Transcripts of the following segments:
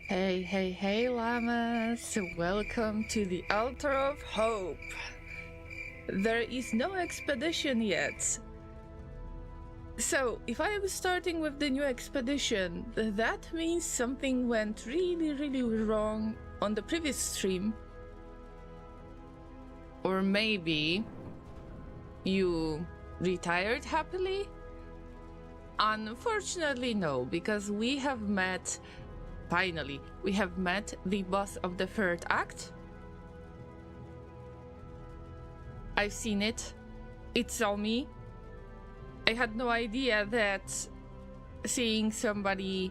Hey, hey, hey, llamas! Welcome to the Altar of Hope. There is no expedition yet. So, if I am starting with the new expedition, that means something went really wrong on the previous stream. Or maybe you retired happily? Unfortunately, no, because we have met. Finally, we have met the boss of the third act. I've seen it. It saw me. I had no idea that seeing somebody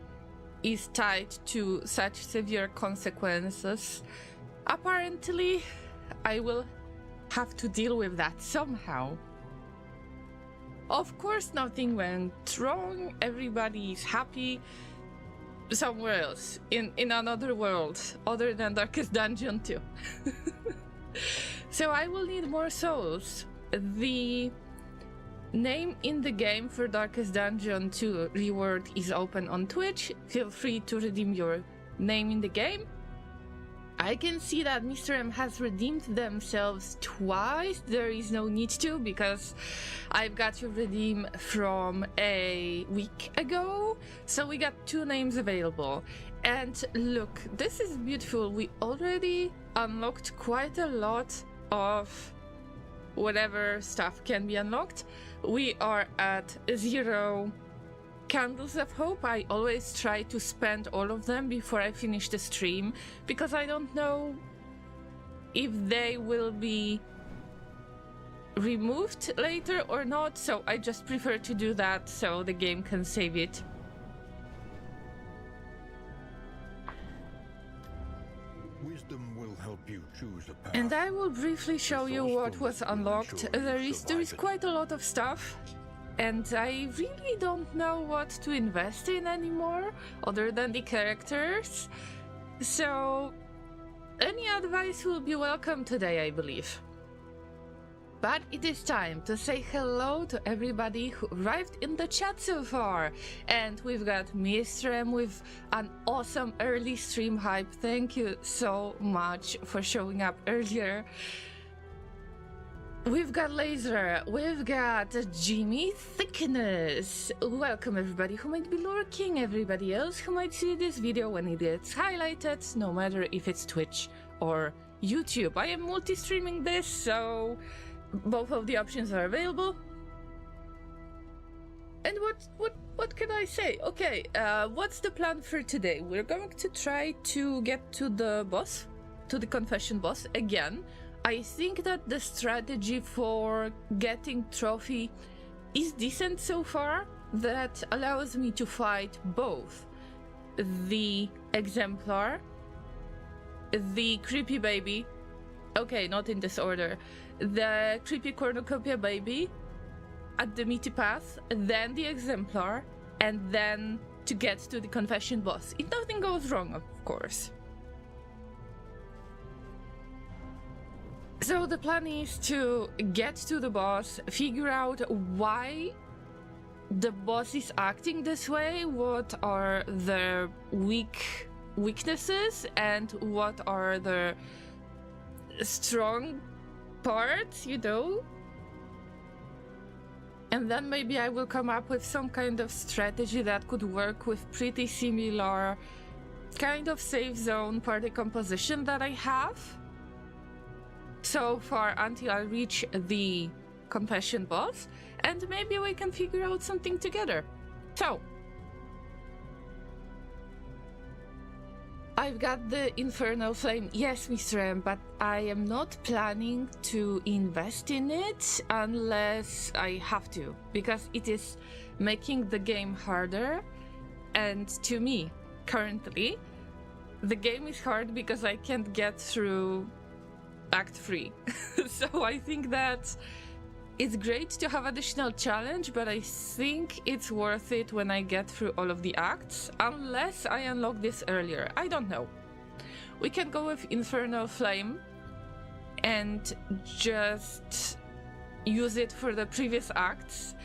is tied to such severe consequences. Apparently, I will have to deal with that somehow. Of course, nothing went wrong. Everybody is happy. Somewhere else, in another world, other than Darkest Dungeon 2. So I will need more souls. The name in the game for Darkest Dungeon 2 reward is open on Twitch. Feel free to redeem your name in the game. I can see that Mr. M has redeemed themselves twice. There is no need to, because I've got to redeem from a week ago. So we got 2 names available. And look, this is beautiful. We already unlocked quite a lot of whatever stuff can be unlocked. We are at 0 Candles of Hope. I always try to spend all of them before I finish the stream, because I don't know if they will be removed later or not, so I just prefer to do that so the game can save it. Wisdom will help you choose a path. And I will briefly show you what was unlocked. There is quite a lot of stuff. And I really don't know what to invest in anymore, other than the characters. So, any advice will be welcome today, I believe. But it is time to say hello to everybody who arrived in the chat so far. And we've got Mr. M with an awesome early stream hype. Thank you so much for showing up earlier. We've got Laser, we've got Jimmy Thickness. Welcome everybody who might be lurking, everybody else who might see this video when it gets highlighted, no matter if it's Twitch or YouTube. I am multi-streaming this, so both of the options are available. And what can I say? Okay, what's the plan for today? We're going to try to get to the boss, to the confession boss again. I think that the strategy for getting trophy is decent so far. That allows me to fight both the exemplar, the creepy baby, okay, not in this order, the creepy cornucopia baby at the meaty path, then the exemplar, and then to get to the confession boss. If nothing goes wrong, of course. So the plan is to get to the boss, figure out why the boss is acting this way, what are the weaknesses, and what are the strong parts, you know? And then maybe I will come up with some kind of strategy that could work with pretty similar kind of safe zone party composition that I have so far until I reach the confession boss, and maybe we can figure out something together. So, I've got the Infernal Flame, yes, Mr. M, but I am not planning to invest in it unless I have to, because it is making the game harder, and to me, currently, the game is hard because I can't get through Act 3. So I think that it's great to have additional challenge, but I think it's worth it when I get through all of the acts, unless I unlock this earlier. I don't know. We can go with Infernal Flame and just use it for the previous acts.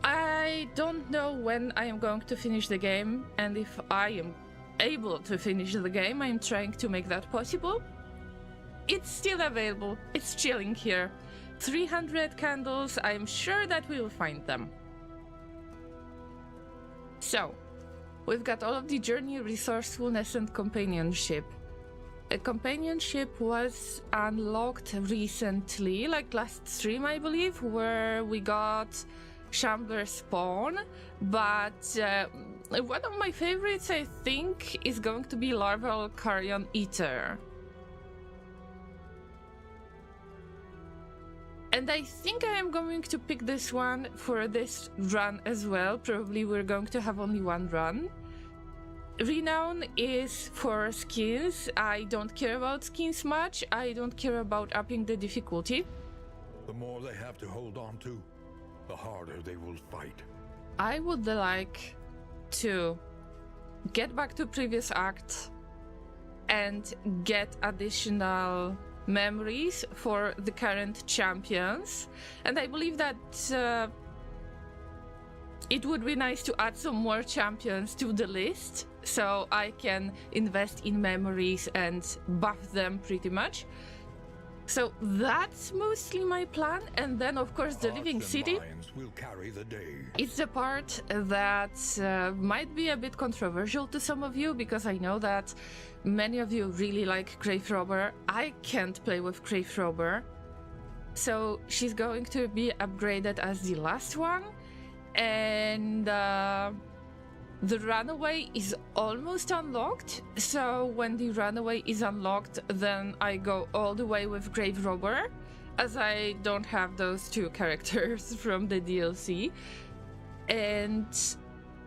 I don't know when I am going to finish the game and if I am able to finish the game, I'm trying to make that possible. It's still available. It's chilling here. 300 candles. I'm sure that we will find them. So, we've got all of the journey, resourcefulness, and companionship. A companionship was unlocked recently, like last stream, I believe, where we got Shambler Spawn, but one of my favorites, I think, is going to be Larval Carrion Eater. And I think I am going to pick this one for this run as well. Probably we're going to have only one run. Renown is for skins. I don't care about skins much. I don't care about upping the difficulty. The more they have to hold on to, the harder they will fight. I would like to get back to previous act and get additional memories for the current champions, and I believe that it would be nice to add some more champions to the list so I can invest in memories and buff them pretty much. So that's mostly my plan, and then of course the Living City will carry the day. It's the part that might be a bit controversial to some of you, because I know that many of you really like Grave Robber. I can't play with Grave Robber, so she's going to be upgraded as the last one, and the Runaway is almost unlocked, so when the Runaway is unlocked, then I go all the way with Grave Robber, as I don't have those two characters from the DLC. And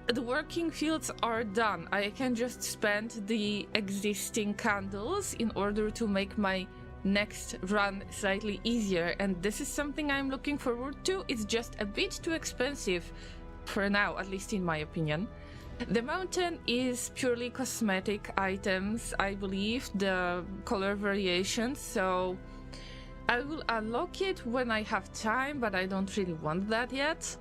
the working fields are done. I can just spend the existing candles in order to make my next run slightly easier, and this is something I'm looking forward to. It's just a bit too expensive for now, at least in my opinion. The mountain is purely cosmetic items, I believe, the color variations, so I will unlock it when I have time, but I don't really want that yet.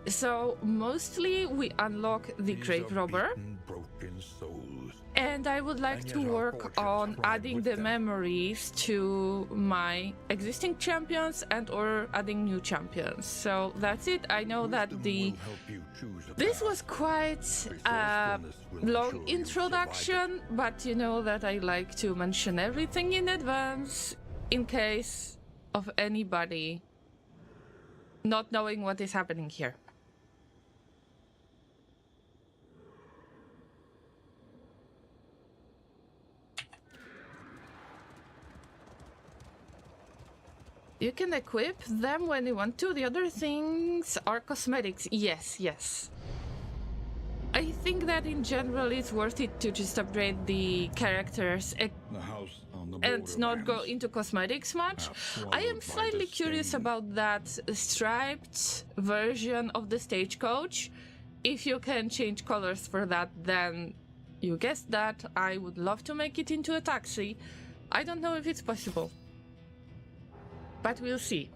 So mostly we unlock the Grave Robber, Broken souls. and I would like to work on adding the memories to my existing champions and or adding new champions. So that's it. I know that this was quite a long introduction, but you know that I like to mention everything in advance in case of anybody not knowing what is happening here. You can equip them when you want to. The other things are cosmetics. Yes, yes. I think that in general it's worth it to just upgrade the characters and not go into cosmetics much. I am slightly curious about that striped version of the stagecoach. If you can change colors for that, then you guessed that. I would love to make it into a taxi. I don't know if it's possible, but we'll see.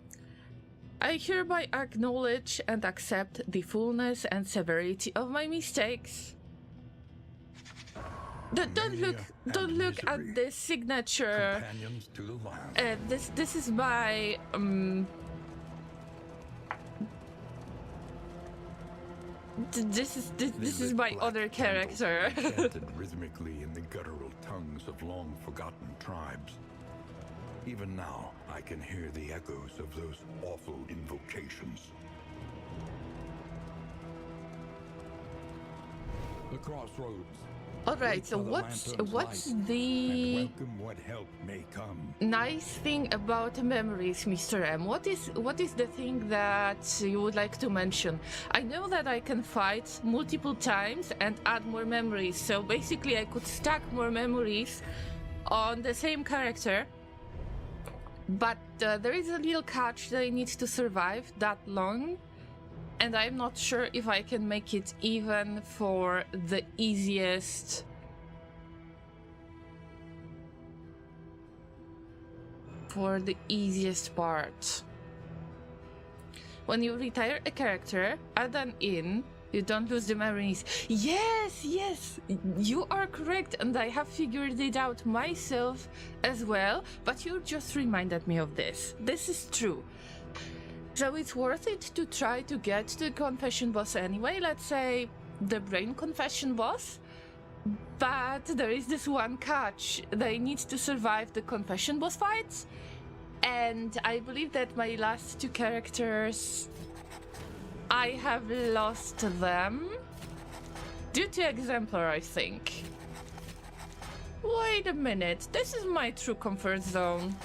I hereby acknowledge and accept the fullness and severity of my mistakes. Don't look at the signature. This is by this is my other character. Chanted rhythmically in the guttural tongues of long forgotten tribes. Even now, I can hear the echoes of those awful invocations. The Crossroads. All right, so what's the Welcome what help may come. nice thing about memories, Mr. M? What is the thing that you would like to mention? I know that I can fight multiple times and add more memories, so basically I could stack more memories on the same character. But there is a little catch that I need to survive that long, and I'm not sure if I can make it even for the easiest part. When you retire a character, add an inn, You don't lose the memories. Yes, yes, you are correct, and I have figured it out myself as well, but you just reminded me of this. This is true. So it's worth it to try to get the confession boss anyway, let's say the brain confession boss. But there is this one catch. They need to survive the confession boss fights, and I believe that my last two characters, I have lost them due to Exemplar, I think. Wait a minute, this is my true comfort zone.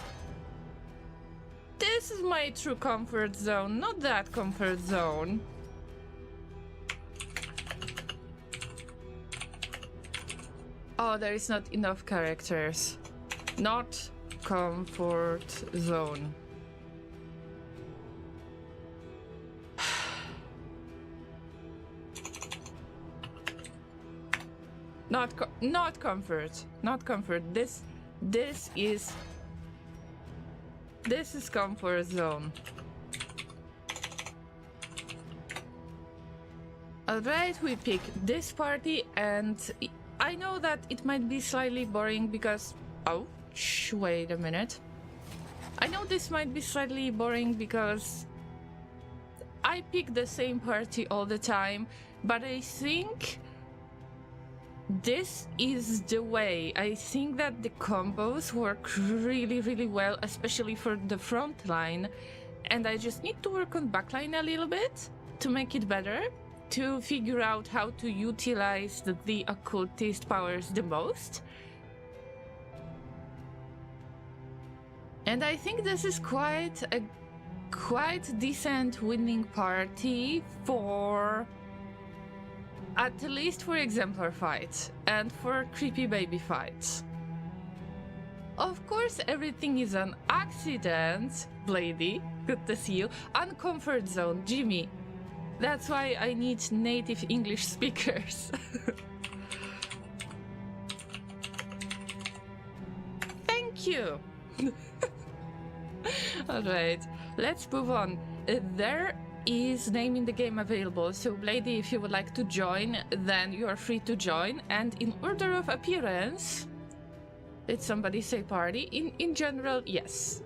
This is my true comfort zone, not that comfort zone. Oh, there is not enough characters. Not comfort zone. Not comfort. Not comfort. This is comfort zone. Alright, we pick this party, and I know that it might be slightly boring because... Oh, wait a minute. I know this might be slightly boring because I pick the same party all the time, but I think this is the way. I think that the combos work really, really well, especially for the front line, and I just need to work on backline a little bit to make it better, to figure out how to utilize the occultist powers the most. And I think this is quite decent winning party for, at least for Exemplar fights and for creepy baby fights. Of course, everything is an accident. Blady, good to see you. Uncomfort zone, Jimmy. That's why I need native English speakers. Thank you. Alright, let's move on. There is name in the game available, so Blady, if you would like to join, then you are free to join. And in order of appearance, did somebody say party? In general, yes.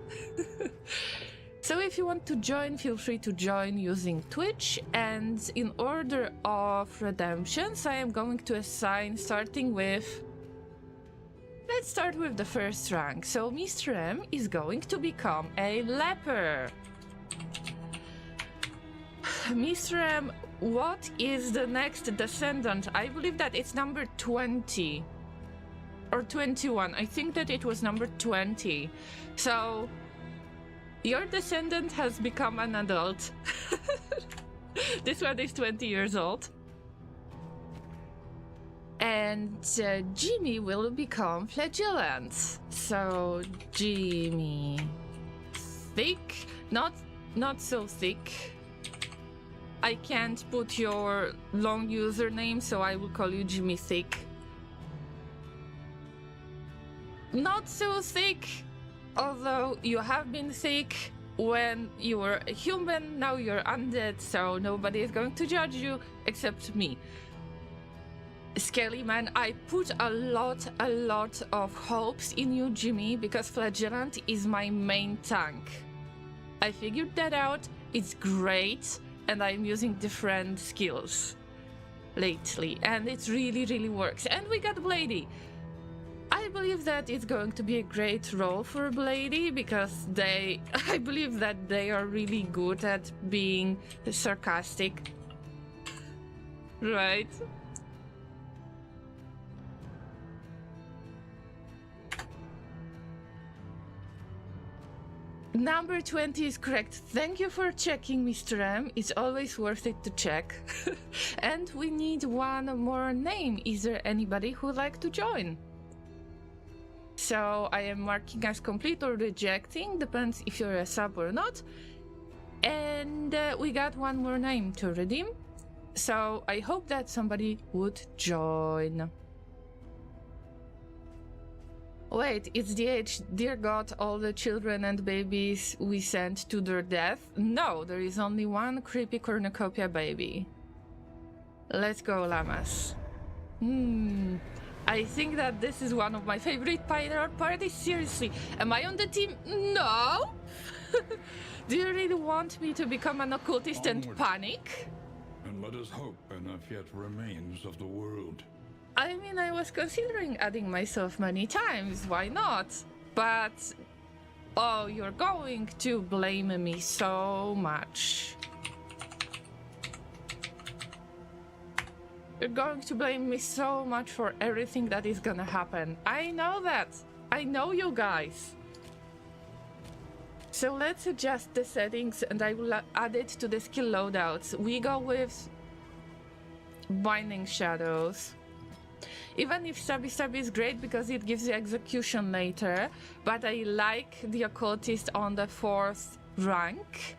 So if you want to join, feel free to join using Twitch. And in order of redemptions, I am going to assign, starting with... Let's start with the first rank. So Mr. M is going to become a leper. Mr. M, what is the next descendant? I believe that it's number 20 or 21. I think that it was number 20. So your descendant has become an adult. This one is 20 years old. And Jimmy will become flagellant. So Jimmy thick, not so thick. I can't put your long username, so I will call you Jimmy Thick. Not so thick, although you have been thick when you were a human, now you're undead, so nobody is going to judge you except me. Skelly man, I put a lot of hopes in you, Jimmy, because Flagellant is my main tank. I figured that out, it's great, and I'm using different skills lately, and it really works. And we got Blady. I believe that it's going to be a great role for Blady because I believe that they are really good at being sarcastic. Right? Number 20 is correct. Thank you for checking, Mr. M. It's always worth it to check. And we need one more name. Is there anybody who would like to join? So I am marking as complete or rejecting, depends if you're a sub or not. And we got one more name to redeem. So I hope that somebody would join. Wait, it's the age, dear God, all the children and babies we sent to their death? No, there is only one creepy cornucopia baby. Let's go, llamas. I think that this is one of my favorite pirate parties. Seriously, am I on the team? No. Do you really want me to become an occultist and panic? And let us hope enough yet remains of the world. I mean, I was considering adding myself many times. Why not? But oh, you're going to blame me so much. You're going to blame me so much for everything that is gonna happen. I know that. I know you guys. So let's adjust the settings and I will add it to the skill loadouts. We go with Binding Shadows. Even if Stabby Stabby is great because it gives you execution later, but I like the occultist on the 4th rank.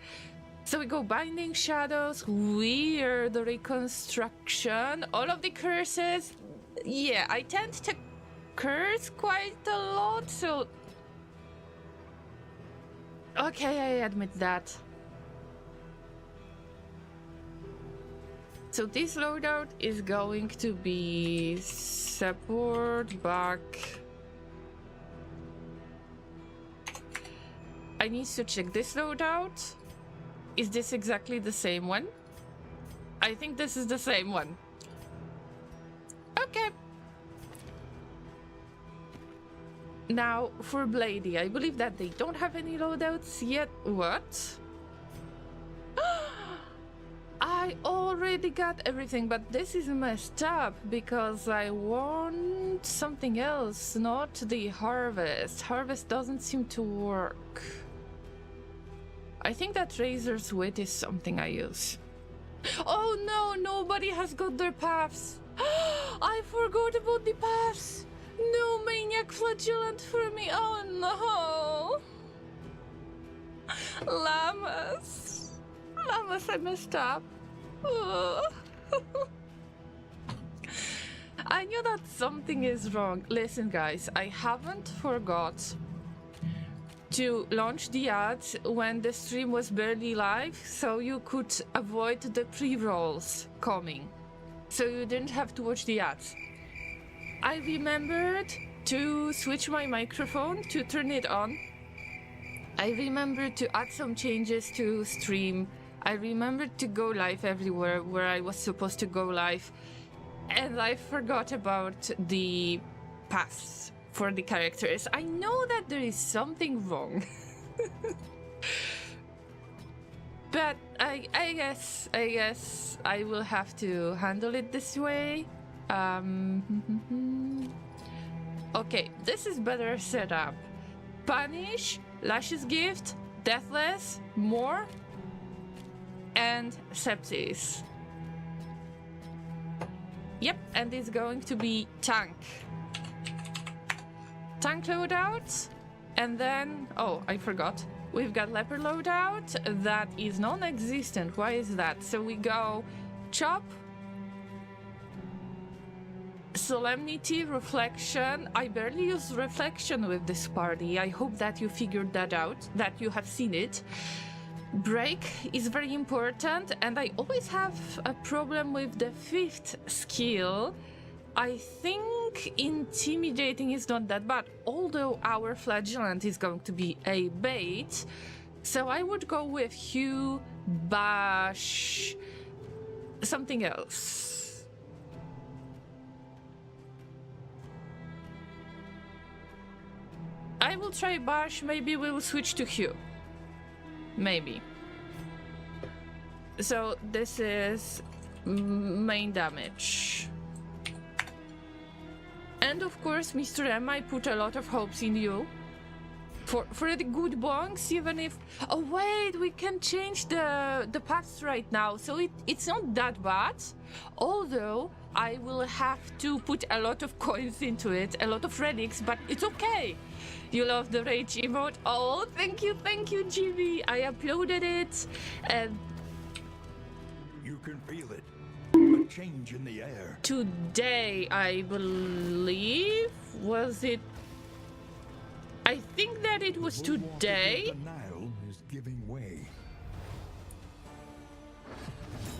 So we go Binding Shadows, Weird Reconstruction, all of the curses. Yeah, I tend to curse quite a lot, so... Okay, I admit that. So this loadout is going to be support, back. I need to check this loadout. Is this exactly the same one? I think this is the same one. Okay. Now, for Blady, I believe that they don't have any loadouts yet. What? I already got everything, but this is messed up because I want something else, not the harvest. Harvest doesn't seem to work. I think that Razor's Wit is something I use. Oh no, nobody has got their paths. I forgot about the paths. No maniac flagellant for me. Oh no. Llamas. Llamas, I messed up. Oh. I knew that something is wrong. Listen guys, I haven't forgot to launch the ads when the stream was barely live, so you could avoid the pre-rolls coming. So you didn't have to watch the ads. I remembered to switch my microphone to turn it on. I remembered to add some changes to stream. I remembered to go live everywhere where I was supposed to go live. And I forgot about the paths for the characters. I know that there is something wrong. But I guess I will have to handle it this way. Okay, this is better set up. Punish, Lash's Gift, Deathless, More, and Sepsis. Yep, and it's going to be Tank. Tank loadout, and then, oh, I forgot. We've got Leper loadout, that is non-existent. Why is that? So we go Chop, Solemnity, Reflection. I barely use Reflection with this party. I hope that you figured that out, that you have seen it. Break is very important, and I always have a problem with the 5th skill. I think Intimidating is not that bad, although our Flagellant is going to be a bait. So I would go with Hue, Bash, something else. I will try Bash, maybe we'll switch to Hue. Maybe. So this is main damage. And of course, Mr. M, I put a lot of hopes in you. For the good bonks, even if... Oh wait, we can change the paths right now, so it's not that bad. Although, I will have to put a lot of coins into it, a lot of relics, but it's okay. You love the rage emote? Oh, thank you, Jimmy. I uploaded it, and... You can feel it. A change in the air. Today, I believe, was it? I think that it was today. The Nile is giving way.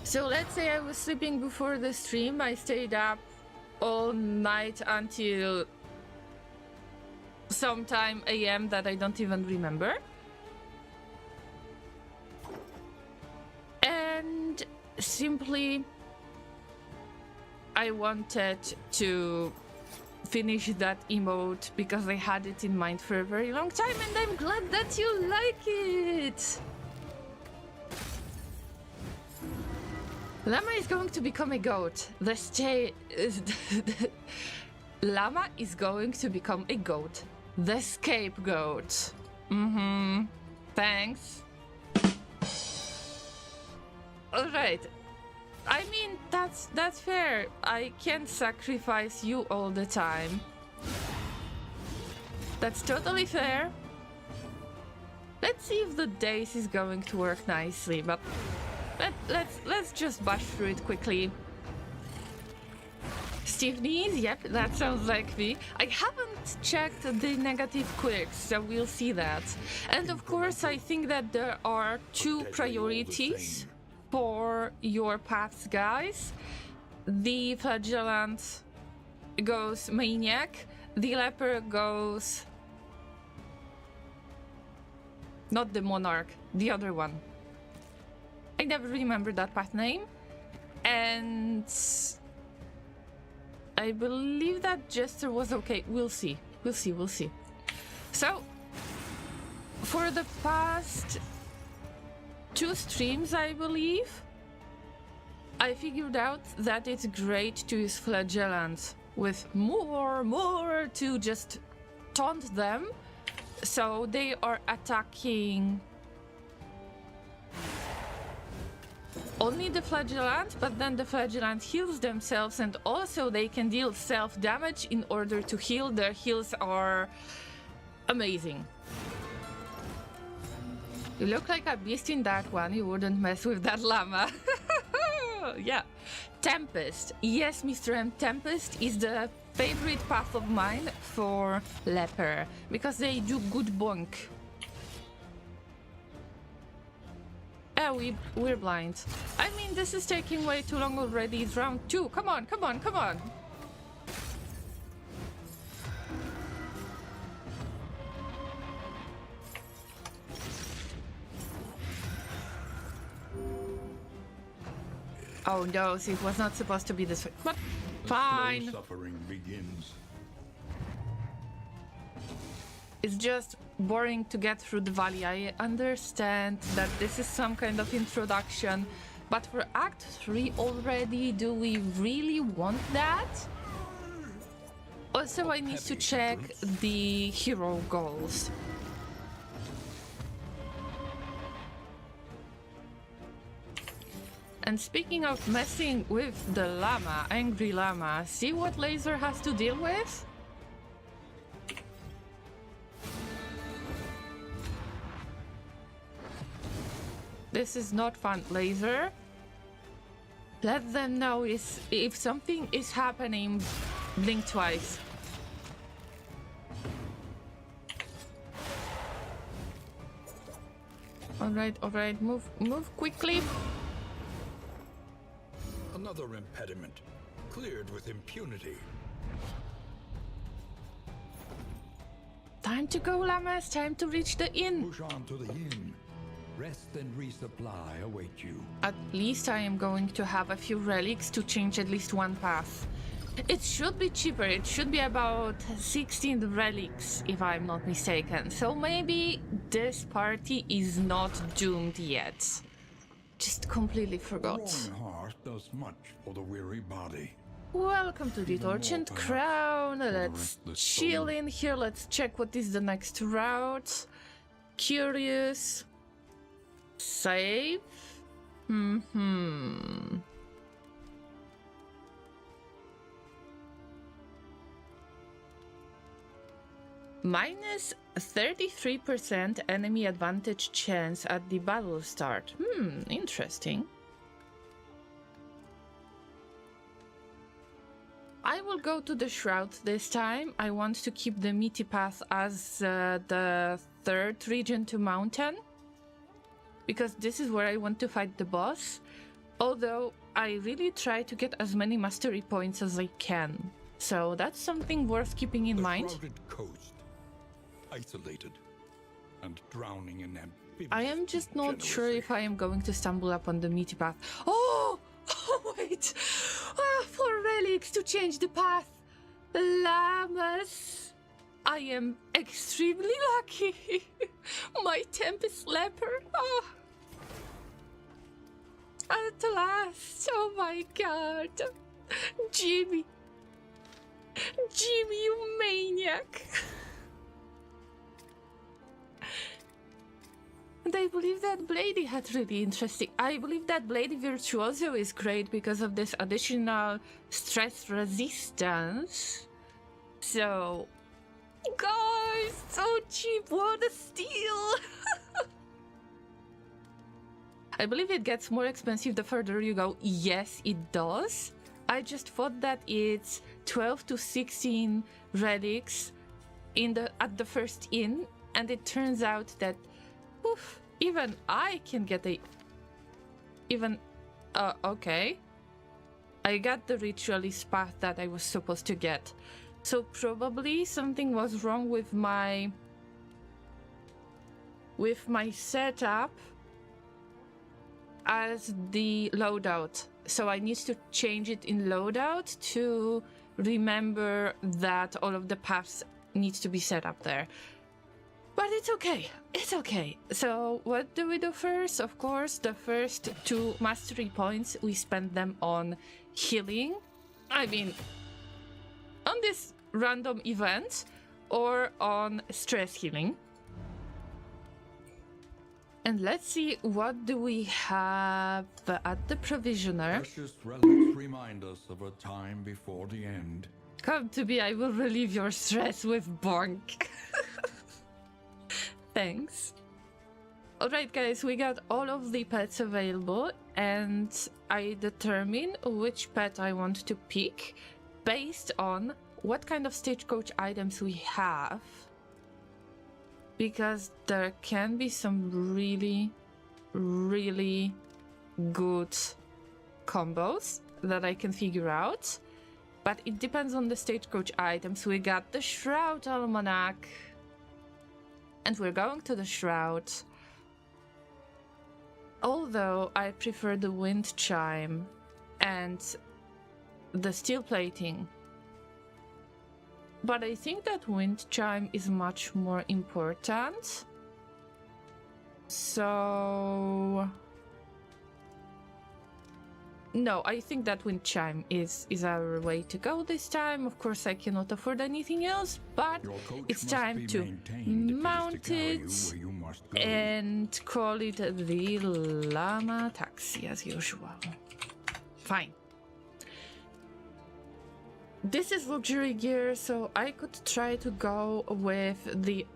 So let's say I was sleeping before the stream. I stayed up all night until sometime AM that I don't even remember. And simply I wanted to finish that emote because I had it in mind for a very long time, and I'm glad that you like it! Llama is going to become a goat. Llama is going to become a goat. The scapegoat. Thanks. Alright. I mean, that's fair. I can't sacrifice you all the time. That's totally fair. Let's see if the days is going to work nicely, but let's just bash through it quickly. Steve needs, yep, that sounds like me. I haven't checked the negative quirks, so we'll see that. And of course, I think that there are two priorities for your paths, guys. The flagellant goes maniac, the leper goes... not the monarch, the other one. I never remember that path name. And I believe that jester was okay. We'll see. We'll see. So, for the past 2 streams, I believe, I figured out that it's great to use flagellants with more to just taunt them. So they are attacking only the flagellant, but then the flagellant heals themselves, and also they can deal self-damage in order to heal. Their heals are amazing. You look like a beast in that one. You wouldn't mess with that llama. Yeah. Tempest. Yes, Mr. M. Tempest is the favorite path of mine for leper, because they do good bonk. Oh, we're blind. I mean, this is taking way too long already. It's round 2. Come on. Oh no, so it was not supposed to be this way. But fine. Suffering begins. It's just boring to get through the valley. I understand that this is some kind of introduction, but for Act 3 already, do we really want that? Also, I need to check the hero goals. And speaking of messing with the llama, angry llama, see what Laser has to deal with? This is not fun, Laser. Let them know if something is happening, blink twice. Alright, move quickly. Another impediment, cleared with impunity. Time to go, llamas, time to reach the inn. Push on to the inn. Rest and resupply await you. At least I am going to have a few relics to change at least one path. It should be cheaper, it should be about 16 relics if I'm not mistaken. So maybe this party is not doomed yet. Just completely forgot. A warm heart does much for the weary body. Welcome to the Torchant Crown. Let's chill in here. Let's check what is the next route. Curious. Save. Minus 33% enemy advantage chance at the battle start. Interesting. I will go to the Shroud this time. I want to keep the meaty path as the 3rd region to mountain, because this is where I want to fight the boss. Although I really try to get as many mastery points as I can. So that's something worth keeping in mind. The crowded coast, isolated and drowning in amphibious I am just not sure if I am going to stumble upon the meaty path. Oh! Oh, wait! For relics to change the path. Llamas. I am extremely lucky. My tempest leper. Oh. At last. Oh my god. Jimmy. Jimmy, you maniac. And I believe that Blady had really interesting. I believe that Blady Virtuoso is great because of this additional stress resistance. So, guys, so cheap, what a steal! I believe it gets more expensive the further you go. Yes, it does. I just thought that it's 12 to 16 relics at the first inn, and it turns out that oof, even I can get okay. I got the ritualist path that I was supposed to get. So probably something was wrong with my setup as the loadout. So I need to change it in loadout to remember that all of the paths need to be set up there. But it's okay. It's okay. So what do we do first? Of course, the first 2 mastery points, we spend them on healing. I mean, on this random event or on stress healing. And let's see, what do we have at the provisioner? Precious relics remind us of a time before the end. Come to me, I will relieve your stress with bonk. Thanks. Alright guys, we got all of the pets available and I determine which pet I want to pick based on what kind of stagecoach items we have. Because there can be some really, really good combos that I can figure out. But it depends on the stagecoach items. We got the Shroud Almanac. And we're going to the Shroud. Although I prefer the wind chime and the steel plating. But I think that wind chime is much more important. So no, I think that wind chime is our way to go this time. Of course, I cannot afford anything else, but it's time to mount it and call it the Llama Taxi as usual. Fine. This is luxury gear, so I could try to go with the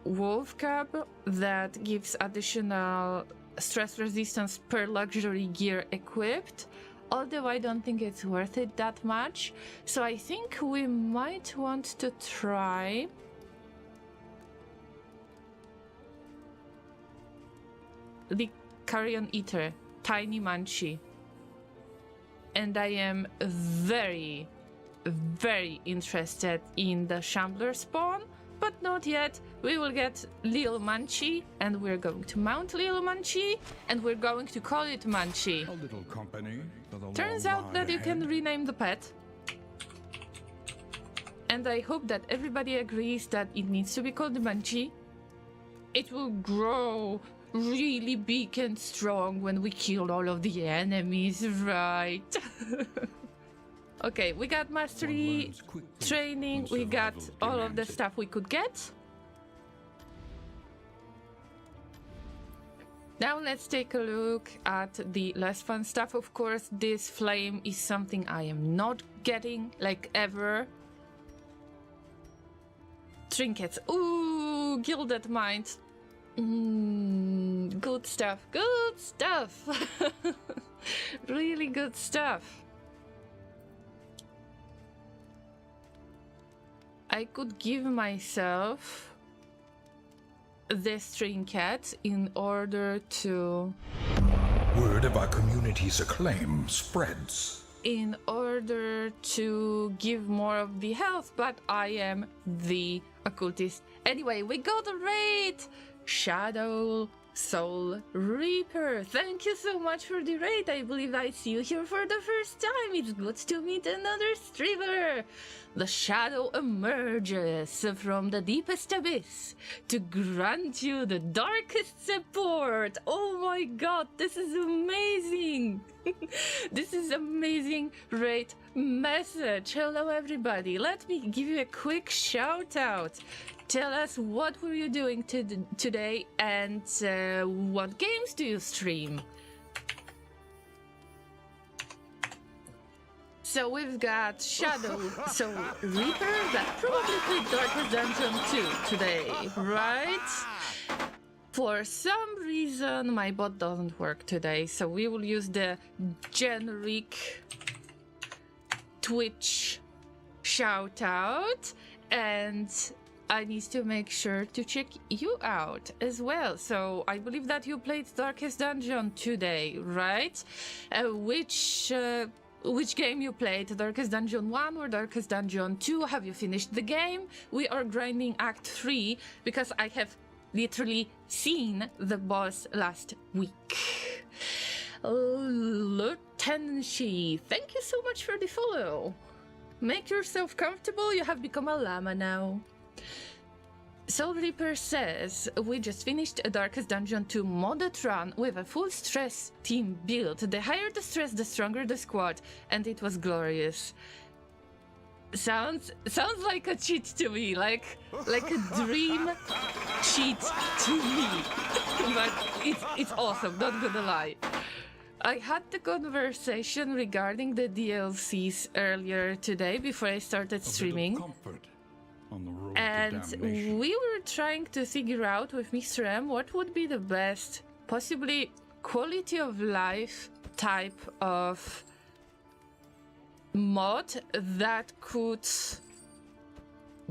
wolf cub that gives additional stress resistance per luxury gear equipped. Although I don't think it's worth it that much. So I think we might want to try the Carrion Eater, Tiny Munchie. And I am very, very interested in the Shambler spawn, but not yet. We will get Lil Munchie, and we're going to mount Lil Munchie, and we're going to call it Munchie. A little company. Turns out that you can rename the pet. And I hope that everybody agrees that it needs to be called Munchie. It will grow really big and strong when we kill all of the enemies, right? Okay, we got mastery training, we got all of the stuff we could get. Now let's take a look at the less fun stuff. Of course, this flame is something I am not getting, like, ever. Trinkets. Ooh, Gilded Mind. Good stuff, good stuff. Really good stuff. I could give myself this trinket in order to Word of our community's acclaim spreads. In order to give more of the health, but I am the occultist. Anyway, we got a raid! Shadow Soul Reaper. Thank you so much for the raid. I believe I see you here for the first time. It's good to meet another streamer. The shadow emerges from the deepest abyss to grant you the darkest support. Oh my god, this is amazing. This is amazing raid message. Hello everybody. Let me give you a quick shout out. Tell us what were you doing today and what games do you stream? So we've got Shadow Soul Reaper that probably played Darkest Dungeon 2 today, right? For some reason my bot doesn't work today, so we will use the generic Twitch shout out, and I need to make sure to check you out as well. So I believe that you played Darkest Dungeon today, right? Which game you played? Darkest Dungeon 1 or Darkest Dungeon 2? Have you finished the game? We are grinding Act 3 because I have literally seen the boss last week. Lieutenant Shi, thank you so much for the follow. Make yourself comfortable, you have become a llama now. Soul Reaper says, we just finished a Darkest Dungeon 2 modded run with a full stress team build. The higher the stress, the stronger the squad, and it was glorious. Sounds like a cheat to me, like a dream cheat to me. But it's awesome, not gonna lie. I had the conversation regarding the DLCs earlier today before I started streaming. And we were trying to figure out with Mr. M what would be the best, possibly quality of life type of mod that could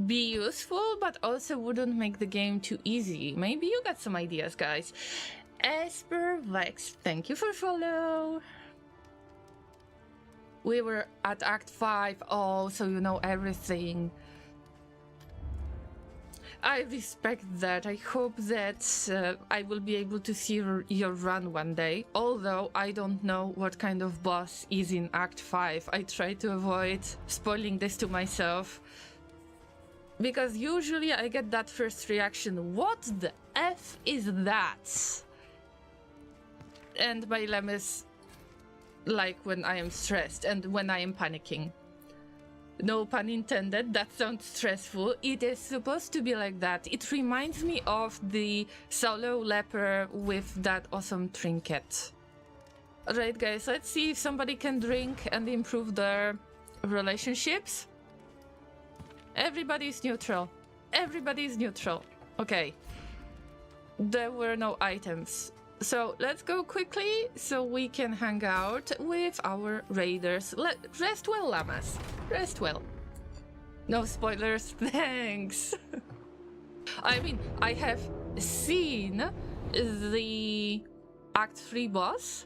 be useful but also wouldn't make the game too easy. Maybe you got some ideas, guys. Esper Vex, thank you for follow. We were at Act 5, oh, so you know everything. I respect that. I hope that I will be able to see your run one day. Although I don't know what kind of boss is in Act 5. I try to avoid spoiling this to myself. Because usually I get that first reaction, what the F is that? And my lamb is like when I am stressed and when I am panicking. No pun intended, that sounds stressful. It is supposed to be like that. It reminds me of the solo leper with that awesome trinket. Alright guys, let's see if somebody can drink and improve their relationships. Everybody is neutral. Everybody is neutral. Okay. There were no items. So let's go quickly so we can hang out with our raiders. Rest well, llamas. Rest well. No spoilers, thanks. I mean, I have seen the Act 3 boss,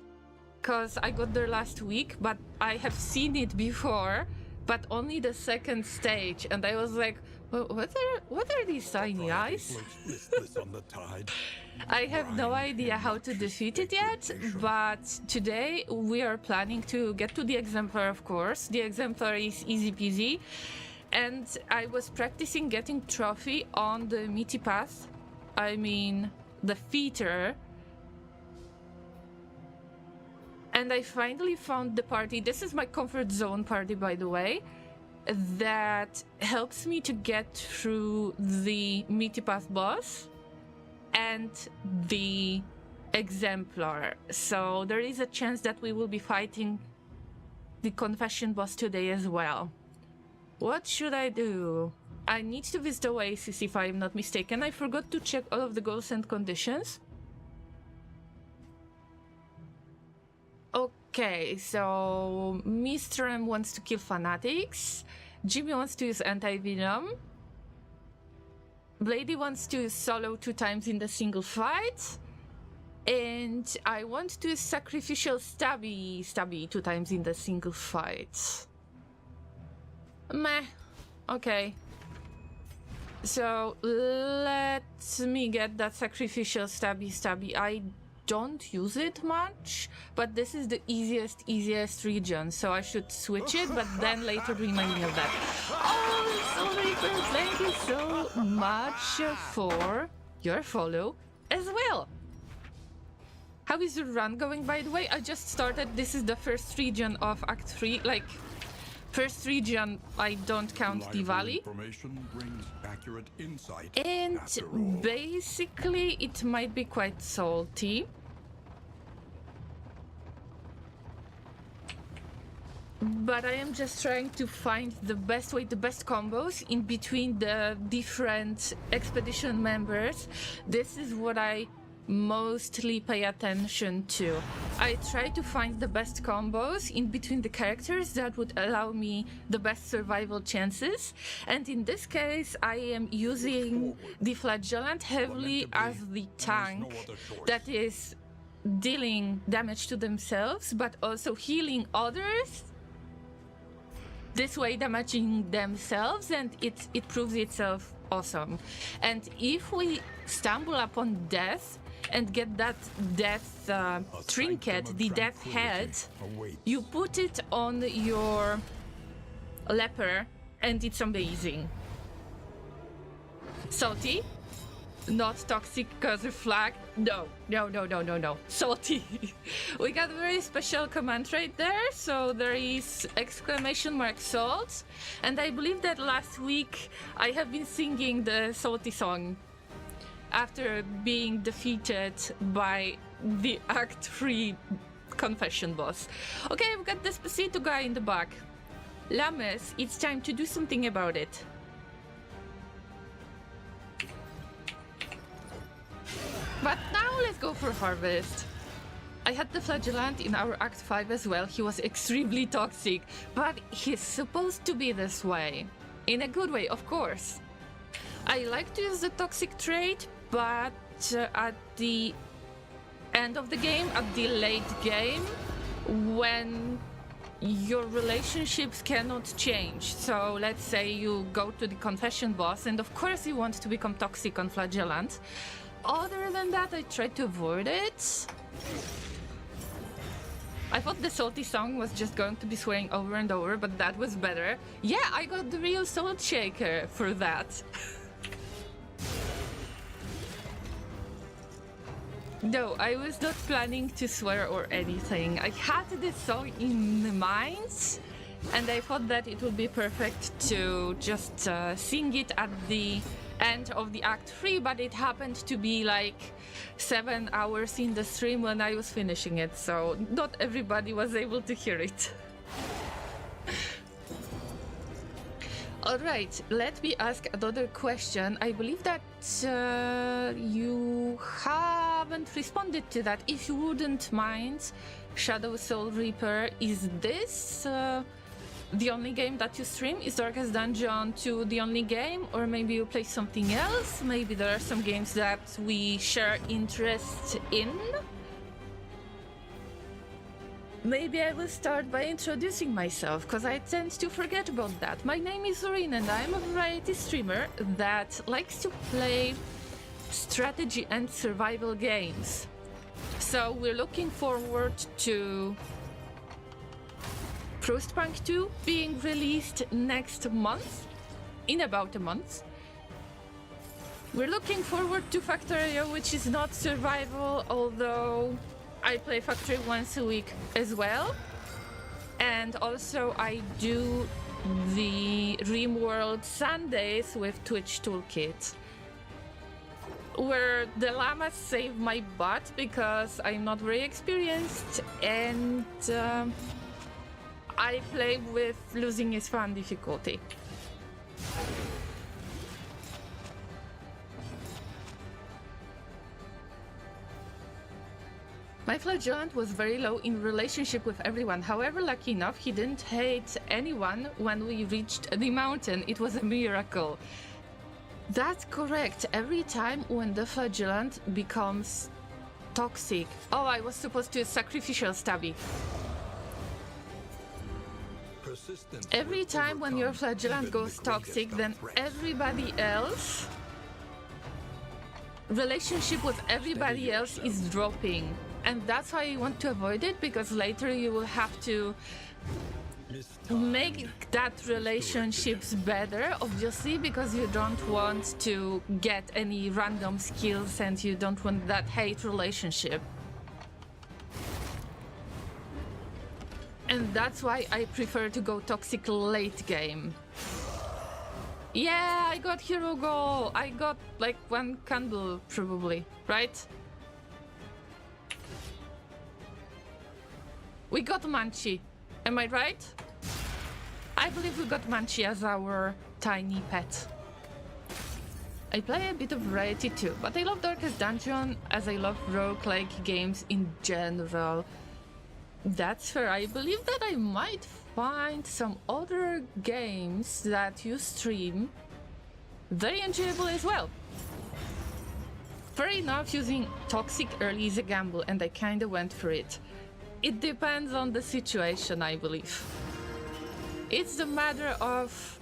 because I got there last week, but I have seen it before, but only the second stage, and I was like, what are these tiny eyes? I have no idea how to defeat it yet, but today we are planning to get to the Exemplar, of course. The Exemplar is easy peasy, and I was practicing getting trophy on the meaty path. I mean, the feeder. And I finally found the party. This is my comfort zone party, by the way, that helps me to get through the meaty path boss and the Exemplar. So there is a chance that we will be fighting the confession boss today as well. What should I do? I need to visit Oasis if I am not mistaken. I forgot to check all of the goals and conditions. Okay, so Mr. M wants to kill fanatics. Jimmy wants to use anti-venom. Blady wants to solo 2 times in the single fight. And I want to sacrificial stabby 2 times in the single fight. Meh. Okay. So let me get that sacrificial stabby. I don't use it much, but this is the easiest region, so I should switch it, but then later remind me of that. Oh, so Reaper, thank you so much for your follow as well. How is your run going, by the way? I just started. This is the first region of Act 3. Like, first region, I don't count the valley. And basically, it might be quite salty. But I am just trying to find the best way, the best combos in between the different expedition members. This is what I mostly pay attention to. I try to find the best combos in between the characters that would allow me the best survival chances, and in this case I am using the flagellant heavily as the tank that is dealing damage to themselves but also healing others, this way damaging themselves, and it proves itself awesome. And if we stumble upon death and get that death trinket, the death head, you put it on your leper and it's amazing. Salty, not toxic because of flag. No. Salty. We got a very special command right there, so there is ! salt, and I believe that last week I have been singing the salty song after being defeated by the Act 3 confession boss. Okay, we've got the Despacito guy in the back. Llamas, it's time to do something about it. But now let's go for harvest. I had the flagellant in our Act 5 as well. He was extremely toxic, but he's supposed to be this way. In a good way, of course. I like to use the toxic trait, but at the end of the game, at the late game, when your relationships cannot change. So let's say you go to the confession boss, and of course you want to become toxic on flagellant. Other than that, I try to avoid it. I thought the salty song was just going to be swearing over and over, but that was better. Yeah, I got the real salt shaker for that. No, I was not planning to swear or anything. I had this song in mind, and I thought that it would be perfect to just sing it at the end of the Act 3, but it happened to be like 7 hours in the stream when I was finishing it, so not everybody was able to hear it. Alright, let me ask another question. I believe that you haven't responded to that. If you wouldn't mind, Shadow Soul Reaper, is this the only game that you stream? Is Darkest Dungeon 2 the only game? Or maybe you play something else? Maybe there are some games that we share interest in? Maybe I will start by introducing myself, because I tend to forget about that. My name is Laureen and I'm a variety streamer that likes to play strategy and survival games. So we're looking forward to Frostpunk 2 being released next month, in about a month. We're looking forward to Factorio, which is not survival, although I play Factory once a week as well. And also I do the RimWorld Sundays with Twitch Toolkit, where the llamas save my butt because I'm not very experienced, and I play with losing is fun difficulty. My flagellant was very low in relationship with everyone. However, lucky enough, he didn't hate anyone when we reached the mountain. It was a miracle. That's correct. Every time when the flagellant becomes Toxic. Oh, I was supposed to use sacrificial stabby. Every time when your flagellant goes toxic, then everybody else, relationship with everybody else is dropping. And that's why you want to avoid it, because later you will have to make that relationships better, obviously, because you don't want to get any random skills and you don't want that hate relationship. And that's why I prefer to go toxic late game. Yeah, I got hero goal. I got like 1 candle probably, right? We got Manchi. Am I right? I believe we got Manchi as our tiny pet. I play a bit of variety too, but I love Darkest Dungeon as I love roguelike games in general. That's fair. I believe that I might find some other games that you stream very enjoyable as well. Fair enough, using toxic early is a gamble, and I kinda went for it. It depends on the situation, I believe. It's a matter of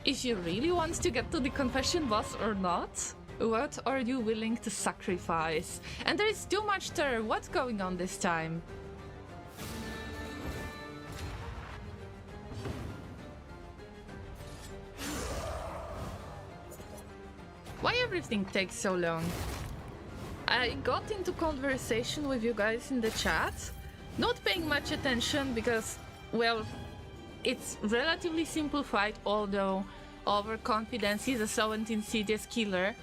if you really want to get to the confession boss or not. What are you willing to sacrifice? And there is too much terror. What's going on this time? Why everything takes so long? I got into conversation with you guys in the chat, not paying much attention because, well, it's relatively simple fight, although overconfidence is a slow and insidious killer.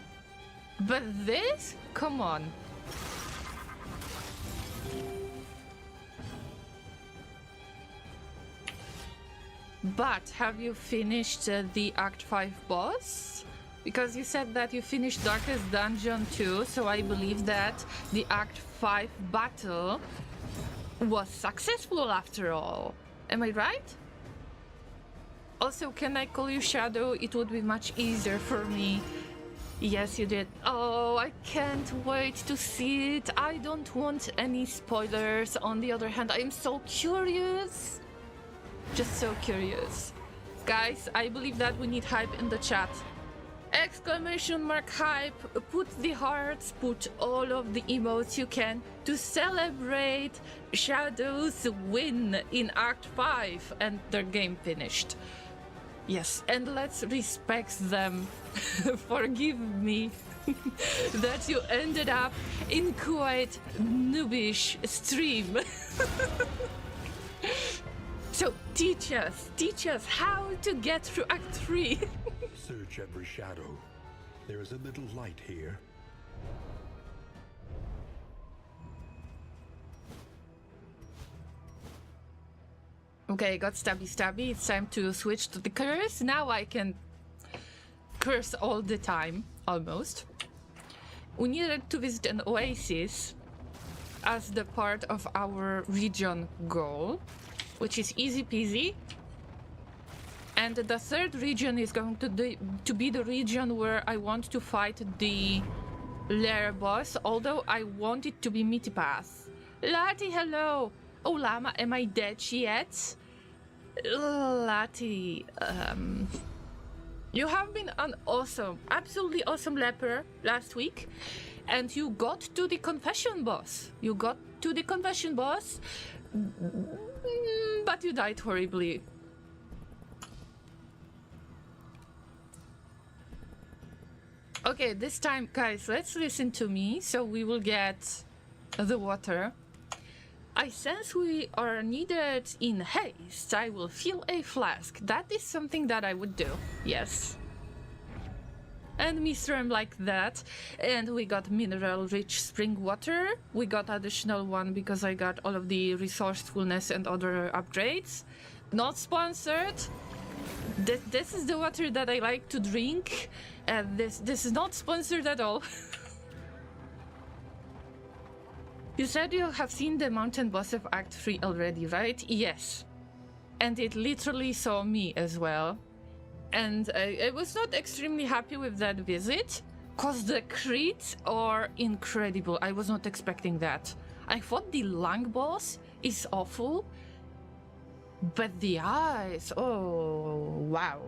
But this? Come on. But have you finished the Act 5 boss? Because you said that you finished Darkest Dungeon too, so I believe that the Act 5 battle was successful after all. Am I right? Also, can I call you Shadow? It would be much easier for me. Yes, you did. Oh, I can't wait to see it. I don't want any spoilers. On the other hand, I am so curious. Just so curious. Guys, I believe that we need hype in the chat. Exclamation mark hype, put the hearts, put all of the emotes you can to celebrate Shadow's win in Act 5 and their game finished. Yes, and let's respect them. Forgive me that you ended up in quite noobish stream. So teach us how to get through Act 3. Search every shadow. There is a little light here. Okay, got stabby. It's time to switch to the curse. Now I can curse all the time, almost. We needed to visit an oasis as the part of our region goal, which is easy peasy. And the third region is going to be the region where I want to fight the lair boss, although I want it to be Meaty Path. Lati, hello! Oh, Llama, am I dead yet? Lati, you have been an awesome, absolutely awesome leper last week, and you got to the confession boss. But you died horribly. Okay, this time, guys, let's listen to me, so we will get the water. I sense we are needed in haste. I will fill a flask. That is something that I would do, yes. And Mistram like that. And we got mineral-rich spring water. We got additional one because I got all of the resourcefulness and other upgrades. Not sponsored. This is the water that I like to drink. And this is not sponsored at all. You said you have seen the mountain boss of Act 3 already, right? Yes. And it literally saw me as well. And I was not extremely happy with that visit. Cause the crits are incredible. I was not expecting that. I thought the lung boss is awful, but the eyes, oh wow.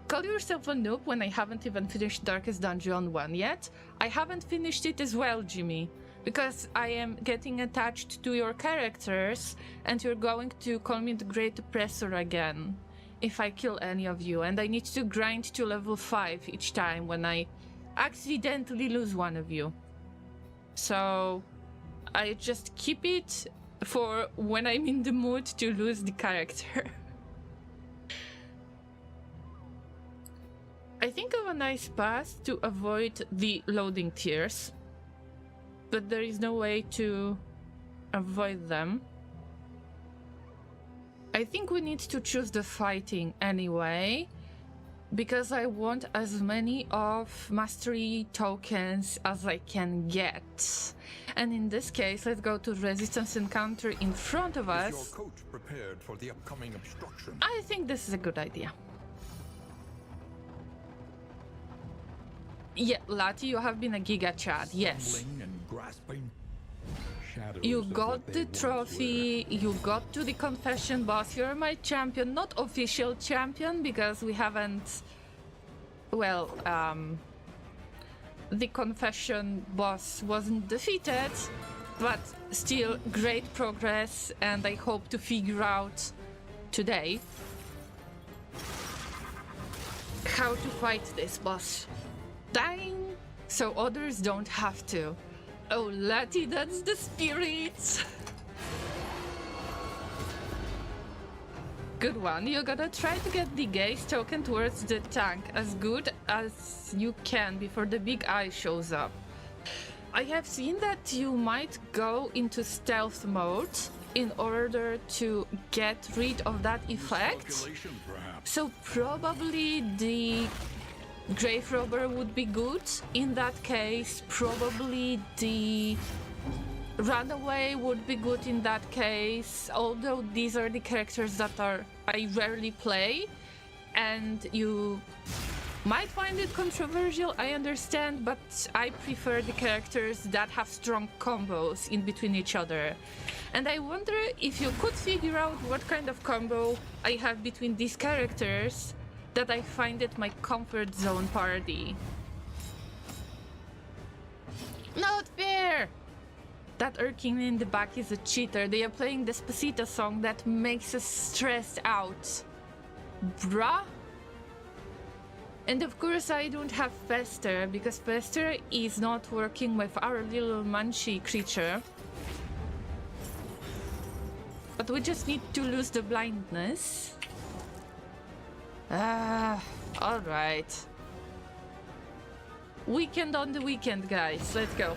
Call yourself a noob when I haven't even finished Darkest Dungeon 1 yet. I haven't finished it as well, Jimmy, because I am getting attached to your characters and you're going to call me the Great Oppressor again if I kill any of you, and I need to grind to level 5 each time when I accidentally lose one of you. So I just keep it for when I'm in the mood to lose the character. I think of a nice path to avoid the loading tiers, but there is no way to avoid them. I think we need to choose the fighting anyway, because I want as many of mastery tokens as I can get. And in this case, let's go to resistance encounter in front of us. Is your coach prepared for the upcoming obstruction? I think this is a good idea. Yeah, Lati, you have been a Giga Chad, yes. Fumbling and grasping. Shadows You of got what the they once trophy, you got to the confession boss, you're my champion, not official champion, because we haven't... Well, the confession boss wasn't defeated, but still great progress, and I hope to figure out today how to fight this boss. Dying so others don't have to. Oh, Lati, that's the spirit! Good one. You gotta try to get the gaze token towards the tank as good as you can before the big eye shows up. I have seen that you might go into stealth mode in order to get rid of that effect. Calculation, perhaps. So probably the Grave Robber would be good. In that case, probably the Runaway would be good in that case, although these are the characters that I rarely play, and you might find it controversial, I understand, but I prefer the characters that have strong combos in between each other. And I wonder if you could figure out what kind of combo I have between these characters that I find it my comfort zone party. Not fair! That Urkin in the back is a cheater. They are playing the Despacito song that makes us stressed out. Bruh? And of course I don't have Fester, because Fester is not working with our little Munchie creature. But we just need to lose the blindness. Alright. Weekend on the weekend, guys. Let's go.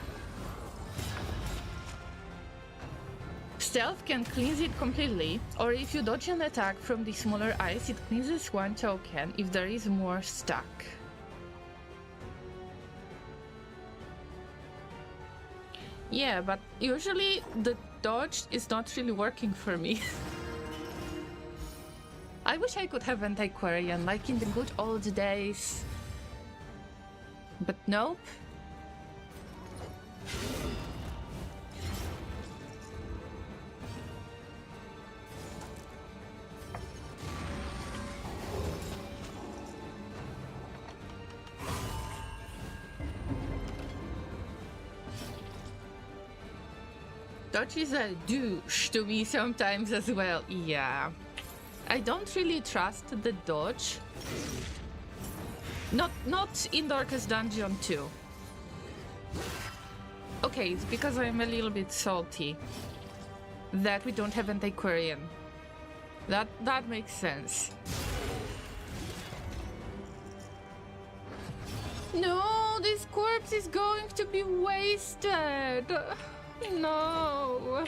Stealth can cleanse it completely, or if you dodge an attack from the smaller eyes, it cleanses one token if there is more stuck. Yeah, but usually the dodge is not really working for me. I wish I could have Antiquarian like in the good old days. But nope. Dodge is a douche to me sometimes as well. Yeah. I don't really trust the dodge. Not in Darkest Dungeon 2. Okay, it's because I'm a little bit salty that we don't have Antiquarian. That makes sense. No, this corpse is going to be wasted. No.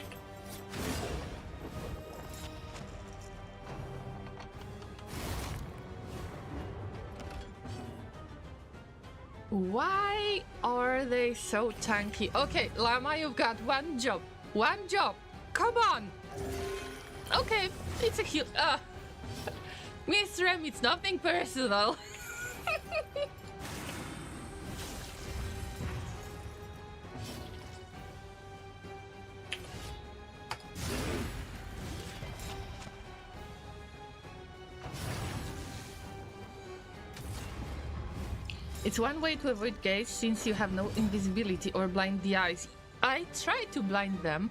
Why are they so tanky? Okay, Llama, you've got one job. One job. Come on. Okay, it's a heal. Miss Rem, it's nothing personal. It's one way to avoid gaze since you have no invisibility or blind the eyes. I try to blind them.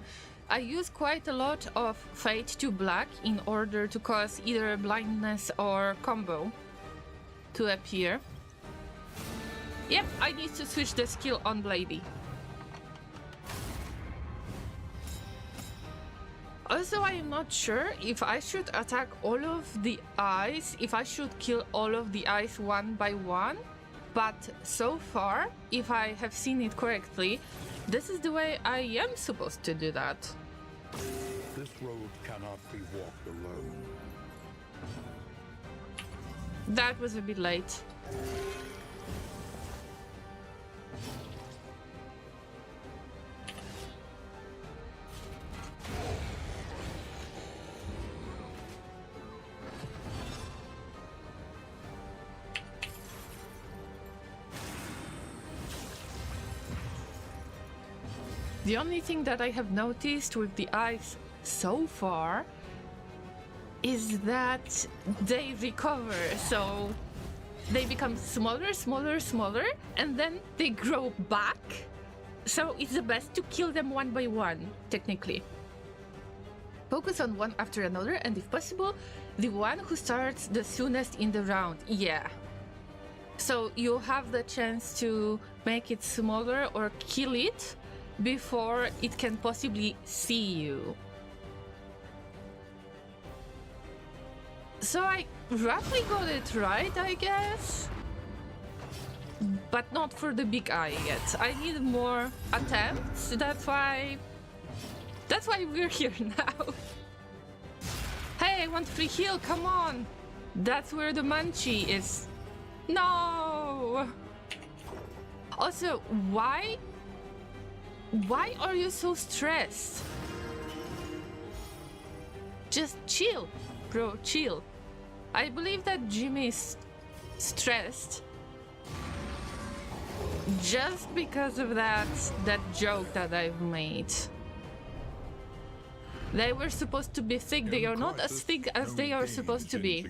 I use quite a lot of Fade to Black in order to cause either blindness or combo to appear. Yep, I need to switch the skill on Blady. Also, I am not sure if I should attack all of the eyes, if I should kill all of the eyes one by one. But so far, if I have seen it correctly, this is the way I am supposed to do that. This road cannot be walked alone. That was a bit late. The only thing that I have noticed with the eyes so far is that they recover, so they become smaller, smaller, smaller, and then they grow back. So it's the best to kill them one by one, technically. Focus on one after another, and if possible, the one who starts the soonest in the round. Yeah. So you have the chance to make it smaller or kill it before it can possibly see you. So I roughly got it right, I guess. But not for the big eye yet. I need more attempts. That's why we're here now. Hey, I want free heal, come on. That's where the munchie is. No. Also, why are you so stressed? Just chill, bro, chill. I believe that Jimmy is stressed just because of that joke that I've made. They were supposed to be thick. They are not as thick as they are supposed to be.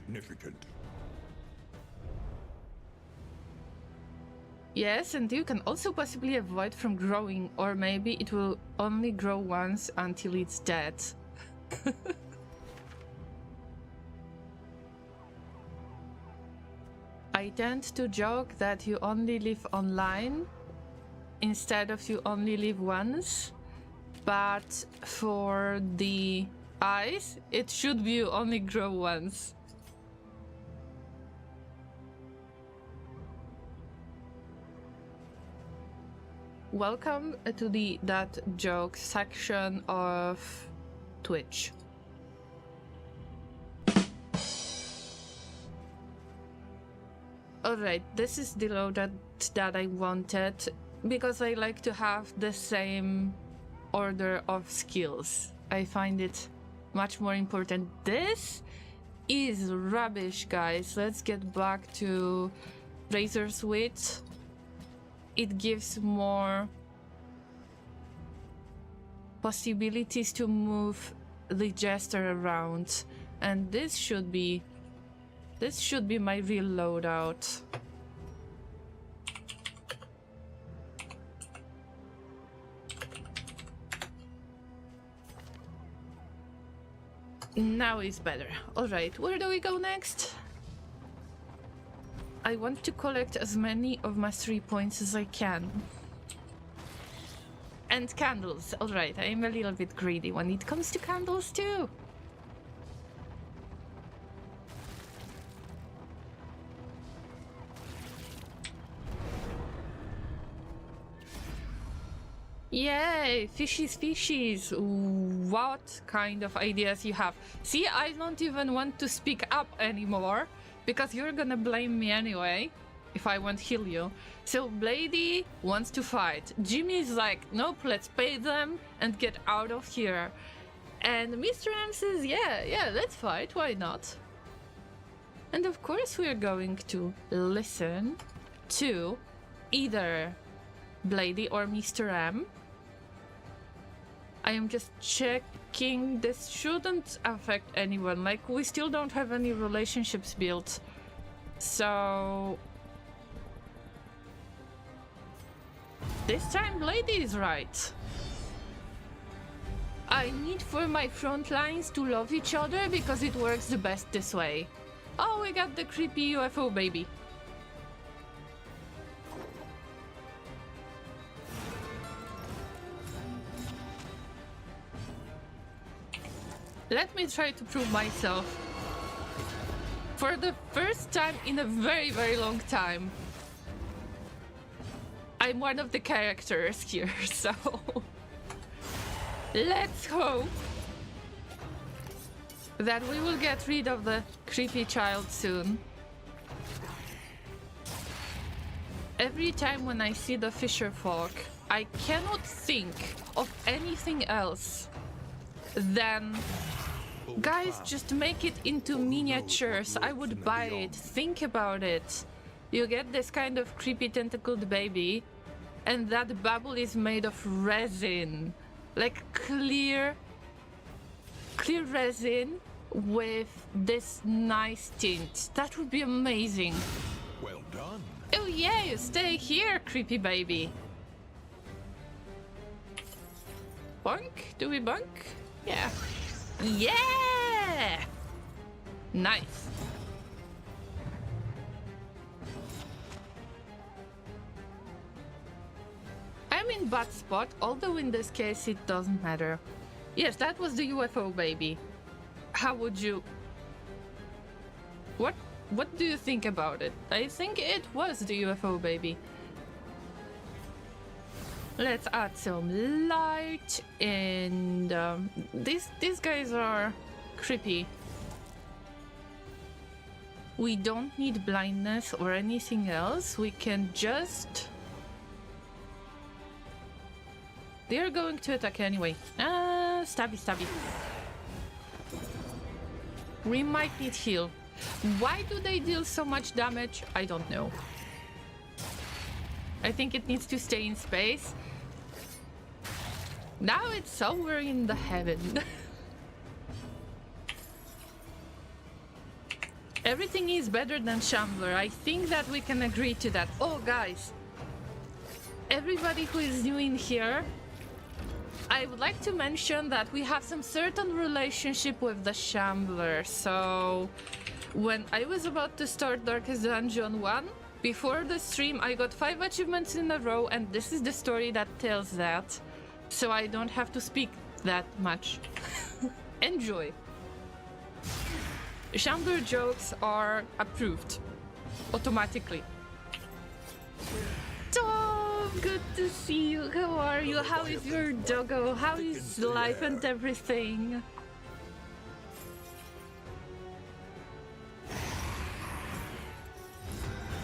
Yes, and you can also possibly avoid from growing, or maybe it will only grow once until it's dead. I tend to joke that you only live online instead of you only live once, but for the eyes, it should be you only grow once. Welcome to the that joke section of Twitch. Alright, this is the loadout that I wanted because I like to have the same order of skills. I find it much more important. This is rubbish, guys. Let's get back to Razor's Wit. It gives more possibilities to move the jester around, and this should be my real loadout. Now it's better. Alright, where do we go next? I want to collect as many of mastery points as I can. And candles. Alright, I am a little bit greedy when it comes to candles too. Yay, fishies, fishies. What kind of ideas you have? See, I don't even want to speak up anymore, because you're gonna blame me anyway if I won't heal you. So Blady wants to fight. Jimmy's like, nope, let's pay them and get out of here. And Mr. M says, yeah, let's fight, why not? And of course we're going to listen to either Blady or Mr. M. I am just checking. This shouldn't affect anyone. Like, we still don't have any relationships built. So This time Lady is right. I need for my front lines to love each other because it works the best this way. Oh, we got the creepy UFO baby. Let me try to prove myself. For the first time in a very, very long time, I'm one of the characters here, so let's hope that we will get rid of the creepy child soon. Every time when I see the fisher folk, I cannot think of anything else than guys, just make it into miniatures. I would buy it. Think about it. You get this kind of creepy tentacled baby, and that bubble is made of resin. Like clear resin with this nice tint. That would be amazing. Well done. Oh yeah, you stay here, creepy baby. Bunk? Do we bunk? Yeah. Yeah! Nice. I'm in bad spot, although in this case it doesn't matter. Yes, that was the UFO baby. How would you... What do you think about it? I think it was the UFO baby. Let's add some light, and these guys are creepy. We don't need blindness or anything else. We can just... They're going to attack anyway. Stabby. We might need heal. Why do they deal so much damage? I don't know. I think it needs to stay in space. Now it's somewhere in the heaven. Everything is better than Shambler. I think that we can agree to that. Oh, guys. Everybody who is new in here, I would like to mention that we have some certain relationship with the Shambler. So, when I was about to start Darkest Dungeon 1, before the stream, I got 5 achievements in a row, and this is the story that tells that. So I don't have to speak that much. Enjoy. Shambler jokes are approved automatically. Tom, good to see you. How are you? How is your doggo? How is life and everything?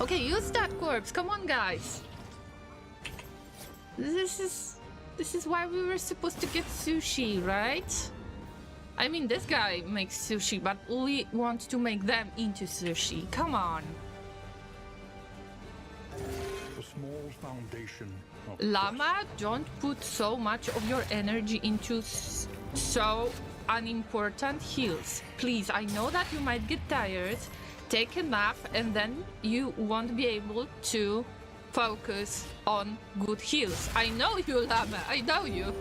Okay, use that corpse. Come on, guys. This is why we were supposed to get sushi, right? I mean, this guy makes sushi, but we want to make them into sushi. Come on. A small foundation of Llama, don't put so much of your energy into so unimportant heals. Please, I know that you might get tired. Take a nap, and then you won't be able to focus on good heals. I know you, Llama. I know you.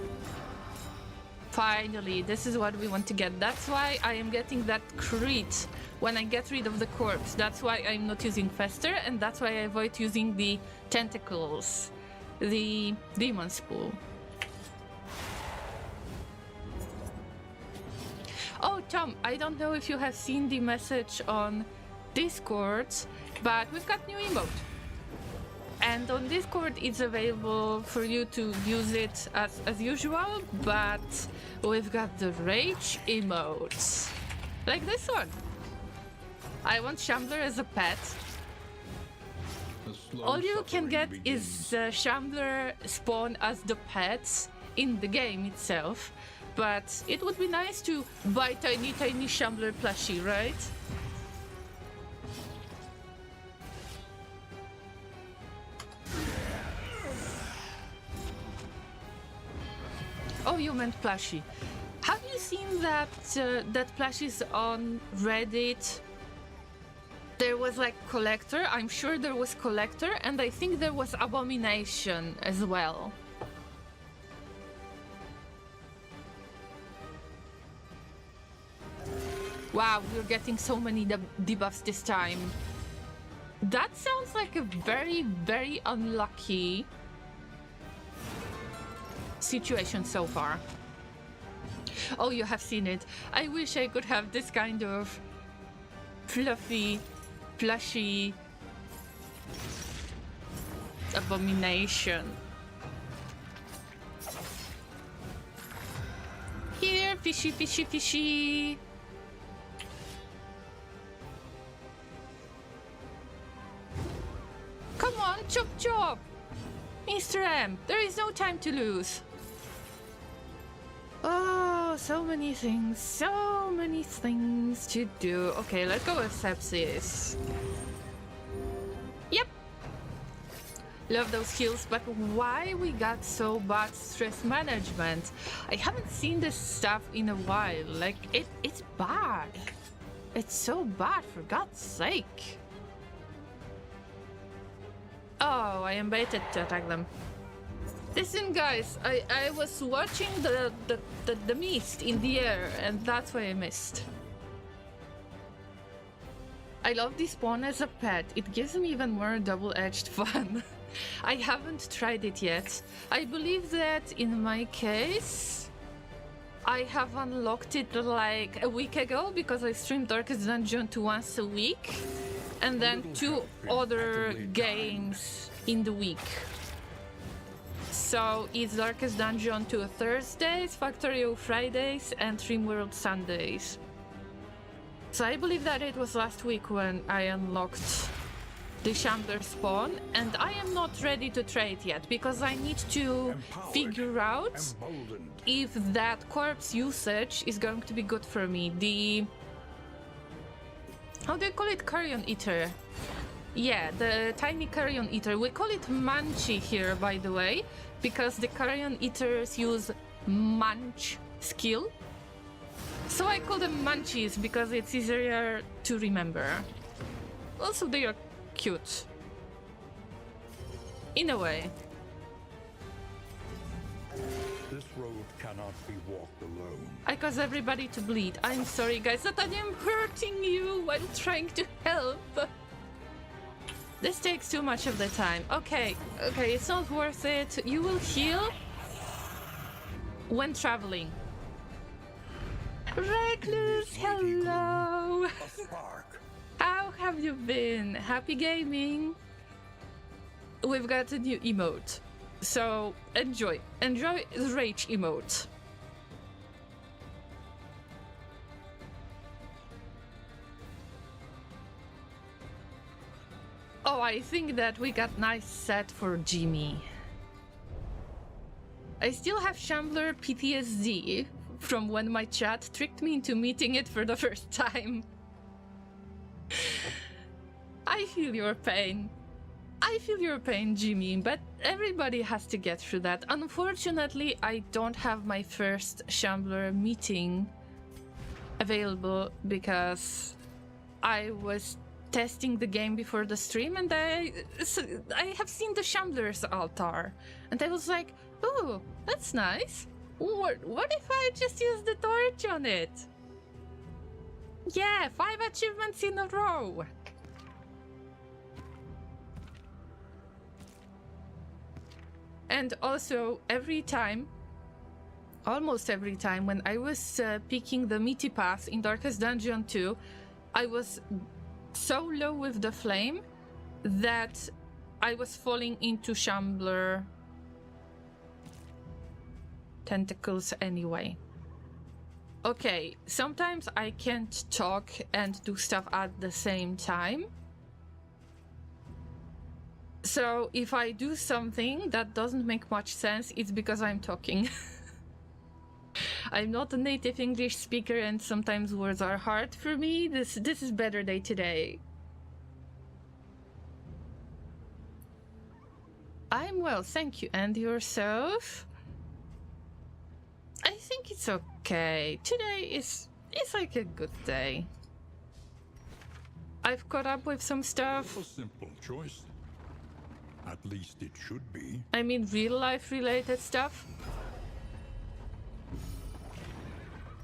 Finally, this is what we want to get. That's why I am getting that crit when I get rid of the corpse. That's why I'm not using Fester, and that's why I avoid using the tentacles, the demon spool. Oh, Tom, I don't know if you have seen the message on Discord, but we've got new emote. And on Discord, it's available for you to use it as usual, but we've got the rage emotes. Like this one. I want Shambler as a pet. All you can get is Shambler spawn as the pets in the game itself, but it would be nice to buy tiny Shambler plushie, right? Oh, you meant plushie. Have you seen that that plushies on Reddit There was like Collector, I'm sure there was Collector, and I think there was Abomination as well. Wow, we're getting so many debuffs this time. That sounds like a very, very unlucky situation so far. Oh, you have seen it. I wish I could have this kind of fluffy, plushy abomination. Here, fishy, fishy, fishy. Come on, chop chop! Mr. M, there is no time to lose. Oh, so many things to do. Okay, let's go with sepsis. Yep. Love those heals, but why we got so bad stress management? I haven't seen this stuff in a while. Like, it's bad. It's so bad, for God's sake. Oh, I am baited to attack them. Listen, guys, I was watching the mist in the air, and that's why I missed. I love this pawn as a pet. It gives me even more double-edged fun. I haven't tried it yet. I believe that in my case, I have unlocked it like a week ago because I stream Darkest Dungeon to once a week, and then 2 other games in the week. So it's Darkest Dungeon 2 Thursdays, Factorio Fridays, and Dreamworld Sundays. So I believe that it was last week when I unlocked the Shambler spawn, and I am not ready to trade yet because I need to figure out if that corpse usage is going to be good for me. The... how do you call it? Carrion Eater. Yeah, the tiny Carrion Eater. We call it Munchie here, by the way, because the Carrion Eaters use Munch skill. So I call them Munchies because it's easier to remember. Also, they are cute. In a way. This road cannot be walked alone. I cause everybody to bleed. I'm sorry, guys, that I am hurting you while trying to help. This takes too much of the time. Okay, it's not worth it. You will heal when traveling. Recluse, hello! How have you been? Happy gaming? We've got a new emote. So enjoy the rage emote. Oh, I think that we got nice set for Jimmy. I still have Shambler PTSD from when my chat tricked me into meeting it for the first time. I feel your pain. I feel your pain, Jimmy, but everybody has to get through that. Unfortunately, I don't have my first Shambler meeting available because I was testing the game before the stream, and I have seen the Shambler's altar, and I was like, oh, that's nice. What if I just use the torch on it? Yeah, 5 achievements in a row. And also, almost every time when I was picking the meaty path in Darkest Dungeon 2, I was so low with the flame that I was falling into Shambler tentacles anyway. Okay, sometimes I can't talk and do stuff at the same time. So if I do something that doesn't make much sense, it's because I'm talking. I'm not a native English speaker and sometimes words are hard for me. This is better day to day. I'm well, thank you. And yourself? I think it's okay. Today is like a good day. I've caught up with some stuff. A simple choice. At least it should be. I mean, real life related stuff.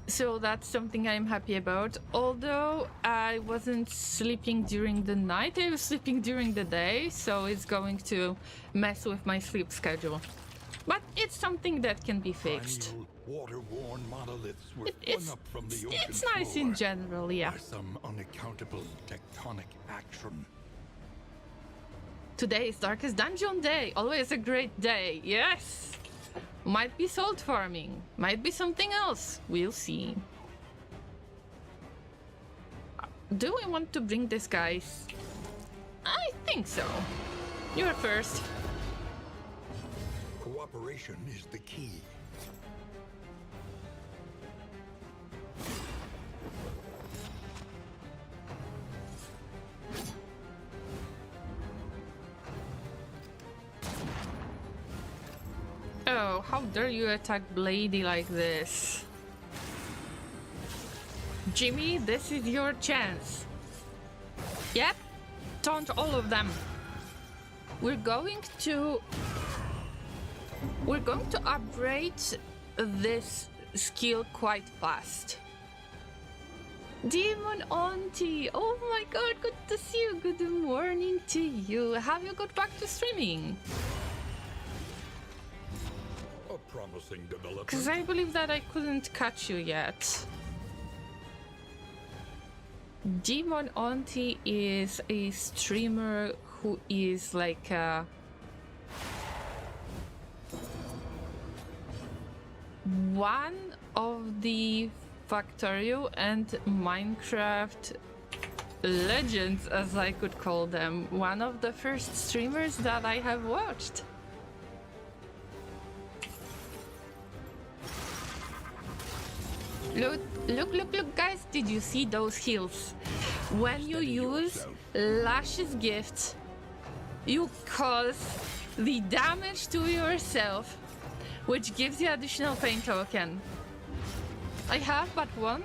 So that's something I'm happy about. Although I wasn't sleeping during the night, I was sleeping during the day, so it's going to mess with my sleep schedule. But it's something that can be fixed. Water-worn monoliths were It's flung up from the ocean it's nice in floor general, yeah. by some unaccountable tectonic action. Today is Darkest Dungeon Day. Always a great day. Yes. Might be salt farming. Might be something else. We'll see. Do we want to bring this, guys? I think so. You're first. Cooperation is the key. Oh, how dare you attack Blady like this? Jimmy, this is your chance. Yep, taunt all of them. We're going to upgrade this skill quite fast. Demon Auntie, oh my god, good to see you. Good morning to you. Have you got back to streaming? A promising development. Because I believe that I couldn't catch you yet. Demon Auntie is a streamer who is like one of the Factorio and Minecraft legends, as I could call them. One of the first streamers that I have watched. Look, guys, did you see those heals? When you use Lash's gift, you cause the damage to yourself, which gives you additional pain token. I have but one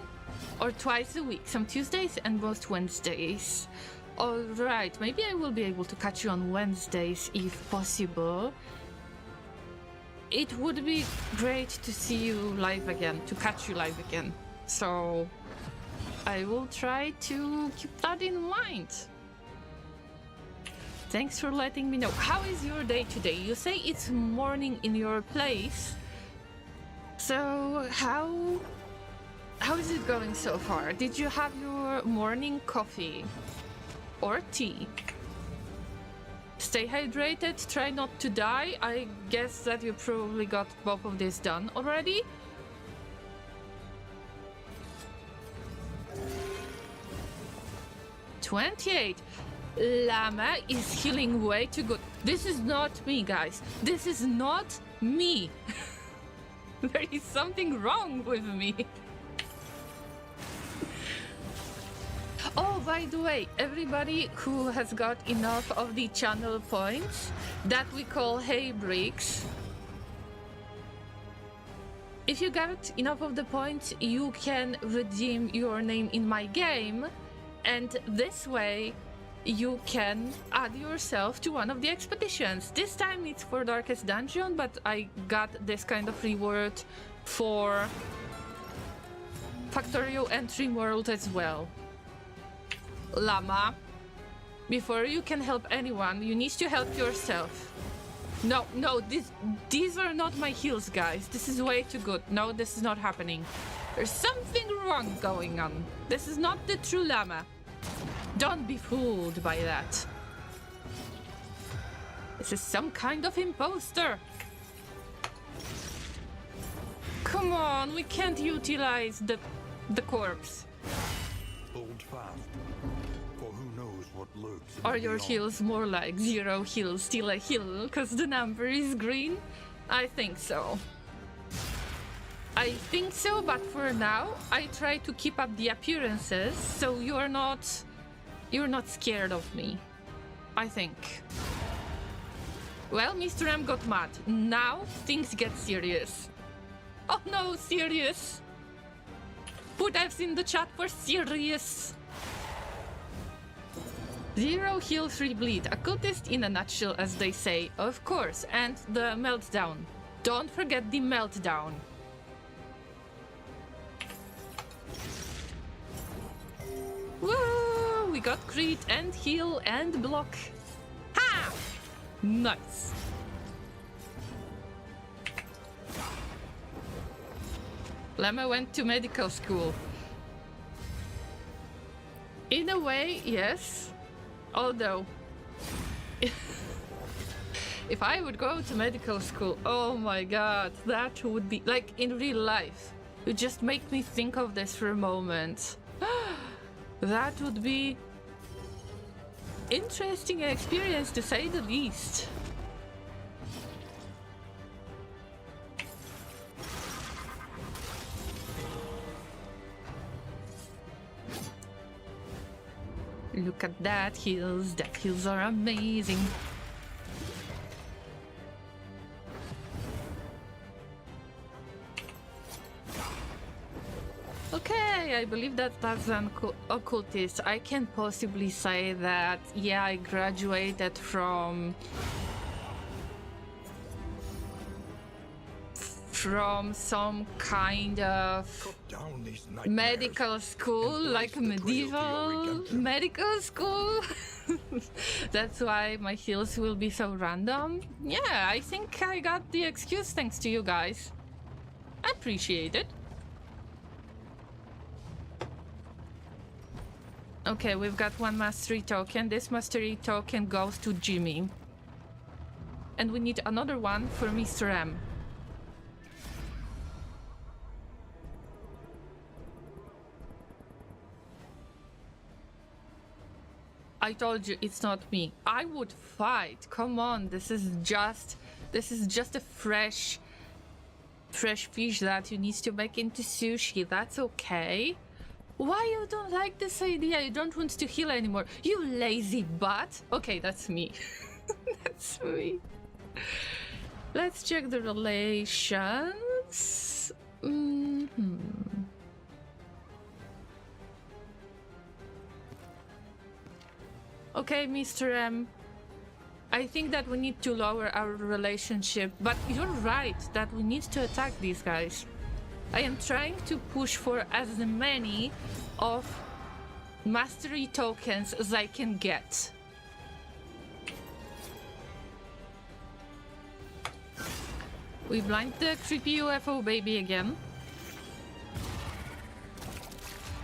or twice a week, some Tuesdays and most Wednesdays. Alright, maybe I will be able to catch you on Wednesdays if possible. It would be great to see you live again, to catch you live again. So I will try to keep that in mind. Thanks for letting me know. How is your day today? You say it's morning in your place. So how is it going so far? Did you have your morning coffee or tea? Stay hydrated, try not to die. I guess that you probably got both of this done already. $28. Llama is healing way too good. This is not me, guys. This is not me. There is something wrong with me. Oh, by the way, everybody who has got enough of the channel points that we call hay bricks, if you got enough of the points, you can redeem your name in my game, and this way you can add yourself to one of the expeditions. This time it's for Darkest Dungeon, but I got this kind of reward for Factorio and Rimworld as well. Llama, before you can help anyone, you need to help yourself. No, these are not my heals, guys. This is way too good. No, this is not happening. There's something wrong going on. This is not the true Llama. Don't be fooled by that. This is some kind of imposter. Come on, we can't utilize the corpse. Hold fast. For who knows what lurks in Are your beyond. heals more like 0 heals, still a heal, because the number is green? I think so. I think so, but for now, I try to keep up the appearances, so you're not scared of me. I think. Well, Mr. M got mad. Now, things get serious. Oh no, serious! Put F's in the chat for serious! 0 heal, 3 bleed. A cultist in a nutshell, as they say, of course. And the meltdown. Don't forget the meltdown. Woo! We got crit and heal and block. Ha! Nice. Llama went to medical school. In a way, yes. Although, if I would go to medical school, oh my god, that would be like in real life. You just make me think of this for a moment. That would be interesting experience to say the least. Look at that heals. That heals are amazing. Okay, I believe that that's an occultist. I can possibly say that, yeah, I graduated from some kind of medical school, like medieval medical school. That's why my heals will be so random. Yeah, I think I got the excuse thanks to you guys. I appreciate it. Okay, we've got one mastery token. This mastery token goes to Jimmy. And we need another one for Mr. M. I told you it's not me. I would fight. Come on, this is just a fresh fish that you need to make into sushi. That's okay. Why you don't like this idea? You don't want to heal anymore. You lazy butt. Okay, that's me. That's me. Let's check the relations. Okay, Mr. M. I think that we need to lower our relationship, but you're right that we need to attack these guys. I am trying to push for as many of mastery tokens as I can get. We blind the creepy UFO baby again.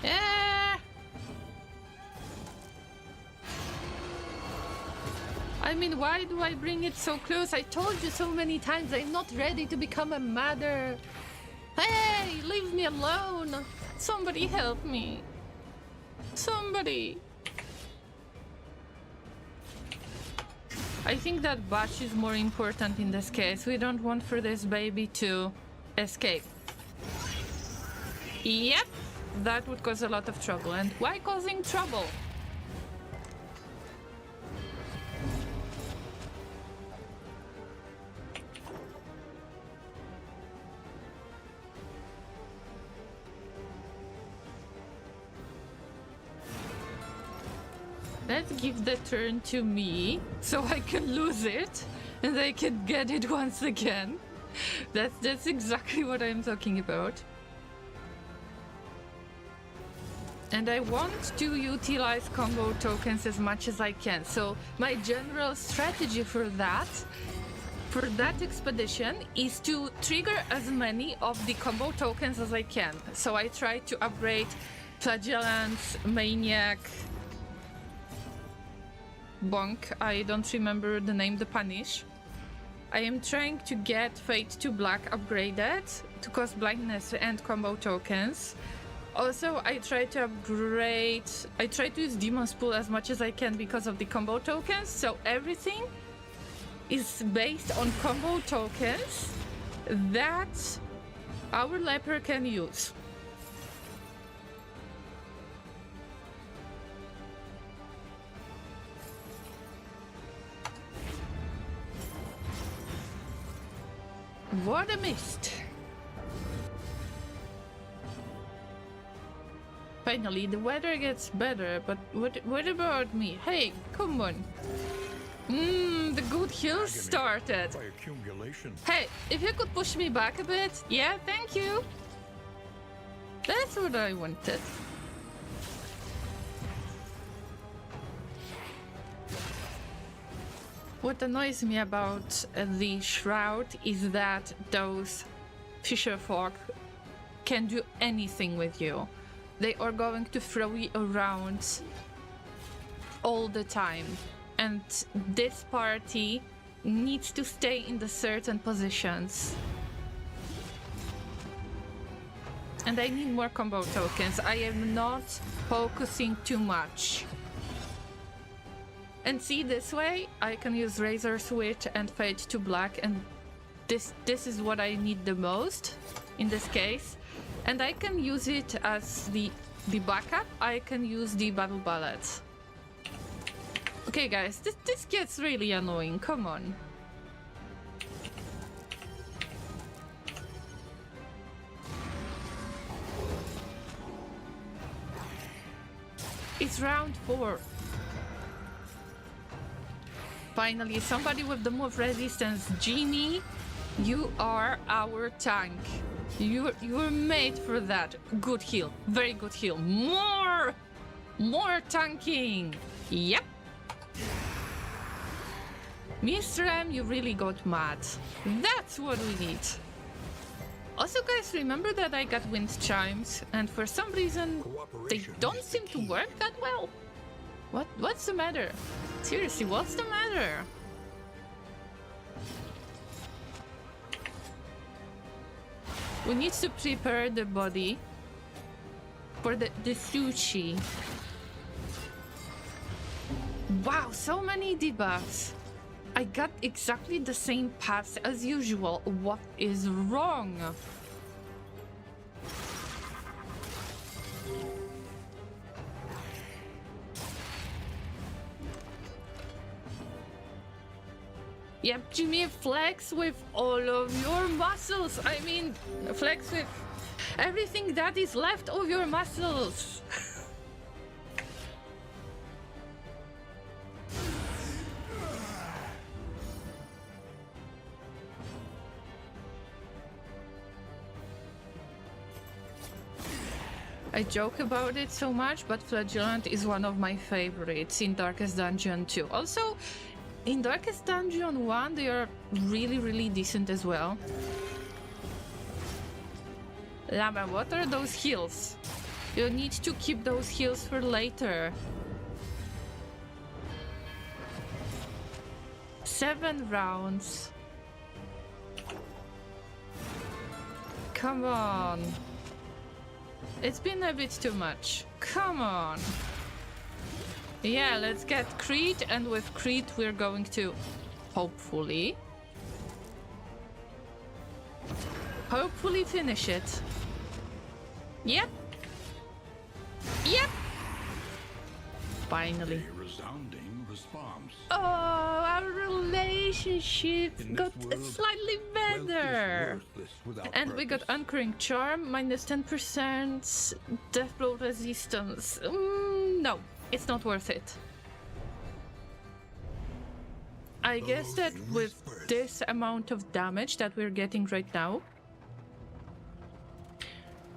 Yeah. I mean, why do I bring it so close? I told you so many times I'm not ready to become a mother. Hey, leave me alone. Somebody help me. Somebody. I think that Bash is more important in this case. We don't want for this baby to escape. Yep, that would cause a lot of trouble. And why causing trouble? Let's give the turn to me, so I can lose it, and I can get it once again. That's exactly what I'm talking about. And I want to utilize combo tokens as much as I can. So my general strategy for that expedition is to trigger as many of the combo tokens as I can. So I try to upgrade Flagellance, Maniac, Bonk, I don't remember the name, the Punish. I am trying to get Fade to Black upgraded to cost blindness and combo tokens. Also, I try to use Demon's Pool as much as I can because of the combo tokens, so everything is based on combo tokens that our leper can use. What a mist. Finally, the weather gets better, but what about me? Hey, come on. The good hills started. By accumulation. Hey, if you could push me back a bit. Yeah, thank you. That's what I wanted. What annoys me about the shroud is that those fisher folk can do anything with you. They are going to throw you around all the time. And this party needs to stay in the certain positions. And I need more combo tokens. I am not focusing too much. And see, this way I can use Razor Switch and Fade to Black, and this is what I need the most in this case. And I can use it as the backup. I can use the Battle Ballad. Okay guys, this gets really annoying, come on. It's round 4. Finally, somebody with the move resistance. Genie, you are our tank. You're made for that. Good heal, very good heal. More tanking. Yep. Mr. M, you really got mad. That's what we need. Also, guys, remember that I got wind chimes, and for some reason they don't seem to work that well. What's the matter? Seriously, what's the matter? We need to prepare the body for the sushi. Wow, so many debuffs. I got exactly the same paths as usual. What is wrong? Yep, Jimmy, flex with all of your muscles. I mean, flex with everything that is left of your muscles. I joke about it so much, but Flagellant is one of my favorites in Darkest Dungeon 2. Also, in Darkest Dungeon 1, they are really decent as well. Llama, what are those heals? You need to keep those heals for later. 7 rounds. Come on. It's been a bit too much. Come on. Yeah, let's get Crete, and with Crete we're going to hopefully finish it. Yep. Finally. A resounding response. Oh, our relationship got slightly better. And we got Anchoring Charm, minus 10% death blow resistance. No, it's not worth it. I guess that with this amount of damage that we're getting right now,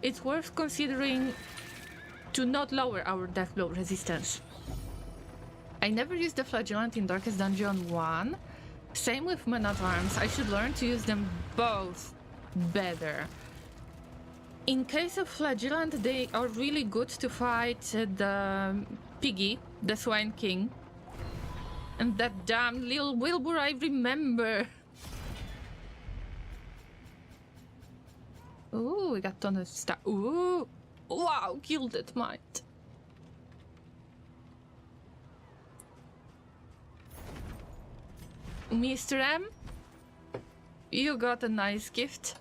it's worth considering to not lower our death blow resistance. I never used the Flagellant in Darkest Dungeon 1. Same with Men at Arms. I should learn to use them both better. In case of Flagellant, they are really good to fight the Piggy, the Swine King. And that damn little Wilbur, I remember. Ooh, we got ton of stuff. Ooh, wow, Gilded Might. Mr. M, you got a nice gift.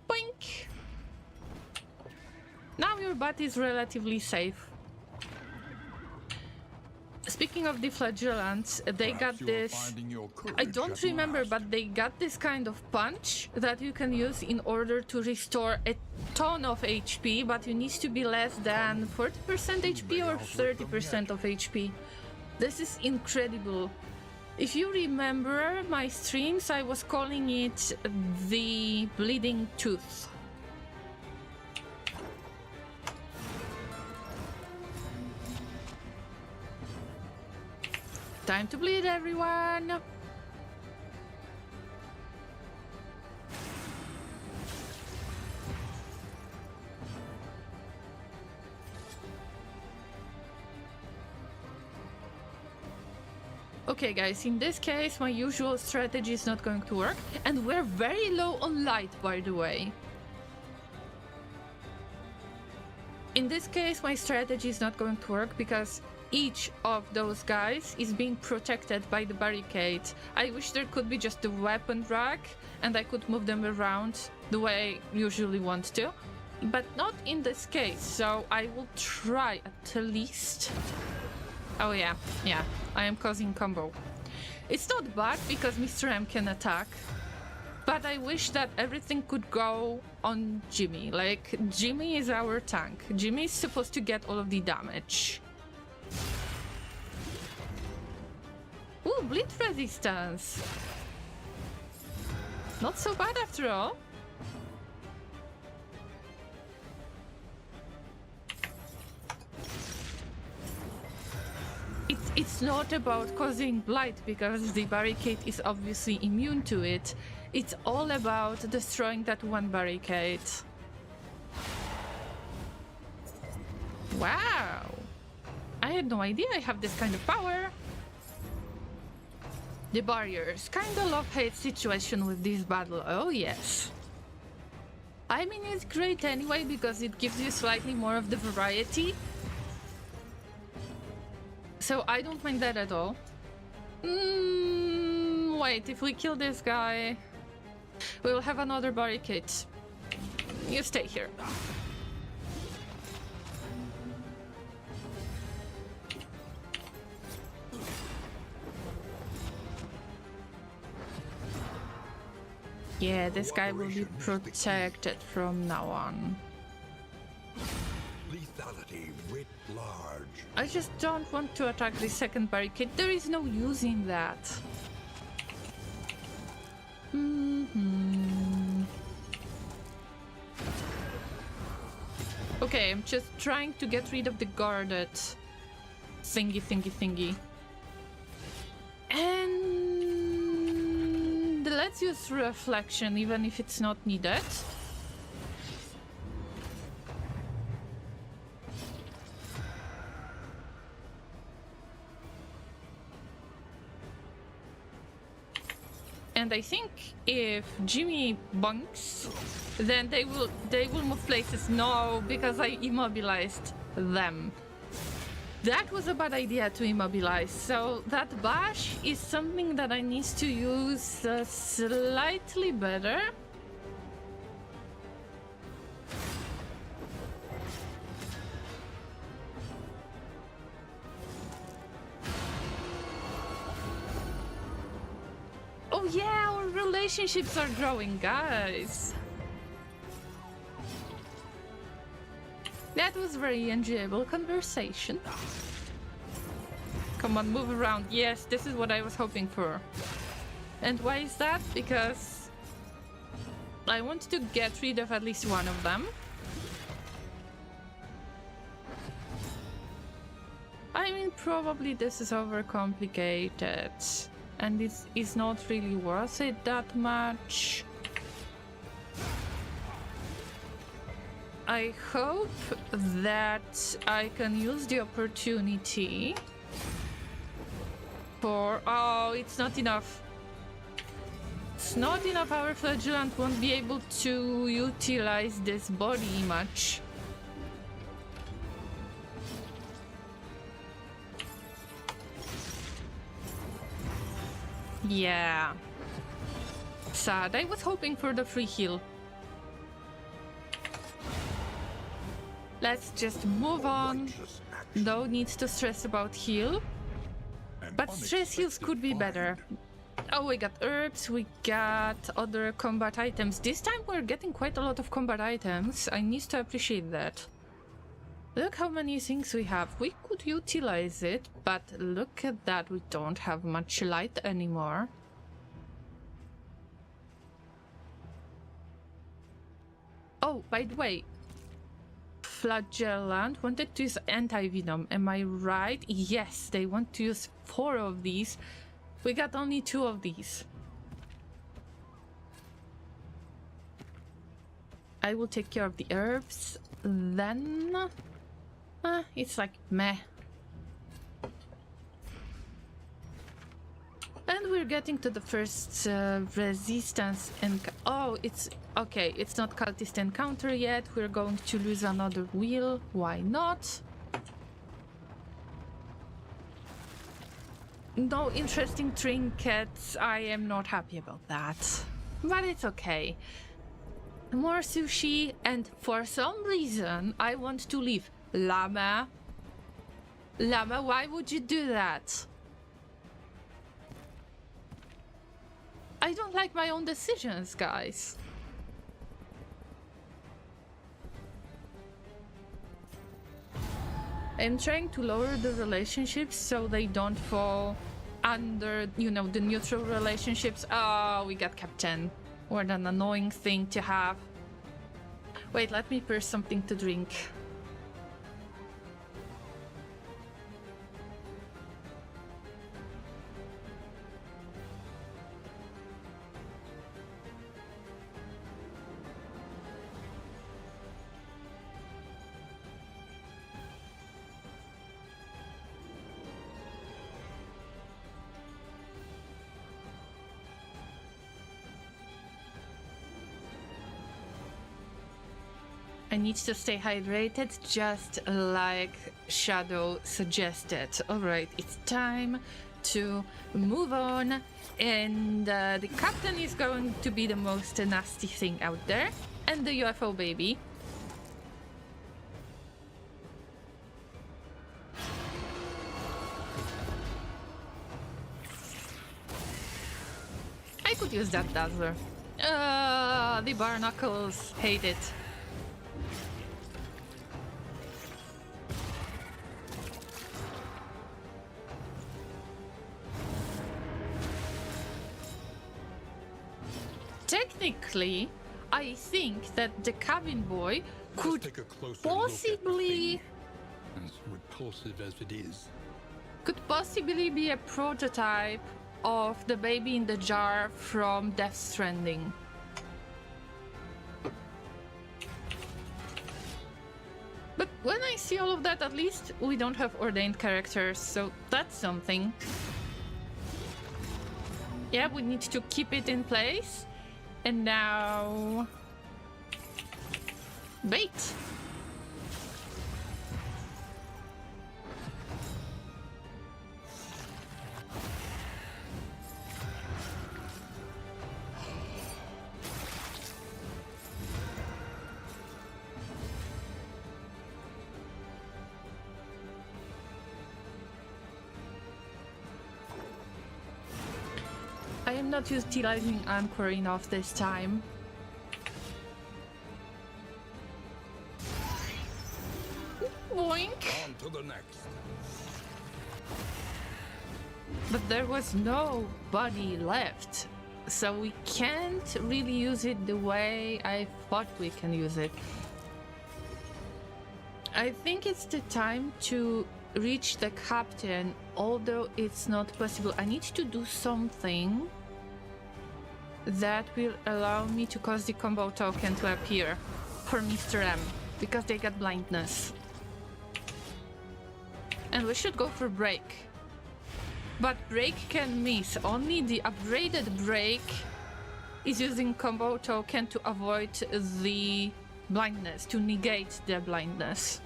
Boink! Now your butt is relatively safe. Speaking of the flagellants, they got this. I don't remember, but they got this kind of punch that you can use in order to restore a ton of HP, but you need to be less than 40% HP or 30% of HP. This is incredible. If you remember my streams, I was calling it the bleeding tooth. Time to bleed, everyone! Okay guys, in this case my usual strategy is not going to work, and we're very low on light, by the way. In this case my strategy is not going to work because each of those guys is being protected by the barricade. I wish there could be just a weapon rack and I could move them around the way I usually want to, but not in this case, so I will try at least. Oh yeah, I am causing combo. It's not bad because Mr. M can attack, but I wish that everything could go on Jimmy. Like, Jimmy is our tank. Jimmy is supposed to get all of the damage. Ooh, bleed resistance. Not so bad after all. It's not about causing blight because the barricade is obviously immune to it. It's all about destroying that one barricade. Wow! I had no idea I have this kind of power. The barriers. Kinda love-hate situation with this battle. Oh yes. I mean, it's great anyway because it gives you slightly more of the variety. So I don't mind that at all. Wait, if we kill this guy, we'll have another barricade. You stay here. Yeah, this guy will be protected from now on. Lethality writ large. I just don't want to attack the second barricade. There is no use in that. Okay, I'm just trying to get rid of the guarded thingy. And let's use reflection even if it's not needed. And I think if Jimmy bunks, then they will move places. No, because I immobilized them. That was a bad idea to immobilize. So that bash is something that I need to use slightly better. Oh yeah, our relationships are growing, guys. That was very enjoyable conversation. Come on, move around. Yes, this is what I was hoping for. And why is that? Because I want to get rid of at least one of them. I mean, probably this is overcomplicated. And it's not really worth it that much. I hope that I can use the opportunity for... Oh, it's not enough. It's not enough. Our flagellant won't be able to utilize this body much. Yeah. Sad. I was hoping for the free heal. Let's just move on. No need to stress about heal. But stress heals could be better. Oh, we got herbs, we got other combat items. This time we're getting quite a lot of combat items. I need to appreciate that. Look how many things we have. We could utilize it, but look at that. We don't have much light anymore. Oh, by the way, Flagellant wanted to use anti-venom. Am I right? Yes, they want to use 4 of these. We got only 2 of these. I will take care of the herbs. Then... it's like meh. And we're getting to the first resistance and... Oh, it's... Okay, it's not cultist encounter yet. We're going to lose another wheel. Why not? No interesting trinkets. I am not happy about that. But it's okay. More sushi, and for some reason I want to leave. Llama? Llama, why would you do that? I don't like my own decisions, guys. I'm trying to lower the relationships so they don't fall under, you know, the neutral relationships. Oh, we got Captain. What an annoying thing to have. Wait, let me pour something to drink. I need to stay hydrated, just like Shadow suggested. Alright, it's time to move on. And the captain is going to be the most nasty thing out there. And the UFO baby. I could use that dazzler. The barnacles hate it. Technically, I think that the cabin boy could possibly, as repulsive as it is, could possibly be a prototype of the baby in the jar from Death Stranding. But when I see all of that, at least we don't have ordained characters, so that's something. Yeah, we need to keep it in place. And now... bait! I am not utilizing Anchor enough this time. Boink! on to the next. But there was no body left, so we can't really use it the way I thought we can use it. I think it's the time to reach the captain, although it's not possible. I need to do something that will allow me to cause the combo token to appear for Mr. M, because they got blindness. And we should go for break. But break can miss. Only the upgraded break is using combo token to avoid the blindness, to negate the blindness.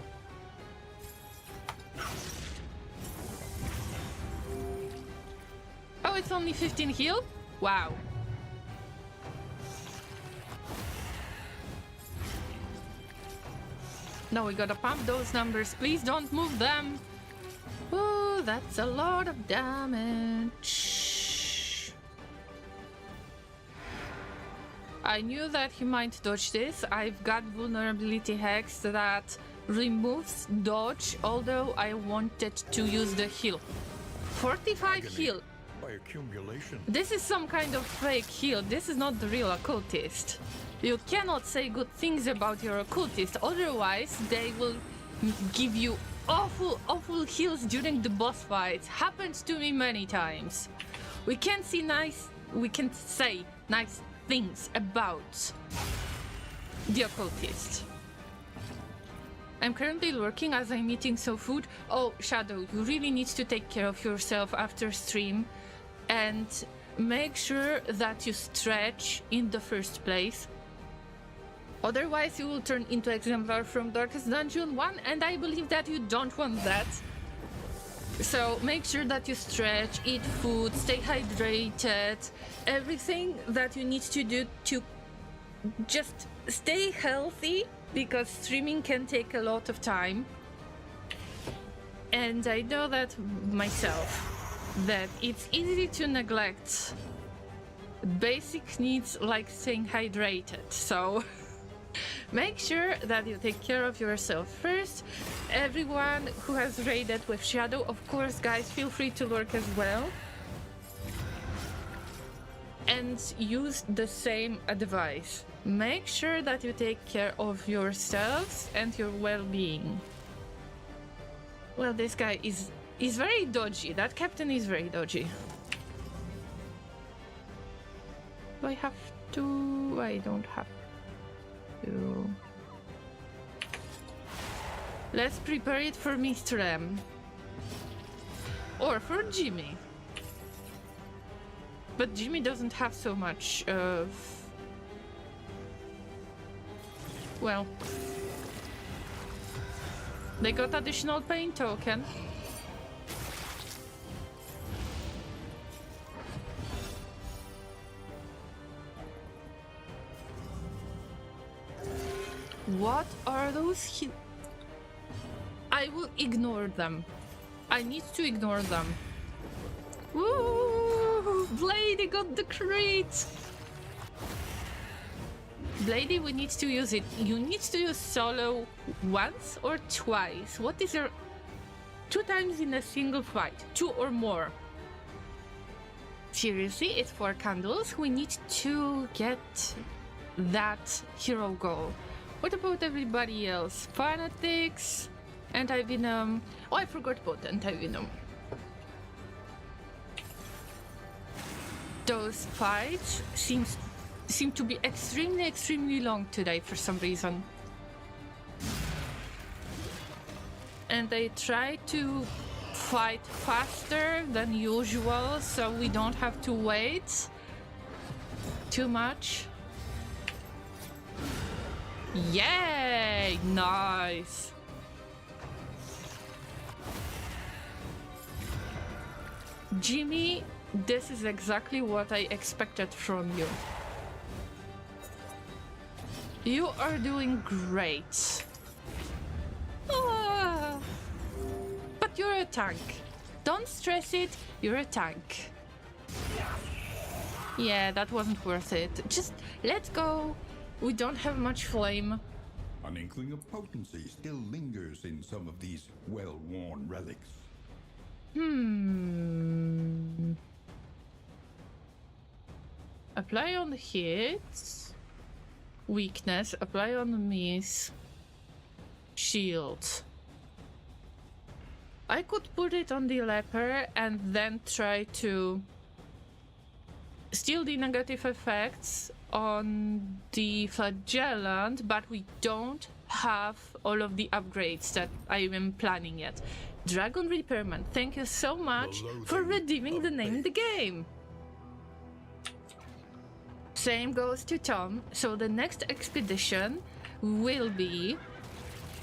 Oh, it's only 15 heal? Wow. No, we gotta pump those numbers. Please don't move them. Ooh, Ooh, that's a lot of damage. I knew that he might dodge this. I've got vulnerability hex that removes dodge, although I wanted to use the heal. 45 heal. By accumulation. This is some kind of fake heal. This is not the real occultist. You cannot say good things about your occultist, otherwise they will give you awful heals during the boss fights. Happened to me many times. We can say nice things about the occultist. I'm currently lurking as I'm eating some food. Oh, Shadow, you really need to take care of yourself after stream and make sure that you stretch in the first place. Otherwise, you will turn into Exemplar from Darkest Dungeon 1, and I believe that you don't want that. So make sure that you stretch, eat food, stay hydrated, everything that you need to do to just stay healthy, because streaming can take a lot of time. And I know that myself, that it's easy to neglect basic needs like staying hydrated. So make sure that you take care of yourself first. Everyone who has raided with Shadow, of course, guys, feel free to lurk as well. And use the same advice. Make sure that you take care of yourselves and your well-being. Well, this guy is very dodgy. That captain is very dodgy. Do I have to? I don't have to. Let's prepare it for Mr. M. Or for Jimmy. But Jimmy doesn't have so much of... Well... They got additional pain token. What are those? I will ignore them. I need to ignore them. Woo! Blady got the crit! Blady, we need to use it. You need to use solo once or twice. What is your... 2 times in a single fight. 2 or more. Seriously, it's 4 candles. We need to get that hero goal. What about everybody else? Fanatics, Anti-Venom. Oh, I forgot about Anti-Venom. Those fights seem to be extremely long today for some reason. And they try to fight faster than usual, so we don't have to wait too much. Yay! Nice! Jimmy, this is exactly what I expected from you. You are doing great. Ah, but you're a tank. Don't stress it, you're a tank. Yeah, that wasn't worth it. Just let's go. We don't have much flame. An inkling of potency still lingers in some of these well-worn relics. Apply on hits. Weakness. Apply on miss. Shield. I could put it on the leper and then try to steal the negative effects on the flagellant, but we don't have all of the upgrades that I am planning yet. Dragon Repairman, thank you so much for redeeming the name in the game. Same goes to Tom. So the next expedition will be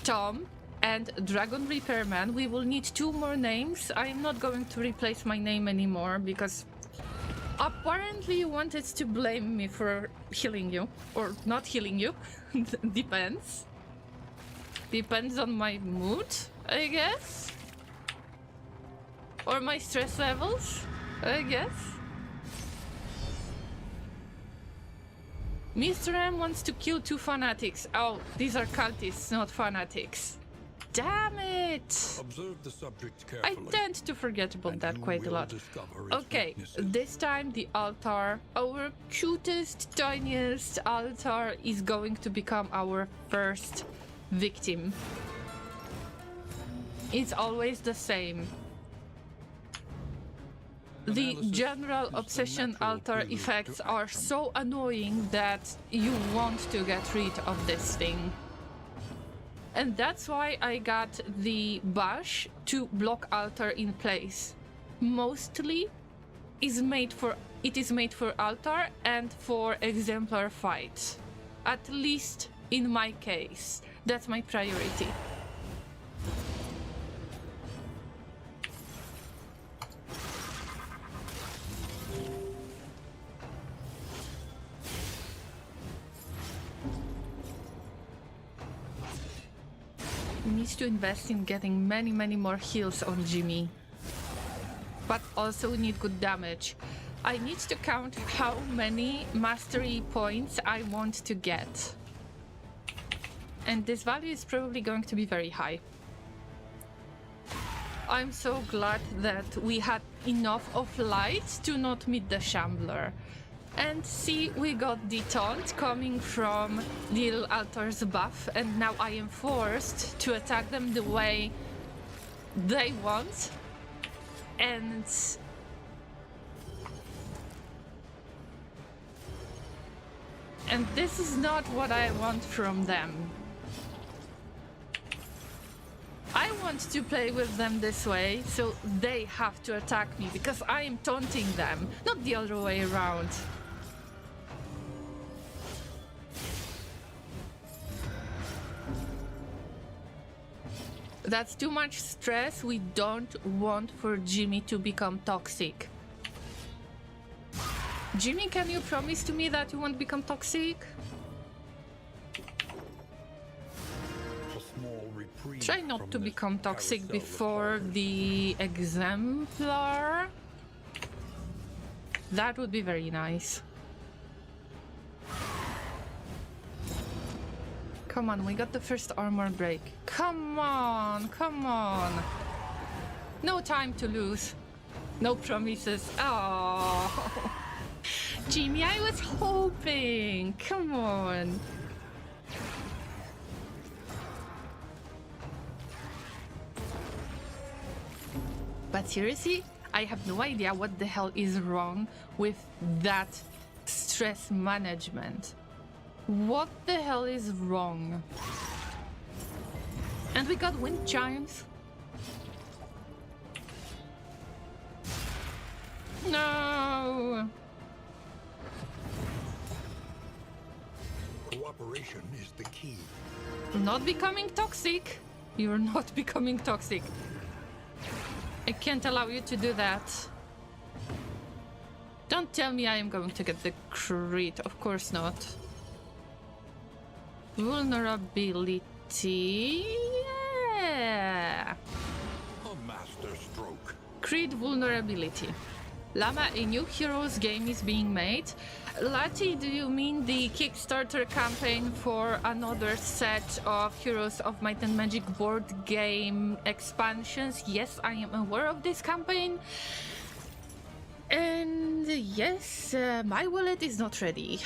Tom and Dragon Repairman. We will need 2 more names. I am not going to replace my name anymore because apparently you wanted to blame me for healing you. Or not healing you. Depends. Depends on my mood, I guess. Or my stress levels, I guess. Mr. M wants to kill 2 fanatics. Oh, these are cultists, not fanatics. Damn it! Observe the subject I carefully. tend to forget about and that you quite a will lot. discover its Okay, weaknesses. this time the altar, our cutest, tiniest altar, is going to become our first victim. It's always the same. The Analysis general is the obsession natural altar prelude effects to are action. so annoying that you want to get rid of this thing. And that's why I got the bash to block altar in place. Mostly it is made for altar and for exemplar fight. At least in my case. That's my priority. Needs to invest in getting many more heals on Jimmy. But also need good damage. I need to count how many mastery points I want to get. And this value is probably going to be very high. I'm so glad that we had enough of light to not meet the Shambler. And see, we got the taunt coming from Little Altar's buff, and now I am forced to attack them the way they want. And this is not what I want from them. I want to play with them this way, so they have to attack me because I am taunting them, not the other way around. That's too much stress. We don't want for Jimmy to become toxic. Jimmy, can you promise to me that you won't become toxic? A small reprieve Try not from to this become toxic carousel of before horrors. the exemplar. That would be very nice. Come on, we got the first armor break. Come on, come on. No time to lose. No promises. Oh, Jimmy, I was hoping. Come on. But seriously, I have no idea what the hell is wrong with that stress management. What the hell is wrong? And we got wind chimes. No. Cooperation is the key. Not becoming toxic. You're not becoming toxic. I can't allow you to do that. Don't tell me I am going to get the crit. Of course not. Vulnerability. Yeah. A master stroke. Crit vulnerability. Llama, a new Heroes game is being made. Lati, do you mean the Kickstarter campaign for another set of Heroes of Might and Magic board game expansions? Yes, I am aware of this campaign. And yes, my wallet is not ready.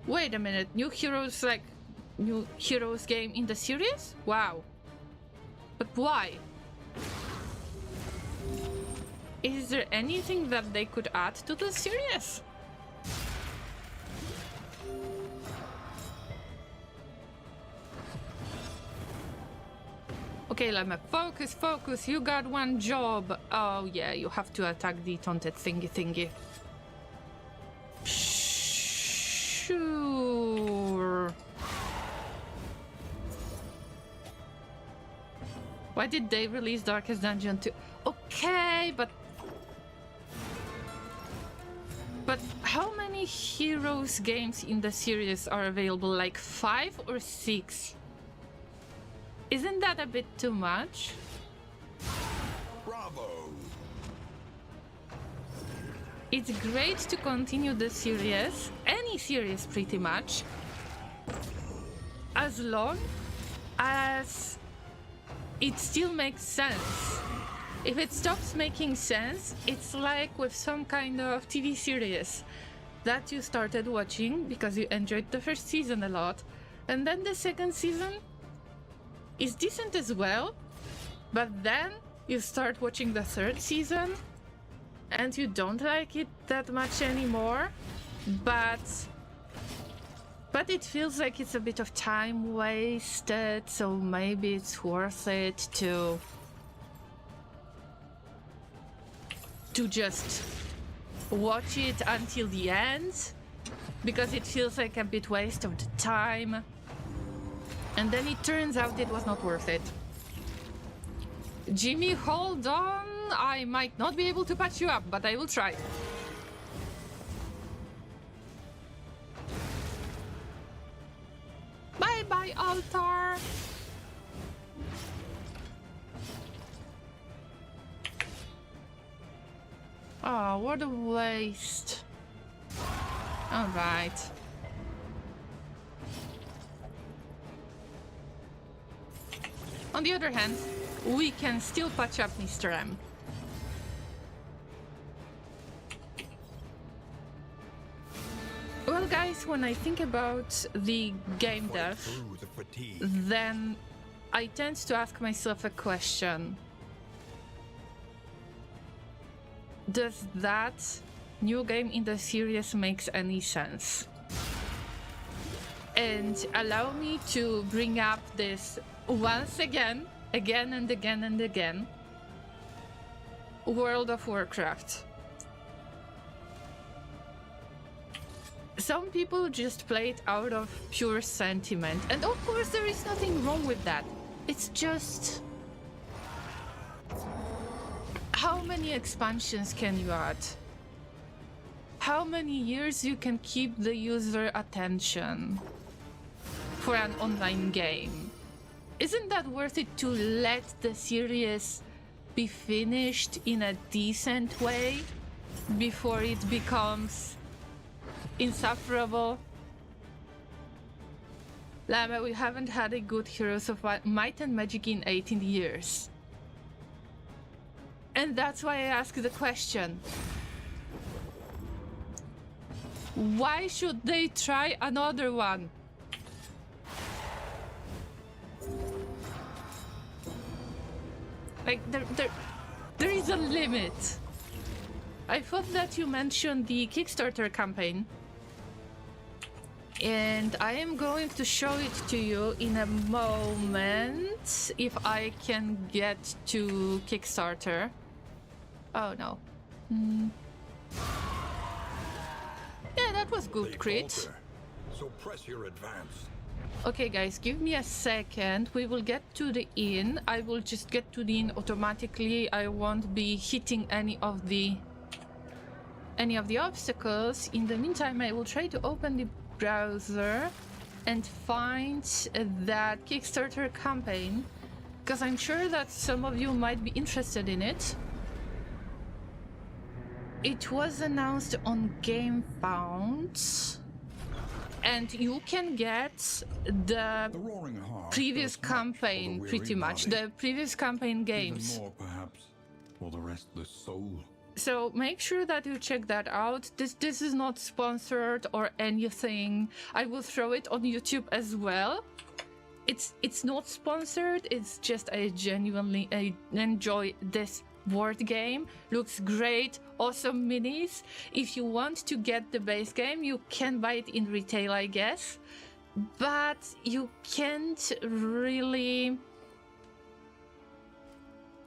Wait a minute, new Heroes game in the series? Wow. But why? Is there anything that they could add to the series? Okay, Llama, focus, focus. You got one job. Oh, yeah, you have to attack the taunted thingy. Sure. Why did they release Darkest Dungeon 2? Okay, but how many Heroes games in the series are available? Like 5 or 6? Isn't that a bit too much? Bravo! It's great to continue the series, any series pretty much, as long as it still makes sense. If it stops making sense, it's like with some kind of TV series that you started watching because you enjoyed the first season a lot, and then the second season is decent as well, but then you start watching the third season and you don't like it that much anymore, but it feels like it's a bit of time wasted, so maybe it's worth it to just watch it until the end, because it feels like a bit waste of the time, and then it turns out it was not worth it. Jimmy, hold on, I might not be able to patch you up, but I will try. Bye bye, altar. Oh, what a waste. All right. On the other hand, we can still patch up Mr. M. Well, guys, when I think about the game dev, then I tend to ask myself a question. Does that new game in the series make any sense? And allow me to bring up this once again and again. World of Warcraft. Some people just play it out of pure sentiment, and of course there is nothing wrong with that. It's just, how many expansions can you add? How many years you can keep the user attention for an online game? Isn't that worth it to let the series be finished in a decent way before it becomes insufferable? Llama, we haven't had a good Heroes of Might and Magic in 18 years. And that's why I ask the question. Why should they try another one? Like, there is a limit. I thought that you mentioned the Kickstarter campaign, and I am going to show it to you in a moment if I can get to Kickstarter. Oh no. Yeah, that was good, crit. So press your advance. Okay, guys, give me a second. We will get to the inn. I will just get to the inn automatically. I won't be hitting any of the obstacles. In the meantime, I will try to open the browser and find that Kickstarter campaign, because I'm sure that some of you might be interested in it. It was announced on GameFound, and you can get the previous campaign, pretty much, the previous campaign games. Even more, perhaps, for the restless soul. So make sure that you check that out. This is not sponsored or anything. I will throw it on YouTube as well. It's not sponsored. It's just I genuinely enjoy this board game. Looks great. Awesome minis. If you want to get the base game, you can buy it in retail, I guess. But you can't really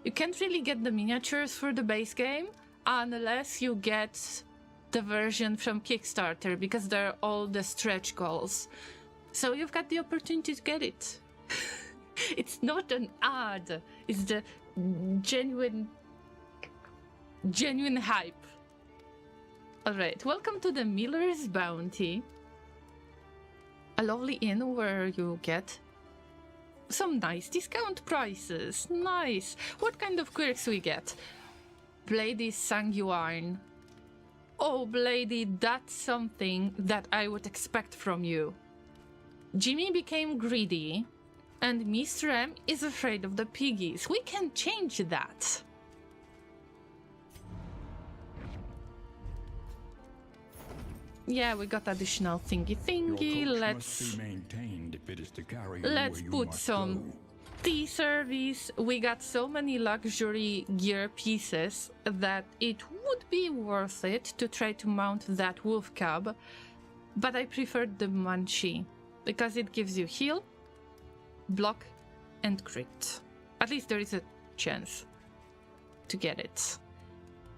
get the miniatures for the base game unless you get the version from Kickstarter, because they're all the stretch goals. So you've got the opportunity to get it. It's not an ad. It's the genuine hype. Alright, welcome to the Miller's Bounty. A lovely inn where you get some nice discount prices. Nice. What kind of quirks we get? Blady Sanguine. Oh, Blady, that's something that I would expect from you. Jimmy became greedy, and Mr. M is afraid of the piggies. We can change that. Yeah, we got additional thingy. Let's put some tea service. We got so many luxury gear pieces that it would be worth it to try to mount that wolf cub, but I preferred the munchie because it gives you heal, block, and crit. At least there is a chance to get it.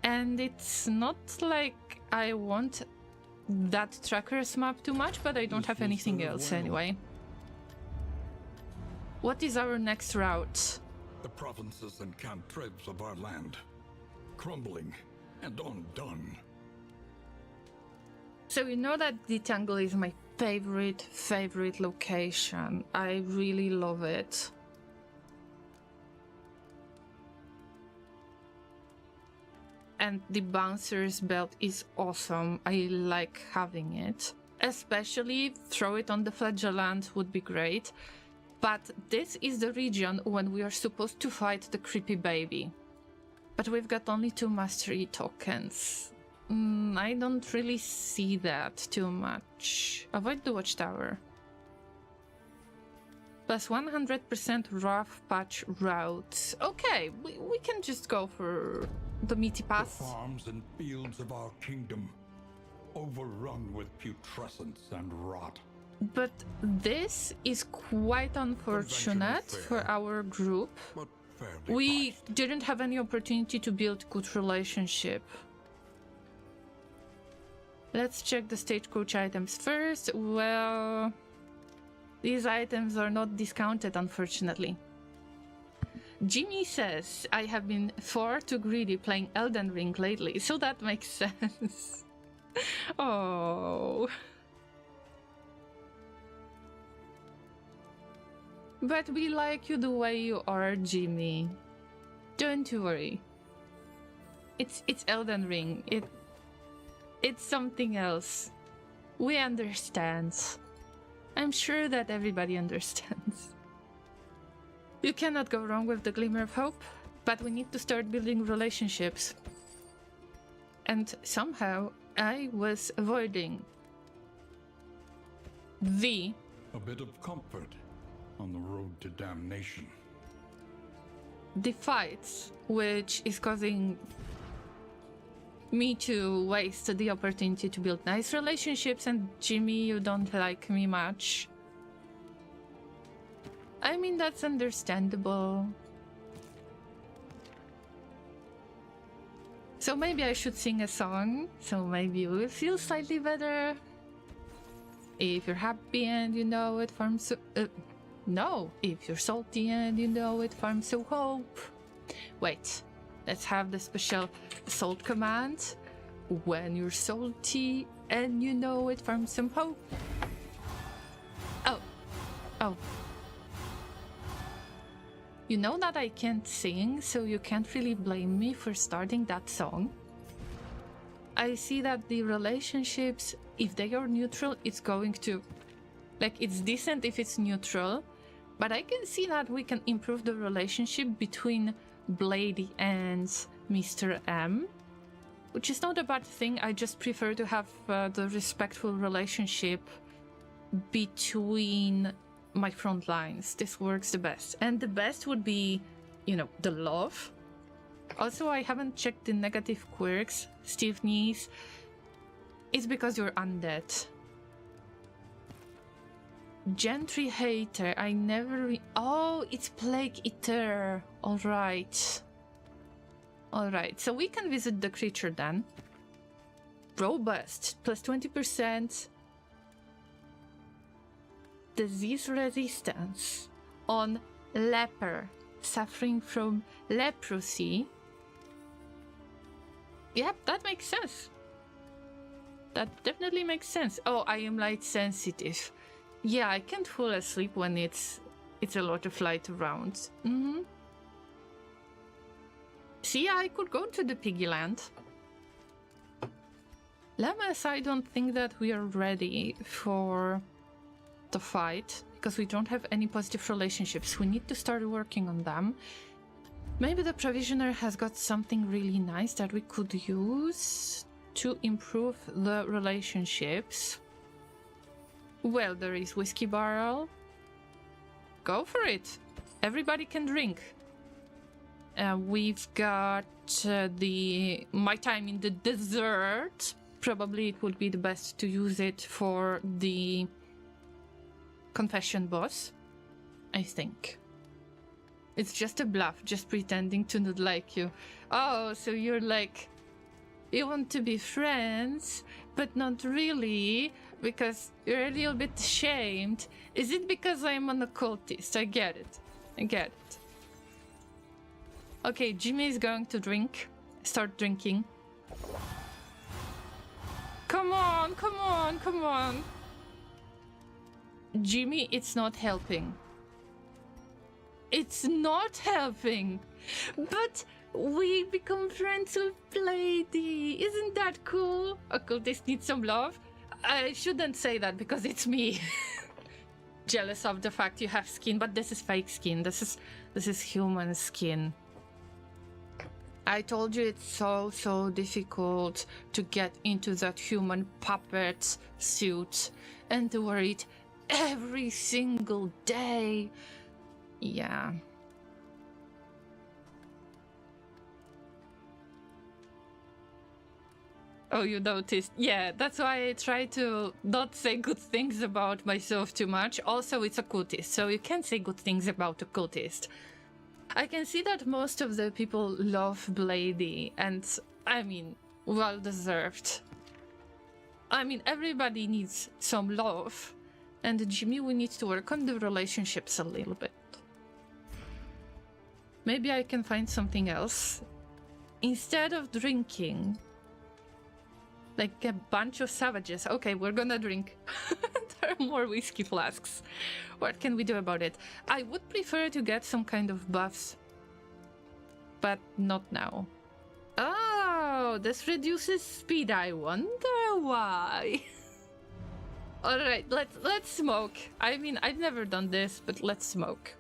And it's not like I want that tracker's map too much, but I don't have anything else anyway. What is our next route? The provinces and cantrevs of our land, crumbling and undone. So you know that the Tangle is my favorite location. I really love it. And the bouncer's belt is awesome. I like having it. Especially throw it on the flagellant would be great. But this is the region when we are supposed to fight the creepy baby. But we've got only 2 mastery tokens. I don't really see that too much. Avoid the watchtower. Plus 100% rough patch routes. Okay, we can just go for the meaty path. The farms and fields of our kingdom, overrun with putrescence and rot. But this is quite unfortunate for our group. We didn't have any opportunity to build good relationship. Let's check the stagecoach items first. Well, these items are not discounted, unfortunately. Jimmy says, I have been far too greedy playing Elden Ring lately, so that makes sense. Oh. But we like you the way you are, Jimmy. Don't worry. It's Elden Ring. It's something else. We understand. I'm sure that everybody understands. You cannot go wrong with the glimmer of hope, but we need to start building relationships. And somehow I was avoiding a bit of comfort on the road to damnation. The fights, which is causing me to waste the opportunity to build nice relationships, and Jimmy, you don't like me much. I mean, that's understandable. So maybe I should sing a song, so maybe you will feel slightly better. If you're happy and you know it from no, if you're salty and you know it from so hope. Wait, let's have the special salt command. When you're salty and you know it from some hope. Oh. You know that I can't sing, so you can't really blame me for starting that song. I see that the relationships, if they are neutral, it's going to... Like, it's decent if it's neutral, but I can see that we can improve the relationship between Blady and Mr. M, which is not a bad thing. I just prefer to have the respectful relationship between my front lines. This works the best. And the best would be, you know, the love. Also, I haven't checked the negative quirks. Stiff knees. It's because you're undead. Gentry hater. I never... Oh, it's Plague Eater. Alright. Alright, so we can visit the creature then. Robust. Plus 20%. Disease resistance on leper suffering from leprosy. Yep, that makes sense. That definitely makes sense. Oh, I am light sensitive. Yeah, I can't fall asleep when it's It's a lot of light around. Mm-hmm. See, I could go to the piggy land. Llamas, I don't think that we are ready for the fight because we don't have any positive relationships. We need to start working on them. Maybe the provisioner has got something really nice that we could use to improve the relationships. Well, there is whiskey barrel. Go for it. Everybody can drink. We've got my time in the desert. Probably it would be the best to use it for the confession boss, I think. It's just a bluff, just pretending to not like you. Oh, so you're like, you want to be friends, but not really, because you're a little bit ashamed. Is it because I'm an occultist? I get it. I get it. Okay, Jimmy is going to start drinking. Come on, come on, come on. Jimmy, it's not helping. It's not helping. But we become friends with Lady. Isn't that cool? Occultist needs some love. I shouldn't say that because it's me. Jealous of the fact you have skin, but this is fake skin. This is human skin. I told you it's so difficult to get into that human puppet suit and to wear it every single day. Yeah. Oh, you noticed. Yeah, that's why I try to not say good things about myself too much. Also, it's occultist, so you can't say good things about occultist. I can see that most of the people love Blady, and I mean, well deserved. I mean, everybody needs some love, and Jimmy, we need to work on the relationships a little bit. Maybe I can find something else. Instead of drinking, like a bunch of savages. Okay, we're gonna drink. There are more whiskey flasks. What can we do about it? I would prefer to get some kind of buffs, but not now. Oh, this reduces speed. I wonder why. All right, let's smoke. I mean, I've never done this, but let's smoke.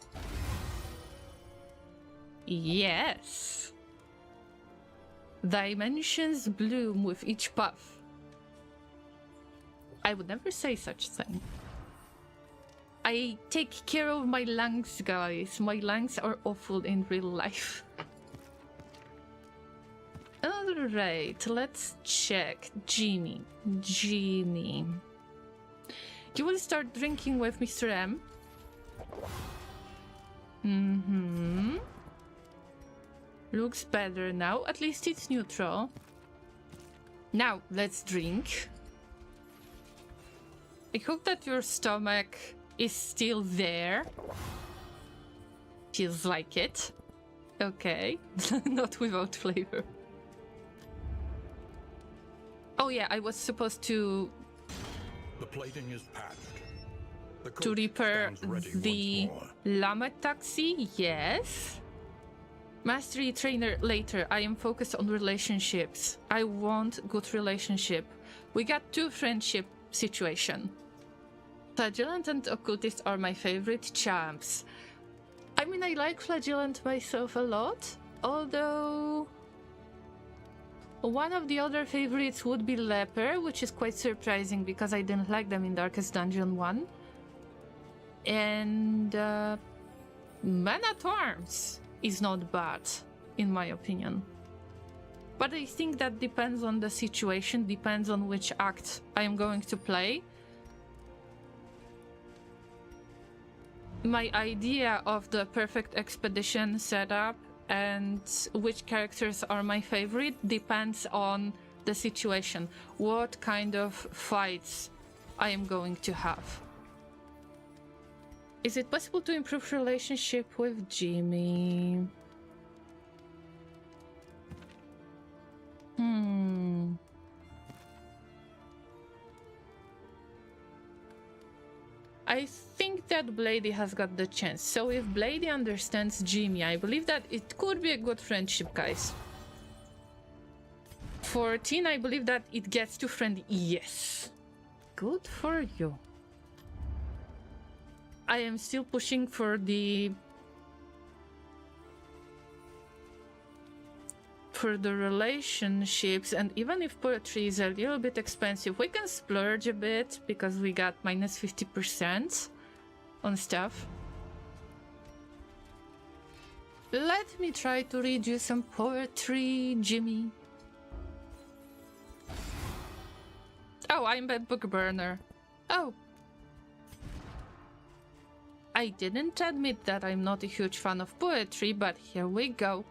Yes. Dimensions bloom with each puff. I would never say such thing. I take care of my lungs, guys. My lungs are awful in real life. Alright, let's check. Jimmy. You will start drinking with Mr. M. Mm-hmm. Looks better now. At least it's neutral. Now, let's drink. I hope that your stomach is still there. Feels like it. Okay. Not without flavor. Oh yeah, I was supposed to... The plating is patched. The to coach repair stands ready the once more. Llama Taxi, yes. Mastery trainer later. I am focused on relationships. I want good relationship. We got 2 friendship situation. Flagellant and Occultist are my favorite champs. I mean, I like Flagellant myself a lot, although one of the other favorites would be Leper, which is quite surprising because I didn't like them in Darkest Dungeon 1. And Man-at-Arms is not bad, in my opinion. But I think that depends on the situation, depends on which act I am going to play. My idea of the perfect expedition setup and which characters are my favorite depends on the situation, what kind of fights I am going to have. Is it possible to improve relationship with Jimmy? I think that Blady has got the chance. So if Blady understands Jimmy, I believe that it could be a good friendship, guys. 14, I believe that it gets to friendly. Yes. Good for you. I am still pushing for the relationships, and even if poetry is a little bit expensive, we can splurge a bit because we got minus 50% on stuff. Let me try to read you some poetry, Jimmy. Oh, I'm a book burner. Oh. I didn't admit that I'm not a huge fan of poetry, but here we go.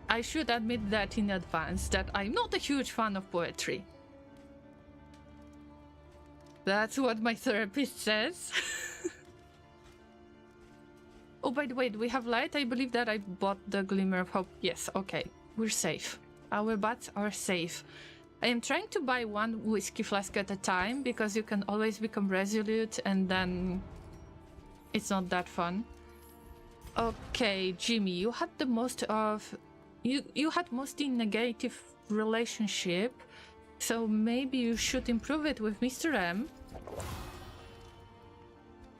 I should admit that in advance, that I'm not a huge fan of poetry. That's what my therapist says. Oh, by the way, do we have light? I believe that I bought the Glimmer of Hope. Yes, okay. We're safe. Our butts are safe. I am trying to buy one whiskey flask at a time, because you can always become resolute and then it's not that fun. Okay, Jimmy, you had the most of... You had mostly negative relationship, so maybe you should improve it with Mr. M.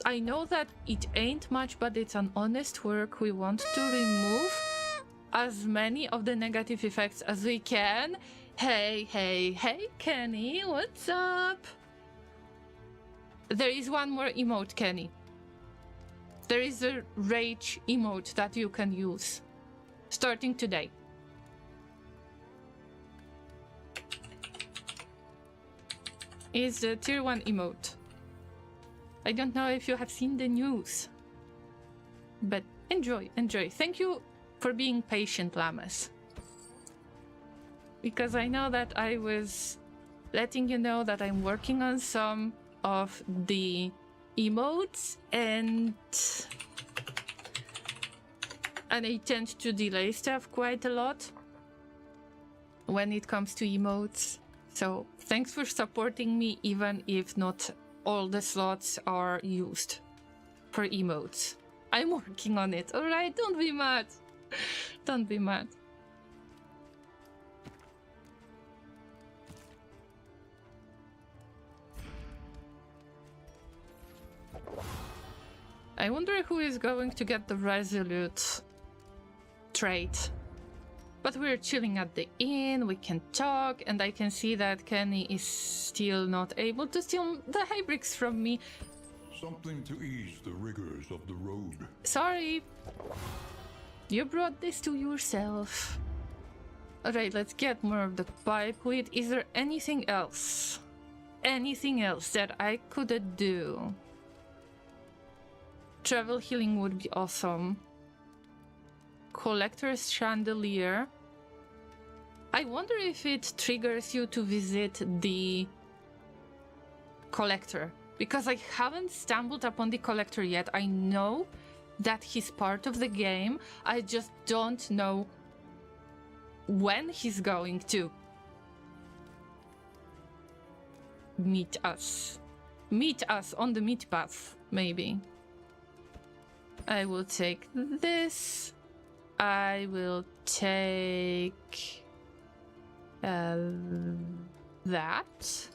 I know that it ain't much, but it's an honest work. We want to remove as many of the negative effects as we can. Hey, Kenny, what's up? There is one more emote, Kenny. There is a rage emote that you can use. Starting today. Is a tier 1 emote. I don't know if you have seen the news. But enjoy. Thank you for being patient, Llamas. Because I know that I was letting you know that I'm working on some of the emotes and I tend to delay stuff quite a lot when it comes to emotes. So thanks for supporting me, even if not all the slots are used for emotes. I'm working on it, alright? Don't be mad. Don't be mad. I wonder who is going to get the resolute trait. But we're chilling at the inn, we can talk, and I can see that Kenny is still not able to steal the hay bricks from me. Something to ease the rigors of the road. Sorry. You brought this to yourself. Alright, let's get more of the pipe weed. Is there anything else? Anything else that I could do? Travel healing would be awesome. Collector's chandelier. I wonder if it triggers you to visit the collector, because I haven't stumbled upon the collector yet. I know that he's part of the game. I just don't know when he's going to meet us. Meet us on the meat path, maybe. I will take this. I will take that.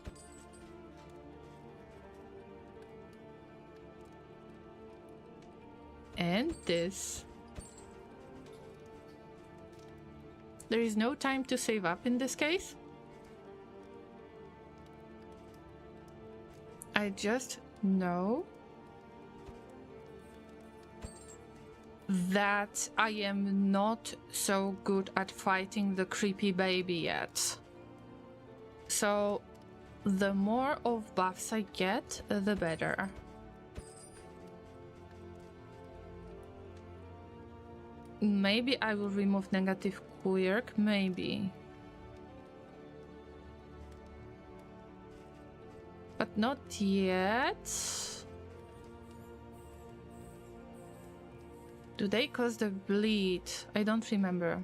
And this. There is no time to save up in this case. I just know that I am not so good at fighting the creepy baby yet. So the more of buffs I get, the better. Maybe I will remove negative quirk, maybe. But not yet. Do they cause the bleed? I don't remember.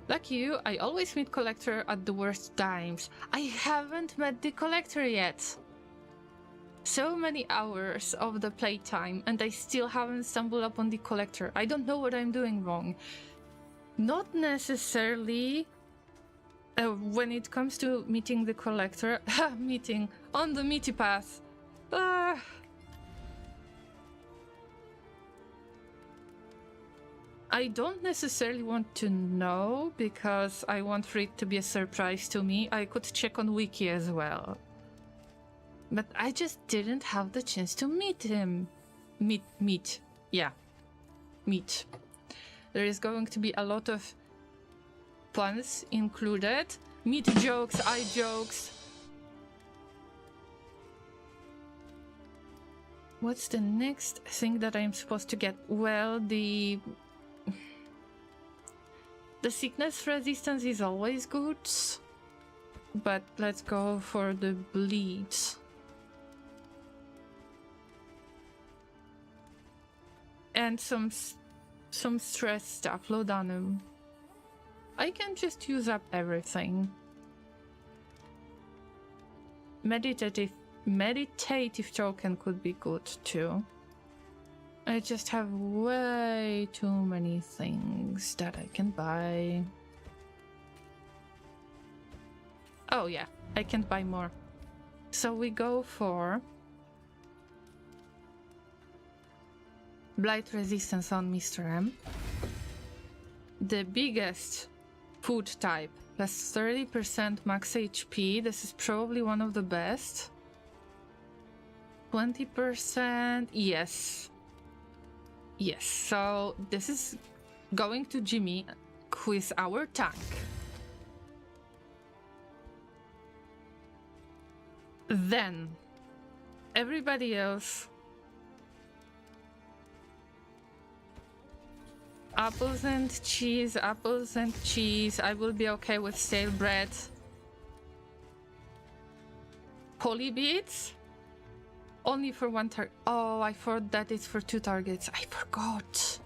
Like you, I always meet Collector at the worst times. I haven't met the Collector yet. So many hours of the playtime, and I still haven't stumbled upon the Collector. I don't know what I'm doing wrong. Not necessarily when it comes to meeting the Collector. Meeting on the meaty path. I don't necessarily want to know because I want for it to be a surprise to me. I could check on Wiki as well. But I just didn't have the chance to meet him. Meet. Yeah. Meet. There is going to be a lot of puns included. Meet jokes, eye jokes. What's the next thing that I'm supposed to get? Well, the sickness resistance is always good, but let's go for the bleed. And some stress stuff, laudanum. I can just use up everything. Meditative token could be good too. I just have way too many things that I can buy. Oh yeah, I can buy more. So we go for Blight resistance on Mr. M. The biggest food type, plus 30% max HP. This is probably one of the best. 20%, yes. Yes, so this is going to Jimmy, who is our tank. Then, everybody else. Apples and cheese, apples and cheese. I will be okay with stale bread. Holy beets? Only for one target. Oh, I thought that it's for 2 targets. I forgot.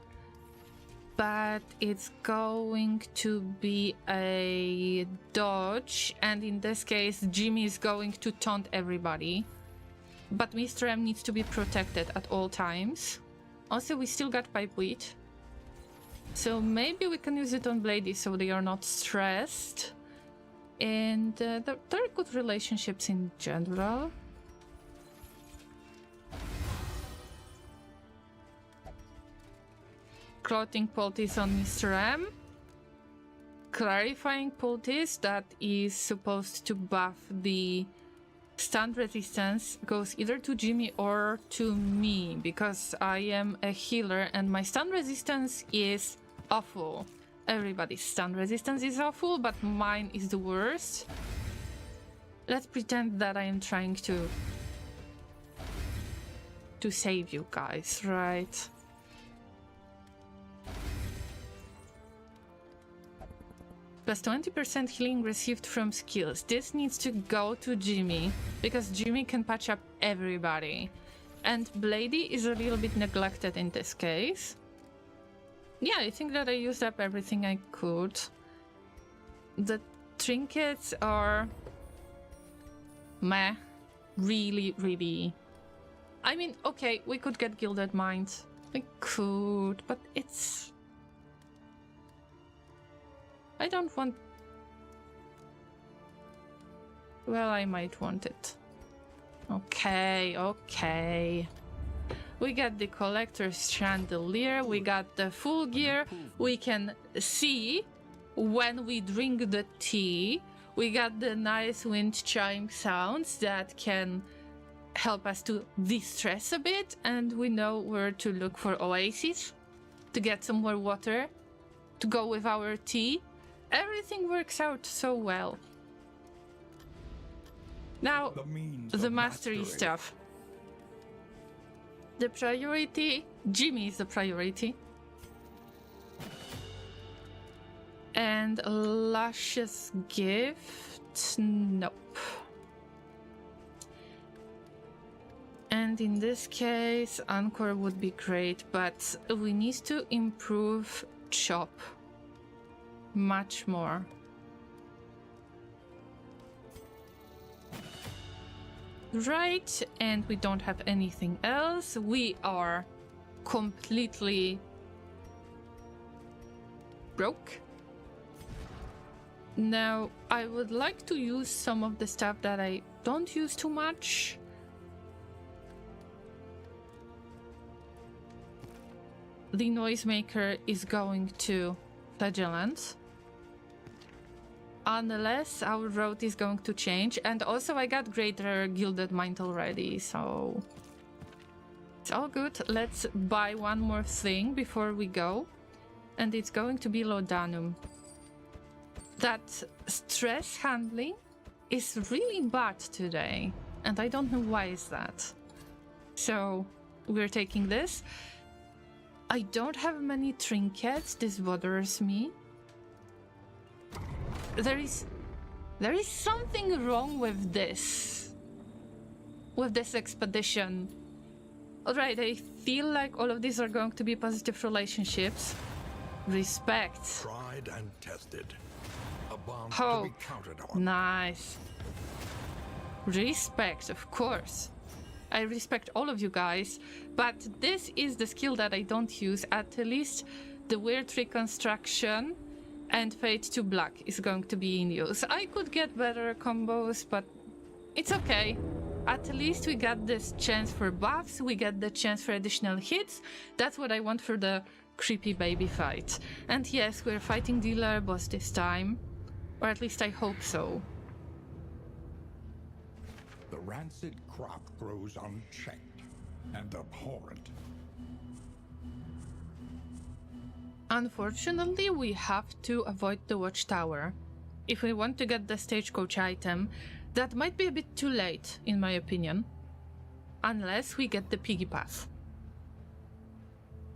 But it's going to be a dodge. And in this case, Jimmy is going to taunt everybody. But Mr. M needs to be protected at all times. Also, we still got pipe wheat. So maybe we can use it on Blady so they are not stressed. And there are good relationships in general. Clothing poultice on Mr. M. Clarifying poultice that is supposed to buff the stun resistance goes either to Jimmy or to me because I am a healer and my stun resistance is awful. Everybody's stun resistance is awful, but mine is the worst. Let's pretend that I am trying to save you guys, right? Plus 20% healing received from skills. This needs to go to Jimmy, because Jimmy can patch up everybody. And Blady is a little bit neglected in this case. Yeah, I think that I used up everything I could. The trinkets are meh. Really, really. I mean, okay, we could get Gilded Minds. We could, but it's... I don't want... Well, I might want it. Okay, okay. We got the Collector's Chandelier, we got the full gear, we can see when we drink the tea, we got the nice wind chime sounds that can help us to de-stress a bit, and we know where to look for oases, to get some more water, to go with our tea. Everything works out so well. Now, the mastery stuff. The priority, Jimmy is the priority. And Luscious Gift, nope. And in this case, Anchor would be great, but we need to improve Chop much more. Right, and we don't have anything else. We are completely broke. Now, I would like to use some of the stuff that I don't use too much. The noisemaker is going to Flagellant. Unless our road is going to change. And also I got Greater Gilded Mind already, so it's all good. Let's buy one more thing before we go. And it's going to be Laudanum. That stress handling is really bad today. And I don't know why is that. So we're taking this. I don't have many trinkets. This bothers me. There is something wrong with this expedition. Alright, I feel like all of these are going to be positive relationships. Respect. Tried and tested. A bond Oh, to be counted on. nice. Respect, of course. I respect all of you guys, but this is the skill that I don't use. At least the weird reconstruction and Fade to Black is going to be in use. I could get better combos, but it's okay. At least we got this chance for buffs, we get the chance for additional hits. That's what I want for the creepy baby fight. And yes, we're fighting the lair boss this time. Or at least I hope so. The rancid crop grows unchecked and abhorrent. Unfortunately, we have to avoid the watchtower. If we want to get the stagecoach item, that might be a bit too late, in my opinion. Unless we get the piggy path.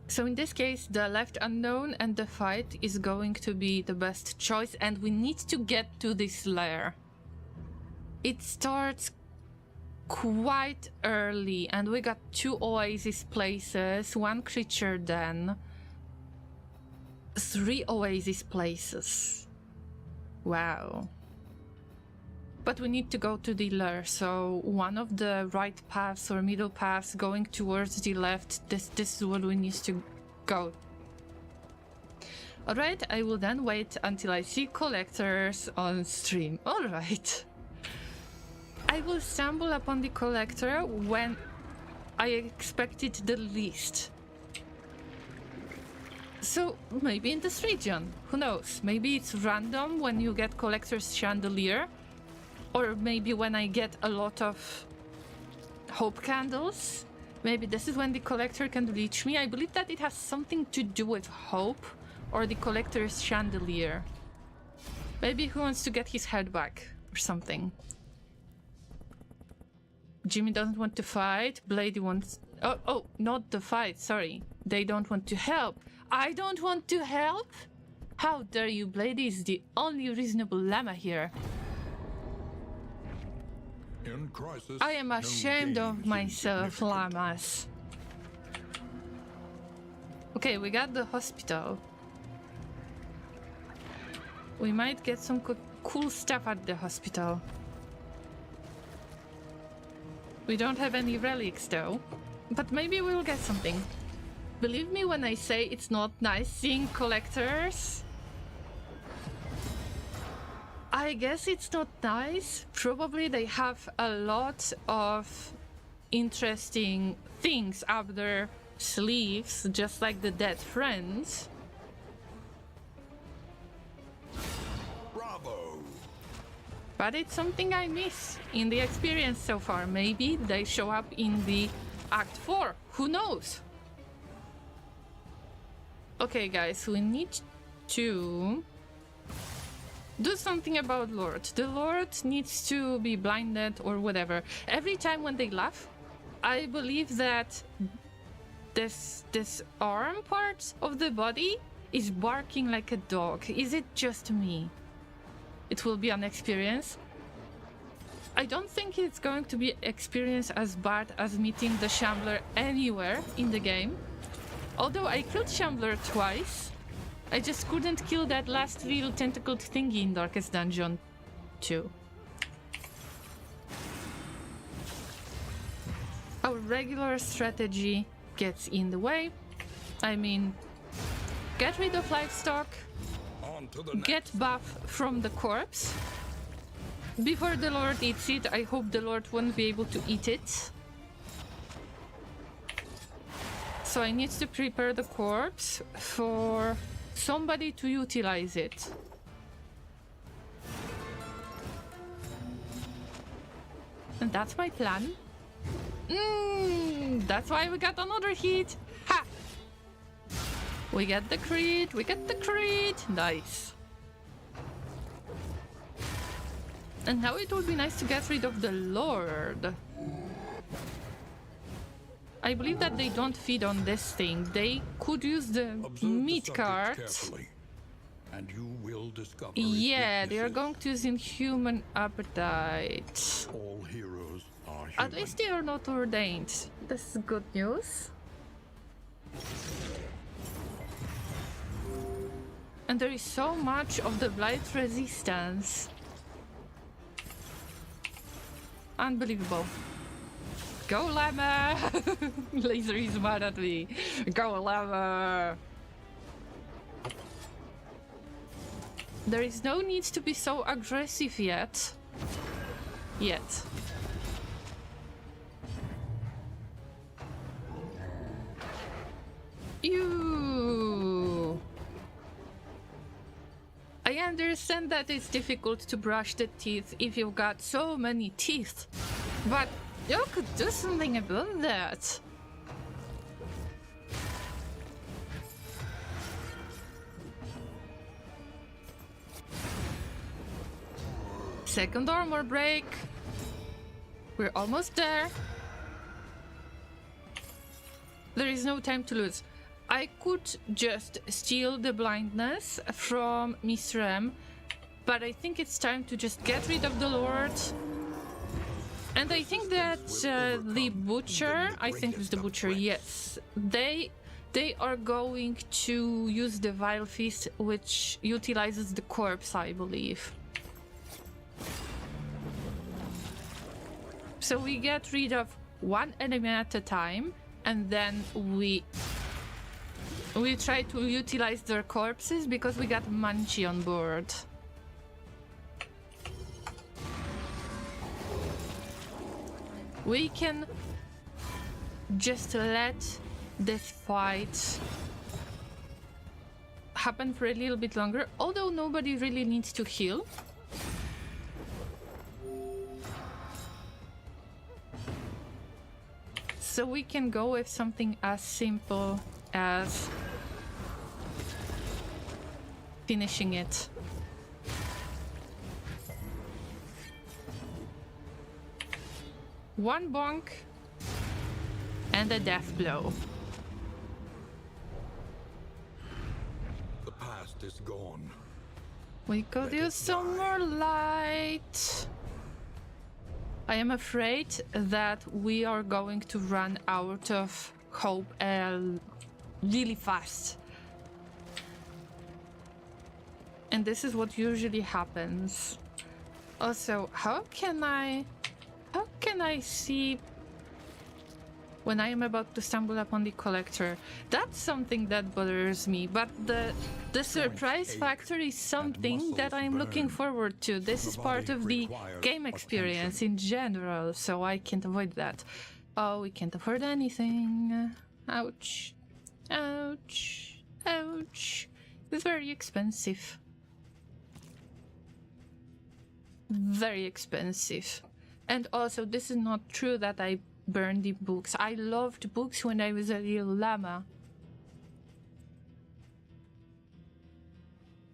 So in this case, the left unknown and the fight is going to be the best choice, and we need to get to this lair. It starts quite early, and we got 2 oasis places, 1 creature den, 3 oasis places. Wow. But we need to go to the lair, so one of the right paths or middle paths going towards the left, this is what we need to go. Alright, I will then wait until I see collectors on stream. Alright. I will stumble upon the collector when I expect it the least. So, maybe in this region, who knows? Maybe it's random when you get collector's chandelier, or maybe when I get a lot of hope candles. Maybe this is when the collector can reach me. I believe that it has something to do with hope, or the collector's chandelier. Maybe he wants to get his head back, or something. Jimmy doesn't want to fight. Blady wants... Oh, not the fight, sorry. They don't want to help. I don't want to help? How dare you, Blady is the only reasonable llama here. In crisis, I am ashamed no of gain is myself, insignificant. llamas. Okay, we got the hospital. We might get some cool stuff at the hospital. We don't have any relics though, but maybe we will get something. Believe me when I say it's not nice seeing collectors. I guess it's not nice. Probably they have a lot of interesting things up their sleeves, just like the dead friends. Bravo! But it's something I miss in the experience so far. Maybe they show up in the Act 4. Who knows? Okay, guys, we need to do something about Lord. The Lord needs to be blinded or whatever. Every time when they laugh, I believe that this arm part of the body is barking like a dog. Is it just me? It will be an experience. I don't think it's going to be experience as bad as meeting the Shambler anywhere in the game. Although I killed Shambler twice, I just couldn't kill that last little tentacled thingy in Darkest Dungeon 2. Our regular strategy gets in the way. I mean, get rid of livestock, get buff from the corpse. Before the Lord eats it, I hope the Lord won't be able to eat it. So I need to prepare the corpse for somebody to utilize it. And that's my plan. That's why we got another hit. Ha! We get the crit, we get the crit. Nice. And now it would be nice to get rid of the Lord. I believe that they don't feed on this thing. They could use the meat cart. And you will discover yeah, they are going to use inhuman appetite. All heroes are human. At least they are not ordained. This is good news. And there is so much of the blight resistance. Unbelievable. Go Llama! Laser is mad at me. Go Llama! There is no need to be so aggressive yet. You. I understand that it's difficult to brush the teeth if you've got so many teeth, but you could do something about that. Second armor break. We're almost there. There is no time to lose. I could just steal the blindness from Mr. M, but I think it's time to just get rid of the Lord. And I think that the Butcher, I think it's the Butcher, yes, they are going to use the Vile Fist, which utilizes the corpse, I believe. So we get rid of one enemy at a time, and then we try to utilize their corpses because we got Munchie on board. We can just let this fight happen for a little bit longer, although nobody really needs to heal. So we can go with something as simple as finishing it. One bonk and a death blow. The past is gone. We could use some more light. I am afraid that we are going to run out of hope really fast. And this is what usually happens. Also, how can I see when I am about to stumble upon the collector? That's something that bothers me, but the surprise factor is something that I'm looking forward to. This is part of the game experience in general, so I can't avoid that. Oh, we can't afford anything. Ouch. Ouch. Ouch. It's very expensive. Very expensive. And also, this is not true that I burned the books. I loved books when I was a little llama.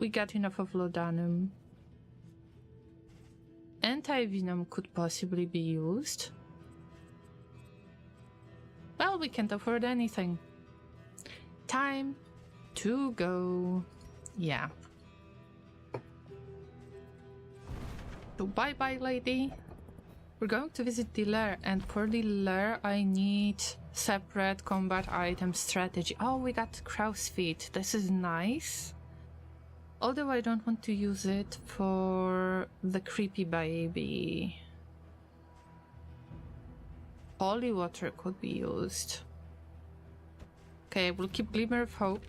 We got enough of laudanum. Anti-venom could possibly be used. Well, we can't afford anything. Time to go. Yeah. So bye-bye, lady. We're going to visit the lair, and for the lair I need separate combat item strategy. Oh, we got crow's feet. This is nice. Although I don't want to use it for the creepy baby. Holy water could be used. Okay, we'll keep Glimmer of Hope.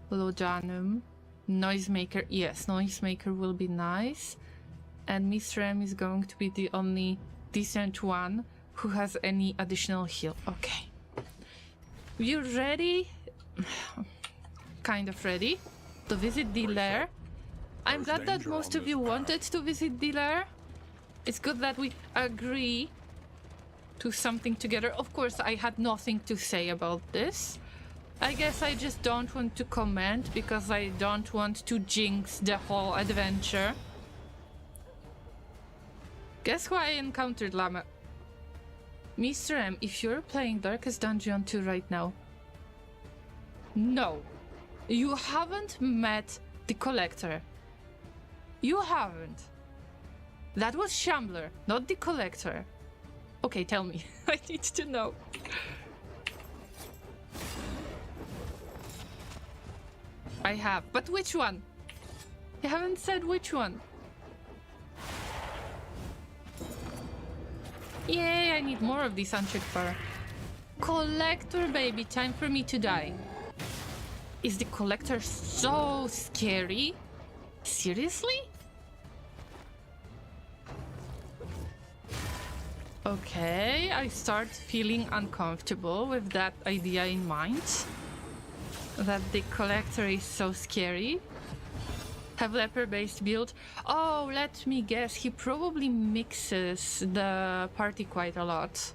Laudanum. Noisemaker. Yes, Noisemaker will be nice. And Miss Rem is going to be the only decent one who has any additional heal. Okay. You ready? Kind of ready to visit the lair. I'm glad that most of you wanted to visit the lair. It's good that we agree to something together. Of course, I had nothing to say about this. I guess I just don't want to comment because I don't want to jinx the whole adventure. Guess who I encountered, Llama? Mr. M, if you're playing Darkest Dungeon 2 right now, no, you haven't met the Collector. You haven't. That was Shambler, not the Collector. Okay, tell me. I need to know. I have, but which one? You haven't said which one. Yay, I need more of this unchecked bar. Collector, baby, time for me to die. Is the Collector so scary? Seriously? Okay, I start feeling uncomfortable with that idea in mind. That the Collector is so scary. Have leper-based build. Oh, let me guess, he probably mixes the party quite a lot.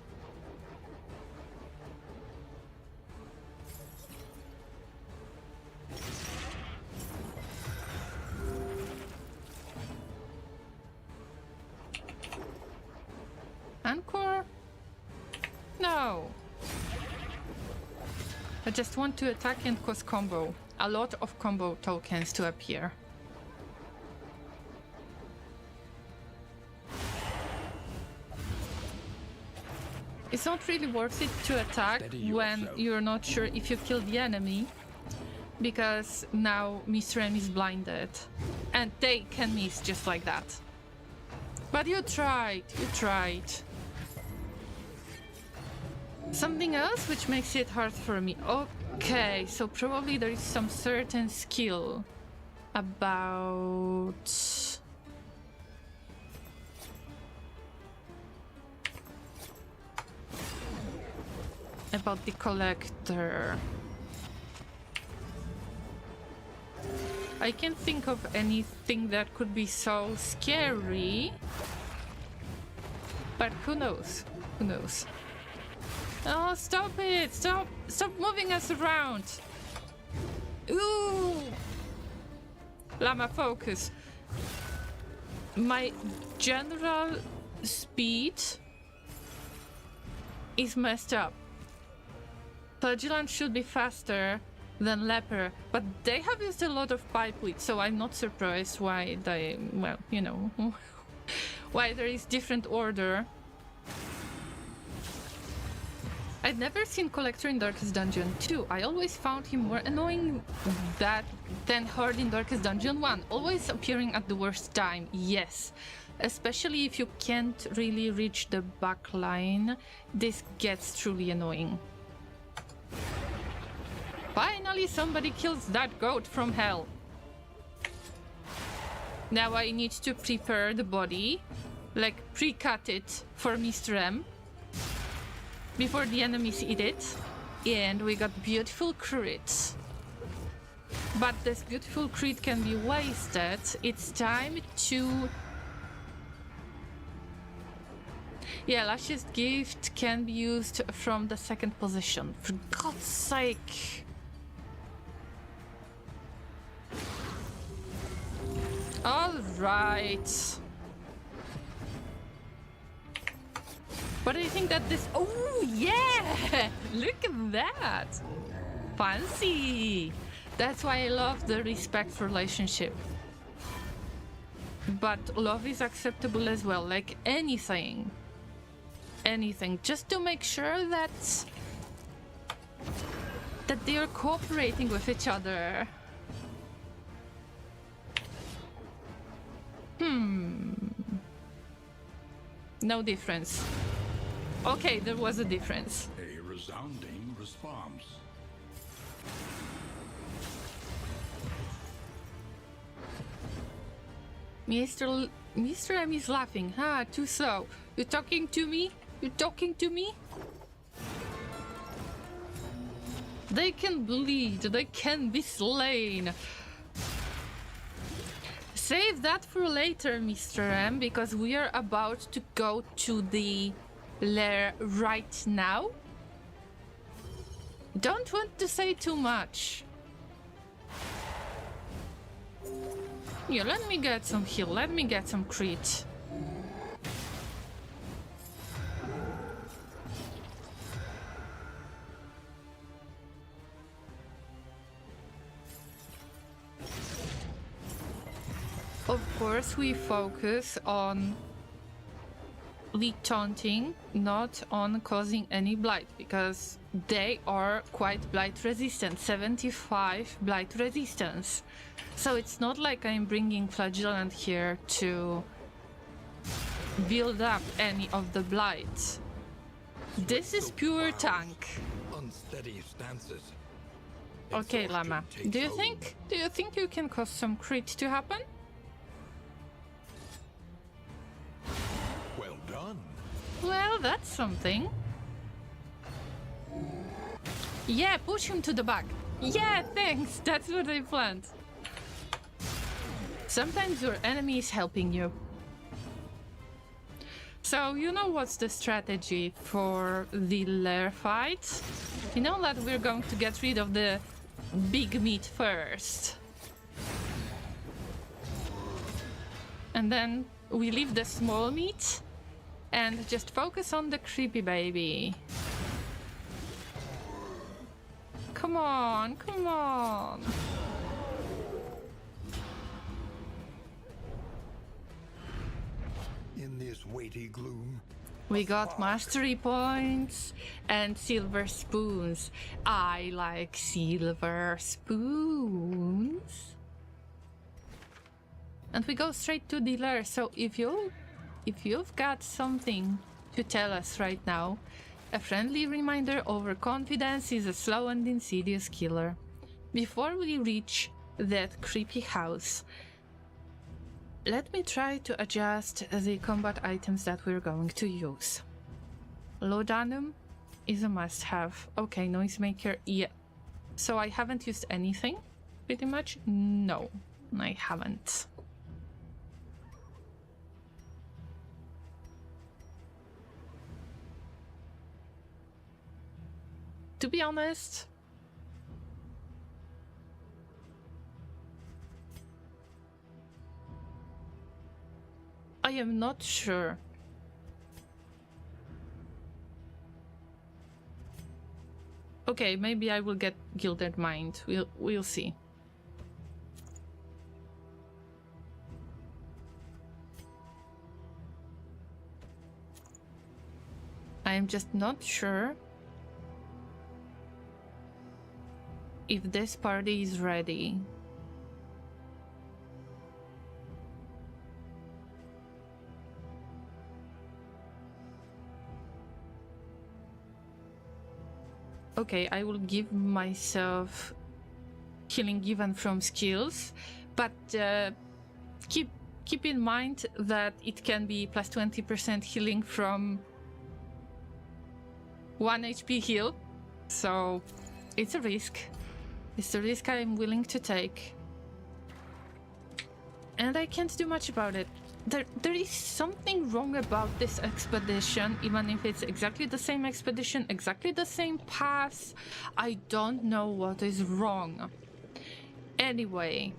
Anchor? No. I just want to attack and cause combo. A lot of combo tokens to appear. It's not really worth it to attack when you're not sure if you kill the enemy, because now Miss Rem is blinded and they can miss just like that. But you tried. Something else which makes it hard for me. Okay, so probably there is some certain skill about the Collector. I can't think of anything that could be so scary, but who knows? Who knows? Oh, stop it! Stop moving us around! Ooh! Llama, focus. My general speed is messed up. Flagellant should be faster than Leper, but they have used a lot of pipeweed, so I'm not surprised why they, well, you know, why there is different order. I'd never seen Collector in Darkest Dungeon 2. I always found him more annoying than Horde in Darkest Dungeon 1, always appearing at the worst time, yes. Especially if you can't really reach the back line, this gets truly annoying. Finally, somebody kills that goat from hell. Now I need to prepare the body, like pre-cut it for Mr. M, before the enemies eat it. And we got beautiful crits. But this beautiful crit can be wasted. It's time to... Yeah, Lash's gift can be used from the second position. For God's sake! Alright. But I think that this... Oh, yeah! Look at that! Fancy! That's why I love the respect relationship. but love is acceptable as well, like anything. Anything, just to make sure that they are cooperating with each other. No difference. Okay, there was a difference. A resounding response. Mr. M is laughing. Ah, too slow. You talking to me? You talking to me? They can bleed. They can be slain. Save that for later, Mr. M, because we are about to go to the lair right now. Don't want to say too much. Yeah, let me get some heal. Let me get some crit. Of course, we focus on the taunting, not on causing any blight, because they are quite blight resistant, 75 blight resistance. So it's not like I'm bringing flagellant here to build up any of the blight. This is pure tank. Unsteady stances. Okay, Llama. Do you think you can cause some crit to happen? Well done. Well, that's something. Yeah, push him to the back. Yeah, thanks. That's what I planned. Sometimes your enemy is helping you. So, you know what's the strategy for the lair fight? You know that we're going to get rid of the big meat first. And then we leave the small meat and just focus on the creepy baby. Come on, come on. In this weighty gloom, We got mastery points and silver spoons. I like silver spoons. And we go straight to the lair. So if you've got something to tell us right now, a friendly reminder: overconfidence is a slow and insidious killer. Before we reach that creepy house, let me try to adjust the combat items that we're going to use. Laudanum is a must-have. Okay, noisemaker, yeah. So I haven't used anything, pretty much? No, I haven't. To be honest, I am not sure. Okay, maybe I will get Gilded Mind. We'll see. I am just not sure if this party is ready. Okay, I will give myself healing given from skills, but keep in mind that it can be plus 20% healing from 1 HP heal, so it's a risk. It's a risk I'm willing to take. And I can't do much about it. There is something wrong about this expedition, even if it's exactly the same expedition, exactly the same paths. I don't know what is wrong. Anyway,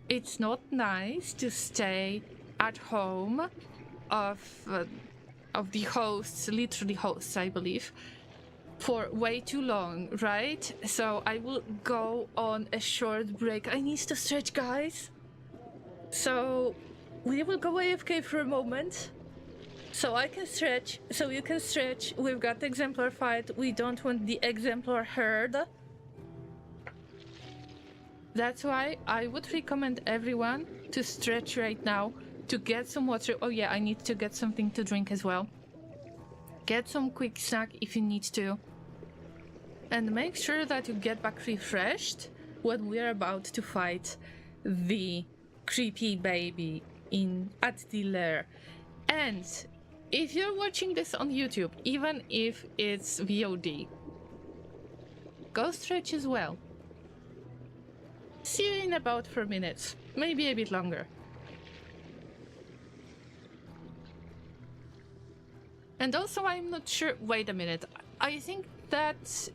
it's not nice to stay at home of the hosts, literally hosts, I believe, for way too long, right? So I will go on a short break. I need to stretch, guys. So we will go AFK for a moment. So I can stretch, so you can stretch. We've got the exemplar fight. We don't want the exemplar herd. That's why I would recommend everyone to stretch right now, to get some water. Oh yeah, I need to get something to drink as well. Get some quick snack if you need to. And make sure that you get back refreshed when we're about to fight the creepy baby at the lair. And if you're watching this on YouTube, even if it's VOD, go stretch as well. See you in about 4 minutes, maybe a bit longer. And also, I'm not sure. Wait a minute. I think that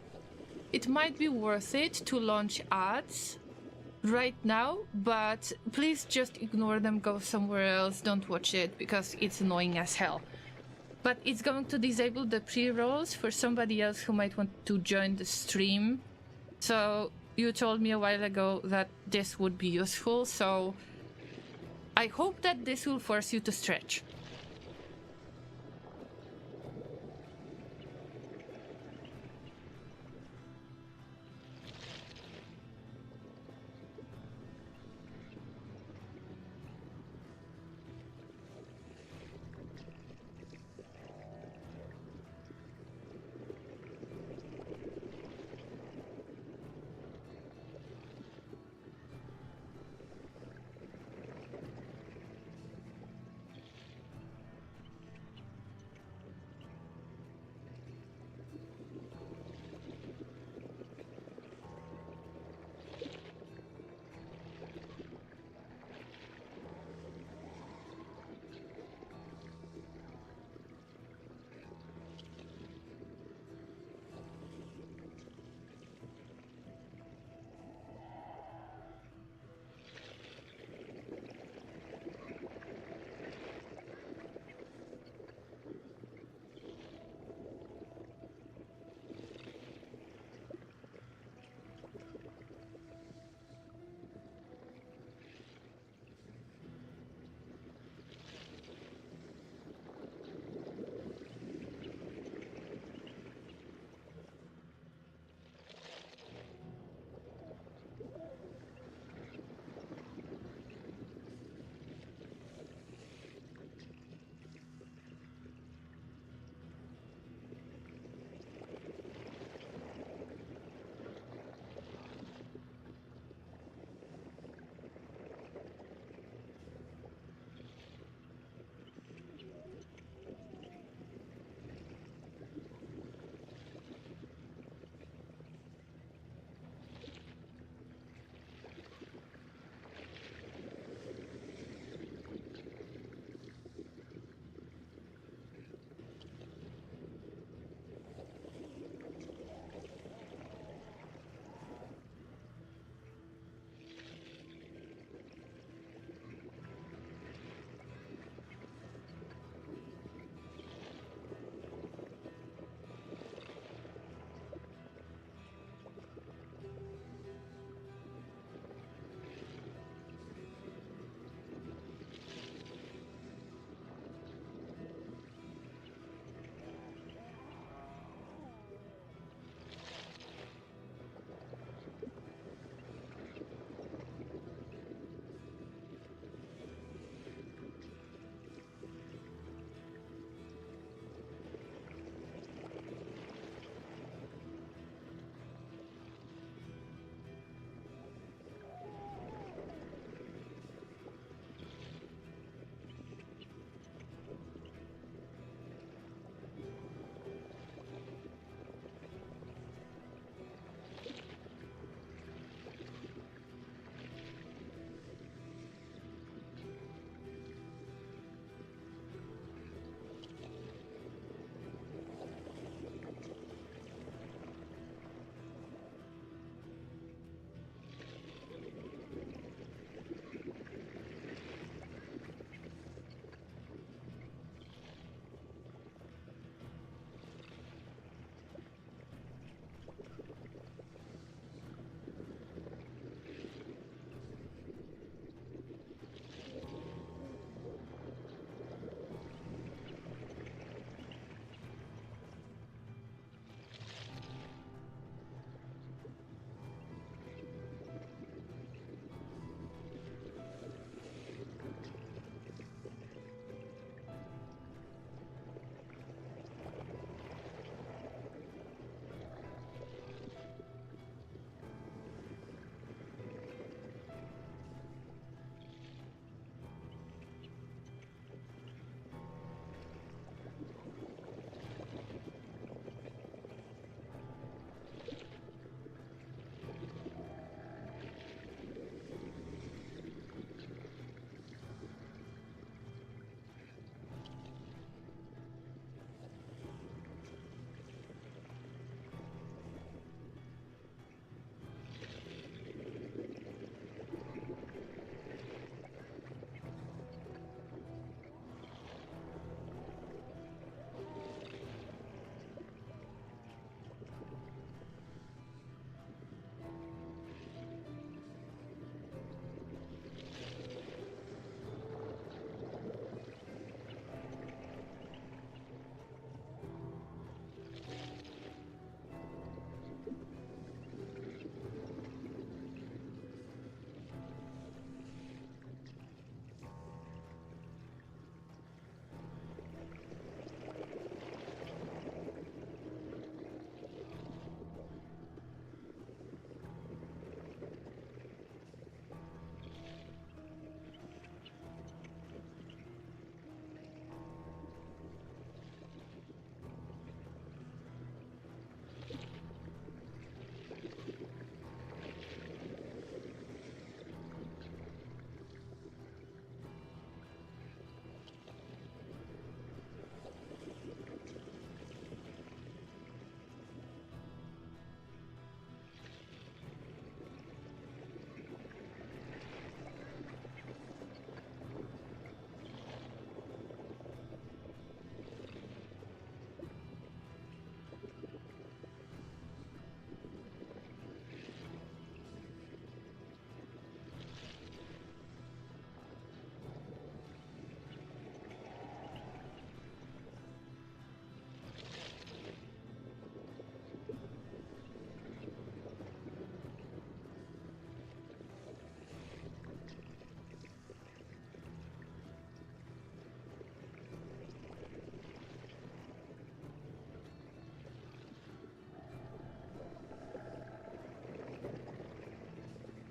it might be worth it to launch ads right now, but please just ignore them, go somewhere else, don't watch it, because it's annoying as hell. But it's going to disable the pre-rolls for somebody else who might want to join the stream. So you told me a while ago that this would be useful, so I hope that this will force you to stretch.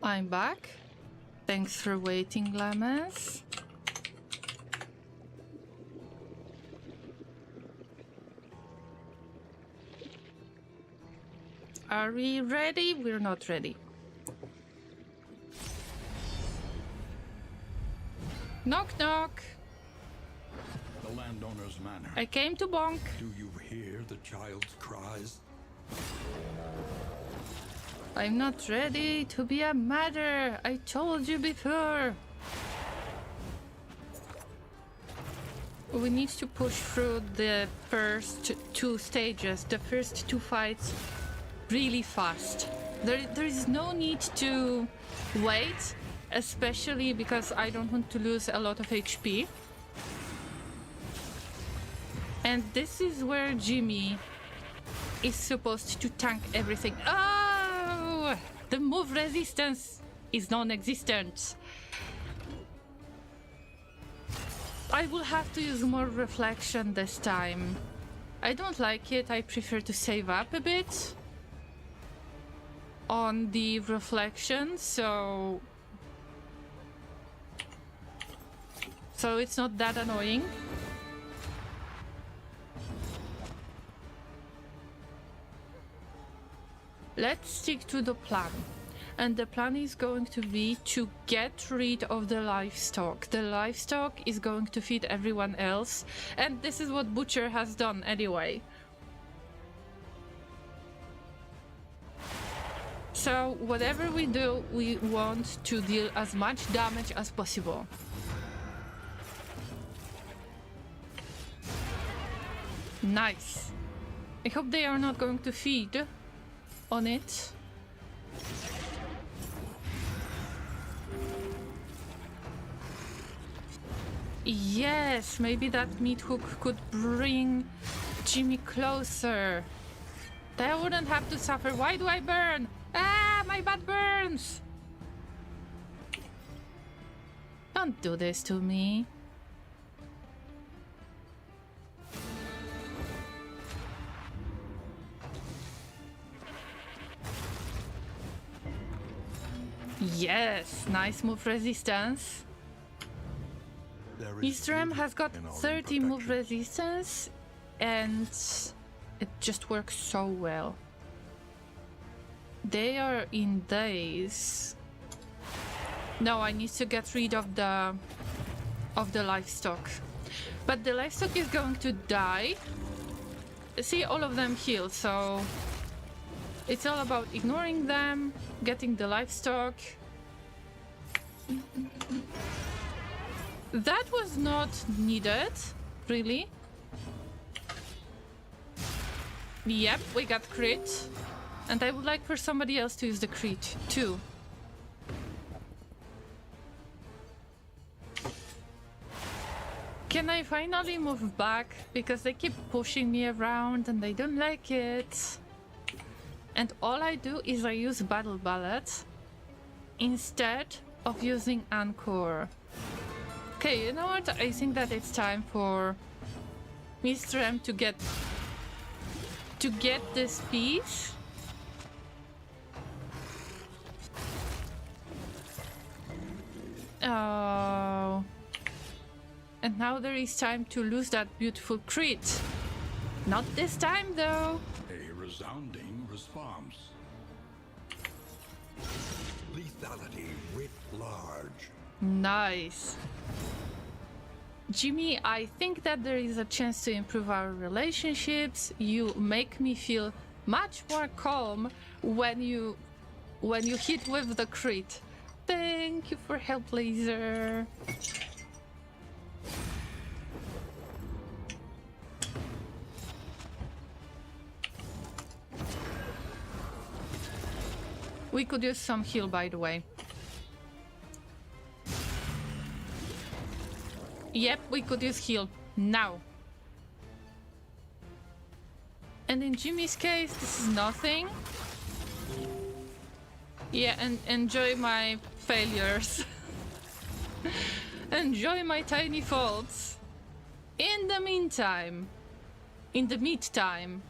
I'm back. Thanks for waiting, llamas. Are we ready? We're not ready. Knock, knock. The landowner's manor. I came to bonk. Do you hear the child's cries? I'm not ready to be a mother. I told you before. We need to push through the first 2 stages, the first 2 fights really fast. There is no need to wait, especially because I don't want to lose a lot of HP. And this is where Jimmy is supposed to tank everything. Oh! The move resistance is non-existent. I will have to use more reflection this time. I don't like it. I prefer to save up a bit on the reflection, so it's not that annoying. Let's stick to the plan. And the plan is going to be to get rid of the livestock. The livestock is going to feed everyone else. And this is what Butcher has done anyway. So whatever we do, we want to deal as much damage as possible. Nice. I hope they are not going to feed on it. Yes, maybe that meat hook could bring Jimmy closer. They wouldn't have to suffer. Why do I burn? Ah, my butt burns! Don't do this to me. Yes, nice move resistance. Mr. M has got 30 move resistance and it just works so well. They are in daze. No, I need to get rid of the livestock. But the livestock is going to die. See, all of them heal, so it's all about ignoring them, getting the livestock. That was not needed, really. Yep, we got crit. And I would like for somebody else to use the crit, too. Can I finally move back? Because they keep pushing me around and I don't like it. And all I do is I use Battle Ballet instead of using Anchor. Okay, you know what? I think that it's time for Mr. M to get this piece. Oh. And now there is time to lose that beautiful crit. Not this time, though. A resounding response. Lethality writ large. Nice. Jimmy, I think that there is a chance to improve our relationships. You make me feel much more calm when you hit with the crit. Thank you for help, Laser. We could use some heal, by the way. Yep, we could use heal now. And in Jimmy's case, this is nothing. Yeah, and enjoy my failures. Enjoy my tiny faults. In the meantime, in the meantime,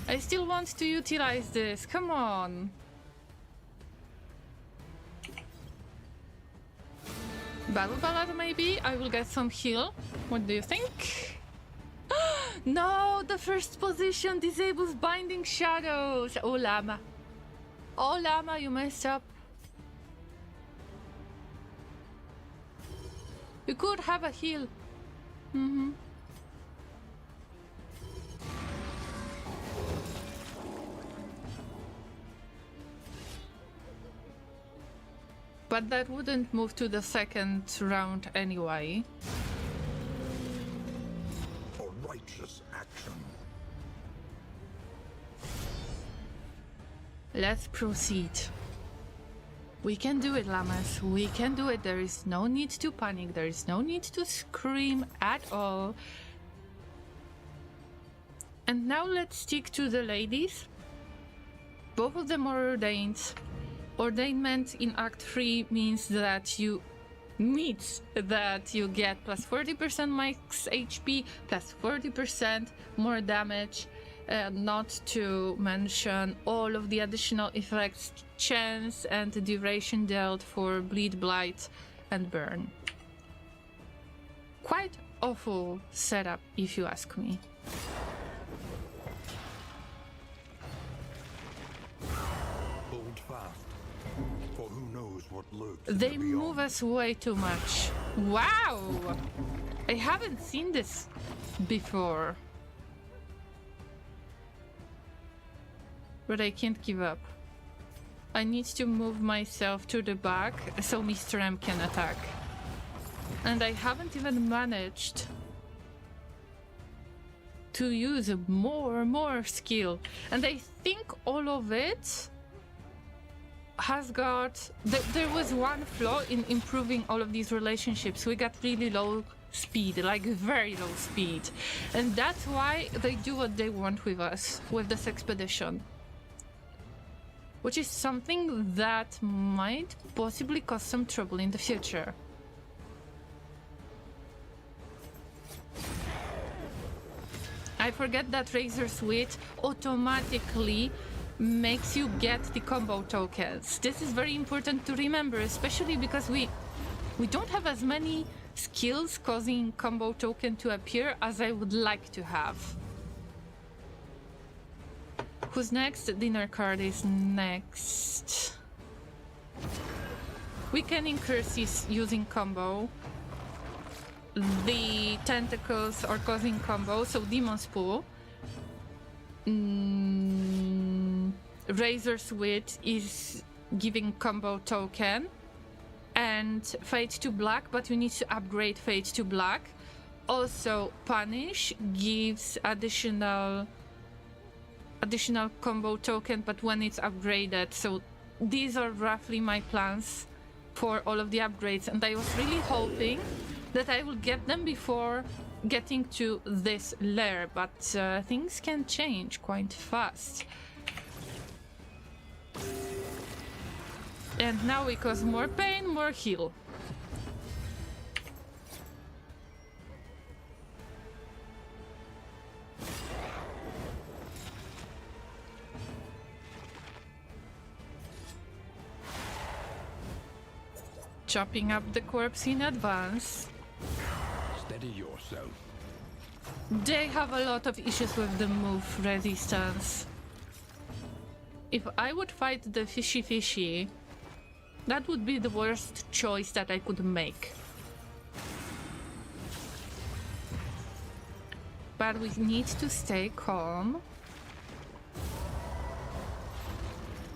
I still want to utilize this. Come on. Battle Ballad, maybe? I will get some heal. What do you think? No, the first position disables Binding Shadows. Oh, Llama. Oh, Llama, you messed up. You could have a heal. Mm-hmm. But that wouldn't move to the second round anyway. A righteous action. Let's proceed. We can do it, Llamas. We can do it. There is no need to panic. There is no need to scream at all. And now let's stick to the ladies. Both of them are ordained. Ordainment in Act 3 means that you get plus 40% max HP, plus 40% more damage, not to mention all of the additional effects, chance and duration dealt for bleed, blight, and burn. Quite awful setup, if you ask me. Hold fast, for who knows what lurks. They move us way too much. Wow! I haven't seen this before. But I can't give up. I need to move myself to the back so Mr. M can attack. And I haven't even managed to use more skill. And I think all of it has got... There was one flaw in improving all of these relationships. We got really low speed, like very low speed. And that's why they do what they want with us, with this expedition. Which is something that might possibly cause some trouble in the future. I forget that Razor's Wit automatically makes you get the combo tokens. This is very important to remember, especially because we don't have as many skills causing combo token to appear as I would like to have. Who's next? Dinner card is next. We can increase his using combo. The tentacles are causing combo, so Demon's Pool. Razor's Wit is giving combo token. And Fade to Black, but you need to upgrade Fade to Black. Also, Punish gives additional combo token, but when it's upgraded. So these are roughly my plans for all of the upgrades, and I was really hoping that I will get them before getting to this lair, but things can change quite fast. And now we cause more pain, more heal. Chopping up the corpse in advance. Steady yourself. They have a lot of issues with the move resistance. If I would fight the fishy, that would be the worst choice that I could make. But we need to stay calm.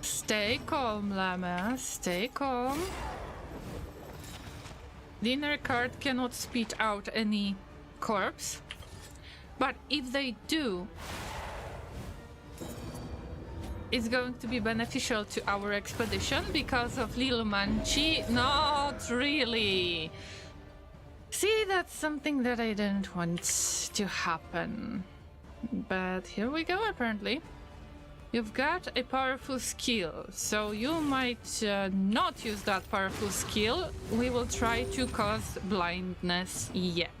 Stay calm, Llama. Stay calm. The inner card cannot spit out any corpse, but if they do, it's going to be beneficial to our expedition because of Lil Manchi. Not really. See, that's something that I didn't want to happen. But here we go, apparently. You've got a powerful skill, so you might not use that powerful skill. We will try to cause blindness. Yep.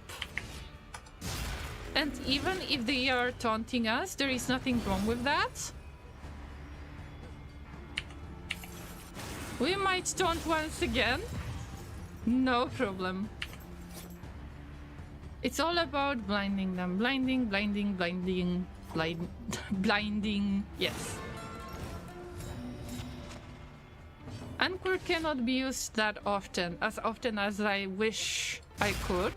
And even if they are taunting us, there is nothing wrong with that. We might taunt once again. No problem. It's all about blinding them. Blinding, blinding, yes. Anchor cannot be used that often as I wish I could.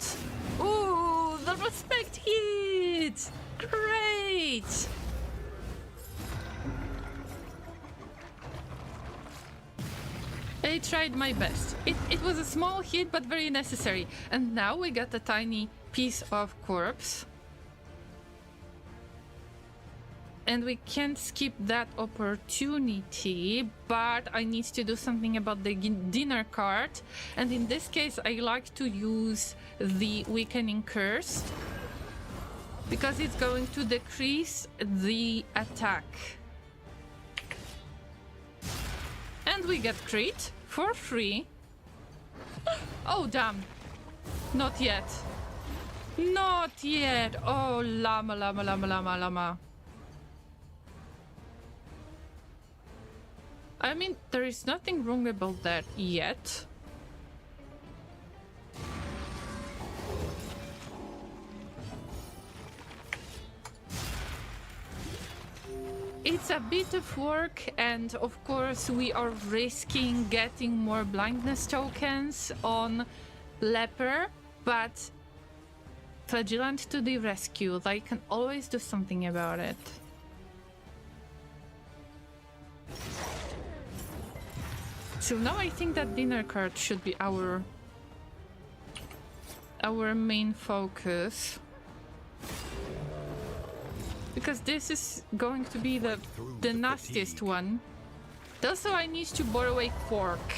Ooh, the respect hit! Great! I tried my best. It was a small hit, but very necessary. And now we got a tiny piece of corpse. And we can't skip that opportunity, but I need to do something about the dinner card. And in this case, I like to use the weakening curse, because it's going to decrease the attack. And we get crit for free. Oh, damn. Not yet. Not yet. Oh, llama. I mean, there is nothing wrong about that yet. It's a bit of work, and of course we are risking getting more blindness tokens on leper, but Flagellant to the rescue. They can always do something about it. So now I think that dinner card should be our main focus. Because this is going to be the nastiest one. Also, I need to borrow a fork.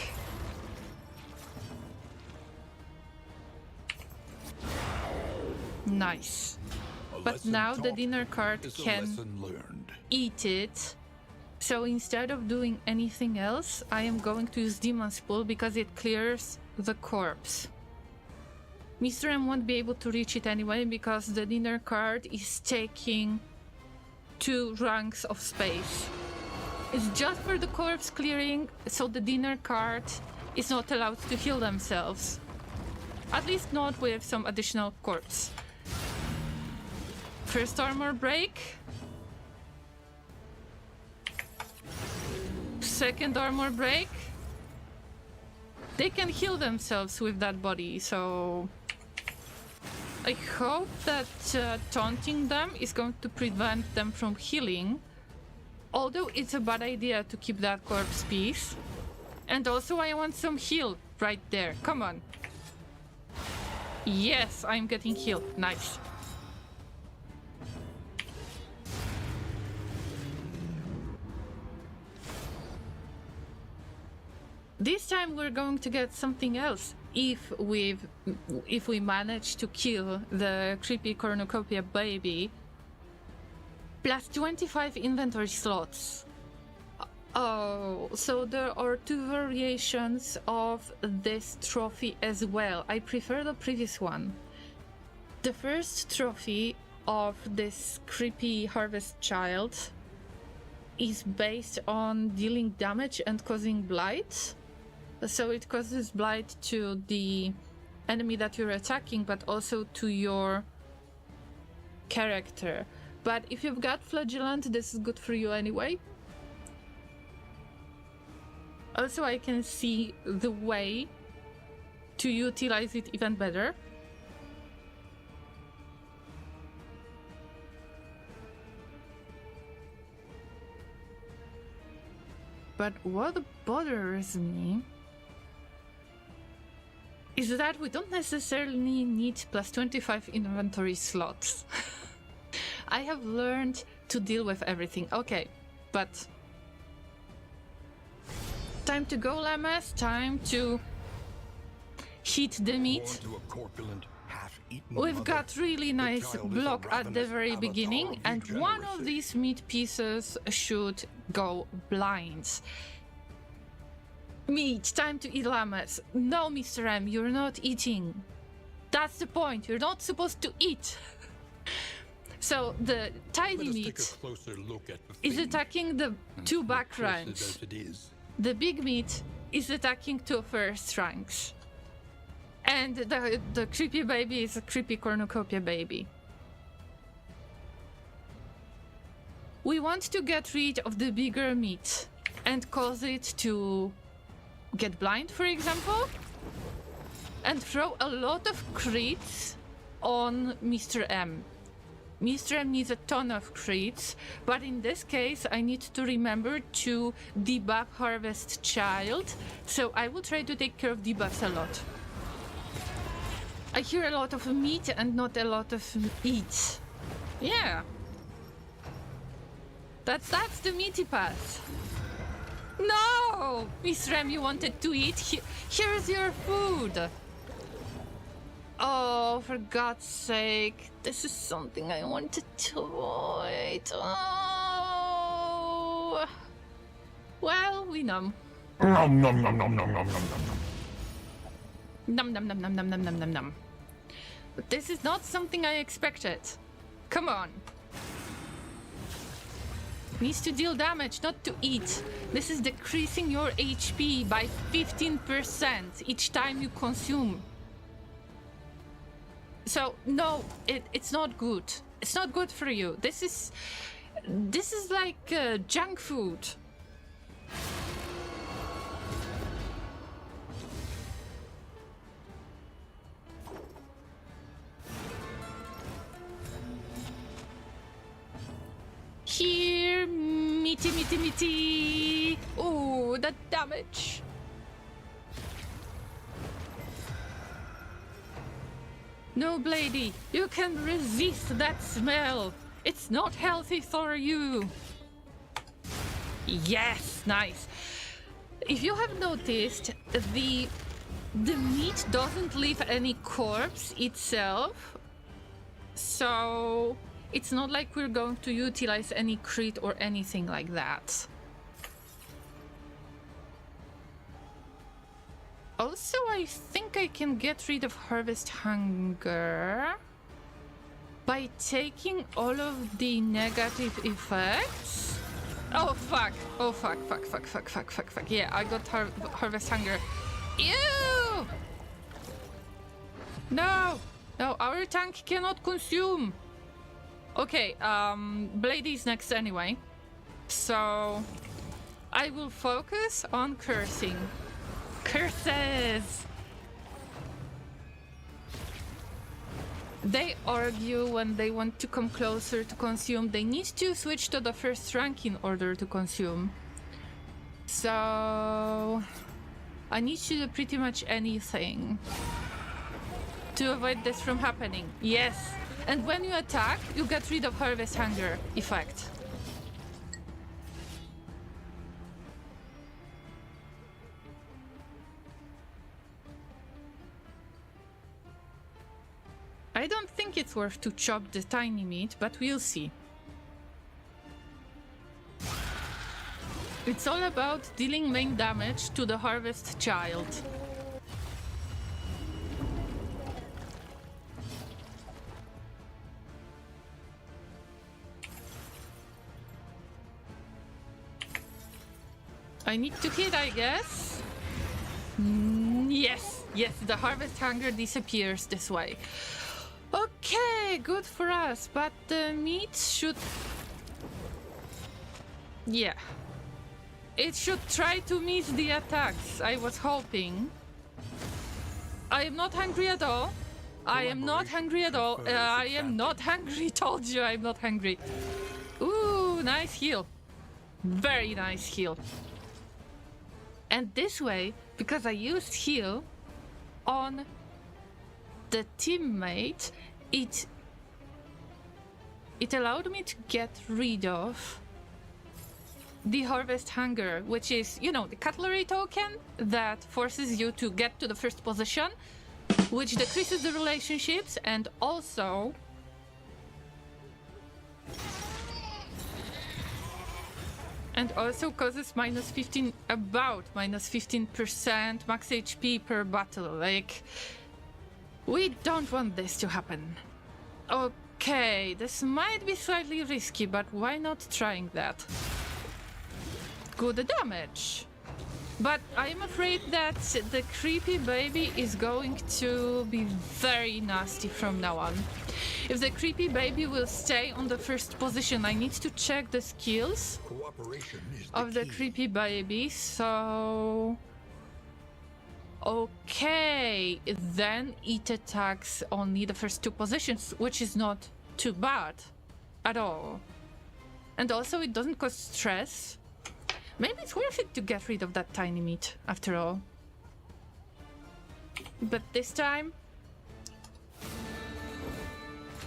Nice. But now the dinner card can eat it. So instead of doing anything else, I am going to use Demon's Pool because it clears the corpse. Mr. M won't be able to reach it anyway because the dinner card is taking 2 ranks of space. It's just for the corpse clearing, so the dinner card is not allowed to heal themselves. At least not with some additional corpse. First armor break. Second armor break. They can heal themselves with that body, so I hope that taunting them is going to prevent them from healing. Although it's a bad idea to keep that corpse piece. And also I want some heal right there. Come on. Yes, I'm getting healed. Nice. This time we're going to get something else if we manage to kill the creepy cornucopia baby. Plus 25 inventory slots. Oh, so there are 2 variations of this trophy as well. I prefer the previous one. The first trophy of this creepy harvest child is based on dealing damage and causing blight. So it causes blight to the enemy that you're attacking, but also to your character. But if you've got Flagellant, this is good for you anyway. Also, I can see the way to utilize it even better. But what bothers me is that we don't necessarily need plus 25 inventory slots. I have learned to deal with everything. Okay, but time to go, llamas. Time to heat the meat. We've got really nice block at the very beginning, and one of these meat pieces should go blind. Meat, time to eat llamas. No, Mr. M, you're not eating. That's the point. You're not supposed to eat. So the tiny meat is attacking the two back ranks. The big meat is attacking two first ranks. And the creepy baby is a creepy cornucopia baby. We want to get rid of the bigger meat and cause it to get blind, for example, and throw a lot of crits on Mr. M. Mr. M needs a ton of crits, but in this case I need to remember to debuff Harvest Child, so I will try to take care of debuffs a lot. I hear a lot of meat and not a lot of eat. Yeah. That's the meaty path. No! Mr. M, you wanted to eat? Here's your food! Oh, for God's sake. This is something I wanted to avoid. Oh. Well, we numb. Nom nom nom nom nom nom nom nom. Num num num num num num num num num. But this is not something I expected. Come on. Needs to deal damage, not to eat. This is decreasing your HP by 15% each time you consume. So no, it's not good. It's not good for you. This is like junk food. Here, meaty, meaty, meaty. Oh, the damage. No, Blady, you can resist that smell. It's not healthy for you. Yes, nice. If you have noticed, the meat doesn't leave any corpse itself, so it's not like we're going to utilize any crit or anything like that. Also, I think I can get rid of Harvest Hunger by taking all of the negative effects. Oh fuck! Oh fuck! Fuck! Fuck! Fuck! Fuck! Fuck! Fuck! Yeah, I got Harvest Hunger. Ew! No! No, our tank cannot consume. Okay, Blady is next anyway, so I will focus on cursing. Curses! They argue when they want to come closer to consume. They need to switch to the first rank in order to consume. So I need to do pretty much anything to avoid this from happening. Yes! And when you attack, you get rid of Harvest Hunger effect. I don't think it's worth to chop the tiny meat, but we'll see. It's all about dealing main damage to the Harvest Child. I need to hit, I guess. Yes, yes, the Harvest Hunger disappears this way. Okay, good for us, but the meat should... Yeah. It should try to miss the attacks, I was hoping. I am not hungry at all. I am not hungry at all. I am not hungry, told you I'm not hungry. Ooh, nice heal. Very nice heal. And this way, because I used heal on the teammate, it allowed me to get rid of the Harvest Hunger, which is, you know, the cutlery token that forces you to get to the first position, which decreases the relationships and also causes about minus 15% max HP per battle. Like, we don't want this to happen. Okay, this might be slightly risky, but why not trying that? Good damage. But I'm afraid that the creepy baby is going to be very nasty from now on. If the creepy baby will stay on the first position, I need to check the skills of the creepy baby, so... Okay, then it attacks only the first two positions, which is not too bad at all. And also it doesn't cause stress. Maybe it's worth it to get rid of that tiny meat, after all. But this time,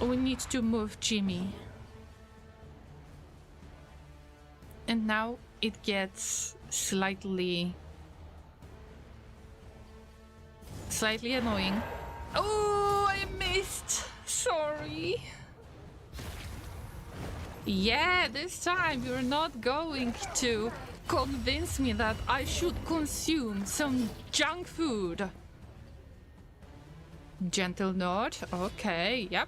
we need to move Jimmy. And now it gets slightly annoying. Oh, I missed. Sorry. Yeah, this time you're not going to convince me that I should consume some junk food. Gentle nod. Okay, yep.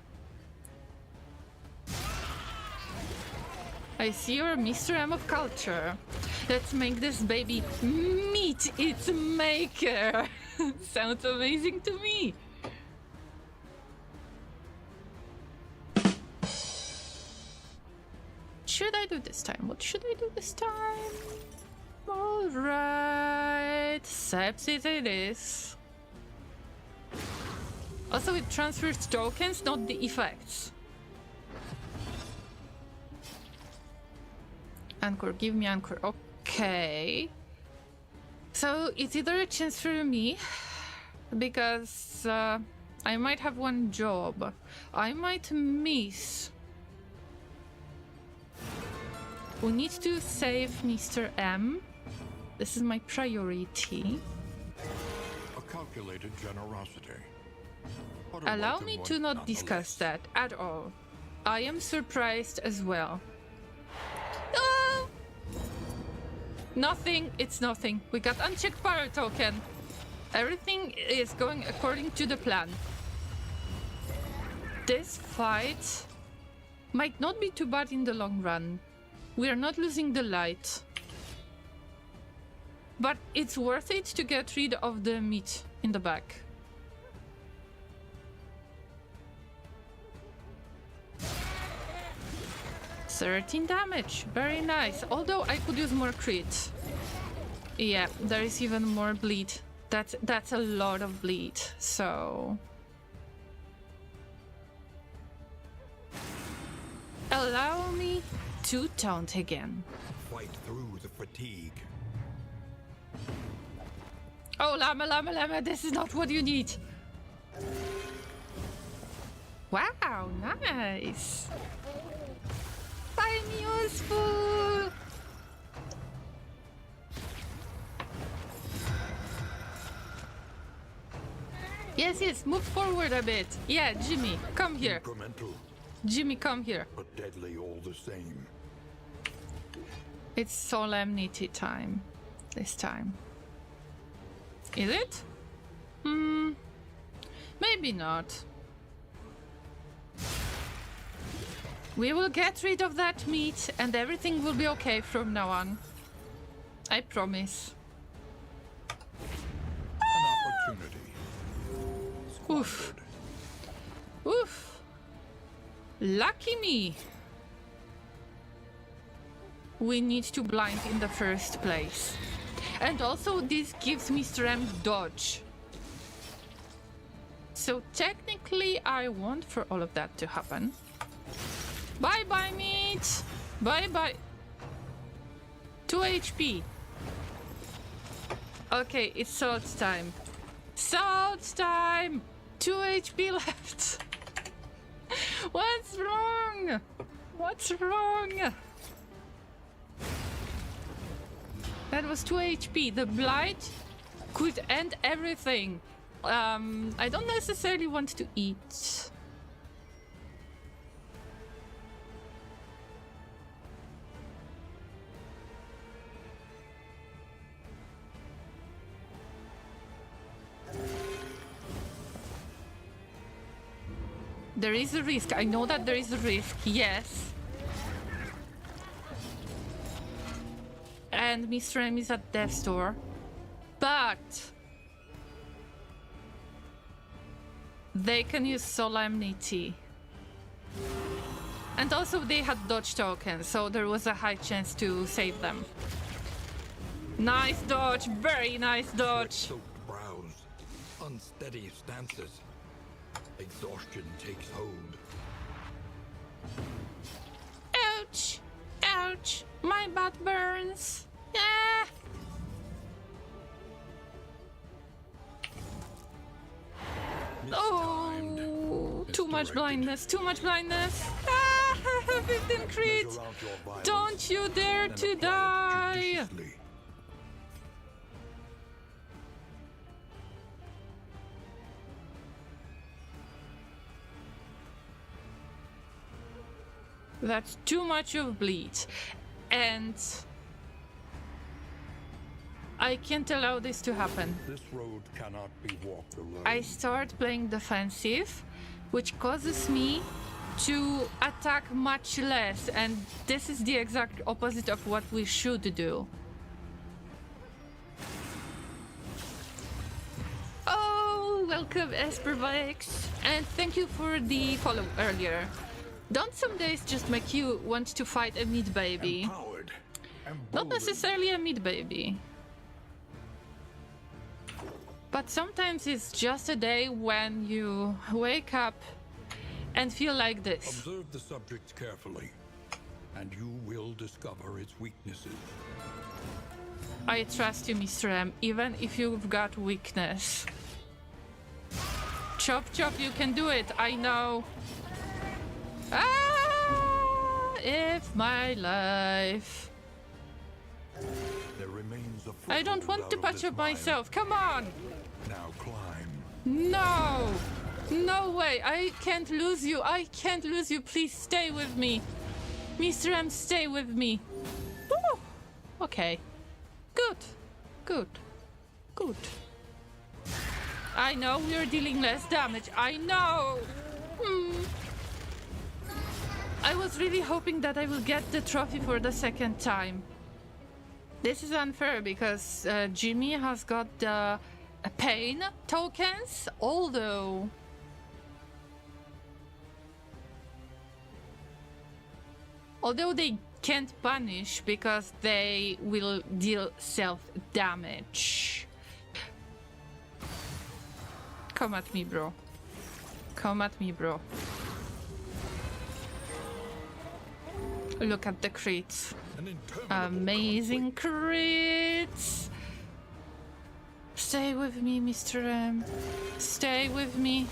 I see you're Mr. M of culture. Let's make this baby meet its maker. Sounds amazing to me. Should I do this time? What should I do this time? Alright. Sepsis it is. Also, it transfers tokens, not the effects. Anchor, give me anchor. Okay. So it's either a chance for me, because I might have one job. I might miss. We need to save Mr. M. This is my priority. A calculated generosity. Allow me to not discuss that at all. I am surprised as well. Ah! Nothing, it's nothing. We got unchecked power token. Everything is going according to the plan. This fight might not be too bad in the long run. We are not losing the light. But it's worth it to get rid of the meat in the back. $13 damage, very nice. Although I could use more crit. Yeah, there is even more bleed. That's a lot of bleed, so... Allow me to taunt again. Fight through the fatigue. Oh, llama, this is not what you need. Wow, nice. I'm useful. Yes, move forward a bit. Yeah, Jimmy, come here. Incremental, Jimmy, come here. but deadly all the same. It's solemnity time. This time. Is it? Maybe not. We will get rid of that meat and everything will be okay from now on. I promise. An opportunity. Oof. Oof. Lucky me. We need to blind in the first place. And also this gives Mr. M dodge. So technically I want for all of that to happen. Bye-bye, meat! Bye-bye! 2 HP. Okay, it's salt time. Salt time! 2 HP left! What's wrong? What's wrong? That was 2 HP. The blight could end everything. I don't necessarily want to eat. There is a risk. I know that there is a risk. Yes. And Mr. M is at death's door. But they can use solemnity. And also they had dodge tokens, so there was a high chance to save them. Nice dodge, very nice dodge. Sweat-soaked brows, unsteady stances. Exhaustion takes hold. Ouch! Ouch! My butt burns! Ah! Oh! Too much blindness, too much blindness! Ah! 15 crit! Don't you dare to die! That's too much of bleed. And I can't allow this to happen. This road cannot be walked alone. I start playing defensive, which causes me to attack much less, and this is the exact opposite of what we should do. Oh, welcome Espervex, and thank you for the follow earlier. Don't some days just make you want to fight a meat baby? Not necessarily a meat baby. But sometimes it's just a day when you wake up and feel like this. Observe the subject carefully, and you will discover its weaknesses. I trust you, Mr. M, even if you've got weakness. Chop chop, you can do it, I know. Ah, if my life. There remains a I don't want to patch up myself, come on! Now climb. No! No way, I can't lose you, I can't lose you, please stay with me. Mr. M, stay with me. Woo. Okay. Good. Good. Good. I know we're dealing less damage, I know! I was really hoping that I will get the trophy for the second time. This is unfair because Jimmy has got the pain tokens, although they can't punish because they will deal self-damage. Come at me, bro. Come at me, bro. Look at the crits. Amazing crits. Stay with me, Mr. M. Stay with me.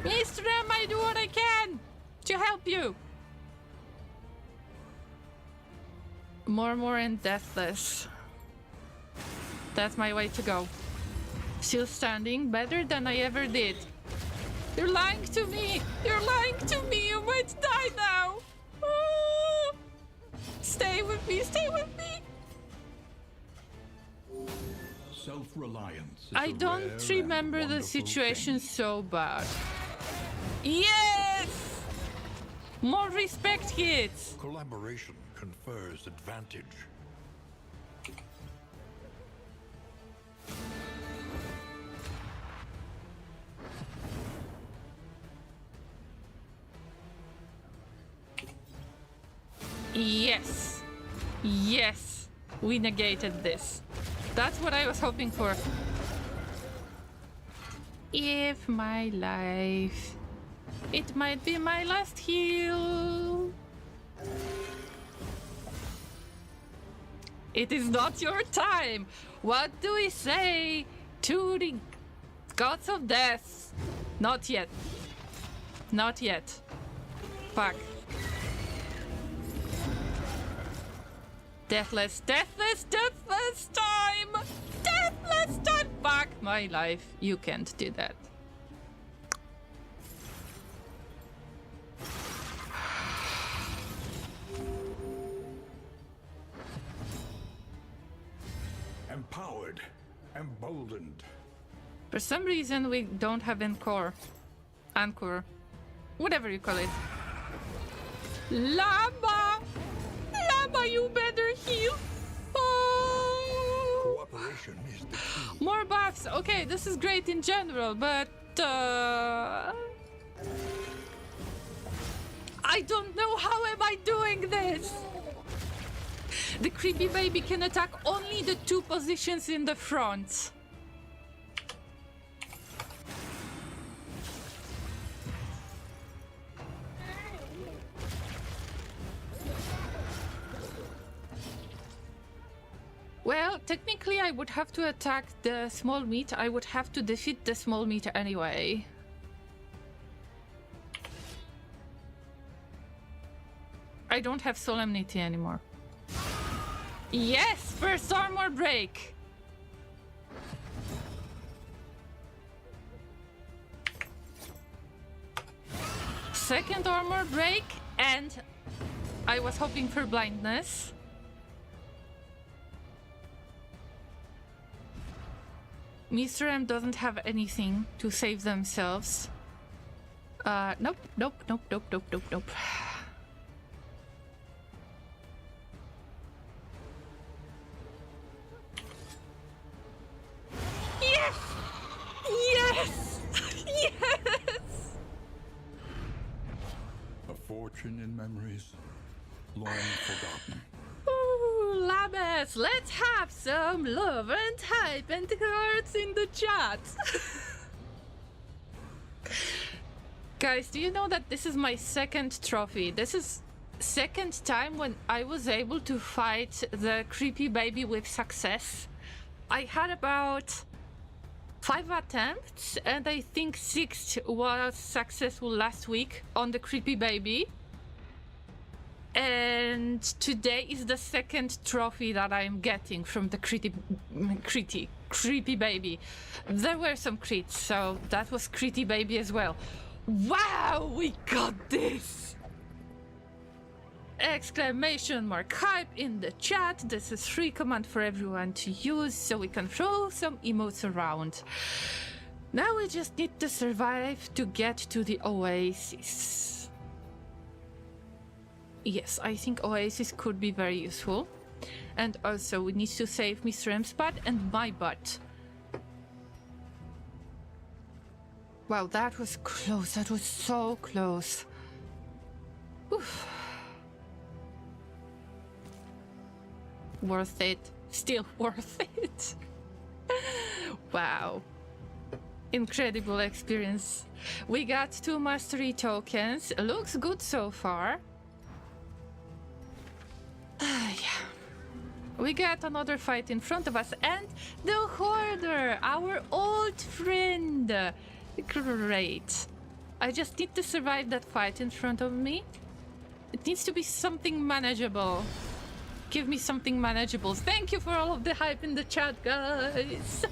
Mr. M, I do what I can to help you. More and deathless. That's my way to go. Still standing, better than I ever did. You're lying to me! You're lying to me! You might die now! Ah! Stay with me! Stay with me! Self-reliance. I don't remember the situation so bad. Yes! More respect hits! Collaboration confers advantage. Yes. Yes. We negated this. That's what I was hoping for. If my life... It might be my last heal. It is not your time. What do we say to the gods of death? Not yet. Not yet. Fuck. Deathless, deathless, deathless time! Deathless time! Fuck my life. You can't do that. Empowered emboldened. For some reason, we don't have Anchor. Anchor. Whatever you call it. Llama! Llama, you better heal! Oh! Cooperation is the key. More buffs! Okay, this is great in general, but... I don't know how am I doing this! The creepy baby can attack only the 2 positions in the front. Well, technically I would have to attack the small meat. I would have to defeat the small meat anyway. I don't have solemnity anymore. Yes! First armor break! Second armor break, and I was hoping for blindness. Mr. M doesn't have anything to save themselves. Nope. Yes! Yes! Yes! A fortune in memories long forgotten. Ooh, Llamas, let's have some love and hype and cards in the chat. Guys, do you know that this is my second trophy? This is second time when I was able to fight the creepy baby with success. I had about 5 attempts, and I think 6 was successful last week on the creepy baby. And today is the second trophy that I am getting from the creepy baby. There were some crits, so that was creepy baby as well. Wow, we got this! Exclamation mark hype in the chat. This is free command for everyone to use, so we can throw some emotes around. Now we just need to survive to get to the oasis. Yes, I think oasis could be very useful. And also we need to save Mr. M's butt and my butt. Wow, that was close. That was so close. Oof. Worth it. Still worth it. Wow. Incredible experience. We got 2 mastery tokens. Looks good so far. Yeah. We got another fight in front of us, and the Hoarder, our old friend. Great. I just need to survive that fight in front of me. It needs to be something manageable. Give me something manageable. Thank you for all of the hype in the chat, guys.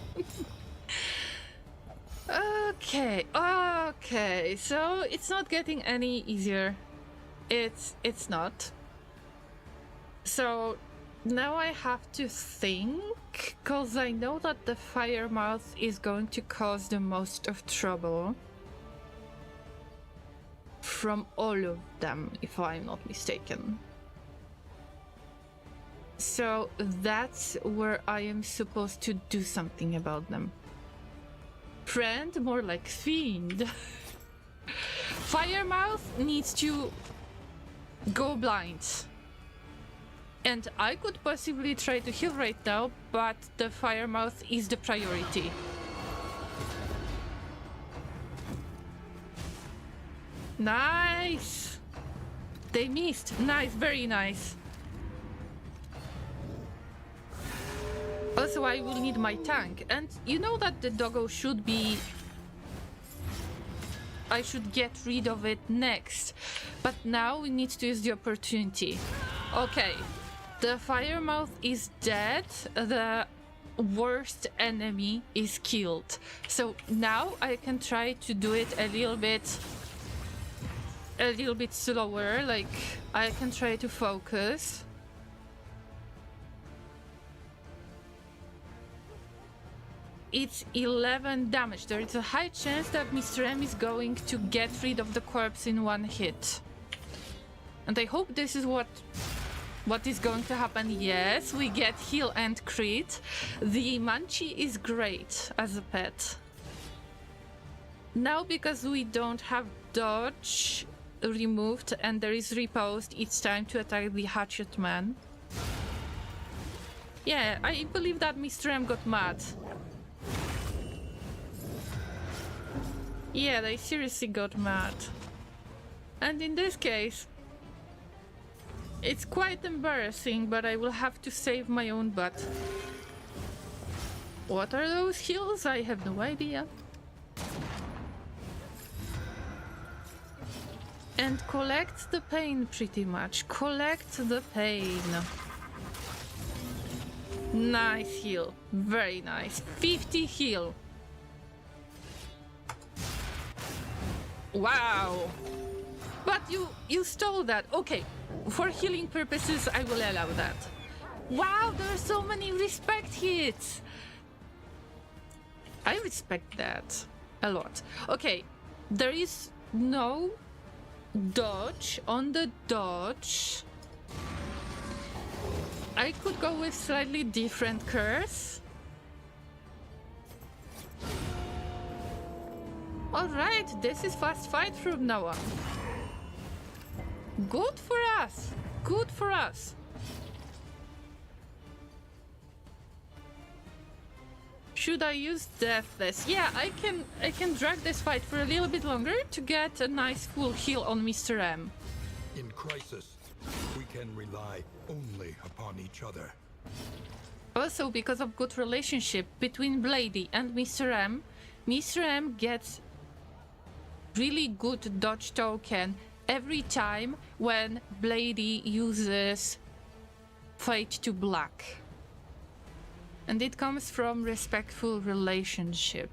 Okay. So it's not getting any easier. It's not. So now I have to think, because I know that the fire mouth is going to cause the most of trouble from all of them, if I'm not mistaken. So that's where I am supposed to do something about them. Friend, more like fiend. Firemouth needs to go blind. And I could possibly try to heal right now, but the Firemouth is the priority. Nice! They missed. Nice, very nice. Also, I will need my tank. And you know that the doggo should be... I should get rid of it next. But now we need to use the opportunity. Okay. The Firemouth is dead. The worst enemy is killed. So now I can try to do it a little bit slower. Like, I can try to focus. it's 11 damage. There is a high chance that Mr. M is going to get rid of the corpse in one hit. And I hope this is what is going to happen. Yes, we get heal and crit. The Munchie is great as a pet. Now, because we don't have dodge removed and there is riposte, it's time to attack the hatchet man. Yeah, I believe that Mr. M got mad. Yeah, they seriously got mad. And in this case, it's quite embarrassing, but I will have to save my own butt. What are those heals? I have no idea. And collect the pain, pretty much. Collect the pain. Nice heal. Very nice. 50 heal. Wow. But you stole that. Okay. For healing purposes, I will allow that. Wow, there are so many respect hits. I respect that a lot. Okay. There is no dodge on the dodge. I could go with slightly different curse. Alright, this is fast fight from now on. Good for us. Good for us. Should I use Deathless? Yeah, I can drag this fight for a little bit longer to get a nice full heal on Mr. M. In crisis, we can rely only upon each other. Also, because of good relationship between Blady and Mr. M gets really good dodge token every time when Blady uses Fade to Black. And it comes from respectful relationship.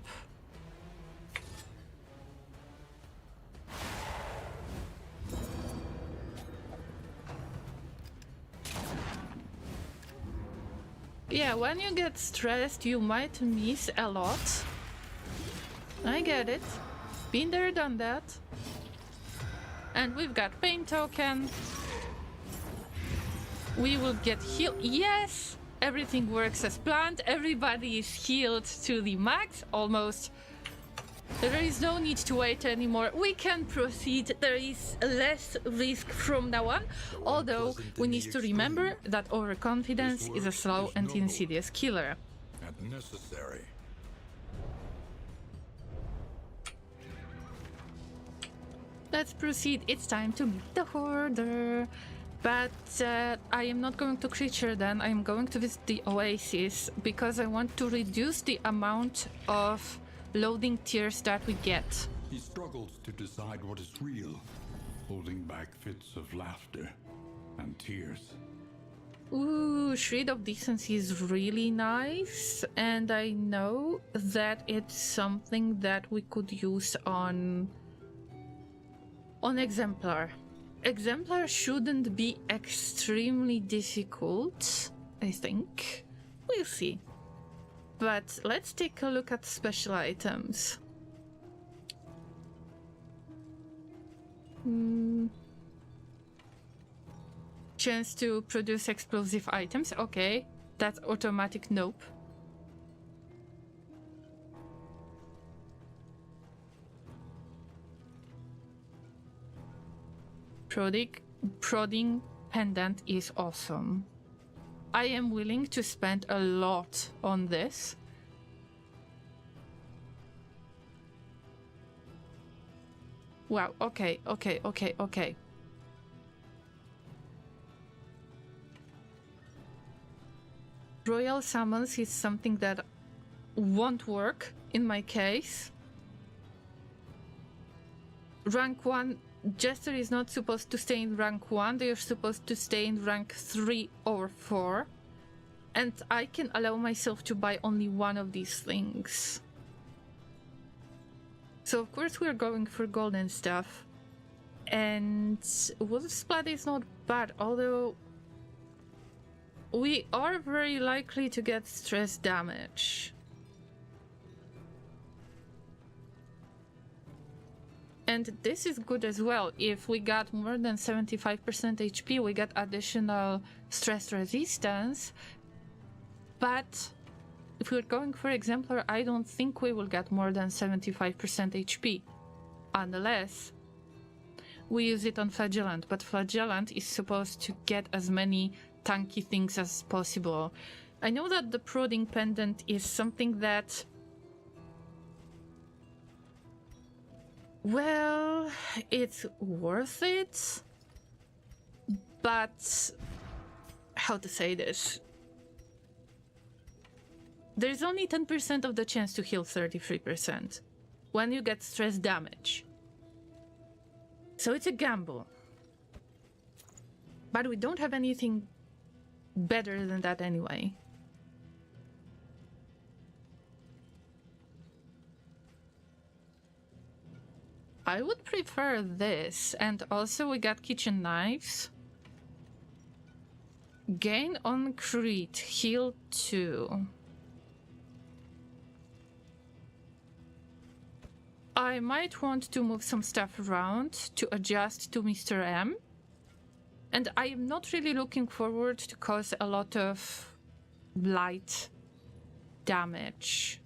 Yeah, when you get stressed, you might miss a lot. I get it. Been there, done that. And we've got pain token. We will get healed. Yes! Everything works as planned. Everybody is healed to the max, almost. There is no need to wait anymore. We can proceed. There is less risk from now on. Although we need to remember that overconfidence is a slow and insidious killer. And necessary. Let's proceed. It's time to meet the Hoarder. But I am not going to creature then. I am going to visit the Oasis because I want to reduce the amount of loading tears that we get. He struggles to decide what is real, holding back fits of laughter and tears. Ooh, Shred of Decency is really nice, and I know that it's something that we could use on Exemplar. Exemplar shouldn't be extremely difficult, I think. We'll see. But let's take a look at special items. Chance to produce explosive items. Okay, that's automatic nope. Prodding pendant is awesome. I am willing to spend a lot on this. Wow, okay. Royal Summons is something that won't work in my case. Rank 1, Jester is not supposed to stay in rank 1, they are supposed to stay in rank 3 or 4. And I can allow myself to buy only one of these things. So of course we're going for golden stuff. And Wolf's Blood is not bad, although we are very likely to get stress damage. And this is good as well. If we got more than 75% HP, we get additional stress resistance. But if we're going for Exemplar, I don't think we will get more than 75% HP. Unless we use it on Flagellant. But Flagellant is supposed to get as many tanky things as possible. I know that the Prodding Pendant is something that... well, it's worth it, but how to say this? There's only 10% of the chance to heal 33% when you get stress damage. So it's a gamble. But we don't have anything better than that anyway. I would prefer this, and also we got kitchen knives. Gain on crit, heal 2. I might want to move some stuff around to adjust to Mr. M. And I am not really looking forward to cause a lot of light damage.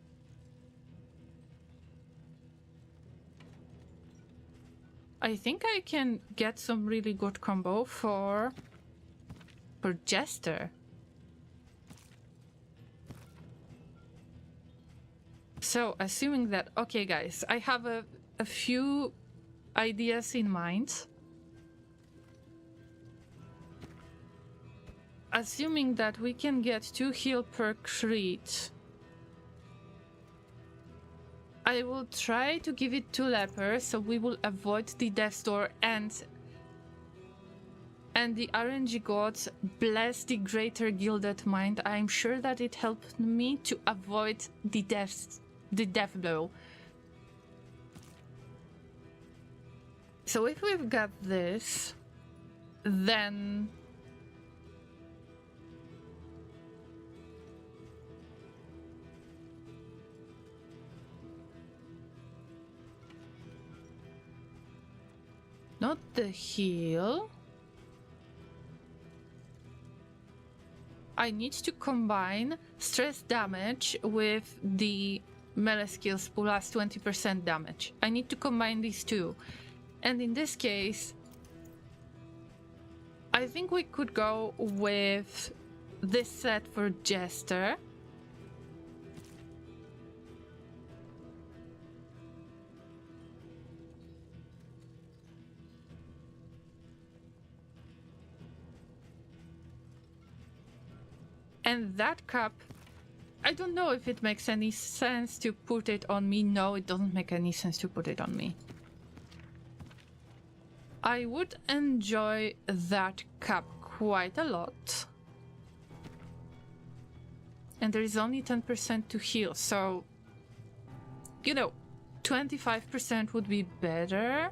I think I can get some really good combo for Jester. So, assuming that... okay, guys, I have a few ideas in mind. Assuming that we can get 2 heal per crit, I will try to give it to Leper, so we will avoid the Death Door, and the RNG gods bless the Greater Gilded Mind. I'm sure that it helped me to avoid the death blow. So if we've got this, then... not the heal. I need to combine stress damage with the melee skills plus 20% damage. I need to combine these two. And in this case, I think we could go with this set for Jester. And that cup, I don't know if it makes any sense to put it on me. No, it doesn't make any sense to put it on me. I would enjoy that cup quite a lot. And there is only 10% to heal, so... you know, 25% would be better.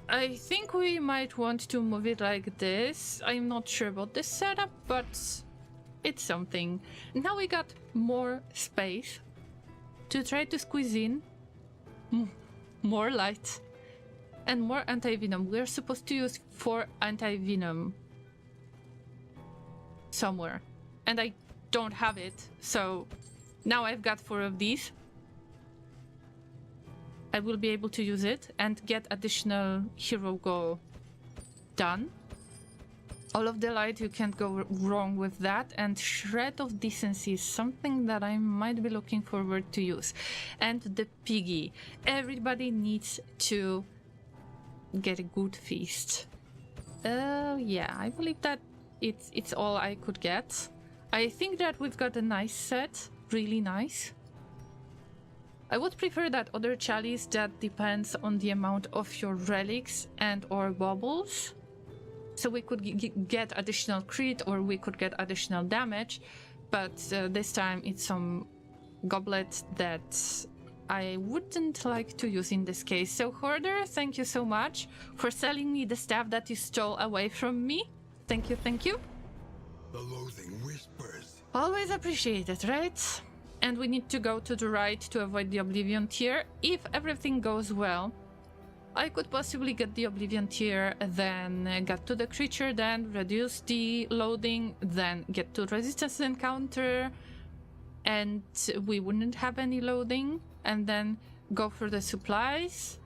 I think we might want to move it like this. I'm not sure about this setup, but it's something. Now we got more space to try to squeeze in more light and more anti-venom. We're supposed to use 4 anti-venom somewhere, and I don't have it, so now I've got 4 of these. I will be able to use it and get additional hero goal done. All of the light, you can't go wrong with that. And Shred of Decency is something that I might be looking forward to use. And the piggy. Everybody needs to get a good feast. Yeah, I believe that it's all I could get. I think that we've got a nice set, really nice. I would prefer that other chalice that depends on the amount of your relics and or baubles. So we could get additional crit or we could get additional damage. But this time it's some goblet that I wouldn't like to use in this case. So Hoarder, thank you so much for selling me the stuff that you stole away from me. Thank you, thank you. The loathing whispers. Always appreciate it, right? And we need to go to the right to avoid the Oblivion tier. If everything goes well, I could possibly get the Oblivion tier, then get to the creature, then reduce the loading, then get to resistance encounter, and we wouldn't have any loading, and then go for the supplies,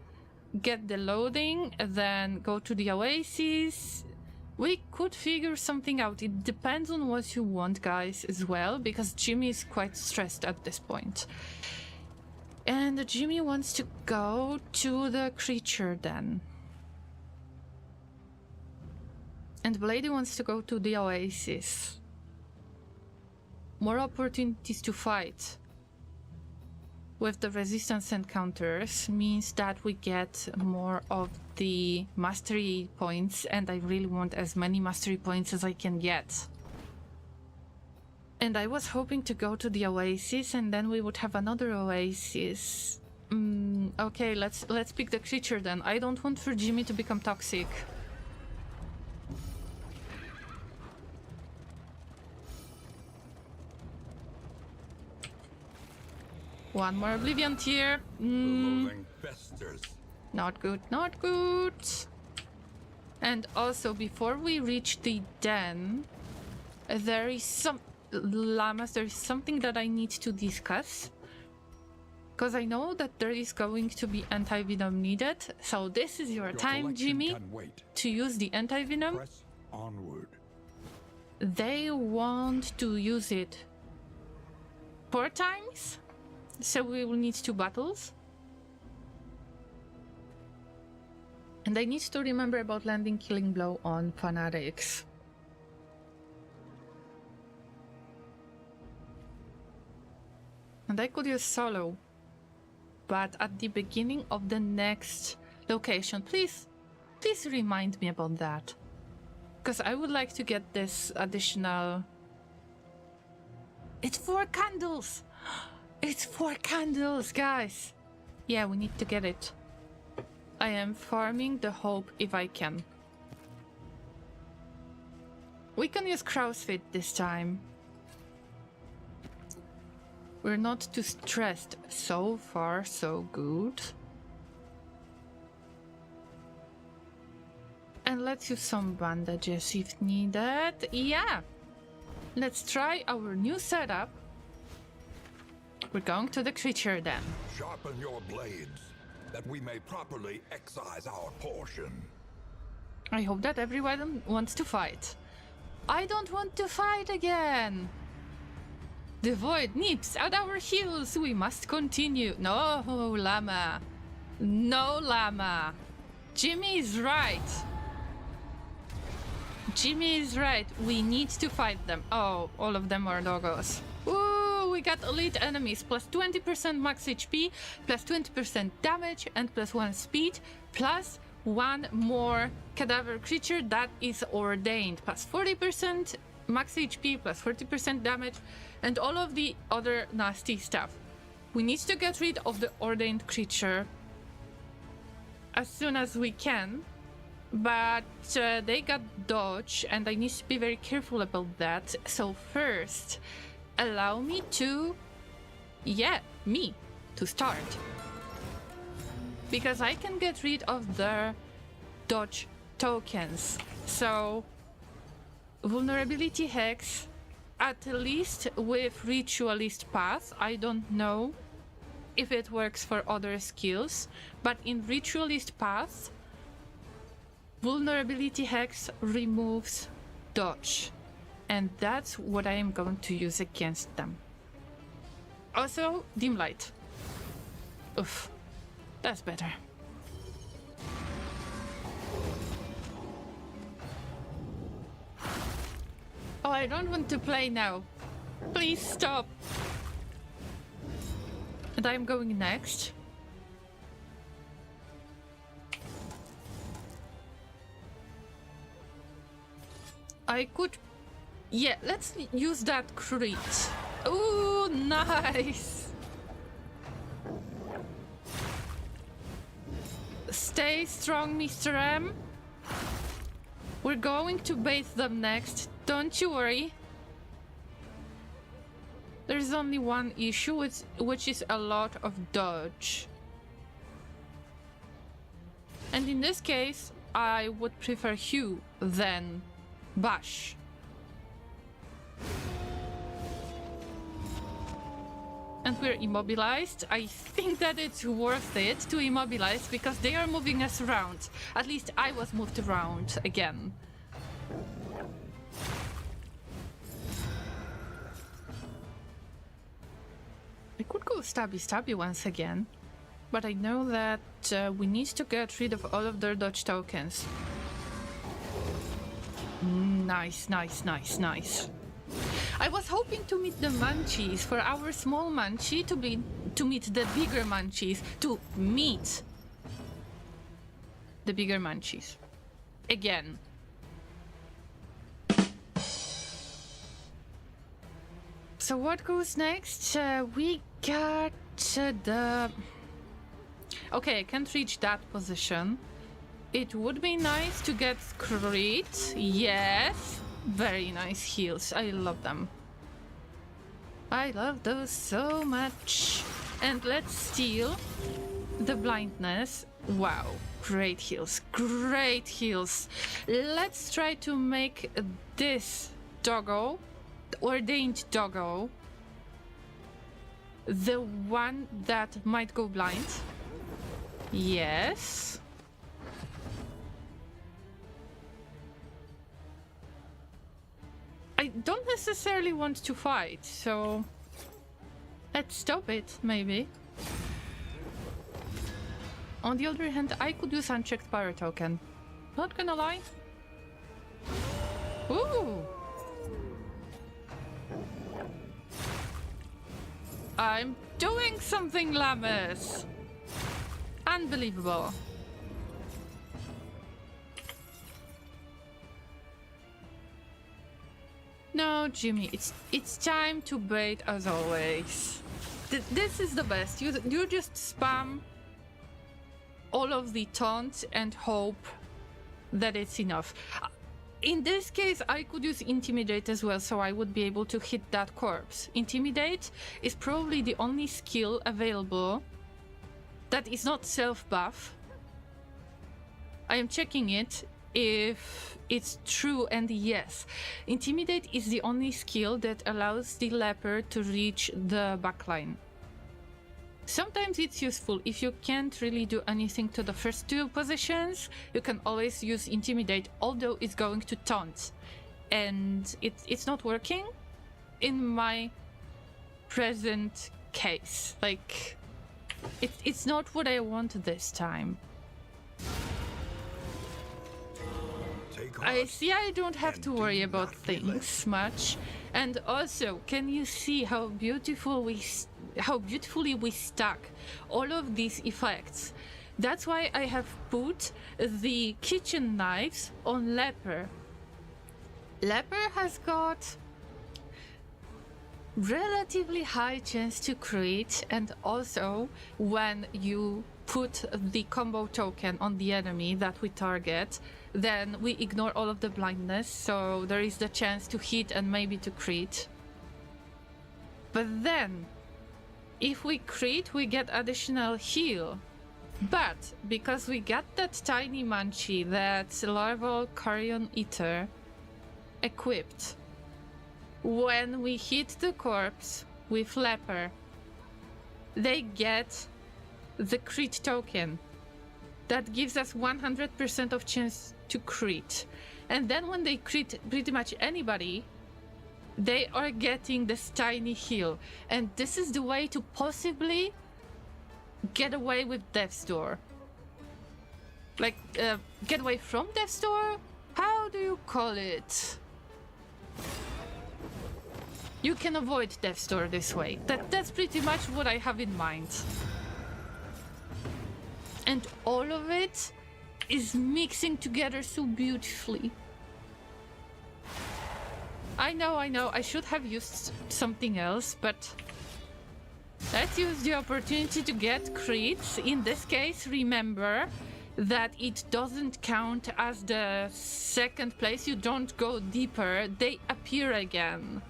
get the loading, then go to the oasis. We could figure something out. It depends on what you want, guys, as well, because Jimmy is quite stressed at this point. And Jimmy wants to go to the creature then. And Blady wants to go to the oasis. More opportunities to fight with the resistance encounters means that we get more of the mastery points, and I really want as many mastery points as I can get. And I was hoping to go to the oasis, and then we would have another oasis. Okay, let's pick the creature then. I don't want for Jimmy to become toxic. One more Oblivion tier. Not good, not good. And also, before we reach the den, there is some... Llamas, there is something that I need to discuss. Because I know that there is going to be anti-venom needed. So this is your time, Jimmy, to use the anti-venom. Press onward. They want to use it 4 times. So we will need 2 battles. And I need to remember about landing Killing Blow on Fanatics. And I could use solo. But at the beginning of the next location, please remind me about that. Because I would like to get this additional... It's 4 candles! It's 4 candles, guys! Yeah, we need to get it. I am farming the hope if I can. We can use Crow's Feet this time. We're not too stressed. So far, so good. And let's use some bandages if needed. Yeah! Let's try our new setup. We're going to the creature then. Sharpen your blades, that we may properly excise our portion. I hope that everyone wants to fight. I don't want to fight again! The void nips at our heels. We must continue. No, Llama. No, Llama. Jimmy is right. Jimmy is right. We need to fight them. Oh, all of them are doggos. Ooh, we got elite enemies. Plus 20% max HP, plus 20% damage, and plus 1 speed, plus 1 more cadaver creature that is ordained. Plus 40% max HP, plus 40% damage, and all of the other nasty stuff. We need to get rid of the ordained creature as soon as we can, but they got dodge, and I need to be very careful about that. So first, allow me to... me to start. Because I can get rid of the dodge tokens. So, vulnerability hex, at least with Ritualist Path. I don't know if it works for other skills, but in Ritualist Path, vulnerability hex removes dodge, and that's what I am going to use against them. Also, dim light. Oof, that's better. Oh, I don't want to play now. Please stop. And I'm going next. I could... Yeah, let's use that crit. Ooh, nice! Stay strong, Mr. M. We're going to bait them next. Don't you worry. There's only one issue, which is a lot of dodge. And in this case, I would prefer Hugh than Bash. And we're immobilized. I think that it's worth it to immobilize because they are moving us around. At least I was moved around again. I could go stabby once again, but I know that we need to get rid of all of their dodge tokens. Nice. I was hoping to meet the Munchies, for our small Munchie to meet the bigger Munchies, to meet the bigger Munchies. Again. So what goes next? We got the... Okay, I can't reach that position. It would be nice to get crit. Yes. Very nice heals. I love them. I love those so much. And let's steal the blindness. Wow. Great heals. Great heals. Let's try to make this doggo, ordained doggo, the one that might go blind. Yes. I don't necessarily want to fight, so let's stop it, maybe. On the other hand, I could use unchecked power token. Not gonna lie. Ooh! I'm doing something, Llamas! Unbelievable. No, Jimmy, it's time to bait as always. This is the best. You just spam all of the taunts and hope that it's enough. In this case, I could use Intimidate as well, so I would be able to hit that corpse. Intimidate is probably the only skill available that is not self-buff. I am checking it if it's true, and yes. Intimidate is the only skill that allows the leper to reach the backline. Sometimes it's useful if you can't really do anything to the first two positions. You can always use Intimidate, although it's going to taunt. And it's not working in my present case. Like, it's not what I want this time. I see I don't have to worry about things much. And also, can you see how beautifully we stack all of these effects? That's why I have put the kitchen knives on Leper. Leper has got relatively high chance to crit, and also when you put the combo token on the enemy that we target, then we ignore all of the blindness, so there is the chance to hit and maybe to crit. But then, if we crit, we get additional heal. But because we got that tiny Munchie, that larval carrion eater, equipped, when we hit the corpse with Leper, they get the crit token. That gives us 100% of chance to crit. And then when they crit pretty much anybody, they are getting this tiny heal. And this is the way to possibly get away with Death's Door. Like, get away from Death's Door? How do you call it? You can avoid Death's Door this way. That's pretty much what I have in mind. And all of it is mixing together so beautifully. I know, I should have used something else, but let's use the opportunity to get crits. In this case, remember that it doesn't count as the second place. You don't go deeper, they appear again.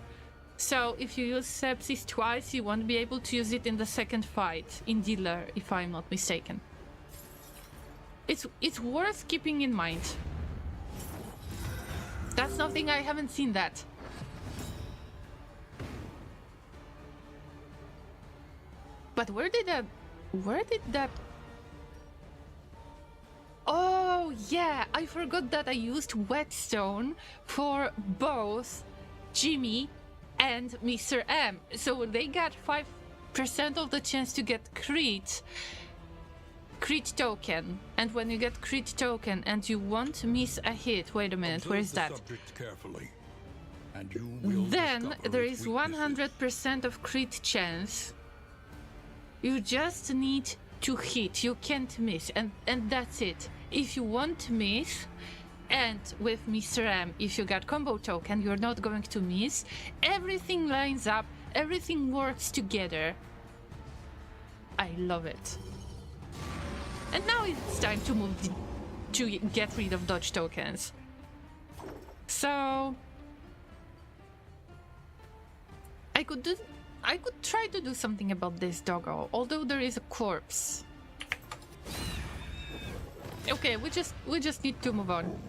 So if you use sepsis twice, you won't be able to use it in the second fight in the lair, if I'm not mistaken. It's worth keeping in mind. That's something I haven't seen that. But where did that... Oh yeah, I forgot that I used whetstone for both Jimmy and Mr. M. So they got 5% of the chance to get crit token. And when you get crit token and you won't miss a hit, wait a minute, where is that? Then there is 100% of crit chance. You just need to hit, you can't miss, and that's it. If you won't miss, and with Mr. M, if you got combo token, you're not going to miss. Everything lines up, everything works together. I love it. And now it's time to move to get rid of dodge tokens. So I could try to do something about this doggo, although there is a corpse. Okay, we just need to move on.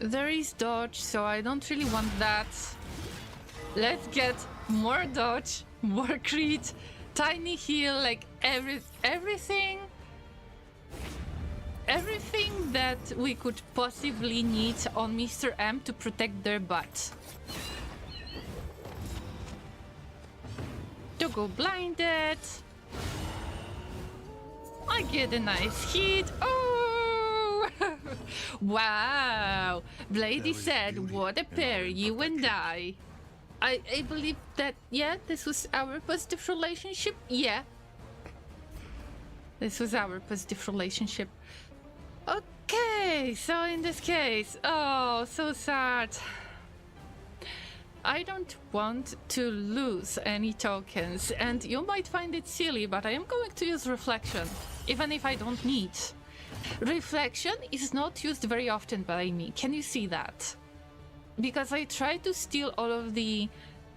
There is dodge, so I don't really want that. Let's get more dodge, more crit, tiny heal, like everything that we could possibly need on Mr. M to protect their butt. To go blinded. I get a nice hit. Oh! Wow! Blady said, what a pair, you and I. I believe that, yeah, this was our positive relationship. Yeah. This was our positive relationship. Okay, so in this case, oh, so sad. I don't want to lose any tokens, and you might find it silly, but I am going to use Reflection, even if I don't need. Reflection is not used very often by me. Can you see that? Because I try to steal all of the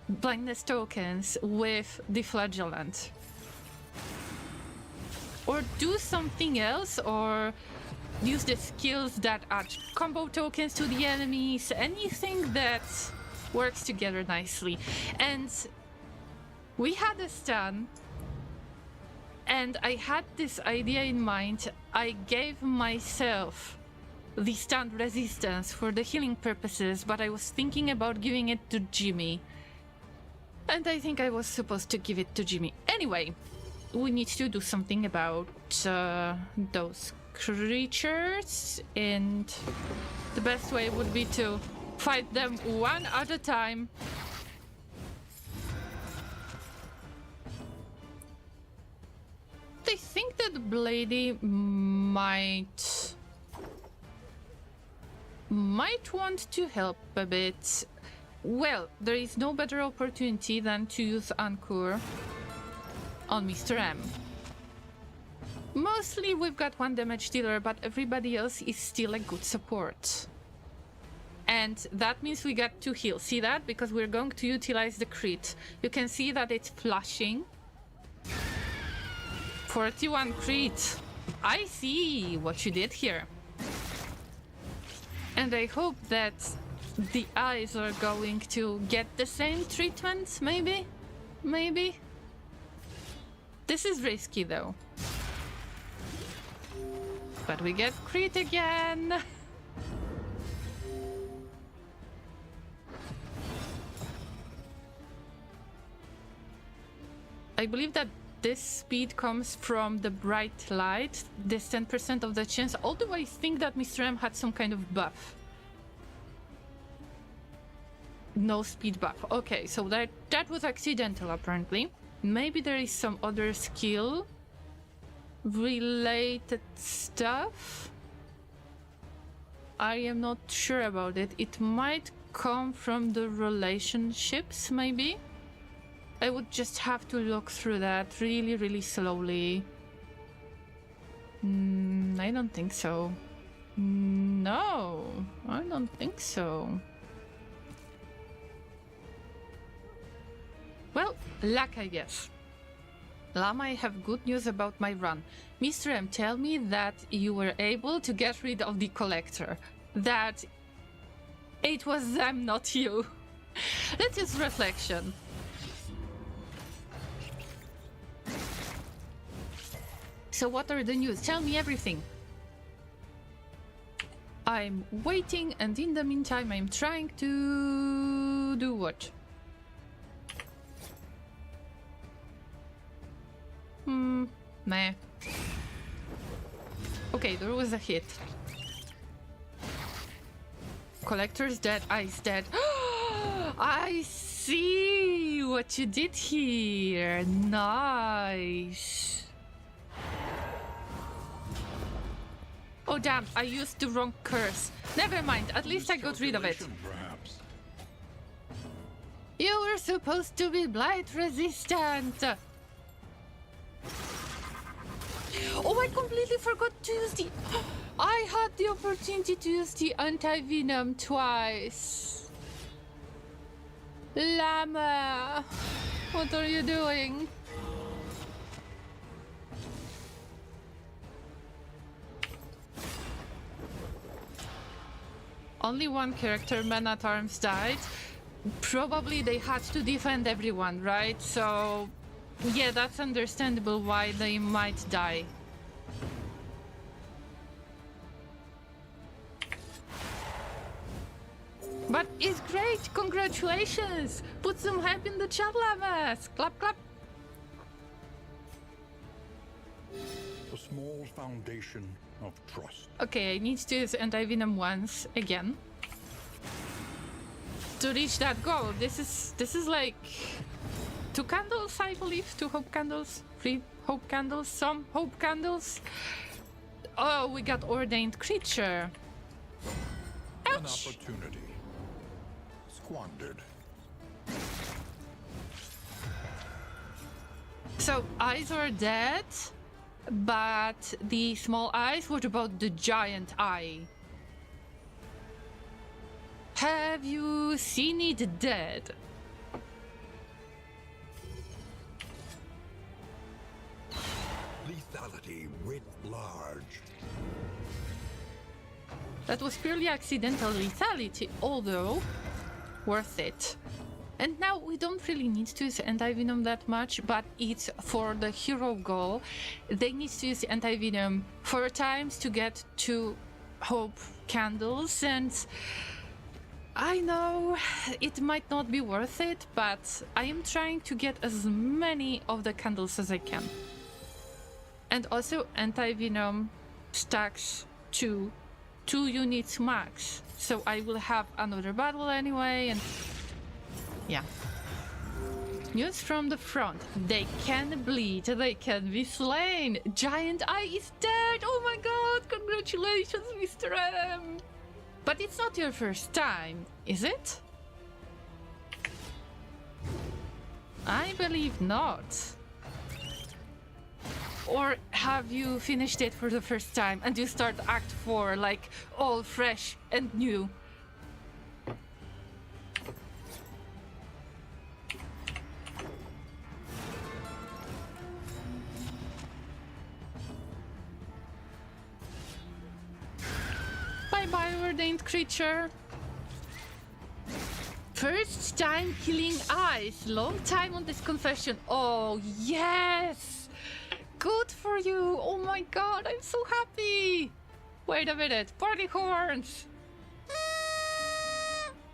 blindness tokens with the flagellant. Or do something else, or use the skills that add combo tokens to the enemies, anything that works together nicely. And we had a stun, and I had this idea in mind. I gave myself the stun resistance for the healing purposes, but I was thinking about giving it to Jimmy. And I think I was supposed to give it to Jimmy. Anyway, we need to do something about those creatures, and the best way would be to fight them one at a time. I think that Blady might want to help a bit. Well, there is no better opportunity than to use Anchor on Mr. M. Mostly we've got one damage dealer, but everybody else is still a good support. And that means we got 2 heals. See that? Because we're going to utilize the crit. You can see that it's flashing. 41 crit. I see what you did here. And I hope that the eyes are going to get the same treatment, maybe? Maybe? This is risky though. But we get crit again! I believe that this speed comes from the bright light, this 10% of the chance, although I think that Mr. M had some kind of buff. No speed buff. Okay, so that was accidental apparently. Maybe there is some other skill related stuff. I am not sure about it. It might come from the relationships, maybe? I would just have to look through that really, really slowly. I don't think so. No, I don't think so. Well, luck, I guess. Llama, I have good news about my run. Mr. M, tell me that you were able to get rid of the collector. That it was them, not you. Let's use reflection. So what are the news? Tell me everything. I'm waiting, and in the meantime I'm trying to do what? Nah. Okay, there was a hit. Collector's dead, Ice dead. I see what you did here. Nice. Oh damn, I used the wrong curse. Never mind, at least I got rid of it. Perhaps. You were supposed to be blight resistant. Oh, I completely forgot to use the... I had the opportunity to use the anti-venom twice. Llama, what are you doing? Only one character, Man-at-Arms, died. Probably they had to defend everyone, right? So, yeah, that's understandable why they might die. But it's great! Congratulations! Put some hype in the chat, Llamas! Clap, clap! A small foundation of trust. Okay, I need to use anti-venom once again to reach that goal. This is like 2 candles, I believe. 2 hope candles, 3 hope candles, some hope candles. Oh, we got ordained creature. An Ouch! opportunity. Squandered. So eyes are dead, but the small eyes. What about the giant eye? Have you seen it dead? Lethality writ large. That was purely accidental lethality, although worth it. And now we don't really need to use anti-venom that much, but it's for the hero goal. They need to use anti-venom 4 times to get 2 hope candles, and I know it might not be worth it, but I am trying to get as many of the candles as I can. And also anti-venom stacks to 2 units max, so I will have another battle anyway, and yeah. News from the front. They can bleed, they can be slain. Giant Eye is dead! Oh my god, congratulations, Mr. M! But it's not your first time, is it? I believe not. Or have you finished it for the first time and you start Act 4 like all fresh and new? Bye-bye, ordained creature. First time killing eyes. Long time on this confession. Oh, yes! Good for you! Oh my god, I'm so happy! Wait a minute, party horns!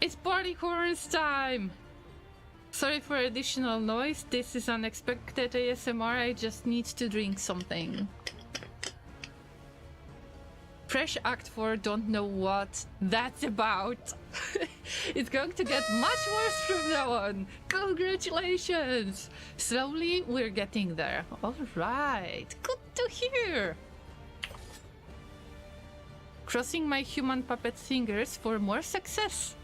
It's party horns time! Sorry for additional noise, this is unexpected ASMR, I just need to drink something. Fresh Act 4, don't know what that's about. It's going to get much worse from now on. Congratulations! Slowly, we're getting there. Alright, good to hear. Crossing my human puppet fingers for more success.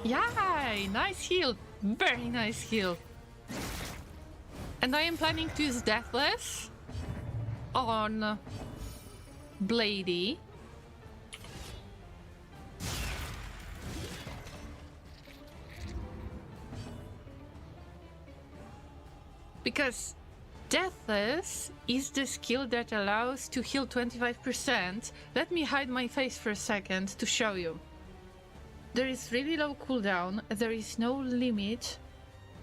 Yay! Nice heal. Very nice heal. And I am planning to use Deathless on Blady. Because Deathless is the skill that allows to heal 25%. Let me hide my face for a second to show you. There is really low cooldown. There is no limit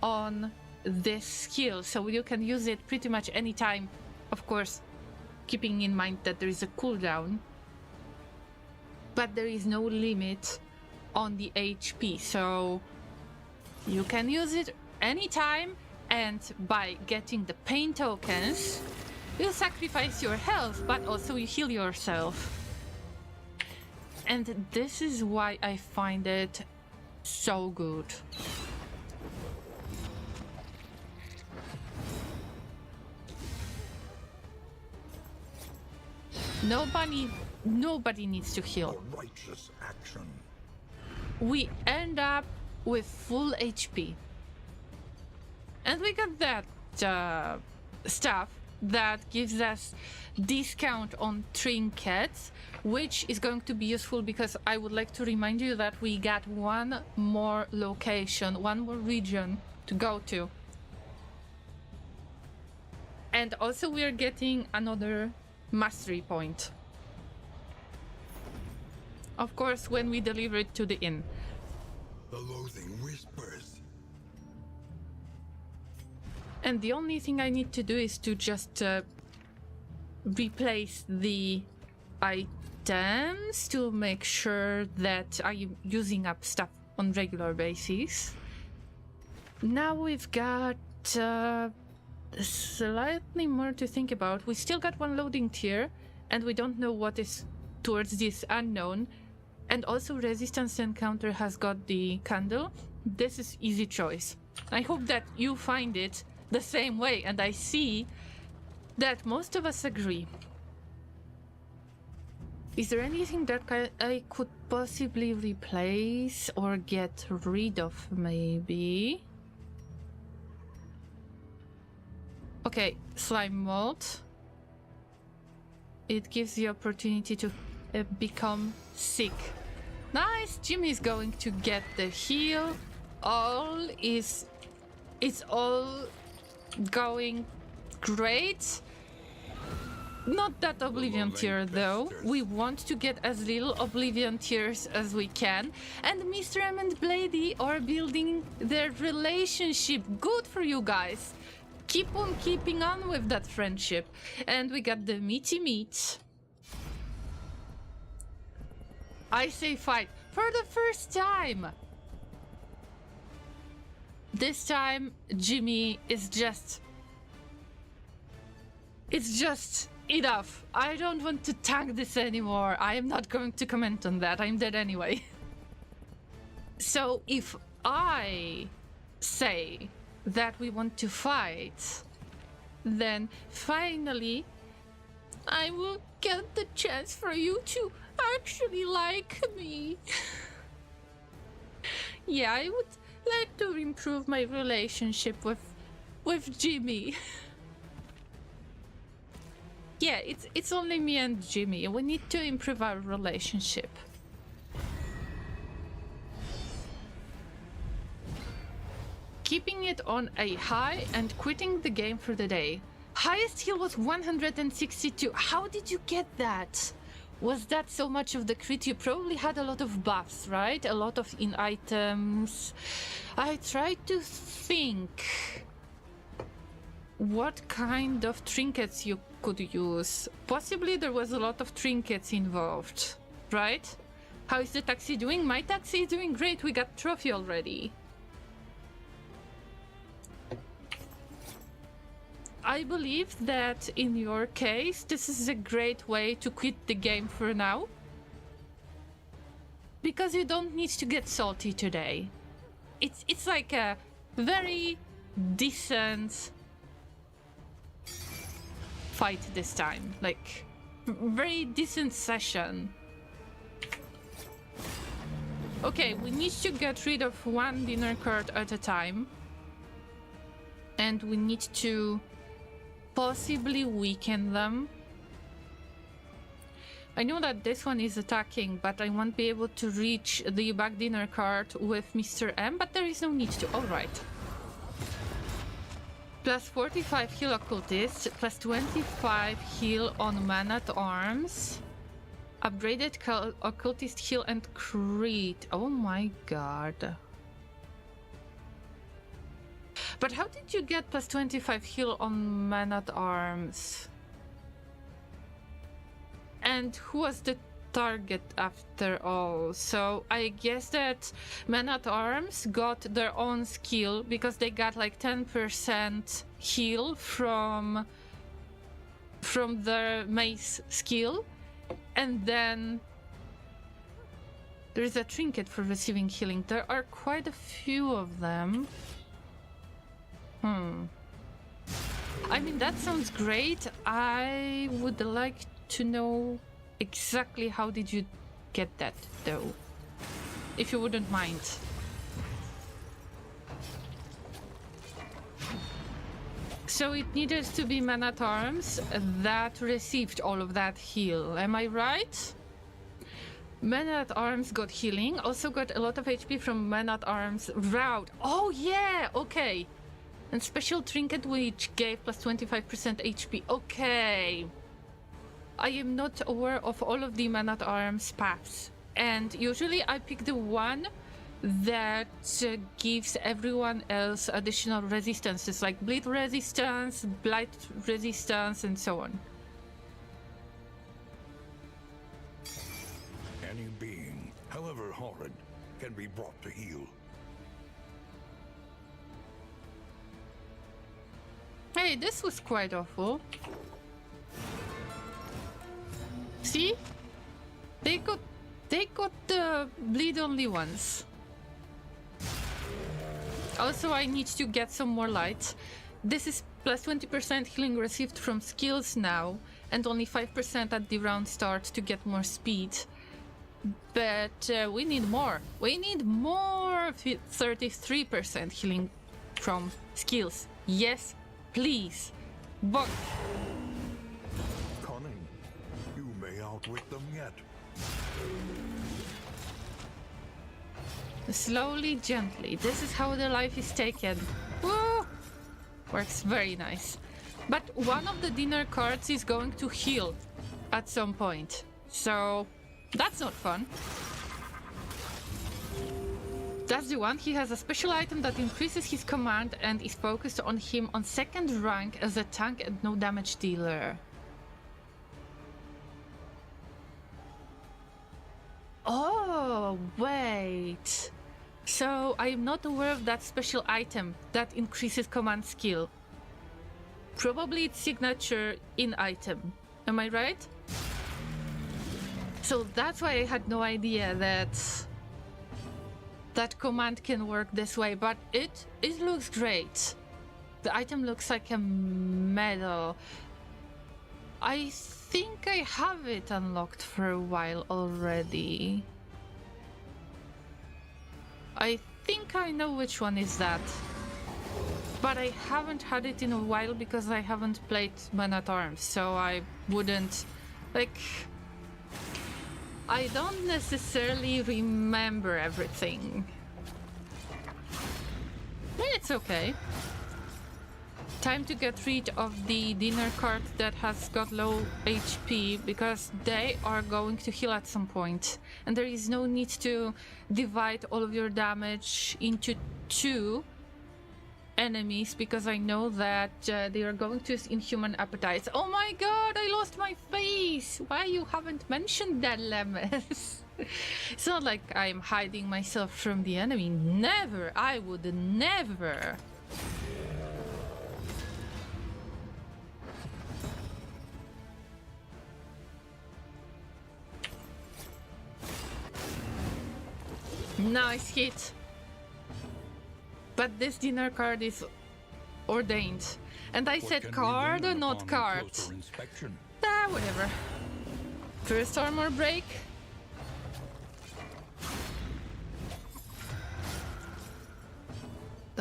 on this skill, so you can use it pretty much any time. Of course, keeping in mind that there is a cooldown. But there is no limit on the HP, so you can use it anytime. And by getting the pain tokens, you sacrifice your health, but also you heal yourself. And this is why I find it so good. Nobody needs to heal. A righteous action. We end up with full HP. And we got that stuff that gives us discount on trinkets, which is going to be useful because I would like to remind you that we got one more location, one more region to go to. And also we are getting another mastery point. Of course, when we deliver it to the inn. The loathing whispers. And the only thing I need to do is to just replace the items to make sure that I'm using up stuff on regular basis. Now we've got slightly more to think about. We still got one loading tier, and we don't know what is towards this unknown. And also Resistance Encounter has got the candle. This is easy choice. I hope that you find it the same way, and I see that most of us agree. Is there anything that I could possibly replace or get rid of, maybe? Okay, slime mold. It gives the opportunity to become sick. Nice, Jimmy's going to get the heal. It's all going great. Not that Oblivion tier though. We want to get as little Oblivion tiers as we can. And Mr. M and Blady are building their relationship. Good for you guys. Keep on keeping on with that friendship. And we got the meaty meat. I say fight for the first time. This time, Jimmy is just... It's just enough. I don't want to tank this anymore. I am not going to comment on that. I'm dead anyway. So if I say that we want to fight, then finally I will get the chance for you to actually like me. Yeah, I would like to improve my relationship with Jimmy. Yeah, it's only me and Jimmy. We need to improve our relationship. Keeping it on a high and quitting the game for the day. Highest heal was 162. How did you get that? Was that so much of the crit? You probably had a lot of buffs, right? A lot of in items. I tried to think what kind of trinkets you could use. Possibly there was a lot of trinkets involved, right? How is the taxi doing? My taxi is doing great. We got trophy already. I believe that in your case, this is a great way to quit the game for now. Because you don't need to get salty today. It's like a very decent fight this time. Like, very decent session. Okay, we need to get rid of one dinner card at a time. And we need to possibly weaken them. I know that this one is attacking, but I won't be able to reach the back dinner card with Mr. M, but there is no need to. Alright. Plus 45 heal occultist, plus 25 heal on man-at-arms. Upgraded occultist heal and crit. Oh my god. But how did you get plus 25 heal on man-at-arms? And who was the target after all? So I guess that men-at-arms got their own skill because they got like 10% heal from their mace skill. And then there is a trinket for receiving healing. There are quite a few of them. I mean, that sounds great. I would like to know exactly how did you get that, though, if you wouldn't mind. So it needed to be man-at-arms that received all of that heal. Am I right? Man-at-arms got healing, also got a lot of HP from man-at-arms route. Oh yeah, okay. And special trinket which gave plus 25% HP. Okay. I am not aware of all of the man-at-arms paths. And usually I pick the one that gives everyone else additional resistances, like bleed resistance, blight resistance, and so on. Any being, however horrid, can be brought to heel. Hey, this was quite awful. See? They got the bleed only ones. Also, I need to get some more light. This is plus 20% healing received from skills now, and only 5% at the round start to get more speed. But we need more. We need more 33% healing from skills. Yes, please. But Cunning. You may outwit them yet. slowly, gently. This is how the life is taken. Woo! Works very nice. But one of the dinner cards is going to heal at some point. So that's not fun. That's the one. He has a special item that increases his command and is focused on him on second rank as a tank and no damage dealer. Oh, wait. So I am not aware of that special item that increases command skill. Probably its signature in item. Am I right? So that's why I had no idea that that command can work this way, but it looks great. The item looks like a medal. I think I have it unlocked for a while already. I think I know which one is that. But I haven't had it in a while because I haven't played Man-at-Arms, so I wouldn't... like... I don't necessarily remember everything. It's okay. Time to get rid of the dinner card that has got low HP, because they are going to heal at some point. And there is no need to divide all of your damage into two enemies, because I know that they are going to use inhuman appetites. Oh my god, I lost my face! Why you haven't mentioned that, Lemmes? It's not like I'm hiding myself from the enemy. Never! I would never! Nice hit! But this dinner card is ordained. And I said card, not card. Ah, whatever. First armor break.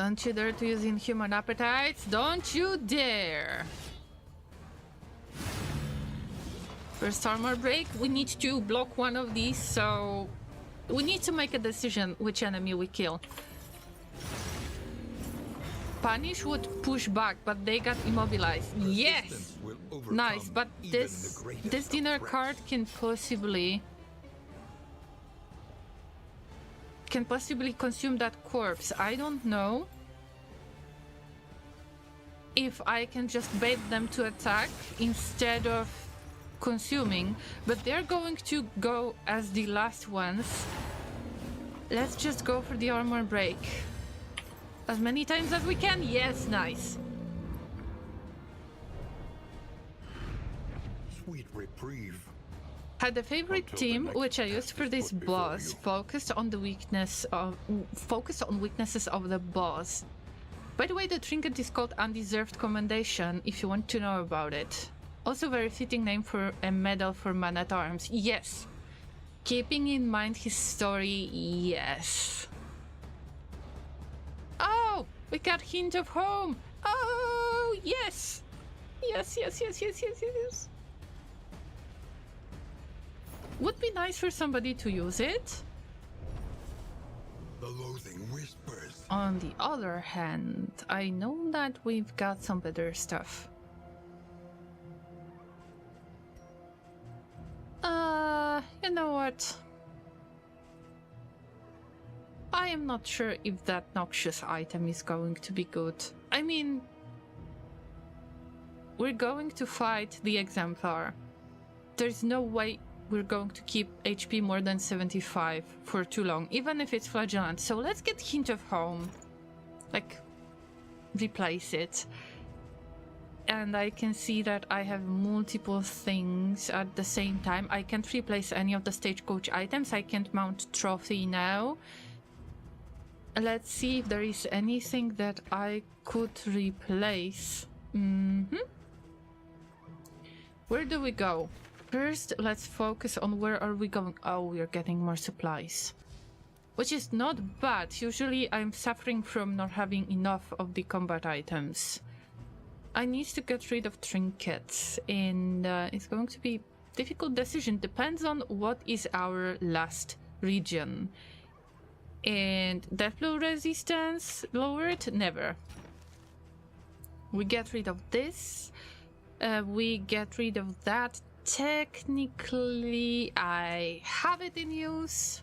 Don't you dare to use inhuman appetites. Don't you dare. First armor break. We need to block one of these, so we need to make a decision which enemy we kill. Punish would push back, but they got immobilized. Yes! Nice, but this dinner card can possibly consume that corpse. I don't know if I can just bait them to attack instead of consuming, but they're going to go as the last ones. Let's just go for the armor break. As many times as we can. Yes, nice. Sweet reprieve. Had a favorite team which I used for this boss, focused on weaknesses of the boss. By the way, the trinket is called Undeserved Commendation if you want to know about it. Also very fitting name for a medal for man at arms. Yes. Keeping in mind his story, yes. Oh, we got hint of home. Oh, yes. Yes. Would be nice for somebody to use it. The loathing whispers. On the other hand, I know that we've got some better stuff. You know what? I am not sure if that noxious item is going to be good. I mean, we're going to fight the Exemplar. There's no way we're going to keep HP more than 75 for too long, even if it's flagellant. So let's get Hint of Home. Like, replace it. And I can see that I have multiple things at the same time. I can't replace any of the stagecoach items. I can't mount trophy now. Let's see if there is anything that I could replace. Where do we go? First, let's focus on where are we going. Oh, we are getting more supplies. Which is not bad. Usually I'm suffering from not having enough of the combat items. I need to get rid of trinkets, and it's going to be a difficult decision. Depends on what is our last region. And death blow resistance lowered? Never. We get rid of this. We get rid of that. Technically, I have it in use.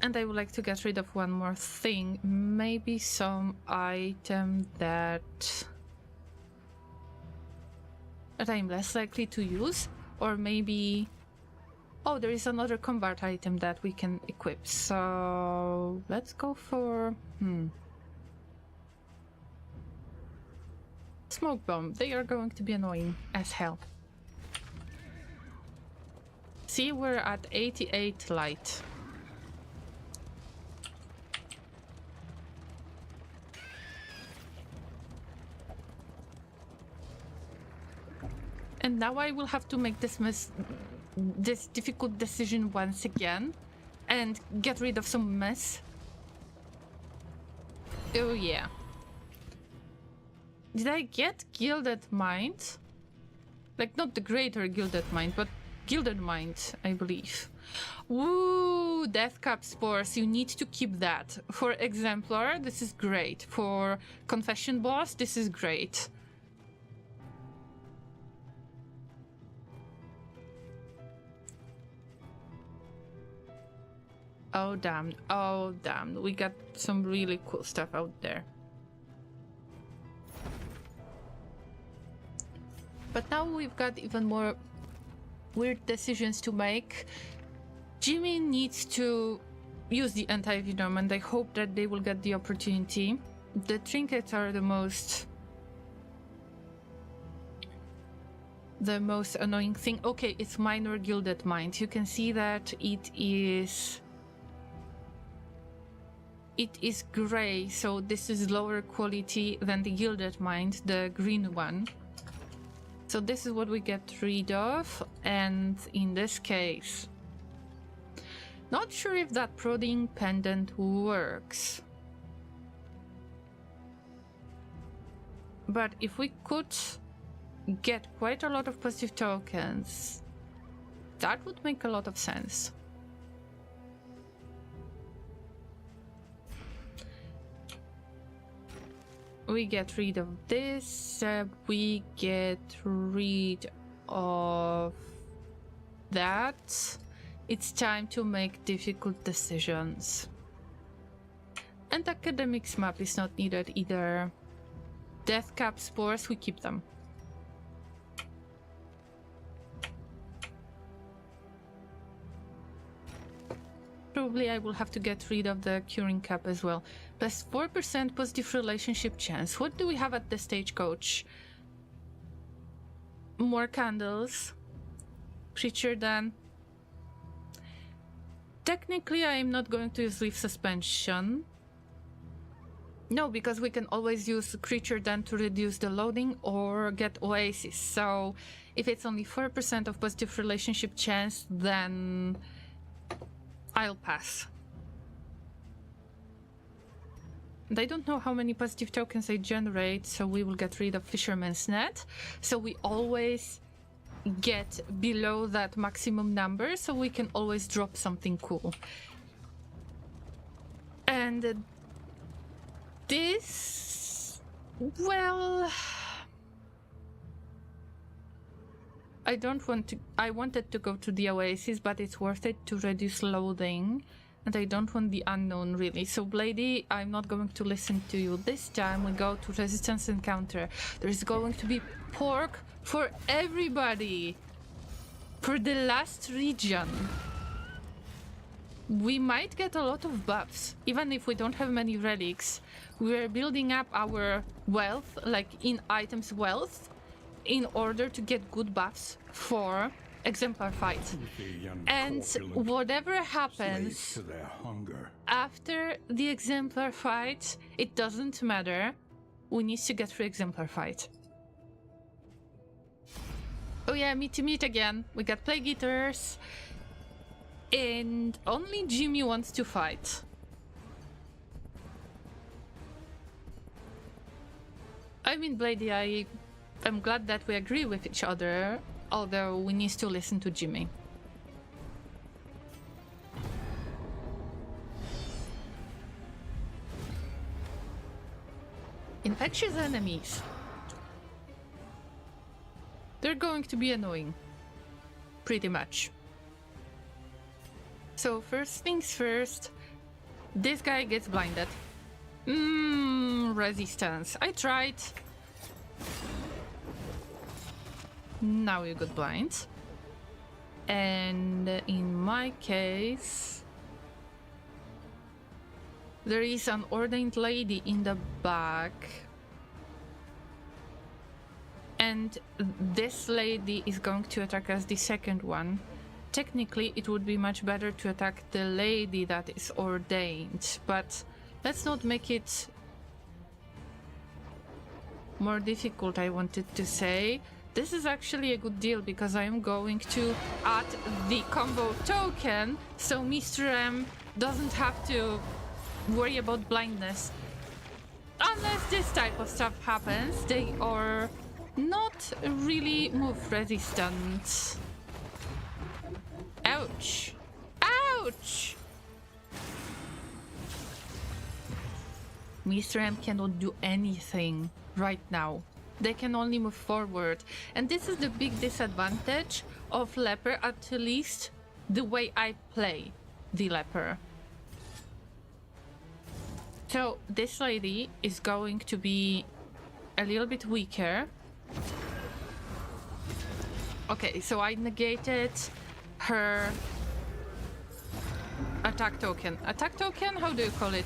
And I would like to get rid of one more thing. Maybe some item that I'm less likely to use. Or maybe... Oh, there is another combat item that we can equip. So let's go for... Smoke bomb. They are going to be annoying as hell. See, we're at 88 light. And now I will have to make this difficult decision once again and get rid of some mess. Oh yeah. Did I get Gilded Mind? Like, not the Greater Gilded Mind, but Gilded Mind, I believe. Woo! Death Cap Spores, you need to keep that. For Exemplar, this is great. For Confession Boss, this is great. Oh damn, oh damn, we got some really cool stuff out there. But now we've got even more weird decisions to make. Jimmy needs to use the anti-venom, and I hope that they will get the opportunity. The trinkets are the most annoying thing. Okay, it's minor Gilded Mind. You can see that it is gray, so this is lower quality than the Gilded Mind, the green one. So this is what we get rid of, and in this case, not sure if that prodding pendant works. But if we could get quite a lot of positive tokens, that would make a lot of sense. We get rid of this, we get rid of that. It's time to make difficult decisions. And academics map is not needed either. Death cap spores, we keep them. Probably I will have to get rid of the curing cap as well. Plus 4% positive relationship chance. What do we have at the stagecoach? More candles. Creature then. Technically I am not going to use leaf suspension. No, because we can always use creature then to reduce the loading or get oasis. So if it's only 4% of positive relationship chance, then I'll pass. And I don't know how many positive tokens I generate, so we will get rid of Fisherman's Net. So we always get below that maximum number, so we can always drop something cool. And this, well, I wanted to go to the Oasis, but it's worth it to reduce loading, and I don't want the unknown really. So Blady, I'm not going to listen to you. This time we go to Resistance Encounter. There's going to be pork for everybody for the last region. We might get a lot of buffs, even if we don't have many relics. We're building up our wealth, like in items wealth, in order to get good buffs for exemplar fight. And whatever happens after the exemplar fight, it doesn't matter. We need to get through exemplar fight. Oh yeah, meet again. We got Plague Eaters. And only Jimmy wants to fight. I mean, Blady, I'm glad that we agree with each other, although we need to listen to Jimmy. Infectious enemies. They're going to be annoying. Pretty much. So first things first, this guy gets blinded. Resistance. I tried. Now you got blind. And in my case, there is an ordained lady in the back. And this lady is going to attack us, the second one. Technically, it would be much better to attack the lady that is ordained, but let's not make it more difficult, I wanted to say. This is actually a good deal because I am going to add the combo token, so Mr. M doesn't have to worry about blindness. Unless this type of stuff happens, they are not really move resistant. Ouch! Ouch! Mr. M cannot do anything right now. They can only move forward. And this is the big disadvantage of Leper, at least the way I play the Leper. So this lady is going to be a little bit weaker. Okay, so I negated her attack token. Attack token? How do you call it?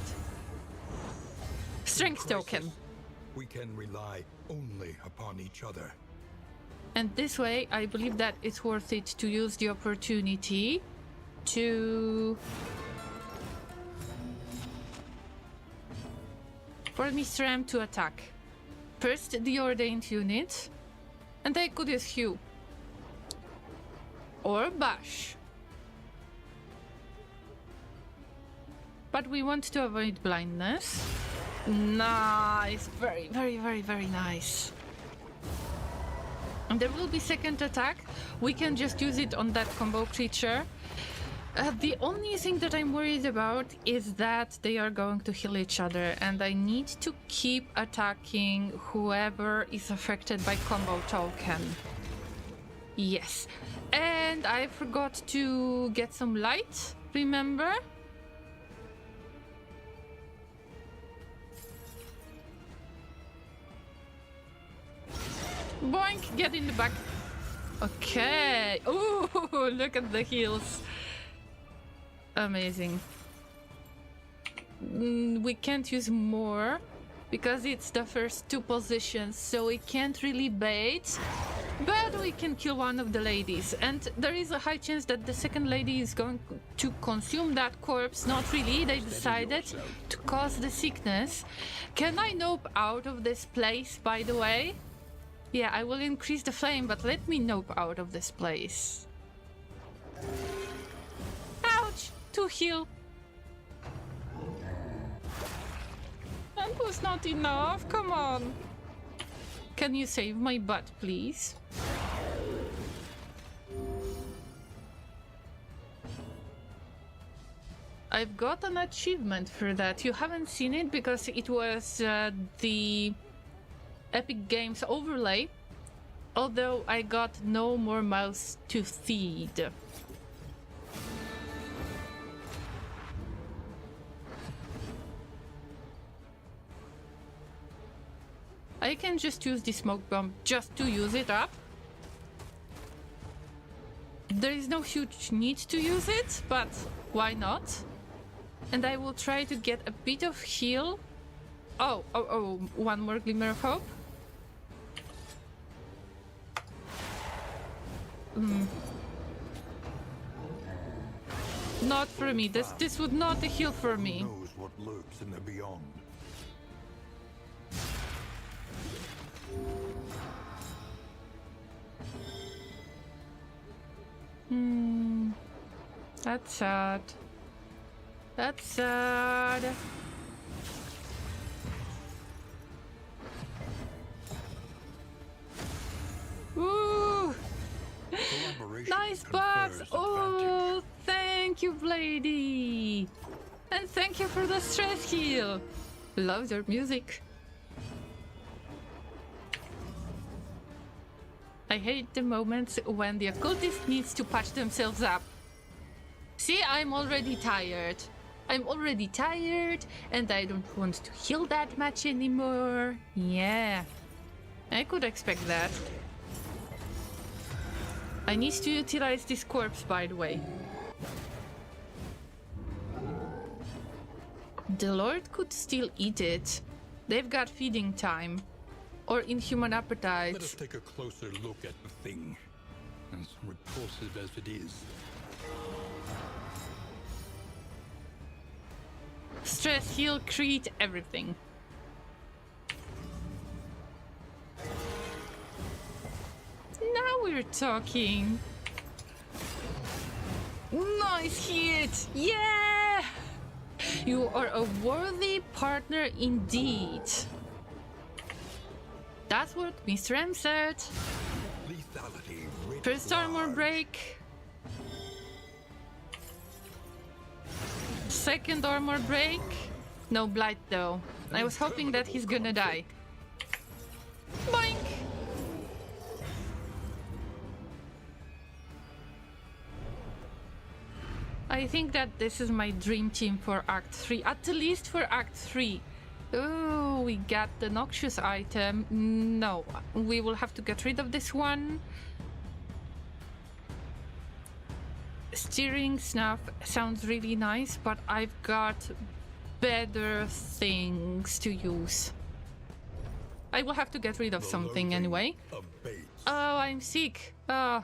Strength token. We can rely only upon each other. And this way, I believe that it's worth it to use the opportunity to... for Mr. M to attack. First the ordained unit, and I could use Hue. Or Bash. But we want to avoid blindness. Nice. Very, very, very, very nice. And there will be second attack. We can just use it on that combo creature. The only thing that I'm worried about is that they are going to heal each other, and I need to keep attacking whoever is affected by combo token. Yes. And I forgot to get some light, remember? Boink, get in the back. Okay. Ooh, look at the heals. Amazing. We can't use more because it's the first two positions, so we can't really bait. But we can kill one of the ladies, and there is a high chance that the second lady is going to consume that corpse. Not really, they decided to cause the sickness. Can I nope out of this place, by the way? Yeah, I will increase the flame, but let me nope out of this place. Ouch! To heal. That was not enough, come on. Can you save my butt, please? I've got an achievement for that. You haven't seen it because it was the Epic Games overlay, although I got no more mouths to feed. I can just use the smoke bomb just to use it up. There is no huge need to use it, but why not? And I will try to get a bit of heal. Oh, one more glimmer of hope. Not for me. This would not heal for me. Who knows what lurks in the beyond? That's sad. That's sad. Ooh! Nice bugs! Oh, thank you, Blady! And thank you for the stress heal! Love your music. I hate the moments when the occultist needs to patch themselves up. See, I'm already tired. I'm already tired and I don't want to heal that much anymore. Yeah, I could expect that. I need to utilize this corpse, by the way. The Lord could still eat it. They've got feeding time. Or inhuman appetites. Let us take a closer look at the thing, as repulsive as it is. Stress, heal, create everything. Now we're talking. Nice hit! Yeah! You are a worthy partner indeed. That's what Mr. M said. Lethality. First armor break. Second armor break. No blight though. I was hoping that he's gonna die. Boink! I think that this is my dream team for Act 3. At least for Act 3. Oh, we got the noxious item. No, we will have to get rid of this one. Steering snuff sounds really nice, but I've got better things to use. I will have to get rid of something anyway. Oh, I'm sick. Oh,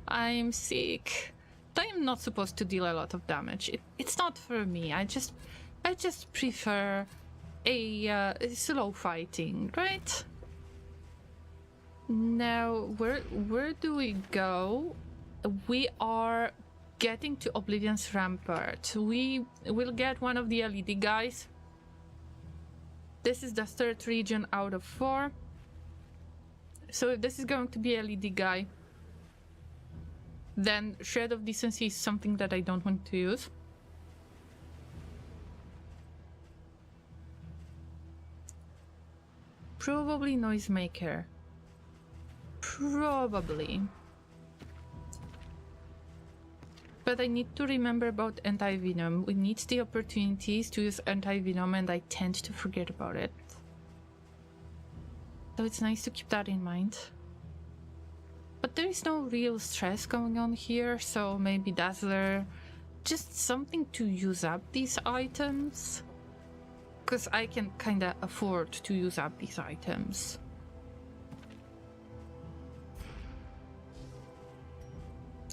I'm sick. I'm not supposed to deal a lot of damage. It's not for me. I just prefer a slow fighting, right? Now, where do we go? We are getting to Oblivion's Rampart. We will get one of the LED guys. This is the third region out of 4. So if this is going to be a LED guy, then Shred of Decency is something that I don't want to use. Probably Noisemaker. Probably. But I need to remember about anti-venom. We need the opportunities to use anti-venom and I tend to forget about it. So it's nice to keep that in mind. But there is no real stress going on here, so maybe Dazzler. Just something to use up these items. Because I can kinda afford to use up these items.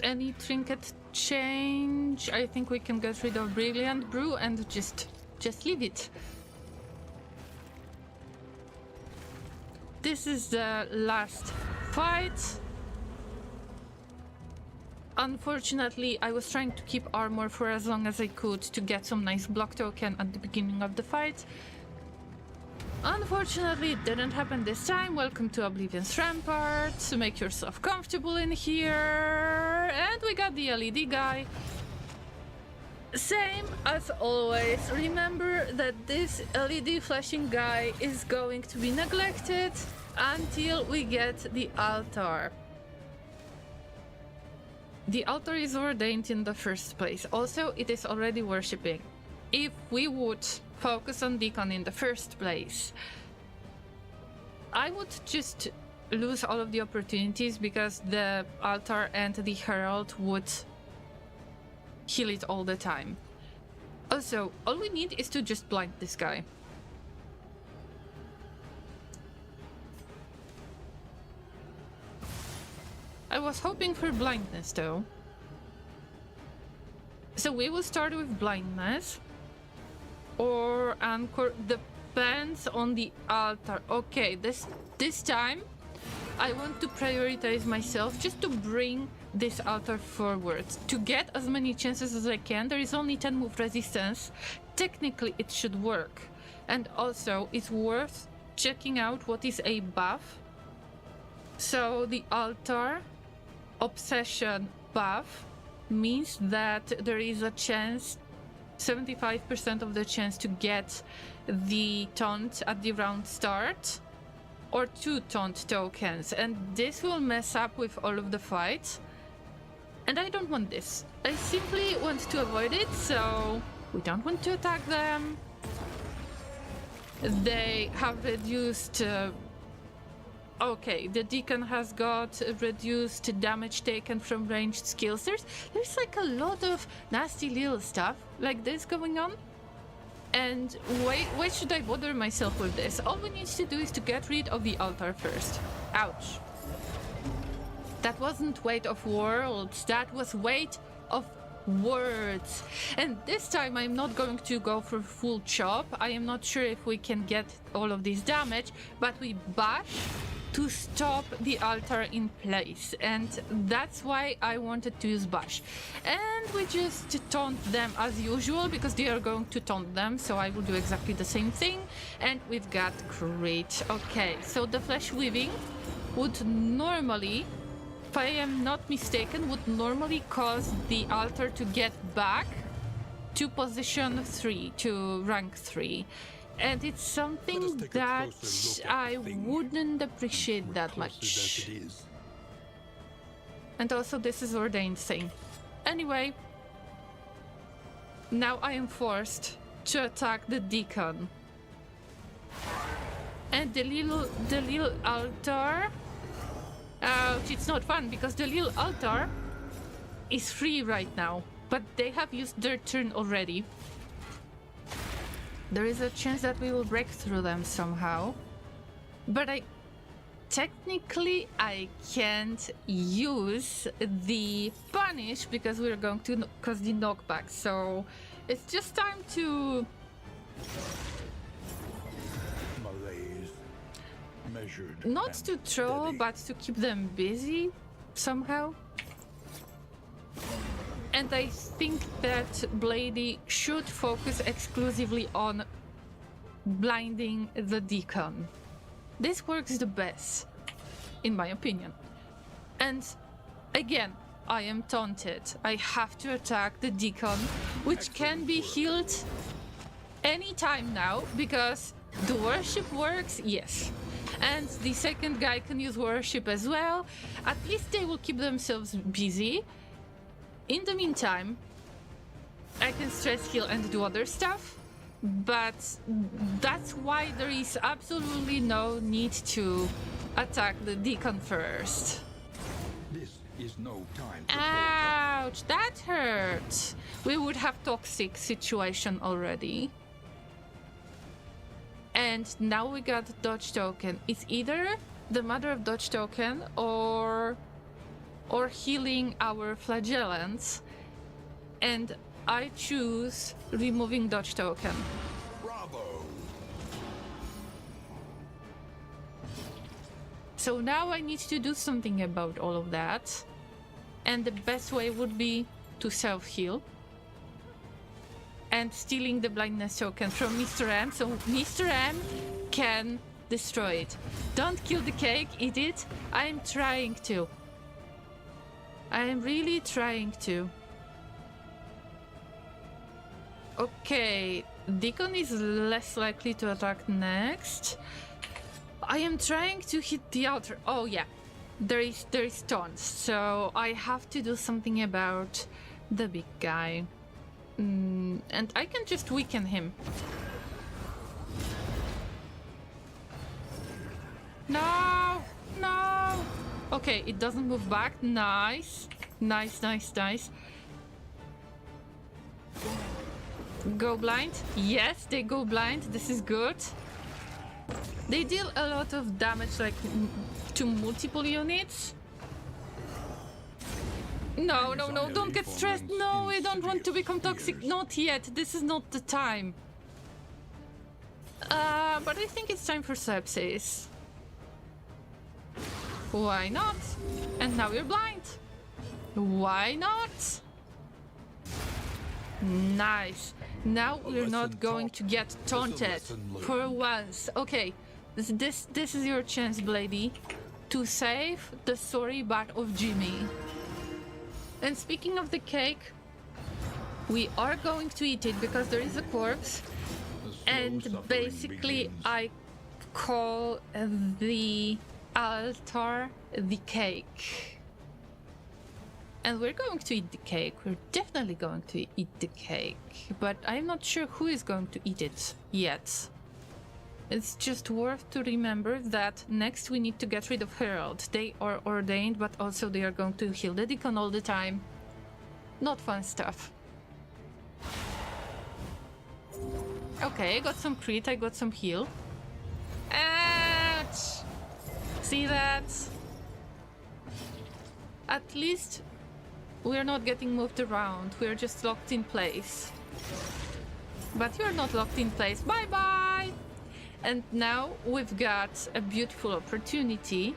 Any trinket change? I think we can get rid of Brilliant Brew and just leave it. This is the last fight. Unfortunately, I was trying to keep armor for as long as I could to get some nice block token at the beginning of the fight. Unfortunately, it didn't happen this time. Welcome to Oblivion's Rampart. So make yourself comfortable in here. And we got the LED guy. Same as always. Remember that this LED flashing guy is going to be neglected until we get the altar. The altar is ordained in the first place. Also, it is already worshipping. If we would focus on Deacon in the first place, I would just lose all of the opportunities because the altar and the herald would heal it all the time. Also, all we need is to just blind this guy. I was hoping for blindness though. So we will start with blindness. Or anchor, depends on the altar. Okay, this time I want to prioritize myself just to bring this altar forward. To get as many chances as I can. There is only 10 move resistance. Technically it should work. And also it's worth checking out what is a buff. So the altar obsession buff means that there is a chance, 75% of the chance to get the taunt at the round start, or 2 taunt tokens, and this will mess up with all of the fights, and I don't want this. I simply want to avoid it, so we don't want to attack them. They have reduced okay, the Deacon has got reduced damage taken from ranged skills. There's like a lot of nasty little stuff like this going on. And why should I bother myself with this? All we need to do is to get rid of the altar first. Ouch. That wasn't weight of worlds, that was weight of words. And this time I'm not going to go for full chop. I am not sure if we can get all of this damage, but we bash to stop the altar in place, and that's why I wanted to use bash. And we just taunt them as usual because they are going to taunt them, so I will do exactly the same thing. And we've got crit. Okay, so the flesh weaving would normally, if I am not mistaken, would normally cause the altar to get back to position 3, to rank 3. And it's something that I wouldn't appreciate that much. And also this is ordained thing. Anyway, now I am forced to attack the Deacon. And the little altar, it's not fun because the little altar is free right now, but they have used their turn already. There is a chance that we will break through them somehow. But technically I can't use the punish because we're going to cause the knockback. So it's just time to not to throw, but to keep them busy somehow. And I think that Blady should focus exclusively on blinding the deacon. This works the best, in my opinion. And again, I am taunted. I have to attack the deacon, which can be healed anytime now, because the worship works, yes. And the second guy can use worship as well. At least they will keep themselves busy. In the meantime, I can stress heal and do other stuff. But that's why there is absolutely no need to attack the deacon first. This is no time to Ouch, that hurt. We would have toxic situation already. And now we got dodge token. It's either the mother of dodge token or healing our flagellants. And I choose removing dodge token. Bravo! So now I need to do something about all of that. And the best way would be to self-heal. And stealing the blindness token from Mr. M, so Mr. M can destroy it. Don't kill the cake, eat it. I am trying to. I am really trying to. Okay, Deacon is less likely to attack next. I am trying to hit the altar. Oh yeah, there is taunts, so I have to do something about the big guy. And I can just weaken him. No! No! Okay, it doesn't move back. Nice. Nice, nice, nice. Go blind? Yes, they go blind. This is good. They deal a lot of damage, like, to multiple units. No, no, no, don't get stressed. No, I don't want to become toxic. Not yet. This is not the time. But I think it's time for sepsis. Why not? And now you're blind. Why not? Nice. Now we're not going to get taunted for once. Okay, this is your chance, Blady, to save the sorry butt of Jimmy. And speaking of the cake, we are going to eat it because there is a corpse. And basically, I call the altar the cake. And we're going to eat the cake. We're definitely going to eat the cake. But I'm not sure who is going to eat it yet. It's just worth to remember that next we need to get rid of Herald. They are ordained, but also they are going to heal the deacon all the time. Not fun stuff. Okay, I got some crit, I got some heal. Ouch! See that? At least we're not getting moved around. We're just locked in place. But you're not locked in place. Bye-bye! And now we've got a beautiful opportunity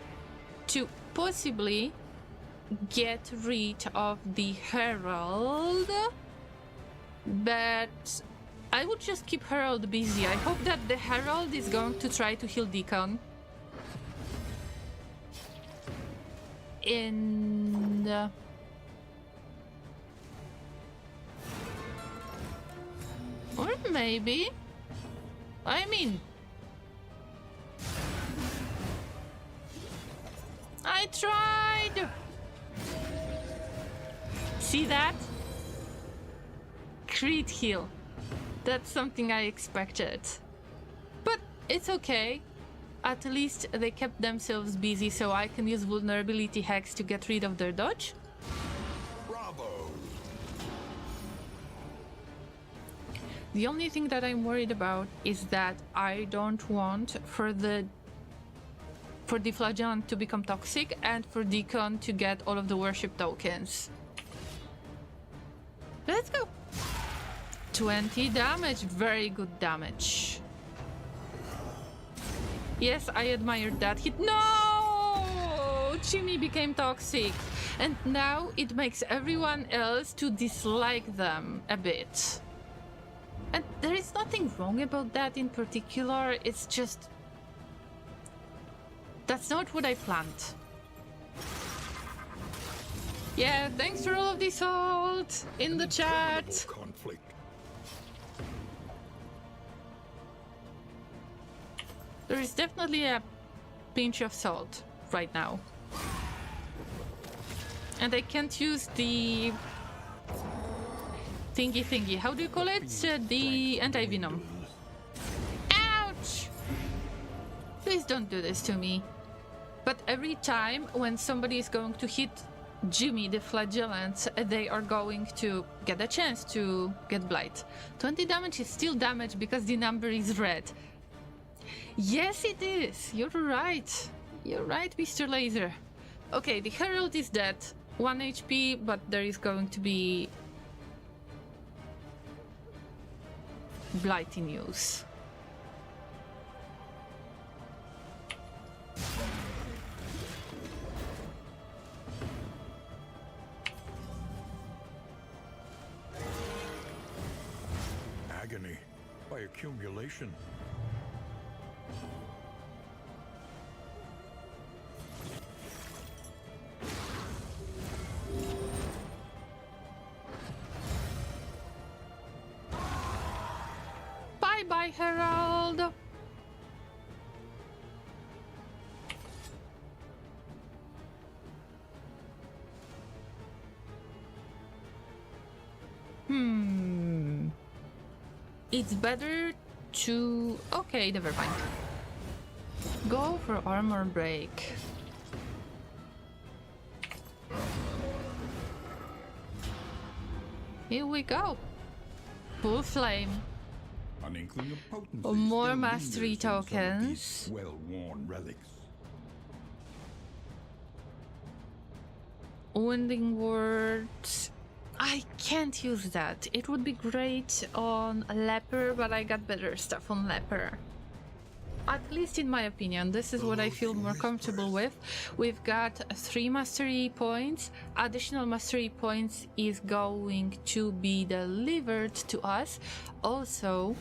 to possibly get rid of the Herald. But I would just keep Herald busy. I hope that the Herald is going to try to heal Deacon. Or maybe... I mean... I tried! See that? Crit heal. That's something I expected. But it's okay. At least they kept themselves busy, so I can use vulnerability hacks to get rid of their dodge. Bravo! The only thing that I'm worried about is that I don't want for the flagellant to become toxic and for Deacon to get all of the worship tokens. Let's go! 20 damage, very good damage. Yes, I admired that hit. No! Jimmy became toxic. And now it makes everyone else to dislike them a bit. And there is nothing wrong about that in particular, it's just... that's not what I planned. Yeah, thanks for all of the salt in the chat. Conflict. There is definitely a pinch of salt right now. And I can't use the thingy. How do you call it? The anti-venom. Ouch! Please don't do this to me. But every time when somebody is going to hit Jimmy the flagellant, they are going to get a chance to get blight. 20 damage is still damage because the number is red. Yes, it is. You're right. You're right, Mr. Laser. Okay, the Herald is dead. 1 HP, but there is going to be blight in use. Agony by accumulation. Bye, Herald. It's better to... okay, never mind. Go for armor break. Here we go. Full flame. An inkling of potency More still mastery lingers in some of tokens. these well-worn relics. Wounding words. I can't use that. It would be great on leper, but I got better stuff on leper. At least in my opinion, this is what I feel more comfortable with. We've got 3 mastery points. Additional mastery points is going to be delivered to us. Also,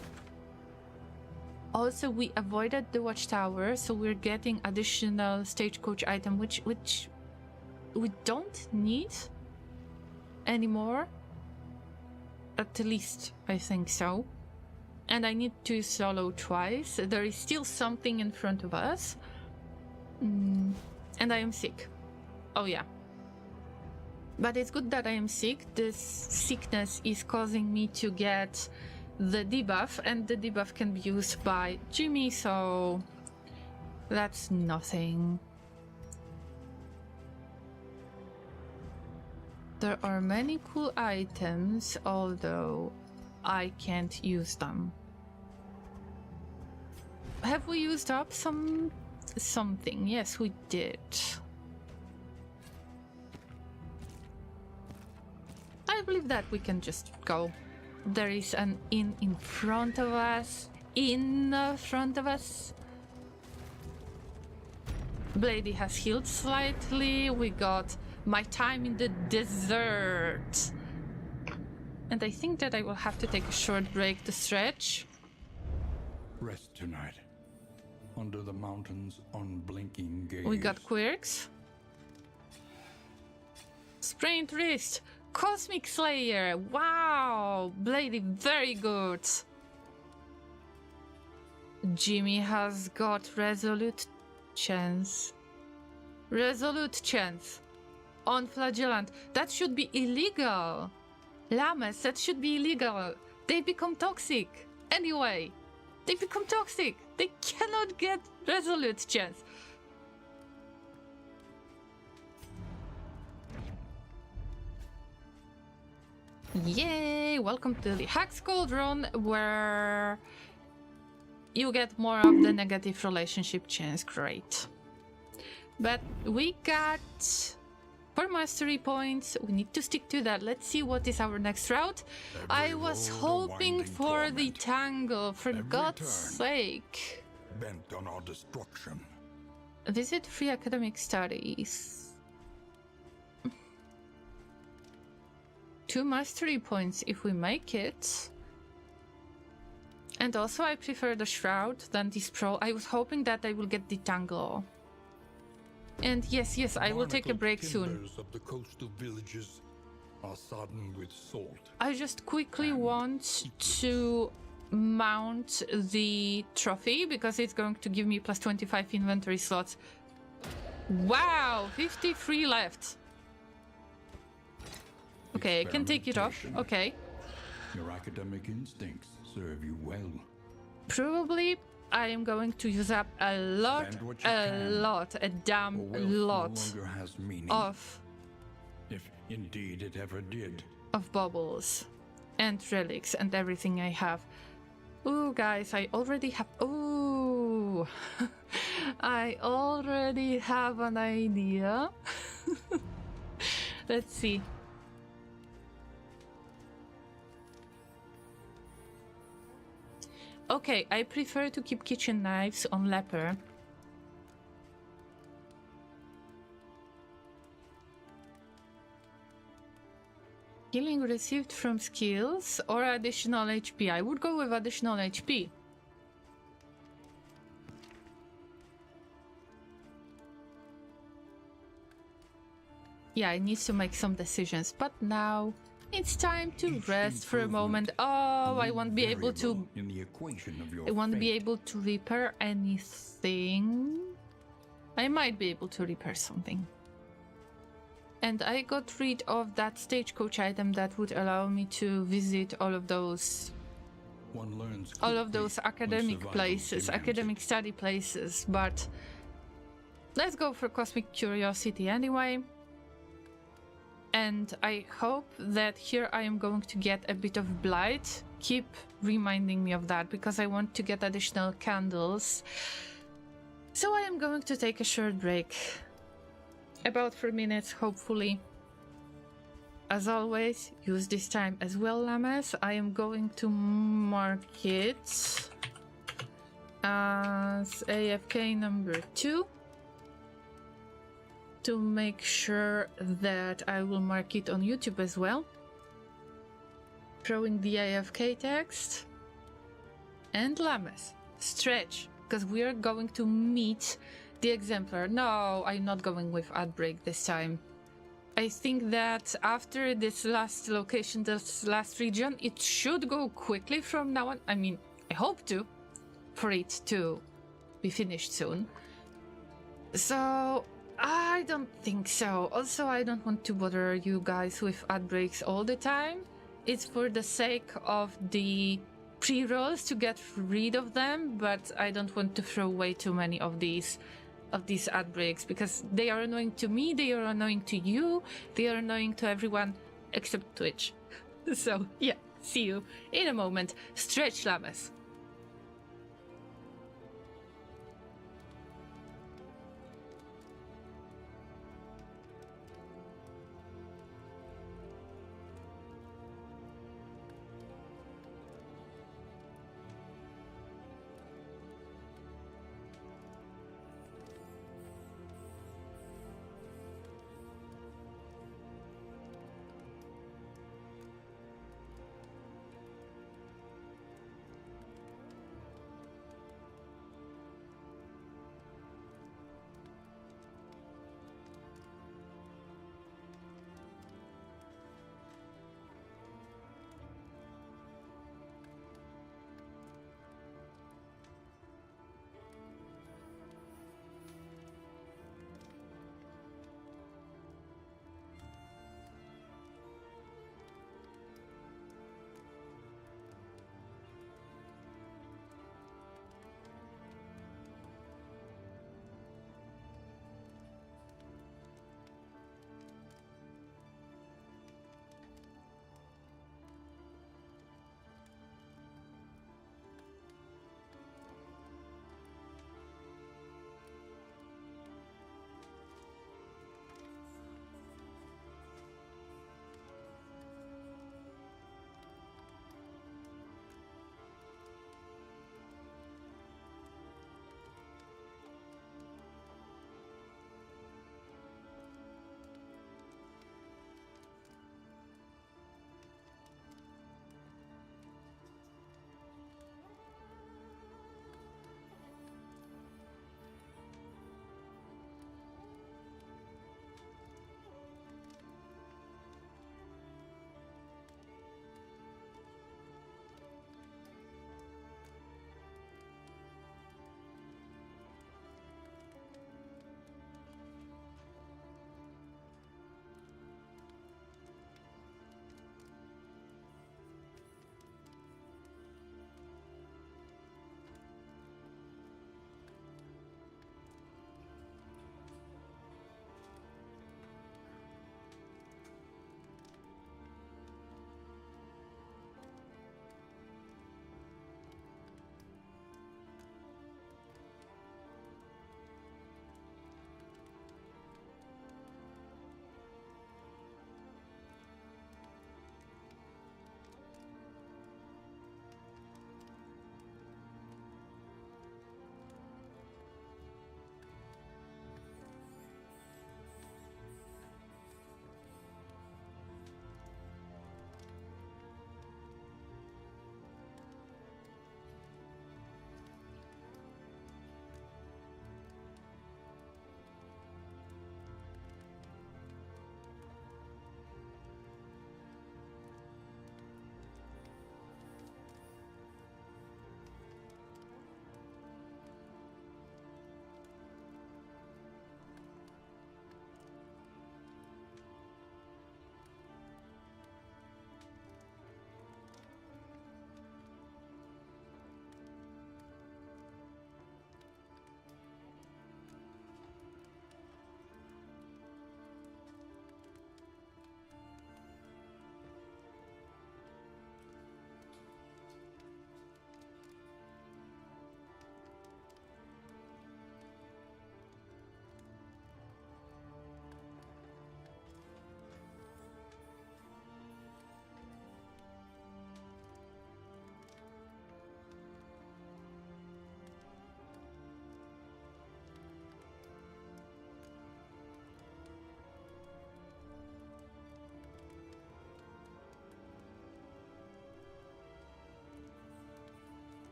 we avoided the watchtower, so we're getting additional stagecoach item, which we don't need anymore. At least I think so. And I need to solo twice. There is still something in front of us. And I am sick. Oh yeah. But it's good that I am sick. This sickness is causing me to get the debuff, and the debuff can be used by Jimmy, so that's nothing. There are many cool items, although I can't use them. Have we used up something? Yes, we did. I believe that we can just go. There is an inn in front of us. Blady has healed slightly. We got my time in the desert. And I think that I will have to take a short break to stretch. Rest tonight. Under the mountain's unblinking gaze. We got quirks. Sprained wrist. Cosmic Slayer. Wow. Blady, very good. Jimmy has got resolute chance. Resolute chance. On flagellant. That should be illegal. Llamas, that should be illegal. They become toxic. Anyway, they become toxic. They cannot get resolute chance. Yay! Welcome to the Hack Cauldron, where you get more of the negative relationship chance. Great. But we got 4 mastery points. We need to stick to that. Let's see what is our next route. I was hoping for the tangle, for God's sake. Bent on our destruction. Visit free academic studies. 2 mastery points if we make it. And also I prefer the Shroud than the Sprawl. I was hoping that I will get the Tangle. And yes, I will take a break soon. Of the coastal villages are sodden with salt. I just quickly want to mount the trophy because it's going to give me plus 25 inventory slots. Wow, 53 left. Okay, I can take it off. Okay. Your academic instincts serve you well. Probably I am going to use up a damn lot of if indeed it ever did. Of bubbles and relics and everything I have. Ooh, guys, I already have... Ooh! I already have an idea. Let's see. Okay, I prefer to keep kitchen knives on leper. Healing received from skills or additional HP. I would go with additional HP. Yeah, I need to make some decisions, but now it's time to rest for a moment. Oh, I won't be able to... I won't be able to repair anything. I might be able to repair something. And I got rid of that stagecoach item that would allow me to visit all of those academic places, academic study places, but let's go for cosmic curiosity anyway. And I hope that here I am going to get a bit of blight. Keep reminding me of that because I want to get additional candles. So I am going to take a short break. About 4 minutes, hopefully. As always, use this time as well, llamas. I am going to mark it as AFK number 2 to make sure that I will mark it on YouTube as well. Throwing the AFK text. And llamas, stretch, because we are going to meet the exemplar. No, I'm not going with ad break this time. I think that after this last location, this last region, it should go quickly from now on. I mean, I hope to, for it to be finished soon. So, I don't think so. Also, I don't want to bother you guys with ad breaks all the time. It's for the sake of the pre-rolls to get rid of them, but I don't want to throw away too many of these ad breaks because they are annoying to me, they are annoying to you, they are annoying to everyone except Twitch. So yeah, see you in a moment. Stretch, llamas.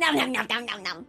Nom nom nom nom nom nom.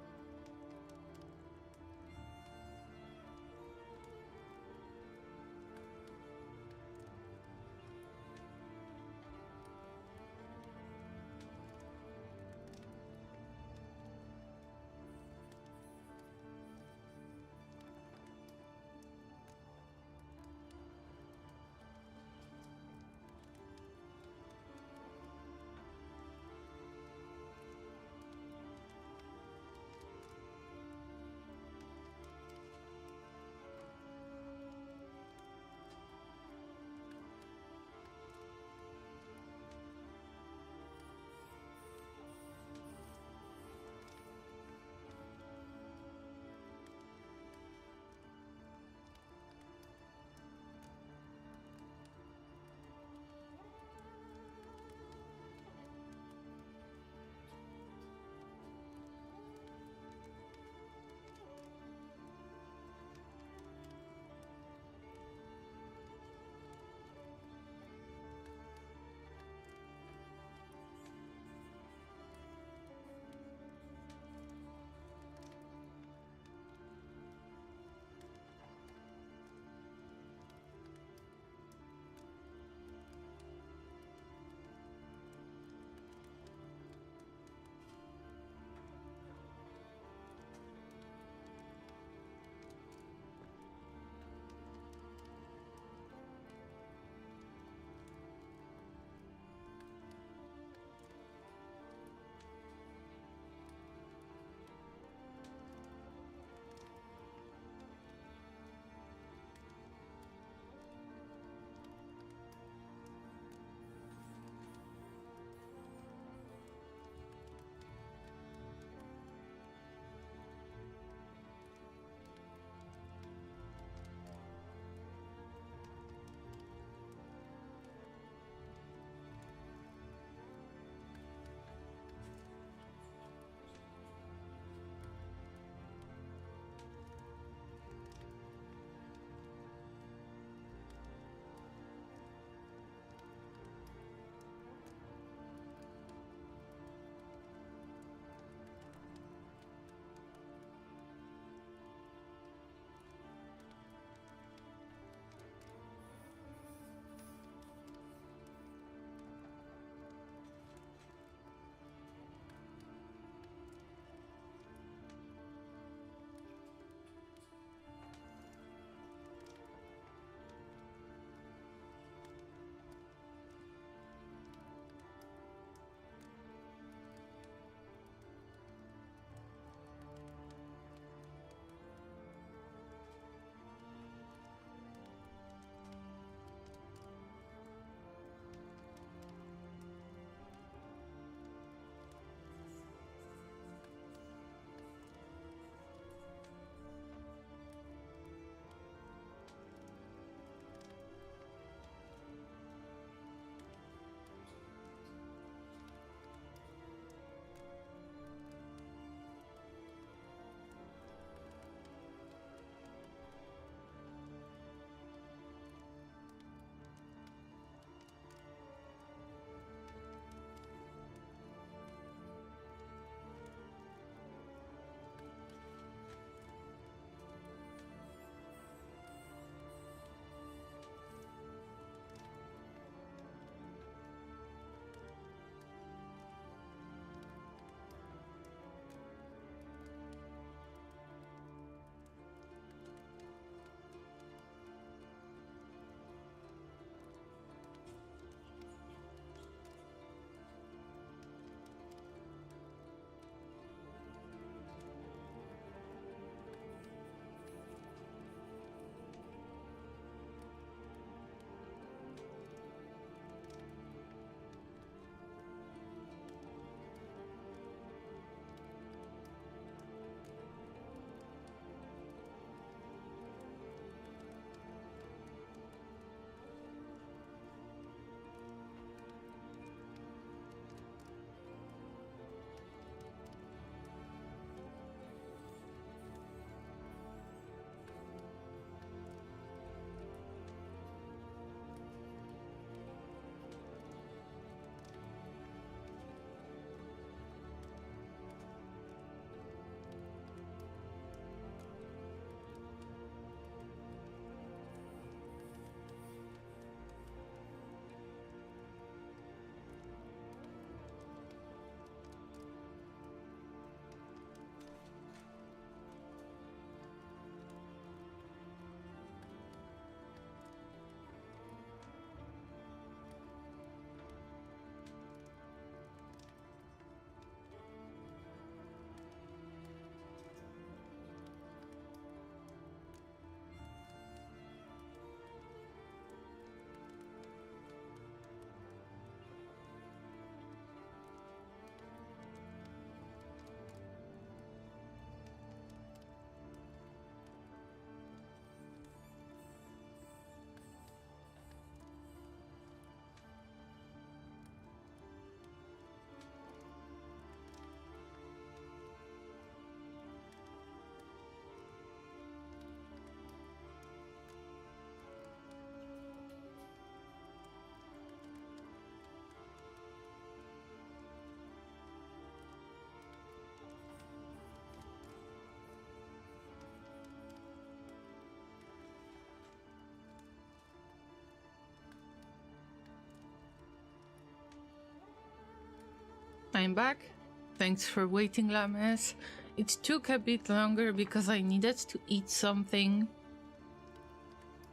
I'm back. Thanks for waiting, Llamas. It took a bit longer because I needed to eat something.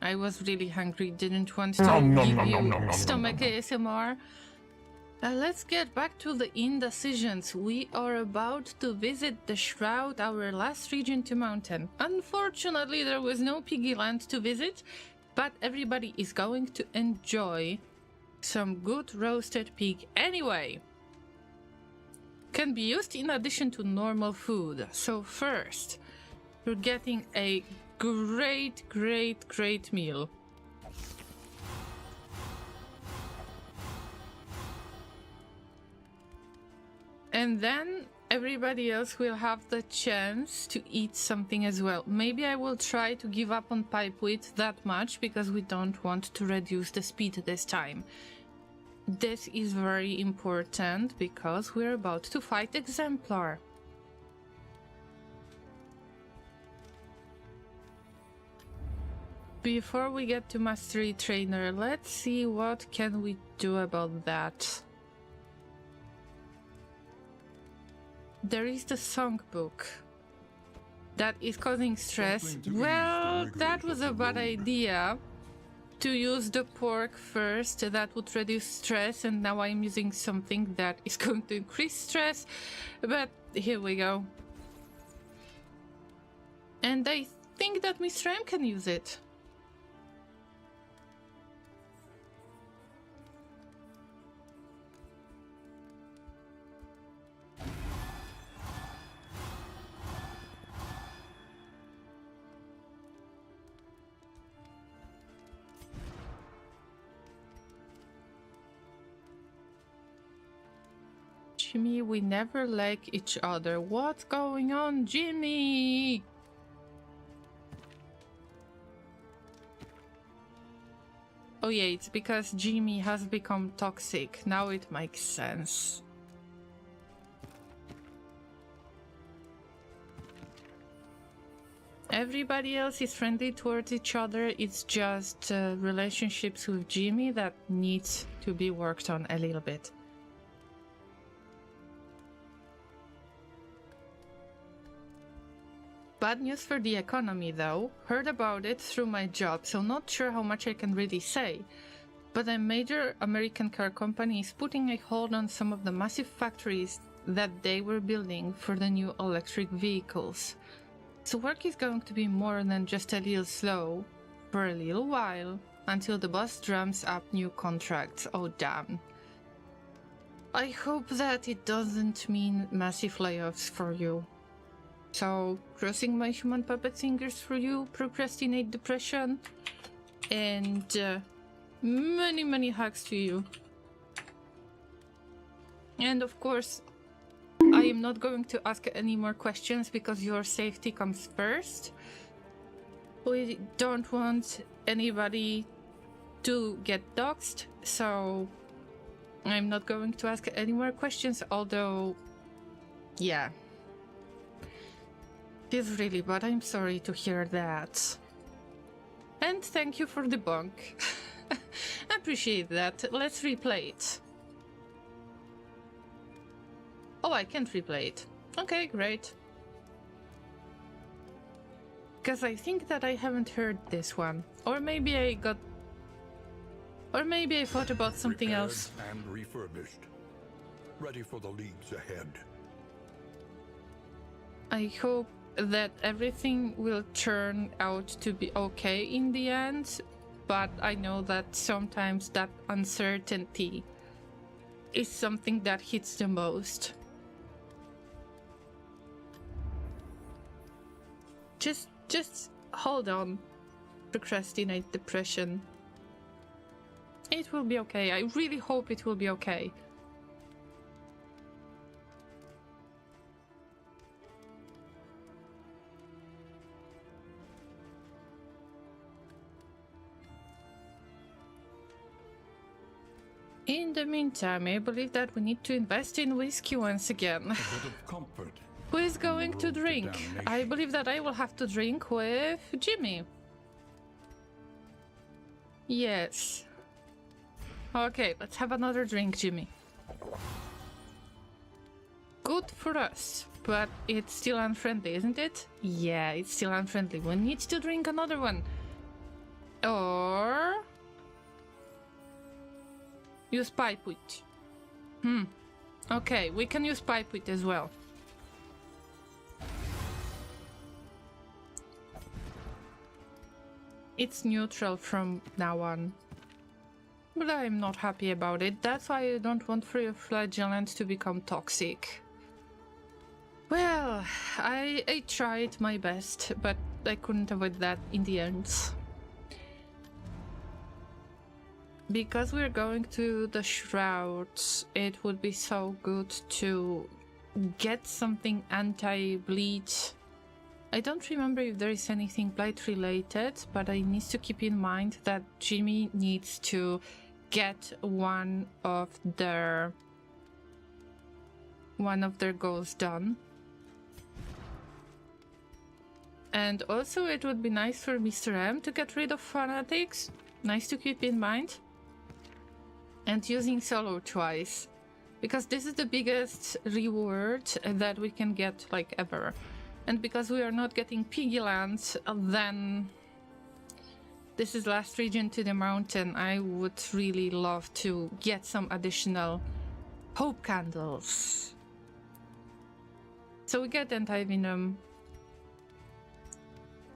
I was really hungry, didn't want to give you stomach ASMR. Let's get back to the indecisions. We are about to visit the Shroud, our last region to mountain. Unfortunately, there was no Piggy Land to visit, but everybody is going to enjoy some good roasted pig anyway. Can be used in addition to normal food. So first, you're getting a great meal. And then everybody else will have the chance to eat something as well. Maybe I will try to give up on pipeweed that much because we don't want to reduce the speed this time. This is very important because we're about to fight Exemplar. Before we get to Mastery Trainer, let's see what can we do about that. There is the songbook that is causing stress. Well, that was a bad idea to use the pork first. That would reduce stress, and now I'm using something that is going to increase stress. But here we go. And I think that Mr. M can use it. Jimmy, we never like each other. What's going on, Jimmy? Oh yeah, it's because Jimmy has become toxic. Now it makes sense. Everybody else is friendly towards each other. It's just relationships with Jimmy that needs to be worked on a little bit. Bad news for the economy though. Heard about it through my job, so not sure how much I can really say. But a major American car company is putting a hold on some of the massive factories that they were building for the new electric vehicles. So work is going to be more than just a little slow for a little while until the boss drums up new contracts. Oh damn. I hope that it doesn't mean massive layoffs for you. So, crossing my human puppet fingers for you, procrastinate depression, and many hugs to you. And of course, I am not going to ask any more questions because your safety comes first. We don't want anybody to get doxxed, so I'm not going to ask any more questions, although, yeah. Feels really bad. I'm sorry to hear that. And thank you for the bunk. I appreciate that. Let's replay it. Oh, I can't replay it. Okay, great. Because I think that I haven't heard this one. Or maybe I got... Or maybe I thought about something else. And refurbished. Ready for the leagues ahead. I hope that everything will turn out to be okay in the end, but I know that sometimes that uncertainty is something that hits the most. Just hold on. Procrastinate depression. It will be okay. I really hope it will be okay. In the meantime, I believe that we need to invest in whiskey once again. A bit of comfort. Who is going to drink? I believe that I will have to drink with Jimmy. Yes. Okay, let's have another drink, Jimmy. good for us, but it's still unfriendly, isn't it? Yeah, it's still unfriendly. We need to drink another one. Or use pipe wit. Okay, we can use pipe wit as well. It's neutral from now on. But I'm not happy about it. That's why I don't want free flagellant to become toxic. Well, I tried my best, but I couldn't avoid that in the end. Because we're going to the Shrouds, it would be so good to get something anti-bleed. I don't remember if there is anything blight related, but I need to keep in mind that Jimmy needs to get one of their goals done. And also it would be nice for Mr. M to get rid of fanatics. Nice to keep in mind. And using solo twice, because this is the biggest reward that we can get like ever. And because we are not getting Piggy Lands, then this is last region to the mountain. I would really love to get some additional hope candles. So we get anti-venom.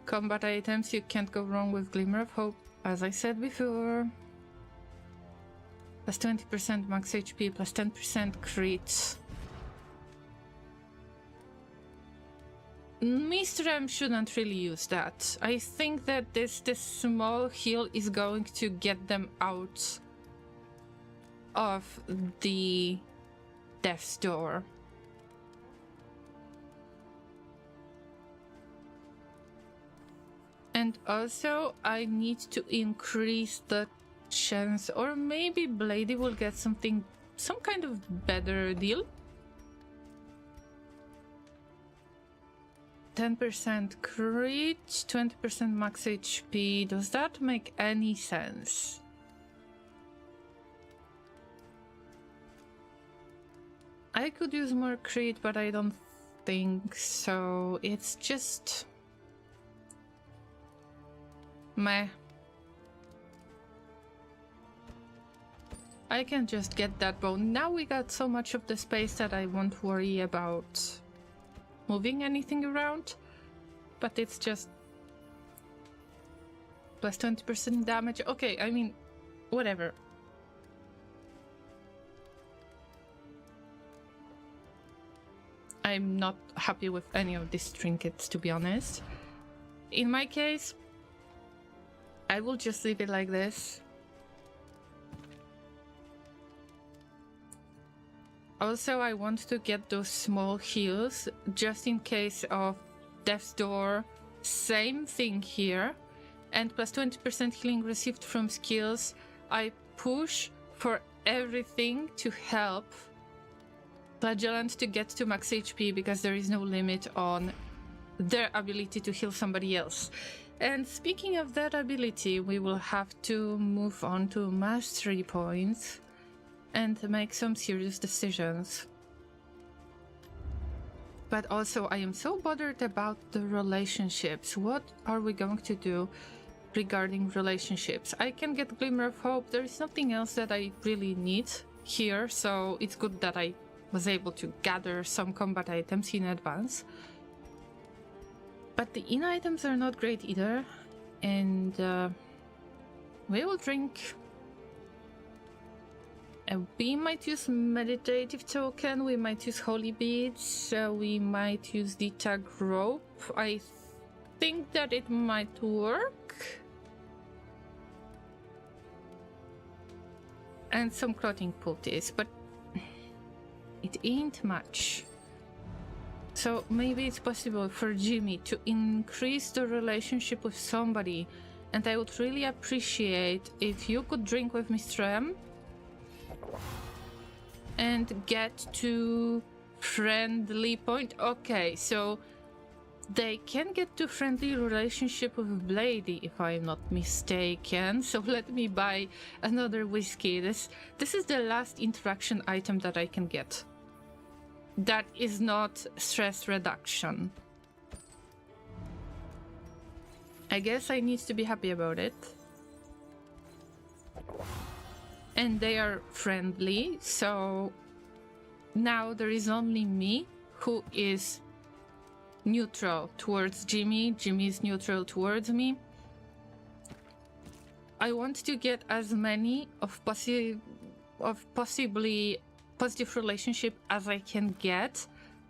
Combat items, you can't go wrong with Glimmer of Hope, as I said before. Plus 20% max HP, plus 10% crit. Mr. M shouldn't really use that. I think that this small heal is going to get them out of the death's door. And also I need to increase the chance, or maybe Blady will get some kind of better deal. 10% crit, 20% max HP. Does that make any sense? I could use more crit, but I don't think so. It's just meh. I can just get that bone. Now we got so much of the space that I won't worry about moving anything around, but it's just plus 20% damage. Okay, I mean, whatever. I'm not happy with any of these trinkets, to be honest. In my case, I will just leave it like this. Also, I want to get those small heals just in case of Death's Door. Same thing here. And plus 20% healing received from skills. I push for everything to help Flagellant to get to max HP, because there is no limit on their ability to heal somebody else. And speaking of that ability, we will have to move on to mastery points and make some serious decisions. But also, I am so bothered about the relationships. What are we going to do regarding relationships? I can get Glimmer of Hope. There is nothing else that I really need here, so it's good that I was able to gather some combat items in advance. But the in items are not great either, and we will drink. We might use meditative token, we might use holy beads, we might use the tag rope. I think that it might work. And some clothing putties, but it ain't much. So maybe it's possible for Jimmy to increase the relationship with somebody, and I would really appreciate if you could drink with Mr. M and get to friendly point. Okay, so they can get to friendly relationship with Blady, if I'm not mistaken. So let me buy another whiskey. This is the last interaction item that I can get. that is not stress reduction. I guess I need to be happy about it. And they are friendly, so now there is only me who is neutral towards Jimmy. Jimmy is neutral towards me. I want to get as many of possibly positive relationship as I can get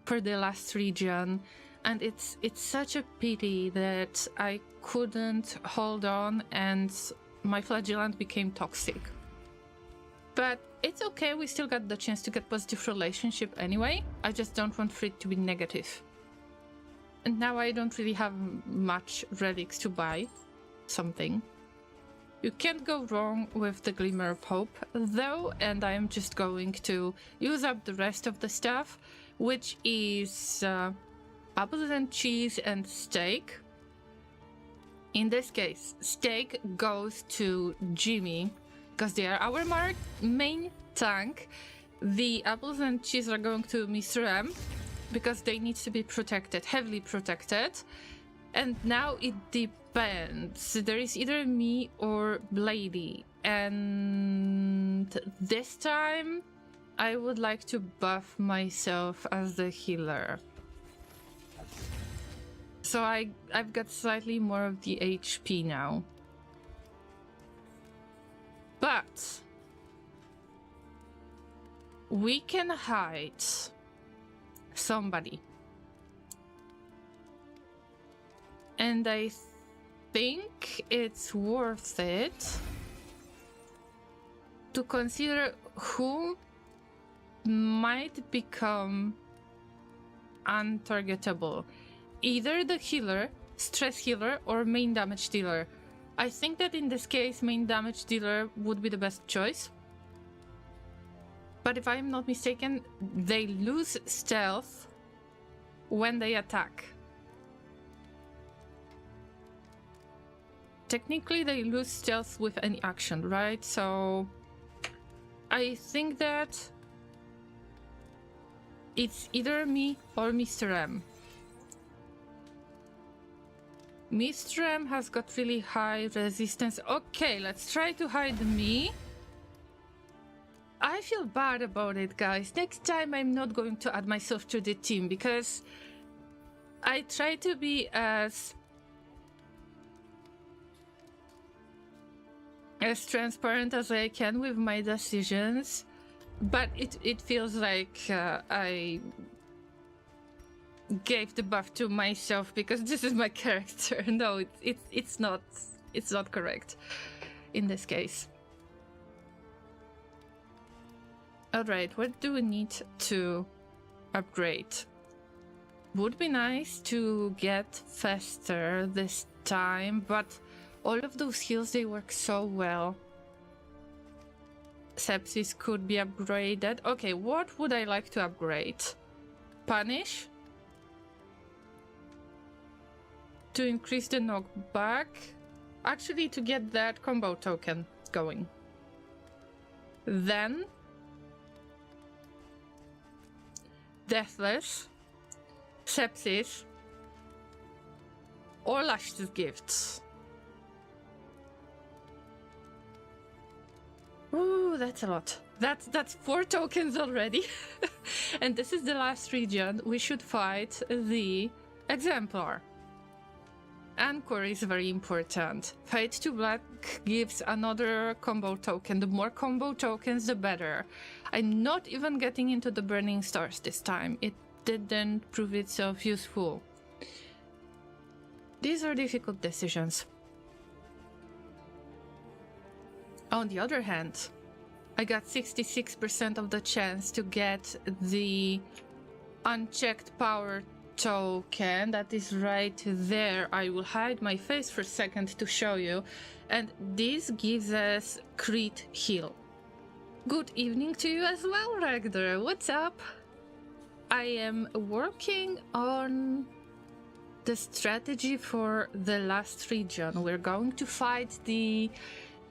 for the last region, and it's such a pity that I couldn't hold on and my flagellant became toxic. But it's okay, we still got the chance to get positive relationship anyway. I just don't want for it to be negative. And now I don't really have much relics to buy something. You can't go wrong with the Glimmer of Hope, though, and I'm just going to use up the rest of the stuff, which is apples and cheese and steak. In this case, steak goes to Jimmy, because they are our main tank. The apples and cheese are going to Mr. M, because they need to be protected, heavily protected. And now it depends. There is either me or Blady. And this time, I would like to buff myself as the healer. So I've got slightly more of the HP now. But we can hide somebody. And I think it's worth it to consider who might become untargetable. Either the healer, stress healer, or main damage dealer. I think that in this case, main damage dealer would be the best choice. But if I'm not mistaken, they lose stealth when they attack. Technically, they lose stealth with any action, right? So I think that it's either me or Mr. M. Mr. M has got really high resistance. Okay, let's try to hide me. I feel bad about it, guys. Next time I'm not going to add myself to the team because I try to be as transparent as I can with my decisions, but it feels like I gave the buff to myself because this is my character. No, it's not correct in this case. All right, what do we need to upgrade? Would be nice to get faster this time, but all of those heals, they work so well. Sepsis could be upgraded. Okay, what would I like to upgrade? Punish? To increase the knockback. Actually, to get that combo token going. Then Deathless, Sepsis, or Luscious Gifts. Ooh, that's a lot. That's 4 tokens already. And this is the last region. We should fight the Exemplar. Anchor is very important. Fade to Black gives another combo token. The more combo tokens, the better. I'm not even getting into the Burning Stars this time. It didn't prove itself useful. These are difficult decisions. On the other hand, I got 66% of the chance to get the unchecked power token. That is right there. I will hide my face for a second to show you. And this gives us crit heal. Good evening to you as well, Ragnar. What's up? I am working on the strategy for the last region. We're going to fight the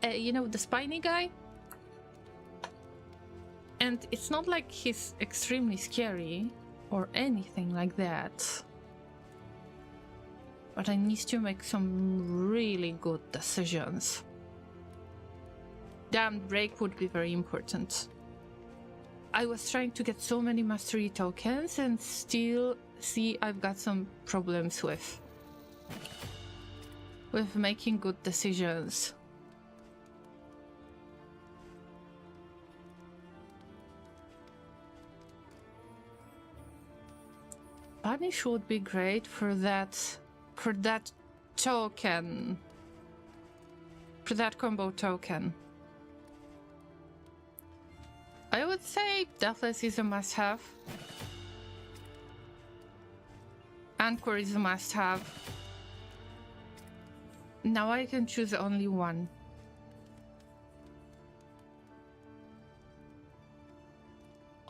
the spiny guy. And it's not like he's extremely scary. or anything like that. But I need to make some really good decisions. Damned break would be very important. I was trying to get so many mastery tokens and still see I've got some problems with making good decisions. Punish would be great for that token. For that combo token. I would say Deathless is a must-have. Anchor is a must-have. Now I can choose only one.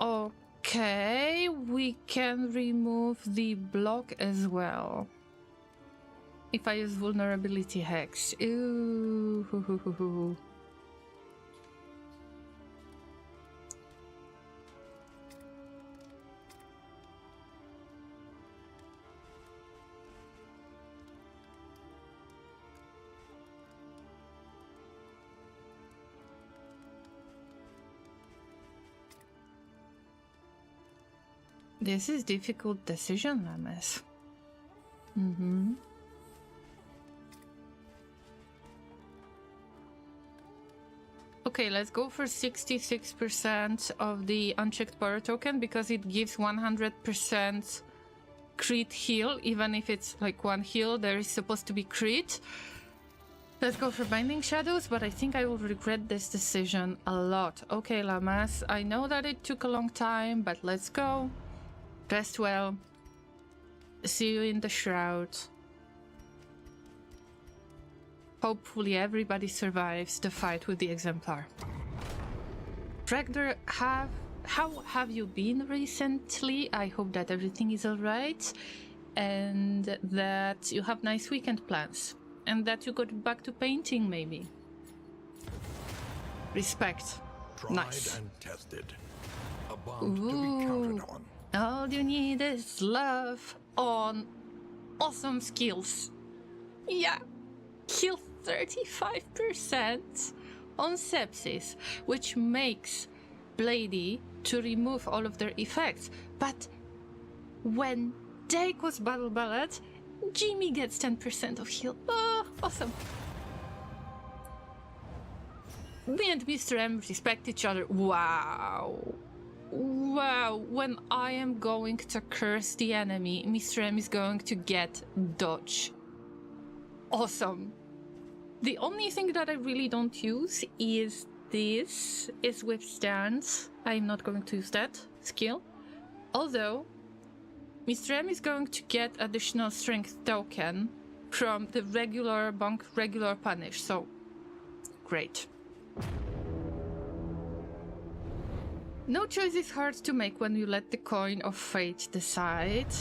Okay, we can remove the block as well. If I use vulnerability hex. Ooh. Hoo, hoo, hoo, hoo. This is difficult decision, Lamas. Okay, let's go for 66% of the unchecked power token because it gives 100% crit heal. Even if it's like one heal, there is supposed to be crit. Let's go for Binding Shadows, but I think I will regret this decision a lot. Okay, Lamas, I know that it took a long time, but let's go. Rest well. See you in the Shroud. Hopefully everybody survives the fight with the Exemplar. Ragnar, how have you been recently? I hope that everything is alright and that you have nice weekend plans and that you got back to painting maybe. Respect. Tried Nice. and tested. A bond to be counted on. All you need is love on awesome skills. Yeah. Heal 35% on sepsis, which makes Blady to remove all of their effects. But when Jake was Battle Ballad, Jimmy gets 10% of heal. Oh, awesome. Me and Mr. M respect each other. Wow. Wow, when I am going to curse the enemy, Mr. M is going to get dodge. Awesome. The only thing that I really don't use is this, is withstand. I'm not going to use that skill. Although, Mr. M is going to get additional strength token from the regular punish, so great. No choice is hard to make when you let the coin of fate decide.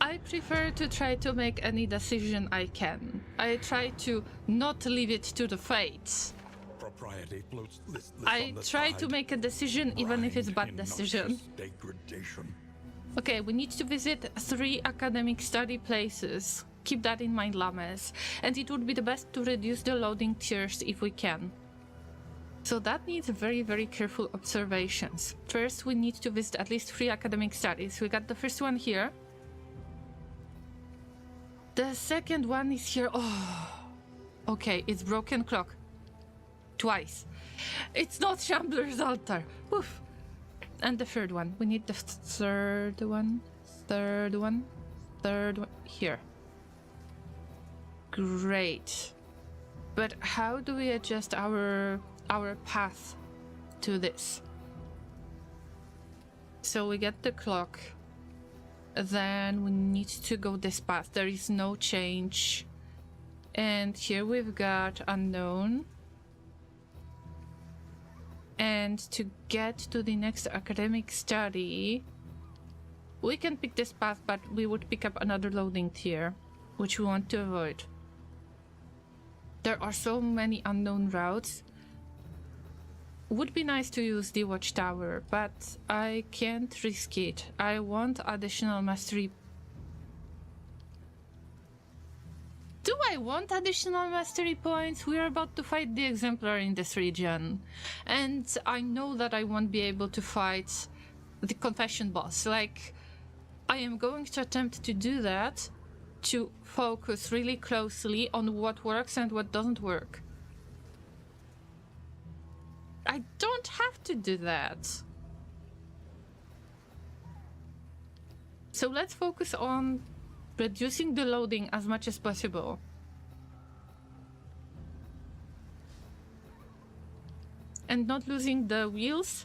I prefer to try to make any decision I can. I try to not leave it to the fates. Propriety floats listless I on the try tide. to make a decision even if it's Grind bad in decision. noxious degradation. Okay, we need to visit 3 academic study places. Keep that in mind, Lamas. And it would be the best to reduce the loading tiers if we can. So that needs very, very careful observations. First, we need to visit at least 3 academic studies. We got the first one here. The second one is here. Oh, okay, it's Broken Clock. Twice. It's not Shambler's Altar. Oof. And the third one. We need the third one. Here. Great. But how do we adjust our path to this? So we get the clock. Then we need to go this path. There is no change. And here we've got unknown. And to get to the next academic study, we can pick this path, but we would pick up another loading tier, which we want to avoid. There are so many unknown routes. Would be nice to use the watchtower, but I can't risk it. I want additional mastery. Do I want additional mastery points? We're about to fight the Exemplar in this region. And I know that I won't be able to fight the Confession boss. Like, I am going to attempt to do that, to focus really closely on what works and what doesn't work. I don't have to do that. So let's focus on reducing the loading as much as possible. And not losing the wheels.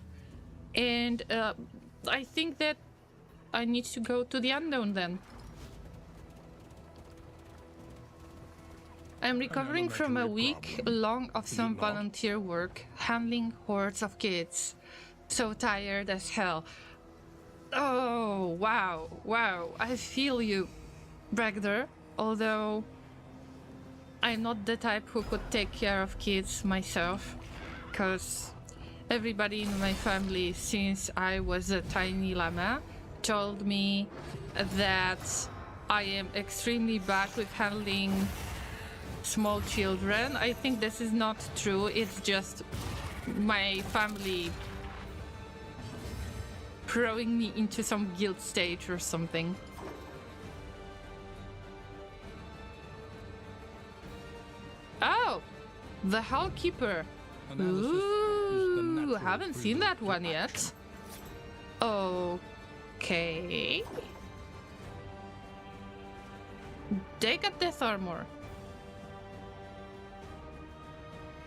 And I think that I need to go to the unknown then. I'm recovering from a week long of some volunteer work, handling hordes of kids. So tired as hell. Oh, wow, I feel you, Bragder. Although I'm not the type who could take care of kids myself, because everybody in my family since I was a tiny llama told me that I am extremely bad with handling small children. I think this is not true. It's just my family throwing me into some guild stage or something. Oh, the Hallkeeper. Ooh, haven't seen that one yet. Okay. Take a death armor.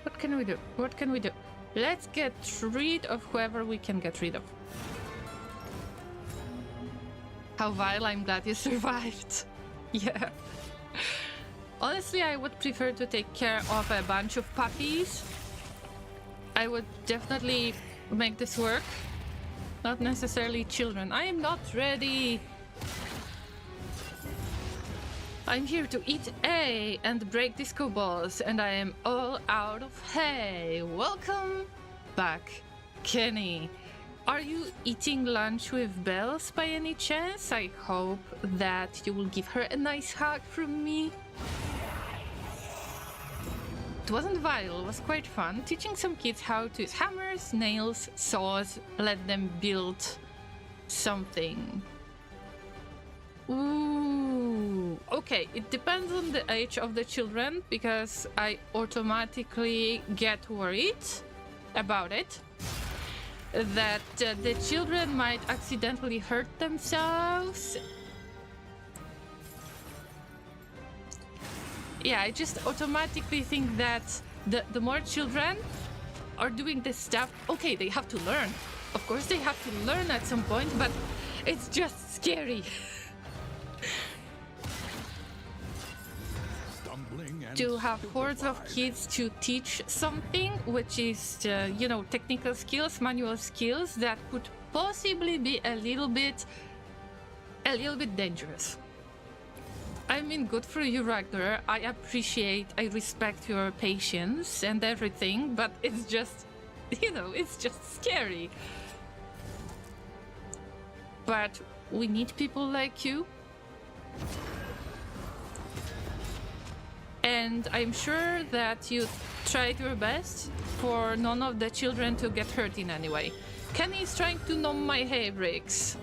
What can we do? What can we do? Let's get rid of whoever we can get rid of. How vile, I'm glad you survived. Yeah. Honestly, I would prefer to take care of a bunch of puppies. I would definitely make this work. Not necessarily children. I am not ready. I'm here to eat hay and break disco balls, and I am all out of hay. Welcome back, Kenny. Are you eating lunch with Bells by any chance? I hope that you will give her a nice hug from me. It wasn't vile, it was quite fun. Teaching some kids how to use hammers, nails, saws, let them build something. Ooh, okay, it depends on the age of the children, because I automatically get worried about it. That the children might accidentally hurt themselves. Yeah, I just automatically think that the more children are doing this stuff, okay, they have to learn. Of course they have to learn at some point, but it's just scary. To have hordes of kids to teach something, which is, you know, technical skills, manual skills that could possibly be a little bit dangerous. I mean, good for you, Ragnar. I appreciate, I respect your patience and everything, but it's just, you know, it's just scary. But we need people like you. And I'm sure that you tried your best for none of the children to get hurt in any way. Kenny is trying to numb my hay bricks.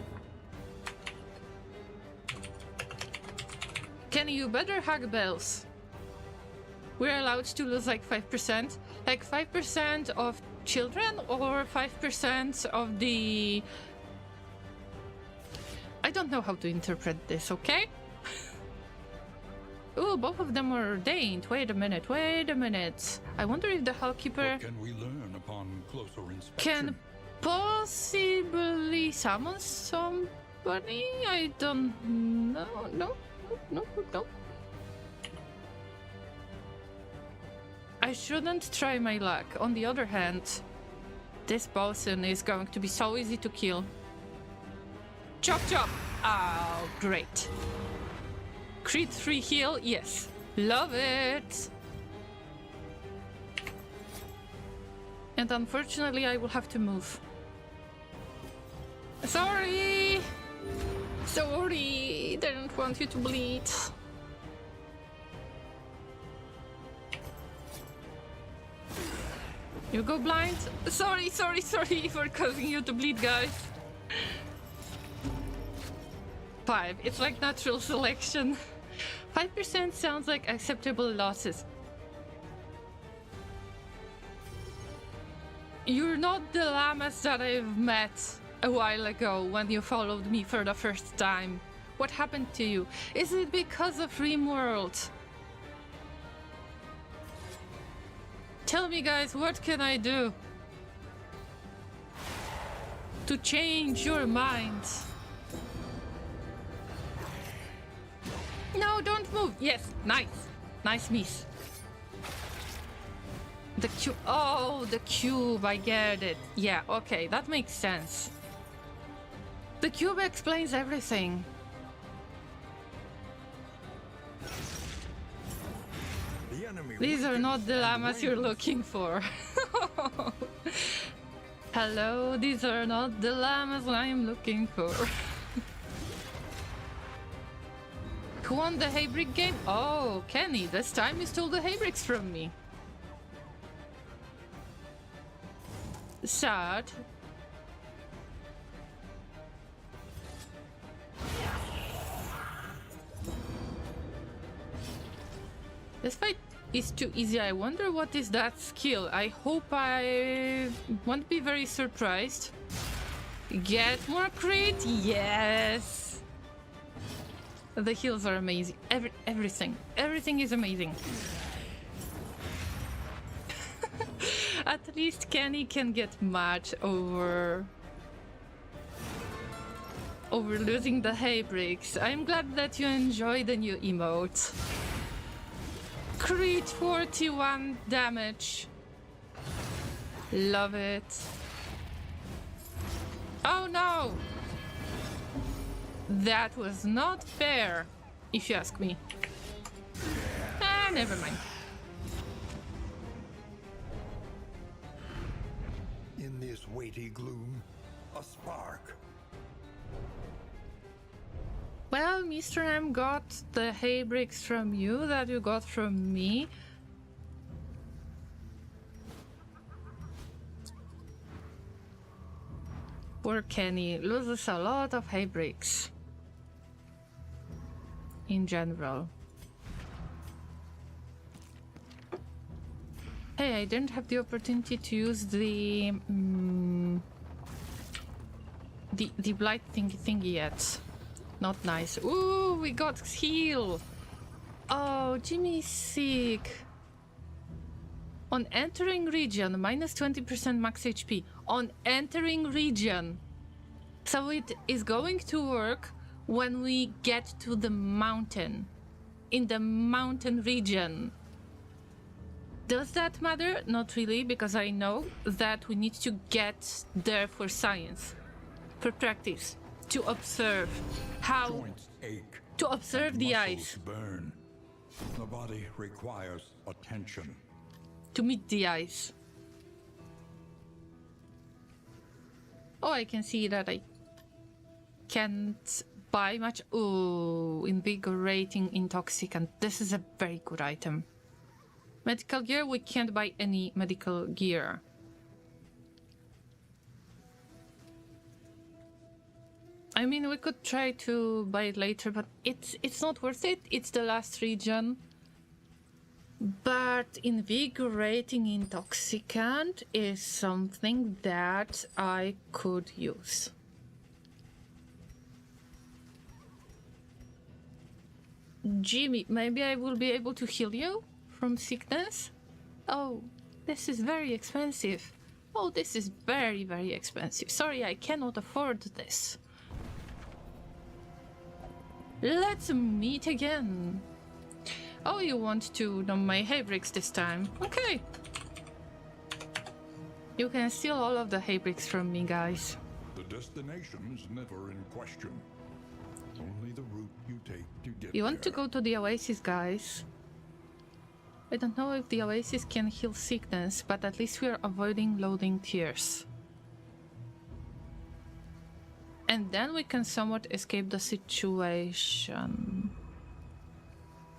Kenny, you better hug Bells. We're allowed to lose like 5%. Like 5% of children or 5% of the... I don't know how to interpret this, okay? Ooh, both of them are ordained. Wait a minute. I wonder if the Hallkeeper What can we learn upon closer inspection? can possibly summon somebody? I don't know. No. I shouldn't try my luck. On the other hand, this bosun is going to be so easy to kill. Chop chop! Oh, great. Crit 3 heal, yes. Love it! And unfortunately, I will have to move. Sorry! Sorry! Didn't want you to bleed. You go blind? Sorry for causing you to bleed, guys. 5. It's like natural selection. 5% sounds like acceptable losses. You're not the llamas that I've met a while ago when you followed me for the first time. What happened to you? Is it because of RimWorld? Tell me, guys, what can I do to change your mind? No, don't move. Yes, nice. Nice miss. The cube. Oh, the cube. I get it. Yeah, okay, that makes sense. The cube explains everything. These are not the llamas you're looking for. Hello, these are not the llamas I'm looking for. Who won the haybrick game? Oh, Kenny, this time you stole the haybricks from me. Sad. This fight is too easy. I wonder what is that skill. I hope I won't be very surprised. Get more crit. Yes. The heals are amazing. Everything is amazing. At least Kenny can get mad over losing the haybricks. I'm glad that you enjoy the new emote. Crit 41 damage. Love it. Oh no! That was not fair, if you ask me. Ah, never mind. In this weighty gloom, a spark. Well, Mr. M got the haybricks from you that you got from me. Poor Kenny loses a lot of haybricks. In general. Hey, I didn't have the opportunity to use the blight thingy yet. Not nice. Ooh, we got heal. Oh, Jimmy's sick. On entering region, minus 20% max HP. On entering region. So it is going to work when we get to the mountain. In the mountain region. Does that matter? Not really, because I know that we need to get there for science. For practice. To observe how... Joints ache. To observe the ice. Burn. The body requires attention. To meet the ice. Oh, I can see that I can't buy much. Ooh, invigorating intoxicant. This is a very good item. Medical gear, we can't buy any medical gear. I mean, we could try to buy it later, but it's not worth it. It's the last region. But invigorating intoxicant is something that I could use. Jimmy, maybe I will be able to heal you from sickness? Oh, this is very expensive. Oh, this is very, very expensive. Sorry, I cannot afford this. Let's meet again. Oh, you want to know my haybricks this time? Okay. You can steal all of the haybricks from me, guys. The destination is never in question. Only the route you take to get You want to there. go to the oasis, guys? I don't know if the oasis can heal sickness, but at least we are avoiding loading tears. And then we can somewhat escape the situation.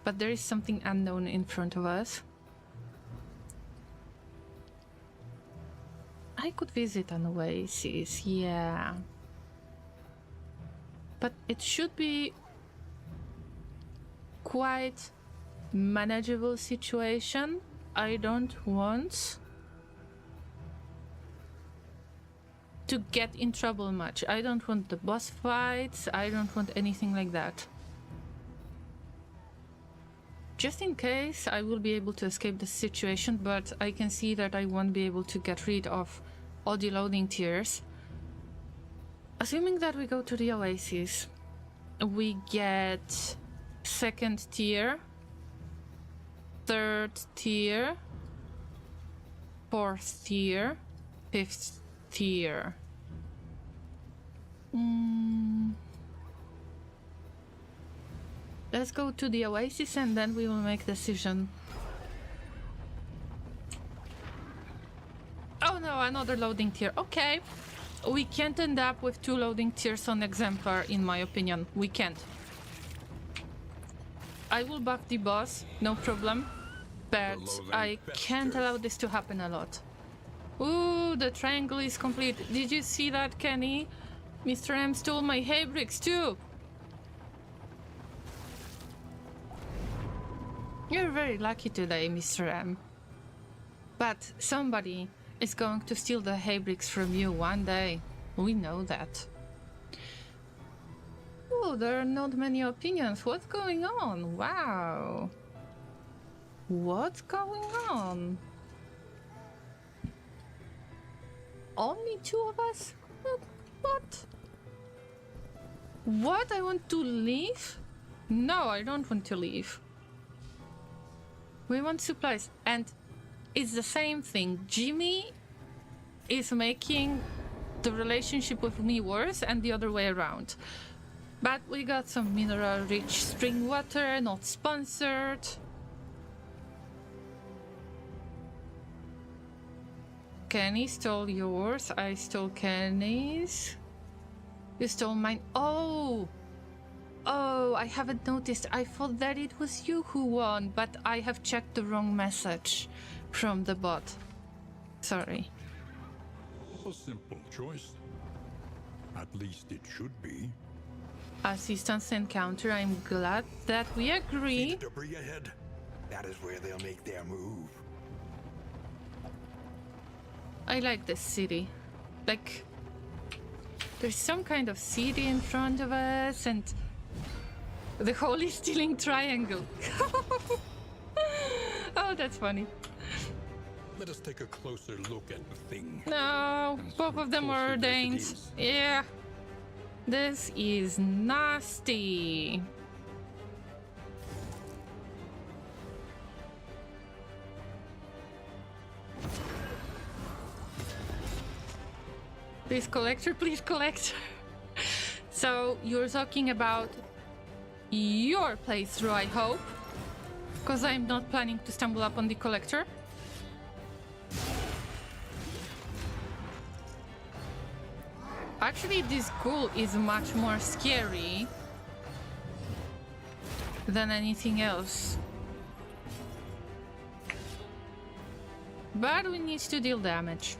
But there is something unknown in front of us. I could visit an oasis, yeah. But it should be quite manageable situation. I don't want to get in trouble much. I don't want the boss fights. I don't want anything like that. Just in case, I will be able to escape the situation, but I can see that I won't be able to get rid of all the loading tiers. Assuming that we go to the oasis, we get 2nd tier, 3rd tier, 4th tier, 5th tier. Let's go to the oasis and then we will make a decision. Oh no, another loading tier. Okay. We can't end up with 2 loading tiers on exemplar, in my opinion. We can't. I will buff the boss, no problem. But I can't allow this to happen a lot. Ooh, the triangle is complete. Did you see that, Kenny? Mr. M stole my hay bricks too. You're very lucky today, Mr. M. But somebody is going to steal the hay bricks from you one day. We know that. Oh, there are not many opinions. What's going on? Wow. What's going on? Only 2 of us? What? What? I want to leave? No, I don't want to leave. We want supplies. And it's the same thing. Jimmy is making the relationship with me worse and the other way around. But we got some mineral-rich spring water, not sponsored. Kenny stole yours. I stole Kenny's. You stole mine. Oh! Oh, I haven't noticed. I thought that it was you who won, but I have checked the wrong message from the bot. Sorry. A simple choice. At least it should be. Assistance encounter. I'm glad that we agree. See the debris ahead? That is where they'll make their move. I like this city. Like, there's some kind of city in front of us and the holy stealing triangle. Oh, that's funny. Let us take a closer look at the thing. No, both of them are ordained. Yeah. This is nasty. Please, collector, please, collector. So, you're talking about your playthrough, I hope. Because I'm not planning to stumble upon the collector. Actually, this ghoul is much more scary than anything else. But we need to deal damage.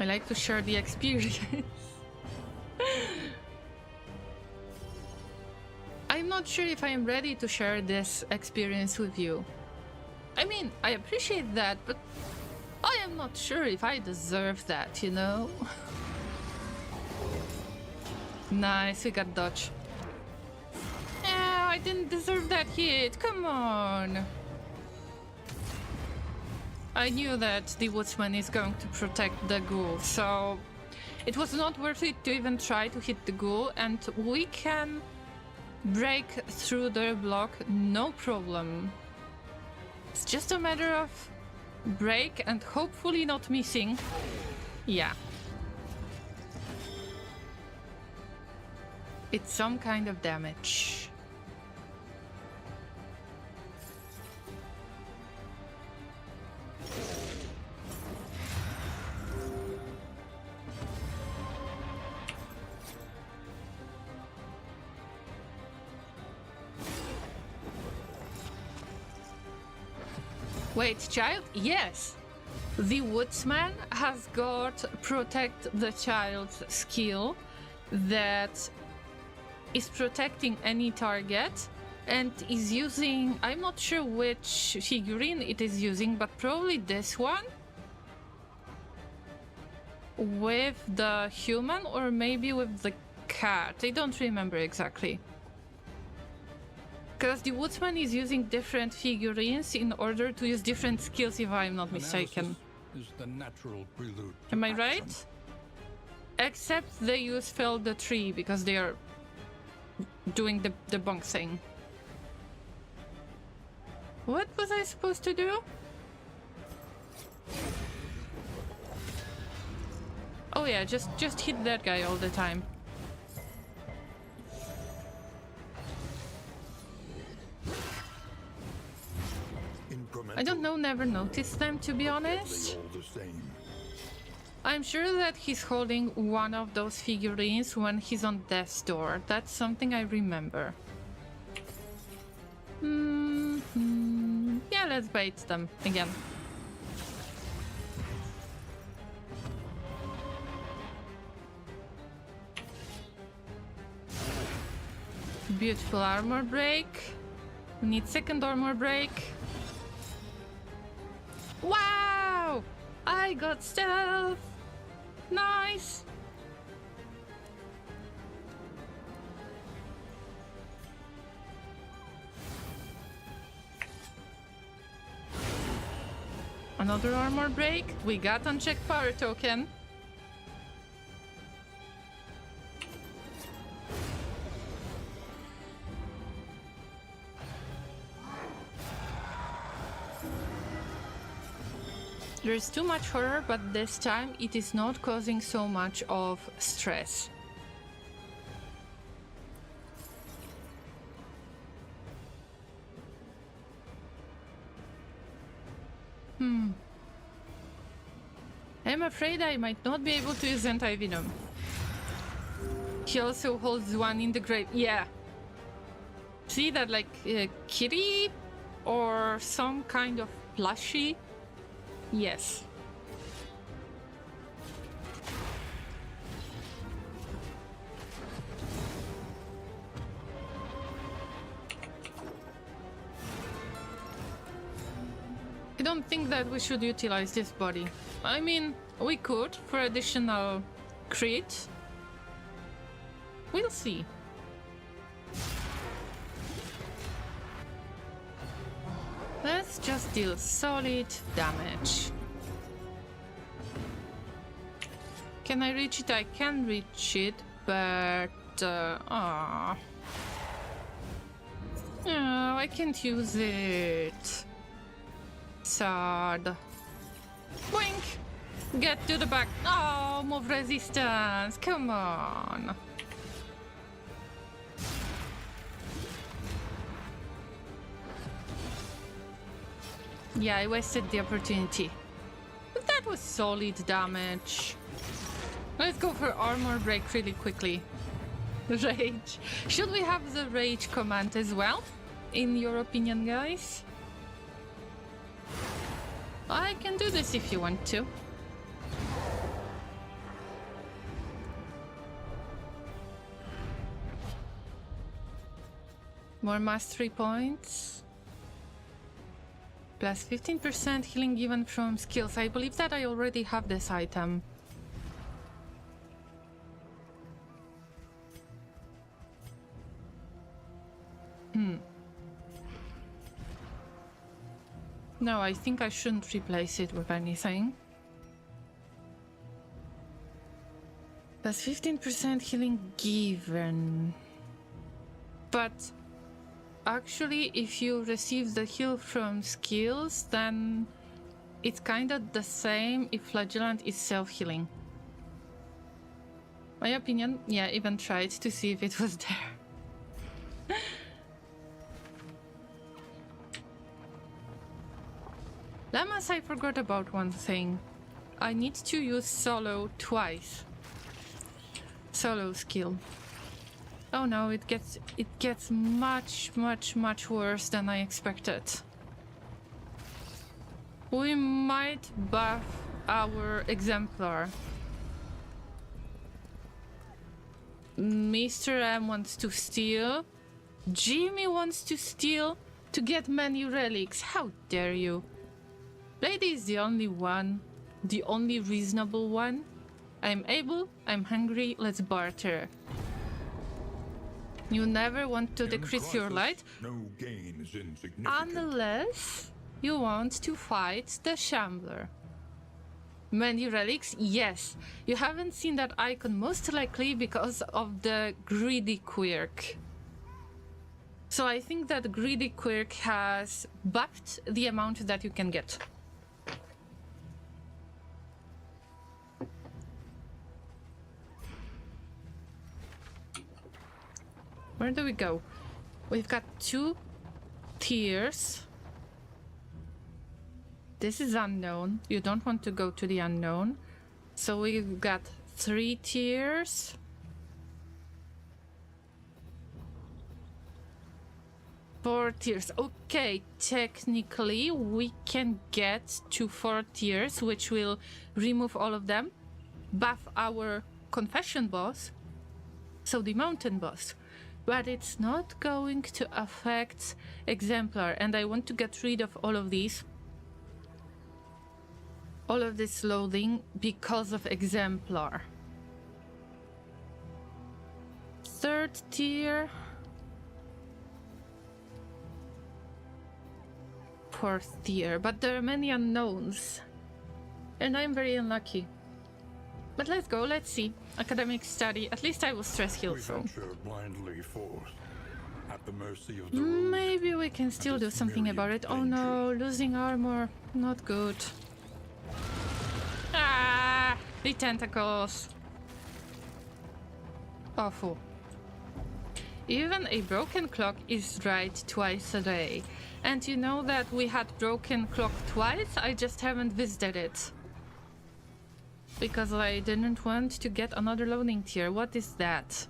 I like to share the experience. I'm not sure if I am ready to share this experience with you. I mean, I appreciate that, but I am not sure if I deserve that, you know? Nice, we got dodge. Yeah, I didn't deserve that hit, come on! I knew that the woodsman is going to protect the ghoul, so it was not worth it to even try to hit the ghoul, and we can break through their block, no problem. It's just a matter of break and hopefully not missing. Yeah. It's some kind of damage. Wait, child? Yes! The woodsman has got protect the child's skill that is protecting any target and is using, I'm not sure which figurine it is using, but probably this one with the human or maybe with the cat. I don't remember exactly. Because the woodsman is using different figurines in order to use different skills, if I'm not mistaken. Is the natural prelude to Am I action. right? Except they use fell the tree because they are doing the bunk thing. What was I supposed to do? Oh yeah, just hit that guy all the time. I don't know, never noticed them, to be honest. All the same. I'm sure that he's holding one of those figurines when he's on death's door. That's something I remember. Yeah, let's bait them again. Beautiful armor break. We need second armor break. Wow! I got stealth! Nice! Another armor break. We got unchecked power token. There's too much horror, but this time it is not causing so much of stress. I'm afraid I might not be able to use anti-venom. He also holds one in the grave. Yeah. See that, like kitty or some kind of plushie? Yes. I don't think that we should utilize this body. I mean, we could for additional crit. We'll see. Let's just deal solid damage. Can I reach it? I can reach it, but... Oh, I can't use it. Sad. Boink! Get to the back. Oh, move resistance. Come on. Yeah, I wasted the opportunity. But that was solid damage. Let's go for armor break really quickly. Rage. Should we have the rage command as well? In your opinion, guys? I can do this if you want to. More mastery points. Plus 15% healing given from skills. I believe that I already have this item. No, I think I shouldn't replace it with anything. Plus 15% healing given. But actually, if you receive the heal from skills, then it's kind of the same if flagellant is self-healing. My opinion, yeah, even tried to see if it was there. Llamas, I forgot about one thing. I need to use solo twice. Solo skill. Oh no, it gets much worse than I expected. We might buff our exemplar. Mr. M wants to steal. Jimmy wants to steal to get many relics. How dare you? Lady is the only one, the only reasonable one. I'm able, I'm hungry, let's barter. You never want to decrease your light No gain is insignificant. unless you want to fight the Shambler. Many relics? Yes. You haven't seen that icon most likely because of the greedy quirk. So I think that greedy quirk has buffed the amount that you can get. Where do we go? We've got 2 tiers. This is unknown. You don't want to go to the unknown. So we've got 3 tiers. Four tiers. Okay, technically we can get to 4 tiers, which will remove all of them. Buff our confession boss. So the mountain boss. But it's not going to affect exemplar, and I want to get rid of all of these. All of this loading because of exemplar. 3rd tier. 4th tier, but there are many unknowns. And I'm very unlucky. But let's go, let's see. Academic study. At least I will stress heal, We so venture blindly forth, at the mercy of the road. maybe we can still do something about it. Oh no, losing armor. Not good. Ah, the tentacles. Awful. Even a broken clock is right twice a day. And you know that we had broken clock twice? I just haven't visited it. Because I didn't want to get another loading tier. What is that?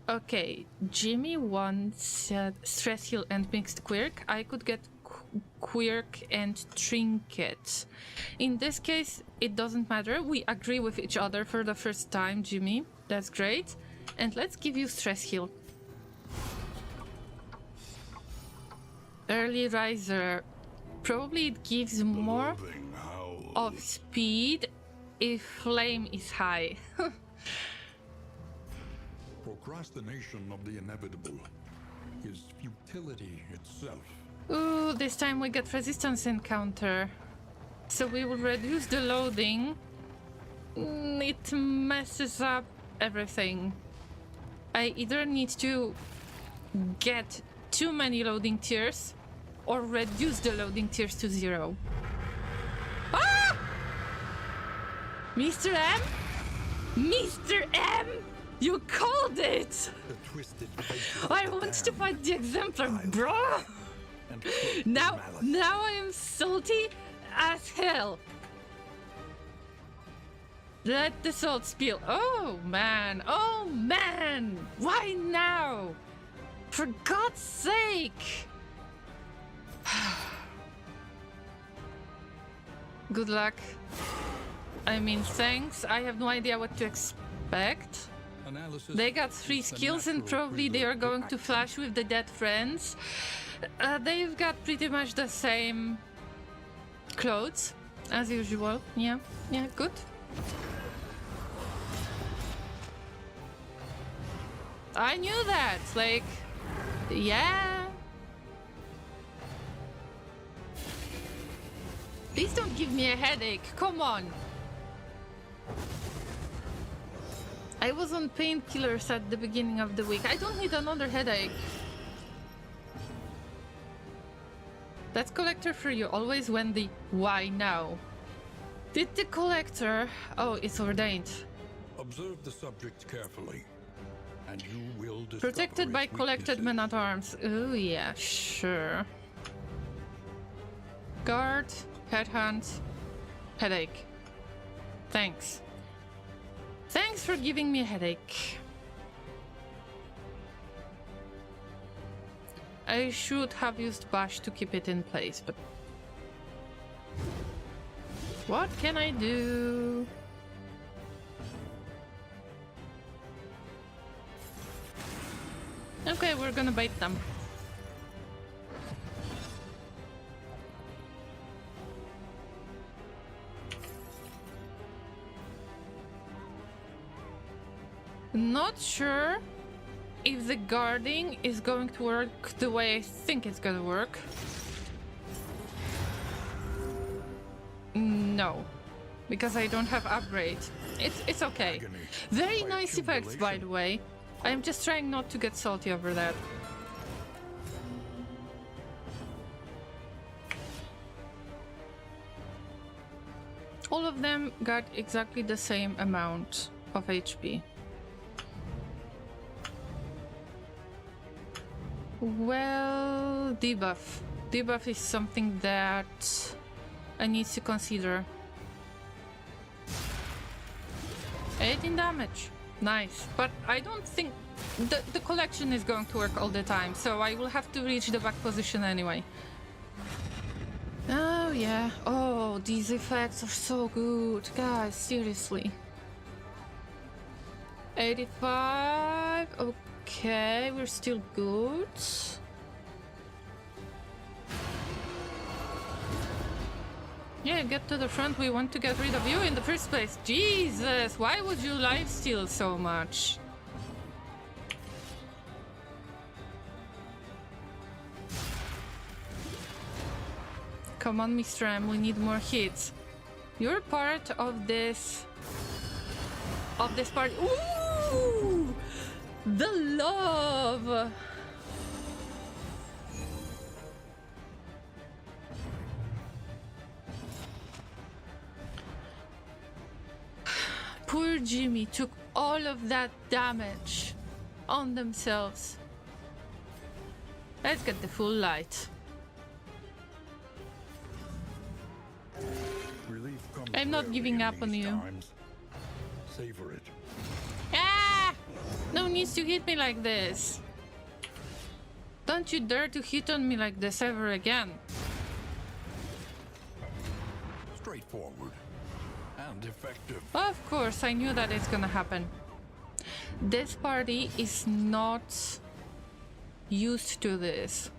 Okay, Jimmy wants stress heal and mixed quirk. I could get quirk and trinket. In this case, it doesn't matter. We agree with each other for the first time, Jimmy. That's great. And let's give you stress heal. Early riser. Probably it gives more Loathing howls. of speed if flame is high. Procrastination of the inevitable is futility itself. Ooh, this time we get resistance encounter. So we will reduce the loading. It messes up everything. I either need to get too many loading tiers or reduce the loading tiers to 0. Ah! Mr. M? Mr. M? You called it! The twisted faces I of the want to damned fight the exemplar, bro! and cloaked Now malice. I am salty as hell. Let the salt spill. Oh man, why now? For God's sake! Good luck. I mean, thanks. I have no idea what to expect. Analysis They got 3 is the skills and natural probably they are prelude to going to action. flash with the dead friends. They've got pretty much the same clothes as usual. Yeah, good. I knew that, like, yeah. Please don't give me a headache, come on. I was on painkillers at the beginning of the week. I don't need another headache. That's collector for you. Always when the why now. Did the collector... Oh, it's ordained. Observe the subject carefully, and you will discover Protected by its collected weaknesses. men-at-arms. Oh yeah, sure. Guard, headhunt, headache. Thanks. Thanks for giving me a headache. I should have used Bash to keep it in place, but... What can I do? Okay, we're gonna bait them. Not sure if the guarding is going to work the way I think it's gonna work. No, because I don't have upgrade. It's okay. Agony Very by nice effects, by the way. I'm just trying not to get salty over that. All of them got exactly the same amount of HP. Well, debuff. Debuff is something that I need to consider. 18 damage. Nice. But I don't think the collection is going to work all the time, so I will have to reach the back position anyway. Oh yeah. Oh, these effects are so good. Guys, seriously. 85. Okay, we're still good. Yeah, get to the front. We want to get rid of you in the first place. Jesus, why would you lifesteal so much? Come on, Mr. M, we need more hits. You're part of this party. Ooh! The love! Poor Jimmy took all of that damage on themselves. Let's get the full light. Relief comes I'm not rarely giving in up on these you. times. Savor it. Ah! No needs to hit me like this. Don't you dare to hit on me like this ever again. Straightforward and effective. Of course, I knew that it's gonna happen. This party is not used to this.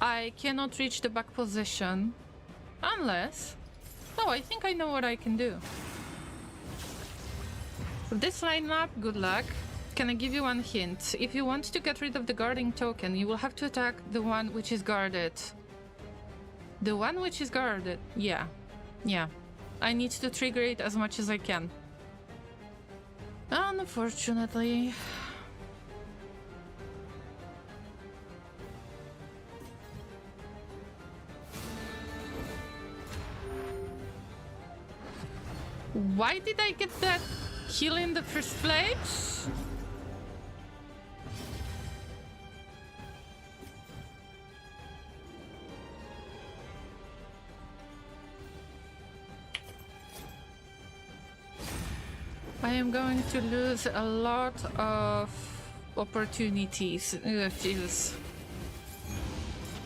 I cannot reach the back position unless... Oh, I think I know what I can do. For this lineup, good luck. Can I give you one hint? If you want to get rid of the guarding token, you will have to attack the one which is guarded. The one which is guarded. Yeah. Yeah. I need to trigger it as much as I can. Unfortunately. Why did I get that kill in the first place? I am going to lose a lot of opportunities. Ugh, Jesus.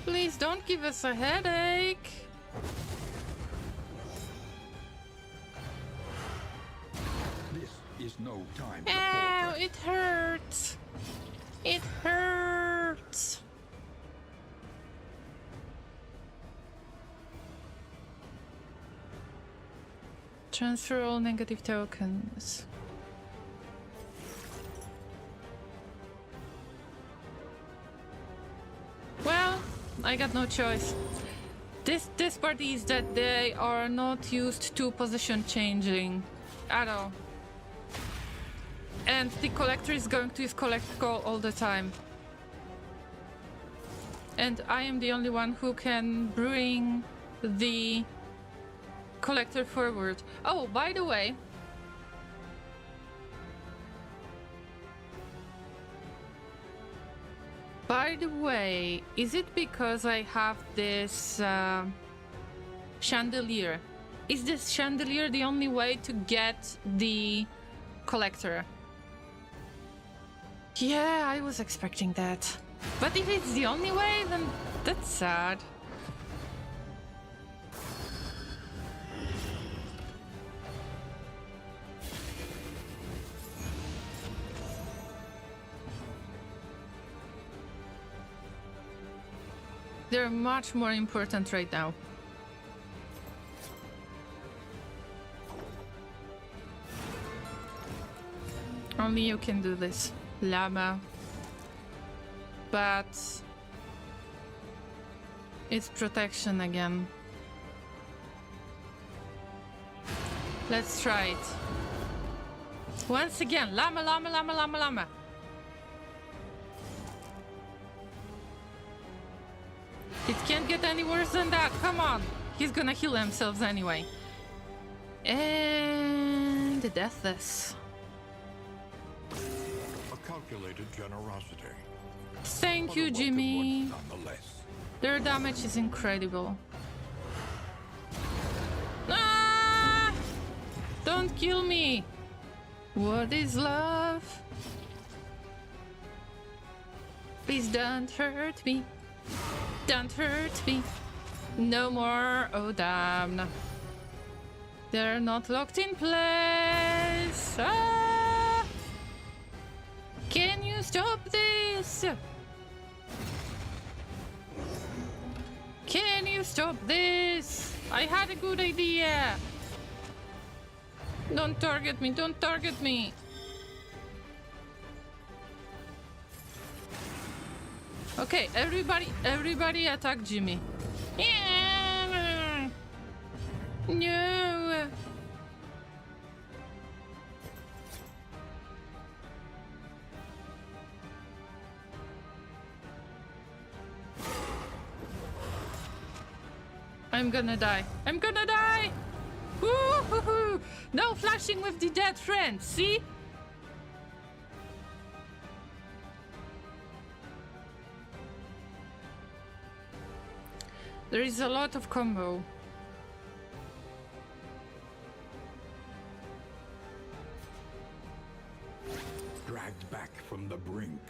Please don't give us a headache. This is no time to Ow, falter. it hurts. It hurts. Transfer all negative tokens. Well, I got no choice. This party is that they are not used to position changing at all. And the collector is going to use collect call all the time. And I am the only one who can bring the collector forward. Oh, by the way, is it because I have this chandelier? Is this chandelier the only way to get the collector? Yeah, I was expecting that. But if it's the only way, then that's sad. They're much more important right now. Only you can do this, Llama. But it's protection again. Let's try it. Once again, Llama, Llama, Llama, Llama, Llama. It can't get any worse than that. Come on. He's gonna heal himself anyway. And the deathless. A calculated generosity. Thank you, Jimmy. Their damage is incredible. Ah! Don't kill me. What is love? Please don't hurt me. Don't hurt me. No more. Oh, damn. They're not locked in place. Ah! Can you stop this? Can you stop this? I had a good idea. Don't target me. Don't target me. Okay, everybody attack Jimmy. Yeah. No. I'm gonna die. I'm gonna die. Woo-hoo-hoo. No flashing with the dead friend. See? There is a lot of combo. Dragged back from the brink.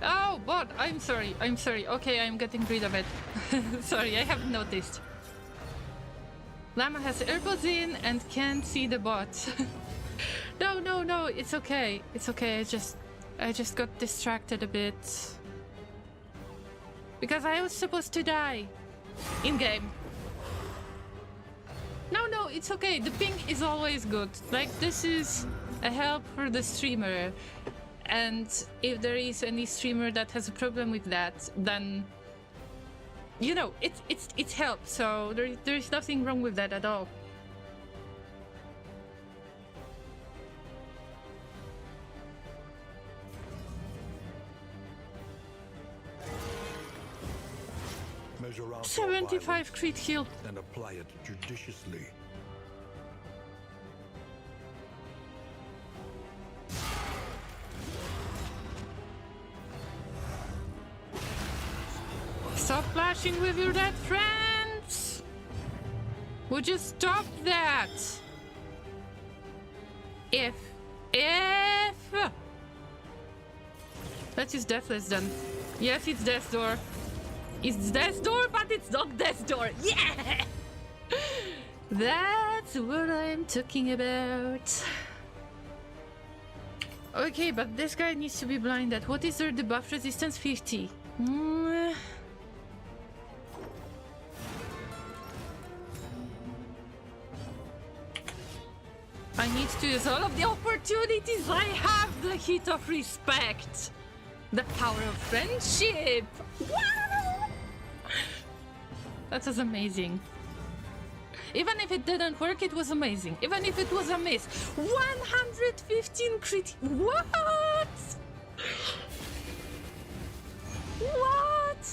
Oh, bot! I'm sorry. I'm sorry. Okay, I'm getting rid of it. Sorry, I haven't noticed. Llama has earbuds in and can't see the bot. No, no, no. It's okay. It's okay. I just got distracted a bit. Because I was supposed to die. In-game. No, no, it's okay. The ping is always good. Like, this is a help for the streamer. And if there is any streamer that has a problem with that, then... You know, it helps. So there's nothing wrong with that at all. Measure out 75 crit heal. and apply it judiciously. Stop flashing with your dead friends! Would you stop that? If... Let's use Deathless then. Yes, it's Death Door. It's Death Door, but it's not Death Door. Yeah! That's what I'm talking about. Okay, but this guy needs to be blinded. What is their debuff resistance? 50. I need to use all of the opportunities I have. The heat of respect. The power of friendship. Wow! That was amazing. Even if it didn't work, it was amazing. Even if it was a miss. 115 crit. What? What?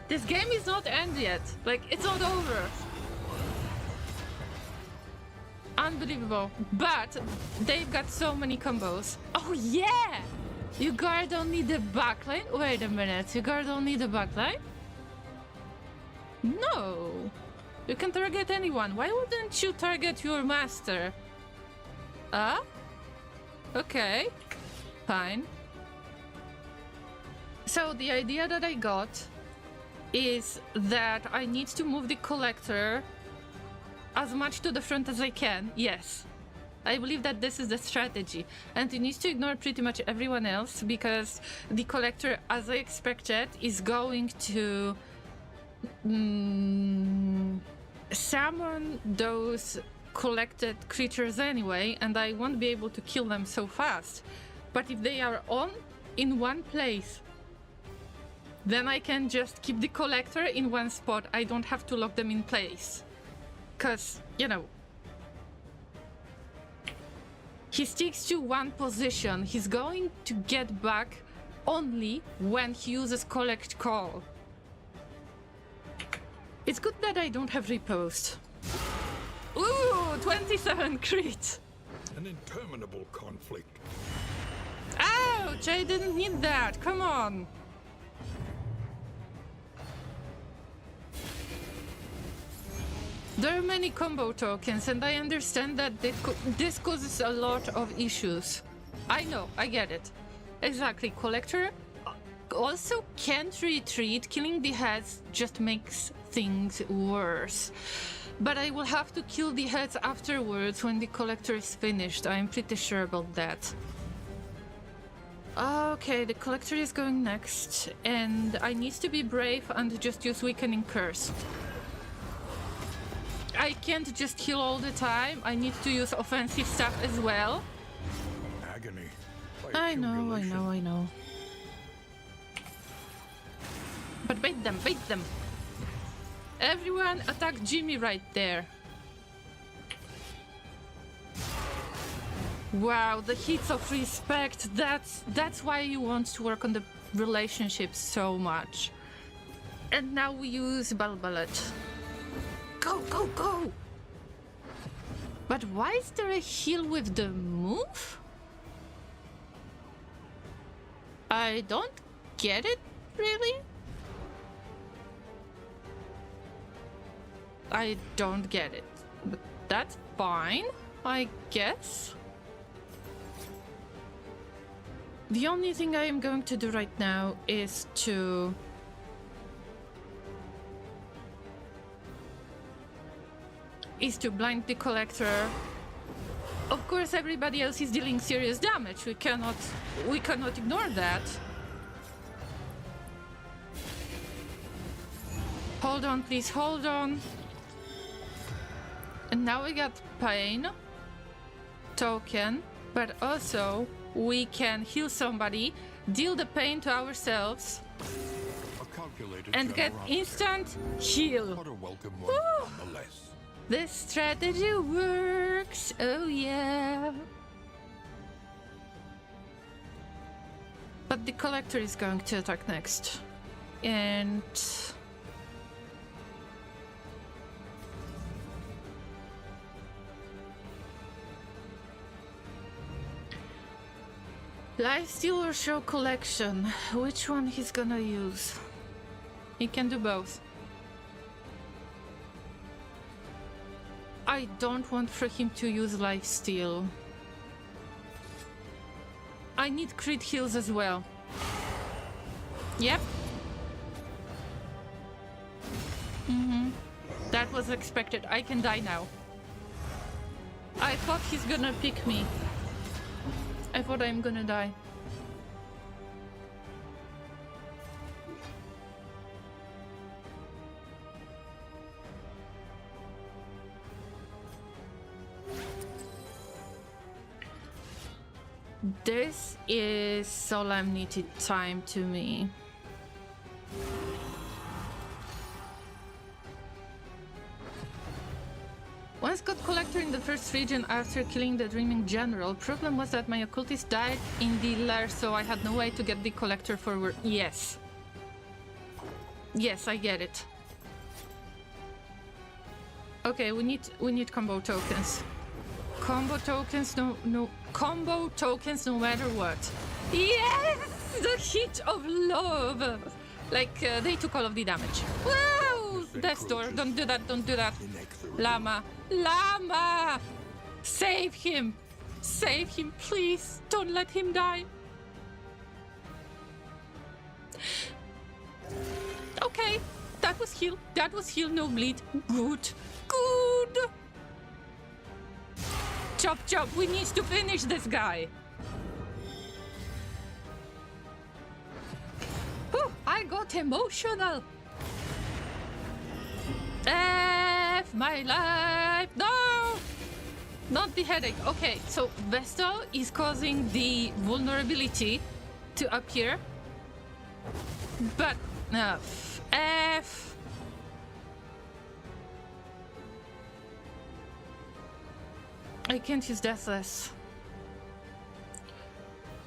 This game is not end yet. Like, it's not over. Unbelievable. But they've got so many combos. Oh, yeah! You guard only the backline? Wait a minute. You guard only the backline? No. You can target anyone. Why wouldn't you target your master? Okay. Fine. So the idea that I got is that I need to move the collector as much to the front as I can. Yes. I believe that this is the strategy. And you need to ignore pretty much everyone else because the collector, as I expected, is going to summon those collected creatures anyway, and I won't be able to kill them so fast. But if they are all in one place, then I can just keep the collector in one spot. I don't have to lock them in place. Because, you know, he sticks to one position. He's going to get back only when he uses collect call. It's good that I don't have riposte. Ooh, 27 crit. An interminable conflict. Ouch, I didn't need that. Come on. There are many combo tokens, and I understand that this causes a lot of issues. I know, I get it. Exactly, collector also can't retreat. Killing the heads just makes things worse. But I will have to kill the heads afterwards when the collector is finished. I'm pretty sure about that. Okay, the collector is going next, and I need to be brave and just use weakening curse. I can't just heal all the time. I need to use offensive stuff as well. Agony. I know. But bait them. Everyone attack Jimmy right there. Wow, the hits of respect. That's why you want to work on the relationship so much. And now we use Balbalat. Go! But why is there a heal with the move? I don't get it, really. I don't get it. But that's fine, I guess. The only thing I am going to do right now is to blind the collector. Of course, everybody else is dealing serious damage. We cannot ignore that. Hold on, please, hold on. And now we got pain token, but also we can heal somebody, deal the pain to ourselves, and get instant heal. What a welcome one, nonetheless. This strategy works. Oh yeah. But the collector is going to attack next. And Lifesteal or show collection? Which one he's gonna use? He can do both. I don't want for him to use lifesteal. I need crit heals as well. Yep. That was expected. I can die now. I thought he's gonna pick me. I thought I'm gonna die. This is solemnity time to me. Once got collector in the first region after killing the Dreaming General. Problem was that my occultist died in the lair, so I had no way to get the collector forward. Yes. Yes, I get it. Okay, we need combo tokens. Combo tokens, combo tokens no matter what. Yes! The heat of love! Like, they took all of the damage. Wow! Death door, don't do that, don't do that. Llama, Llama! Save him! Save him, please! Don't let him die! Okay, that was heal, no bleed. Good, good! Chop, chop, we need to finish this guy! Whew, I got emotional! F my life! No! Not the headache. Okay, so Vestal is causing the vulnerability to appear. But, F... I can't use Deathless.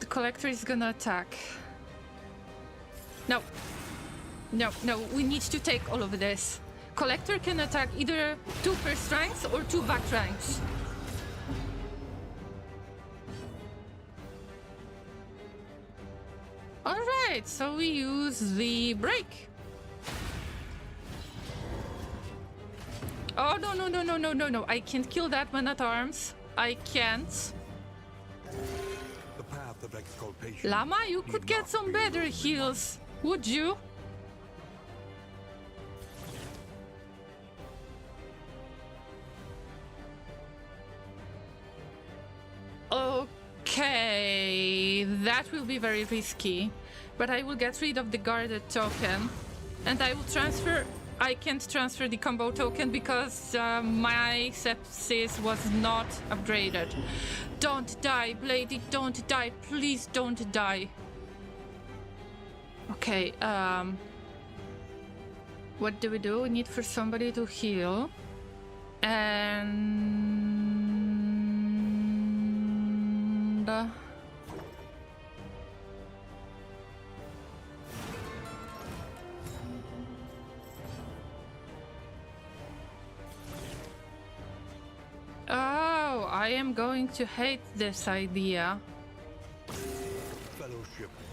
The collector is gonna attack. No. No, no, we need to take all of this. Collector can attack either 2 first ranks or 2 back ranks. Alright, so we use the break. Oh, no, no, no, no, no, no, no. I can't kill that man at arms. I can't. The path of exculpation. Llama, you could get some better heals, would you? Okay, that will be very risky, but I will get rid of the guarded token, and I will transfer. I can't transfer the combo token because my sepsis was not upgraded. Don't die, Blady, don't die, please don't die. Okay, what do? We need for somebody to heal, and oh, I am going to hate this idea.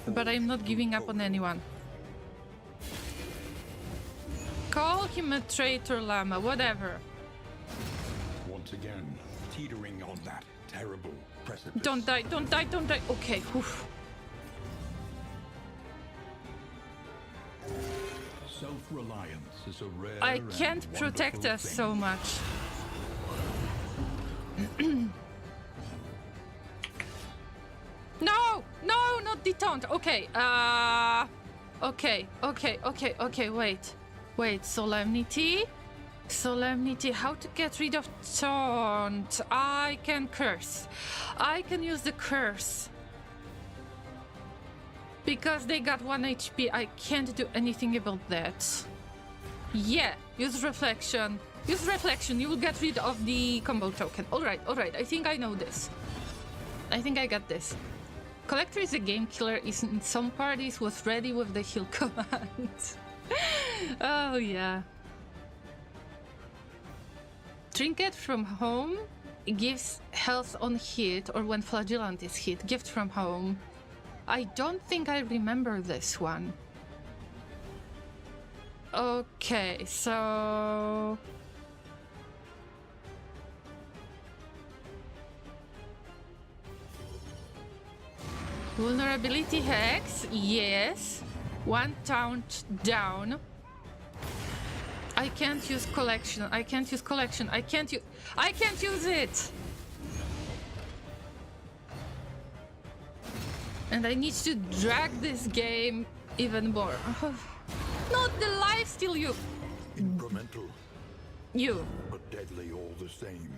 But I'm not giving up on anyone. Call him a traitor, Llama, whatever. Once again, teetering on that terrible precipice. Don't die, don't die, don't die. Okay, oof. Self-reliance is a rare I can't and protect wonderful us thing. so much. No! No, not the taunt. Okay, okay, wait, solemnity? Solemnity, how to get rid of taunt? I can curse. I can use the curse. Because they got 1 HP, I can't do anything about that. Yeah, use reflection. Use reflection, you will get rid of the combo token. Alright, I think I know this. I think I got this. Collector is a game killer, is in some parties was ready with the heal command. Oh yeah. Trinket from home gives health on hit or when flagellant is hit. Gift from home. I don't think I remember this one. Okay, so... Vulnerability hex, yes. 1 taunt down. I can't use collection. I can't use it. And I need to drag this game even more. Not the lifesteal, you. Incremental, You. but deadly all the same.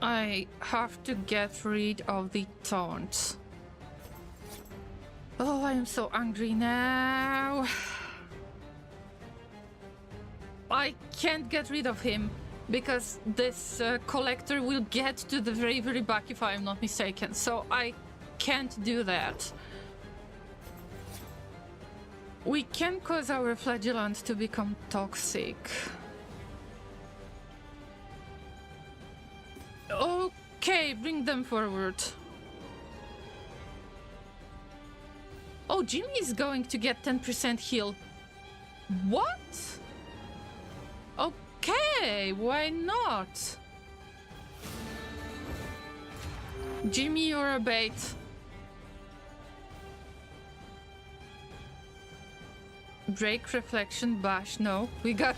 I have to get rid of the taunts. Oh, I am so angry now. I can't get rid of him because this collector will get to the very, very back if I am not mistaken. So I can't do that. We can cause our flagellant to become toxic. Okay, bring them forward. Oh, Jimmy is going to get 10% heal. What? Okay, why not? Jimmy, you're a bait. Break, reflection, bash. No, we got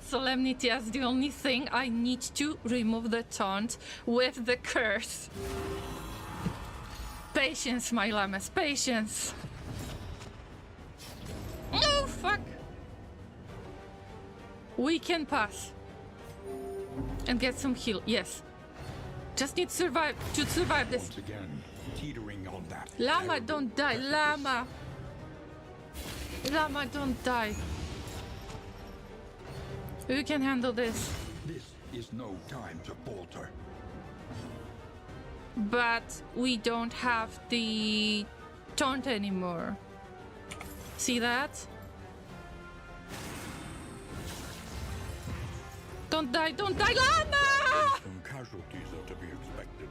solemnity as the only thing. I need to remove the taunt with the curse. Patience, my llamas, patience. Oh, fuck. We can pass. And get some heal, yes. Just need to survive this. Once again, teetering on that. Llama, don't die, llama. Llama, don't die. We can handle this. This is no time to falter. But we don't have the taunt anymore. See that? Don't die, llama! Some casualties are to be expected.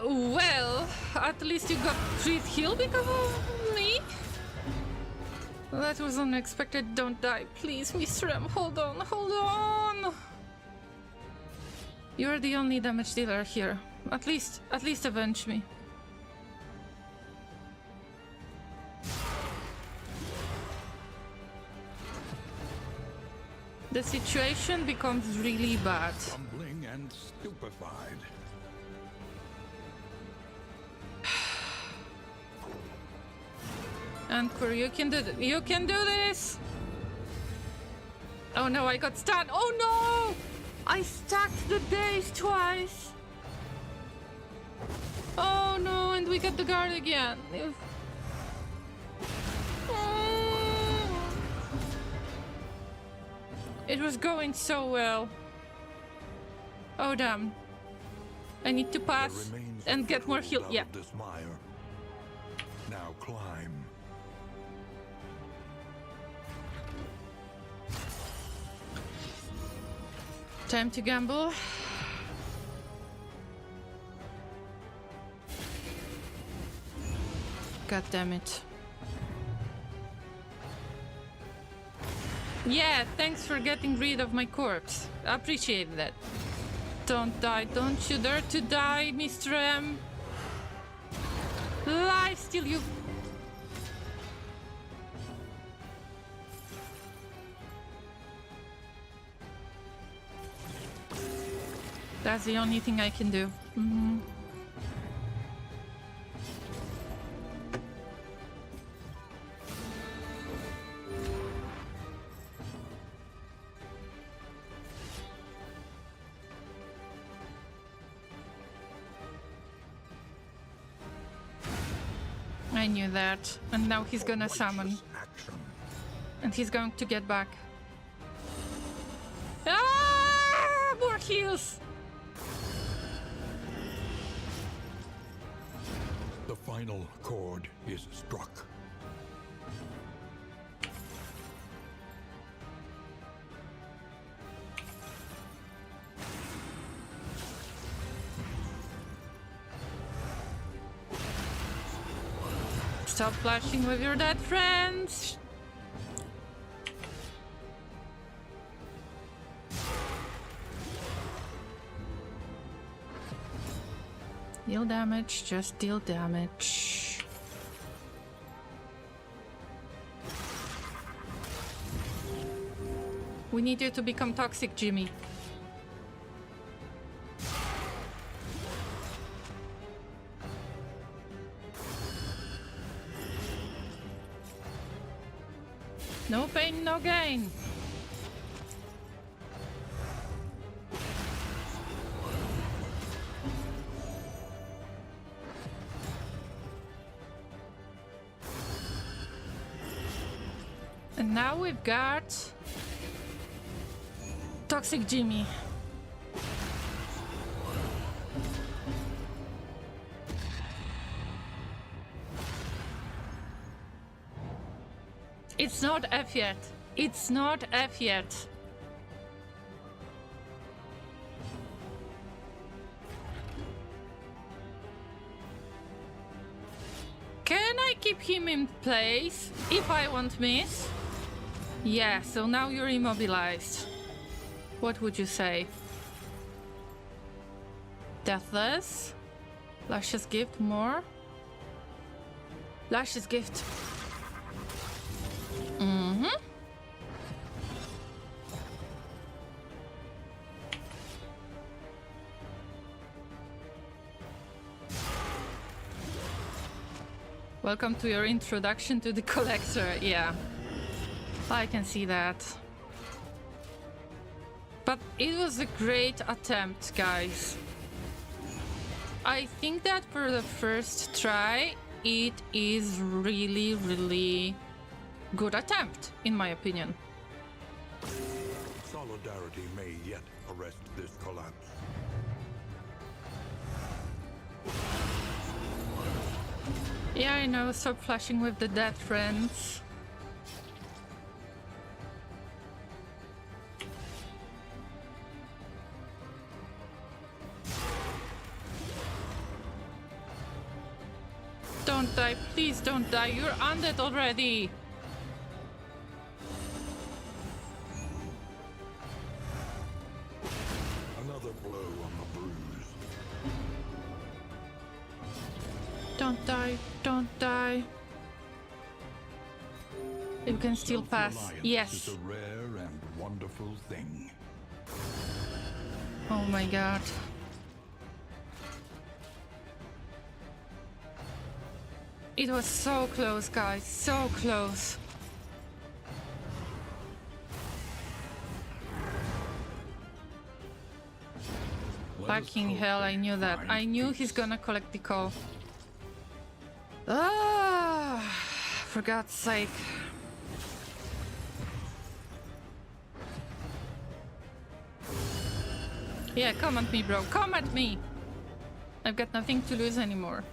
Well, at least you got 3 heal because of me. That was unexpected. Don't die, please, Mr. M. Hold on, hold on. You're the only damage dealer here. At least avenge me. The situation becomes really bad. Trembling and stupefied. Anchor, you can do you can do this! Oh no, I got stunned! Oh no! I stacked the days twice! Oh no, and we got the guard again. It was going so well. Oh damn. I need to pass and get more heal. Yeah. This mire. Now climb. Time to gamble. God damn it. Yeah, thanks for getting rid of my corpse. I appreciate that. Don't die, don't you dare to die, Mr. M. Lie still, you. That's the only thing I can do. I knew that. And now he's gonna summon. Action. And he's going to get back. Ah! More heals! The final chord is struck. Stop flashing with your dead friends! Deal damage, just deal damage. We need you to become toxic, Jimmy. No pain, no gain. got Toxic Jimmy. It's not F yet. It's not F yet. Can I keep him in place if I won't miss? Yeah, so now you're immobilized. What would you say? Deathless? Luscious Gift, more? Luscious Gift. Welcome to your introduction to the collector. Yeah, I can see that. But it was a great attempt, guys. I think that for the first try, it is really, really good attempt, in my opinion. Solidarity may yet arrest this collapse. Yeah, I know, stop flashing with the dead friends. Don't die, please don't die, you're undead already! Another blow on the bruise. Don't die, don't die. You can still pass. Yes. Is a rare and wonderful thing. Oh my god. It was so close, guys, so close. Fucking hell, I knew that. I knew he's gonna collect the call. Ah, for God's sake. Yeah, come at me, bro. Come at me! I've got nothing to lose anymore.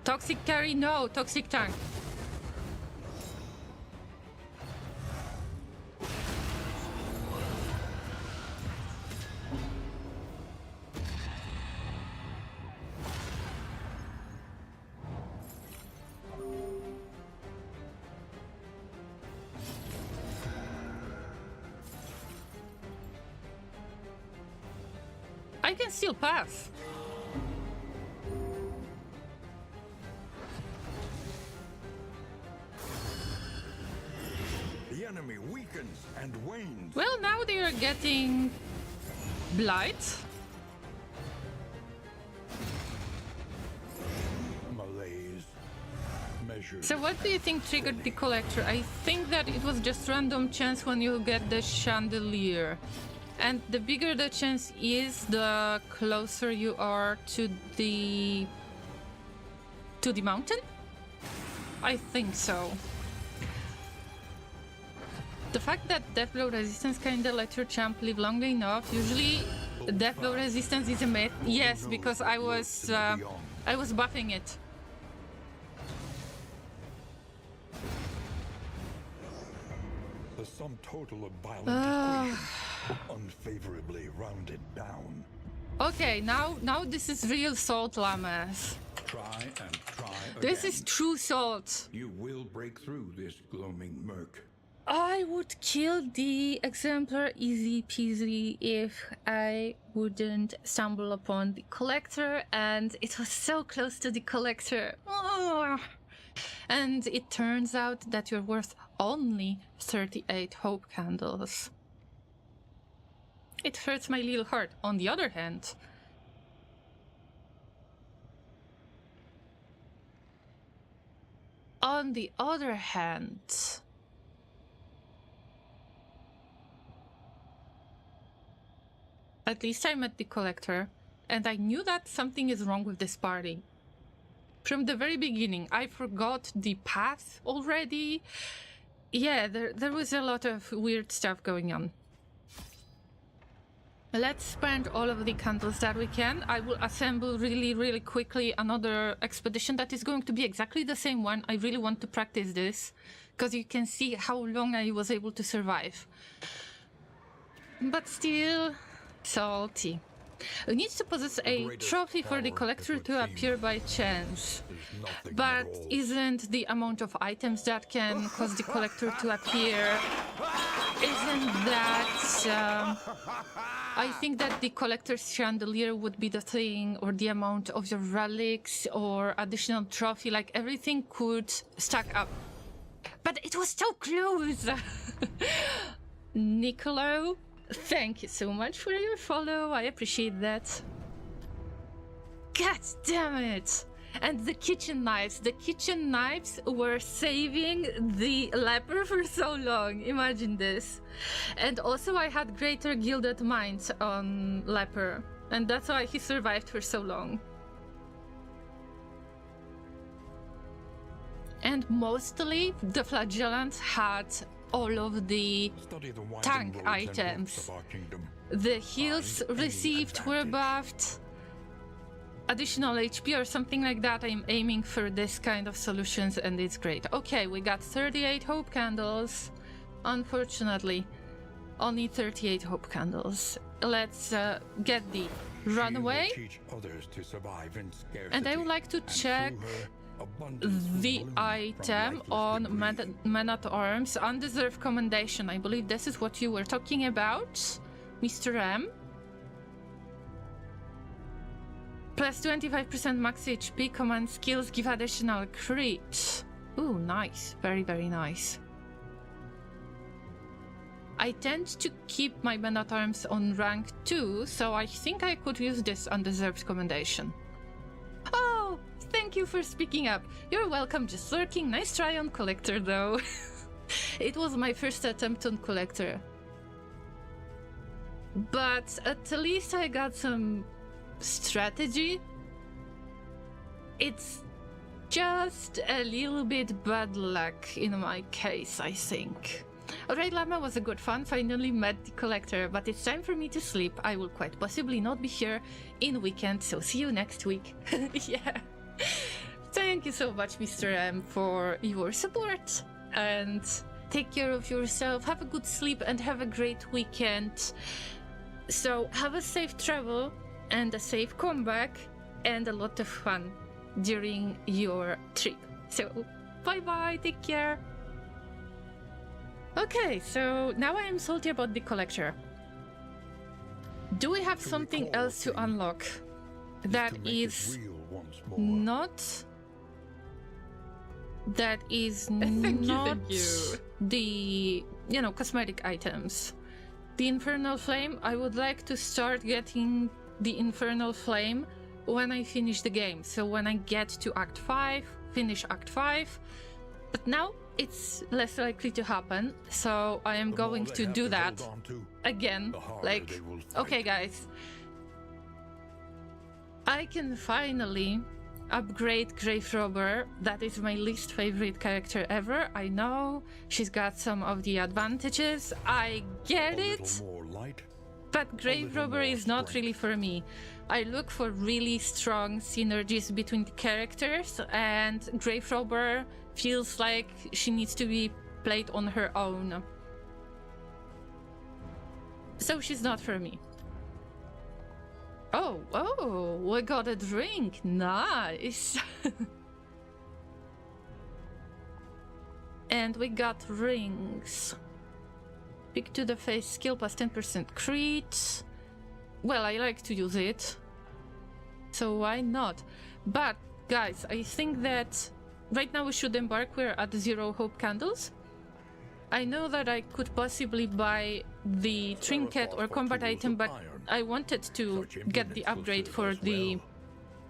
Toxic carry? No. Toxic tank. I can still pass. The enemy weakens and wanes. Well, now they are getting blight. Malaise. Measured. So what do you think triggered the collector? I think that it was just random chance when you get the chandelier. And the bigger the chance is, the closer you are to the mountain? I think so. The fact that death blow resistance kinda let your champ live long enough, usually death blow resistance is a myth. Yes, because I was buffing it. The sum total of violent equations unfavorably rounded down. Okay, now this is real salt, llamas. Try and try again. This is true salt. You will break through this gloaming murk. I would kill the exemplar easy peasy if I wouldn't stumble upon the collector, and it was so close to the collector. Oh. And it turns out that you're worth only 38 hope candles. It hurts my little heart. On the other hand, at least I met the collector, and I knew that something is wrong with this party. from the very beginning. I forgot the path already. Yeah, there was a lot of weird stuff going on. Let's spend all of the candles that we can. I will assemble really quickly another expedition that is going to be exactly the same one. I really want to practice this, because you can see how long I was able to survive. But still, salty. We need to possess a trophy for the collector to appear by chance. But isn't the amount of items that can cause the collector to appear, isn't that... I think that the collector's chandelier would be the thing, or the amount of your relics, or additional trophy, like everything could stack up. But it was so close! Nicolo, thank you so much for your follow, I appreciate that. God damn it! And the kitchen knives were saving the leper for so long, imagine this. And also I had greater gilded minds on leper, and that's why he survived for so long. And mostly the flagellants had all of the tank items. The heals received were buffed. Additional HP or something like that. I'm aiming for this kind of solutions, and it's great. Okay, we got 38 hope candles. Unfortunately, only 38 hope candles. Let's get the runaway. And I would like to check the item on Man-at-Arms. Undeserved commendation. I believe this is what you were talking about, Mr. M. Plus 25% max HP, command skills give additional crit. Ooh, nice. Very nice. I tend to keep my Man-at-Arms on rank 2, so I think I could use this undeserved commendation. Oh, thank you for speaking up. You're welcome, just lurking. Nice try on Collector, though. It was my first attempt on Collector. But at least I got some strategy. It's just a little bit bad luck in my case, I think. Alright, Llama, was a good fun. Finally met the collector, but it's time for me to sleep. I will quite possibly not be here in weekend, so see you next week. Yeah. Thank you so much, Mr. M, for your support, and take care of yourself. Have a good sleep and have a great weekend. So have a safe travel and a safe comeback and a lot of fun during your trip. So bye, take care. Okay, so now I am salty about the collector. Do we have something else to unlock that is not the cosmetic items? The Infernal Flame, I would like to start getting the Infernal Flame when I finish the game. So when I get to Act 5, finish Act 5. But now it's less likely to happen, so I am going to do that again. Like, okay guys, I can finally upgrade Grave Robber. That is my least favorite character ever. I know she's got some of the advantages, I get it, but Grave Robber is not really for me. I look for really strong synergies between the characters, and Grave Robber feels like she needs to be played on her own. So she's not for me. Oh, we got a drink. Nice. And we got rings. Pick to the face skill plus 10% crit. Well, I like to use it, so why not? But guys, I think that right now we should embark. We're at 0 hope candles. I know that I could possibly buy the trinket or combat item, but I wanted to get the upgrade for the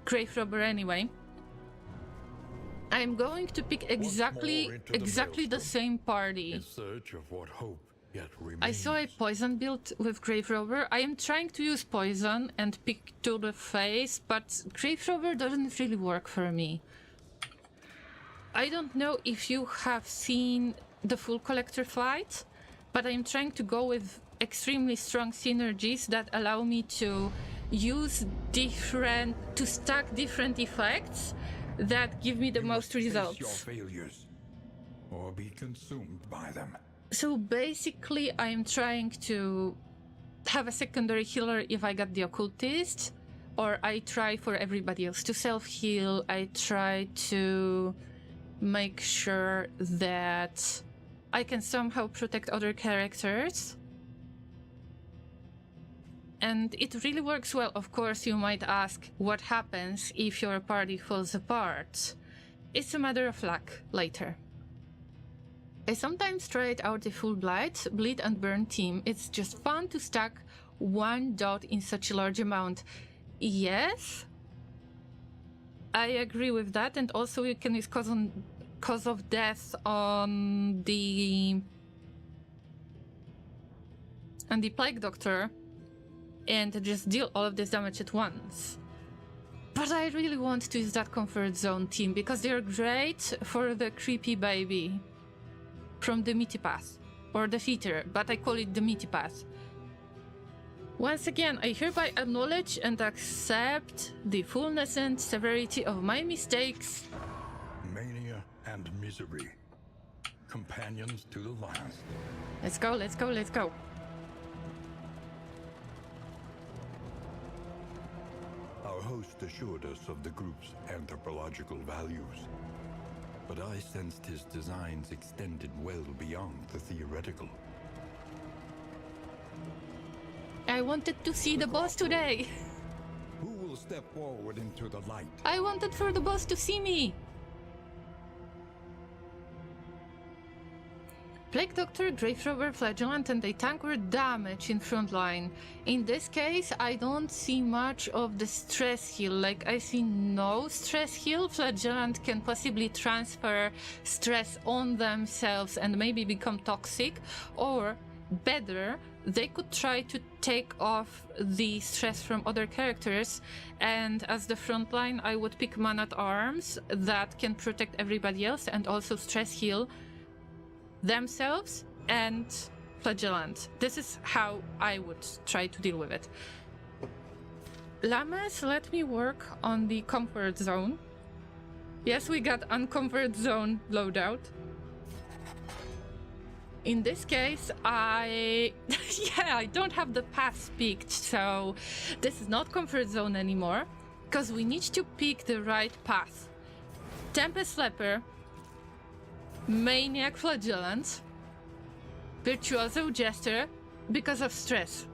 Grave Robber anyway. I'm going to pick exactly the same party. I saw a poison build with Grave Robber. I am trying to use poison and pick to the face, but Grave Robber doesn't really work for me. I don't know if you have seen the full collector fight, but I'm trying to go with extremely strong synergies that allow me to use to stack different effects that give me the most results. Face your failures, or be consumed by them. So basically, I'm trying to have a secondary healer if I got the occultist, or I try for everybody else to self-heal. I try to make sure that I can somehow protect other characters. And it really works well. Of course, you might ask, what happens if your party falls apart? It's a matter of luck later. I sometimes try out the full bleed and burn team. It's just fun to stack one dot in such a large amount. Yes, I agree with that, and also you can use cause of death on the plague doctor and just deal all of this damage at once. But I really want to use that comfort zone team because they're great for the creepy baby from the meaty path, or the feeder, but I call it the meaty path. Once again, I hereby acknowledge and accept the fullness and severity of my mistakes. Mania and misery, companions to the last. Let's go, let's go, let's go. Our host assured us of the group's anthropological values, but I sensed his designs extended well beyond the theoretical. I wanted to see the boss today. Who will step forward into the light? I wanted for the boss to see me. Plague Doctor, Grave Robber, Flagellant, and a tank were damaged in front line. In this case, I don't see much of the stress heal. Like, I see no stress heal. Flagellant can possibly transfer stress on themselves and maybe become toxic. Or, better, they could try to take off the stress from other characters. And as the front line, I would pick Man-at-Arms that can protect everybody else and also stress heal themselves and Flagellant. This is how I would try to deal with it. Llamas, let me work on the comfort zone. Yes, we got uncomfort zone loadout. In this case, I don't have the paths picked, so this is not comfort zone anymore, because we need to pick the right path. Tempest Leper, Maniac Flagellant, Virtuoso Jester, because of stress.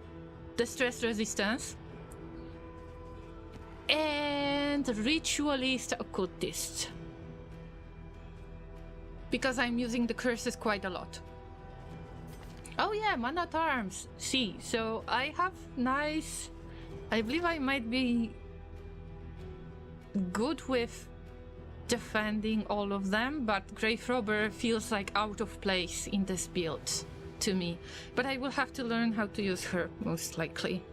The stress resistance. And Ritualist Occultist. Because I'm using the curses quite a lot. Oh yeah, Man-at-Arms. See, so I have nice... I believe I might be good with defending all of them, but Grave Robber feels like out of place in this build to me. But I will have to learn how to use her, most likely.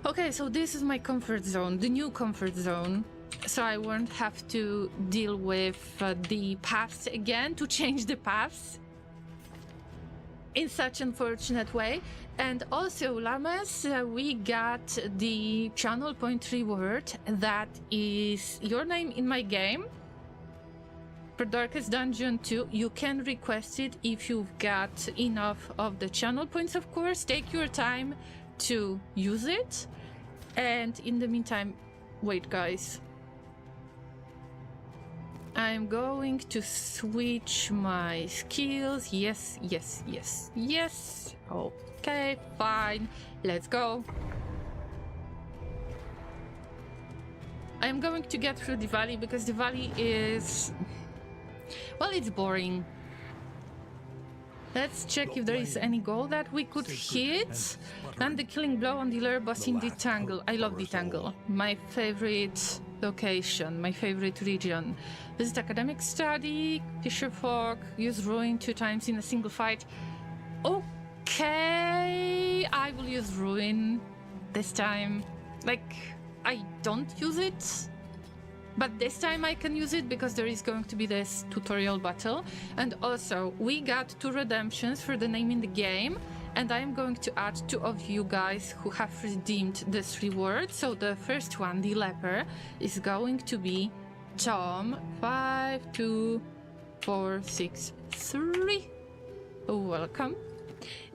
Okay, so this is my comfort zone, the new comfort zone. So I won't have to deal with the paths again, to change the paths in such unfortunate way. And also, Llamas, we got the channel point reward that is your name in my game. For Darkest Dungeon 2, you can request it if you've got enough of the channel points, of course. Take your time to use it. And in the meantime, wait guys. I'm going to switch my skills. Yes, yes, yes, yes. Okay, fine. Let's go. I'm going to get through the valley because the valley is... well, it's boring. Let's check if there is any goal that we could hit. And the killing blow on the lair boss in the Tangle. I love the Tangle. My favorite location, my favorite region. Visit academic study, Fisher Folk, use Ruin 2 times in a single fight. Okay, I will use Ruin this time. Like, I don't use it But this time I can use it because there is going to be this tutorial battle. And also, we got 2 redemptions for the name in the game. And I'm going to add 2 of you guys who have redeemed this reward. So the first one, the leper, is going to be Tom 52463. Welcome.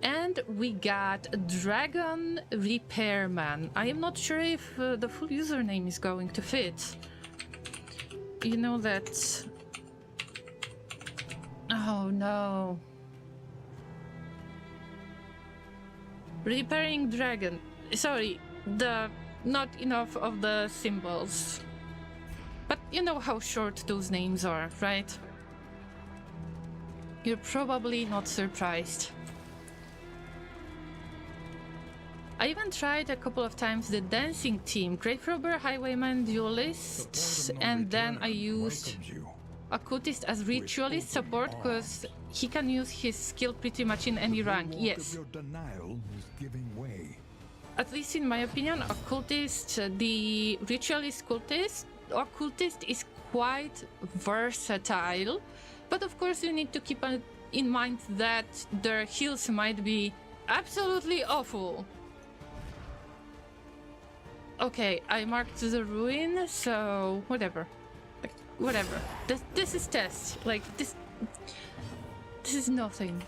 And we got Dragon Repairman. I am not sure if the full username is going to fit. You know that... Oh no. Repairing dragon. Sorry, not enough of the symbols. But you know how short those names are, right? You're probably not surprised. I even tried a couple of times the dancing team, Grave Robber, Highwayman, Duelist, and then I used Occultist as Ritualist support because he can use his skill pretty much in any rank, yes. At least in my opinion, Occultist, the Ritualist Occultist is quite versatile, but of course you need to keep in mind that their heals might be absolutely awful. Okay, I marked the ruin, so whatever. Like, whatever. This is test. Like, this is nothing.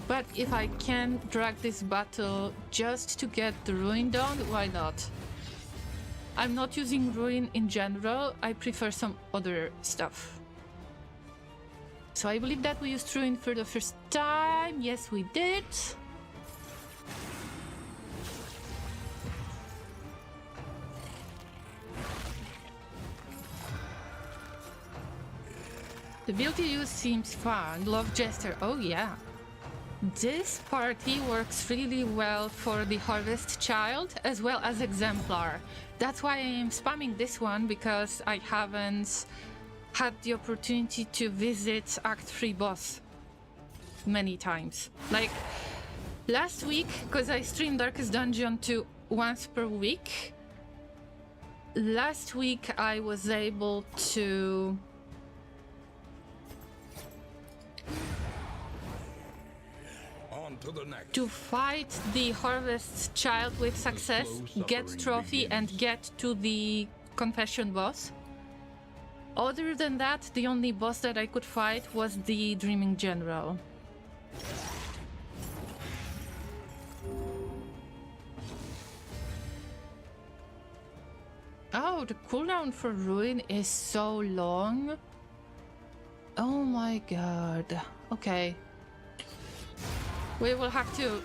But if I can drag this battle just to get the ruin done, why not? I'm not using ruin in general, I prefer some other stuff. So I believe that we used ruin for the first time. Yes, we did. The build you use seems fun. Love Jester. Oh yeah. This party works really well for the Harvest Child as well as Exemplar. That's why I am spamming this one, because I haven't had the opportunity to visit Act 3 boss many times. Like last week, because I stream Darkest Dungeon 2 once per week. Last week I was able to fight the Harvest Child with success, get trophy and get to the Confession boss. Other than that, the only boss that I could fight was the Dreaming General. Oh, the cooldown for Ruin is so long. Oh my god. Okay. We will have to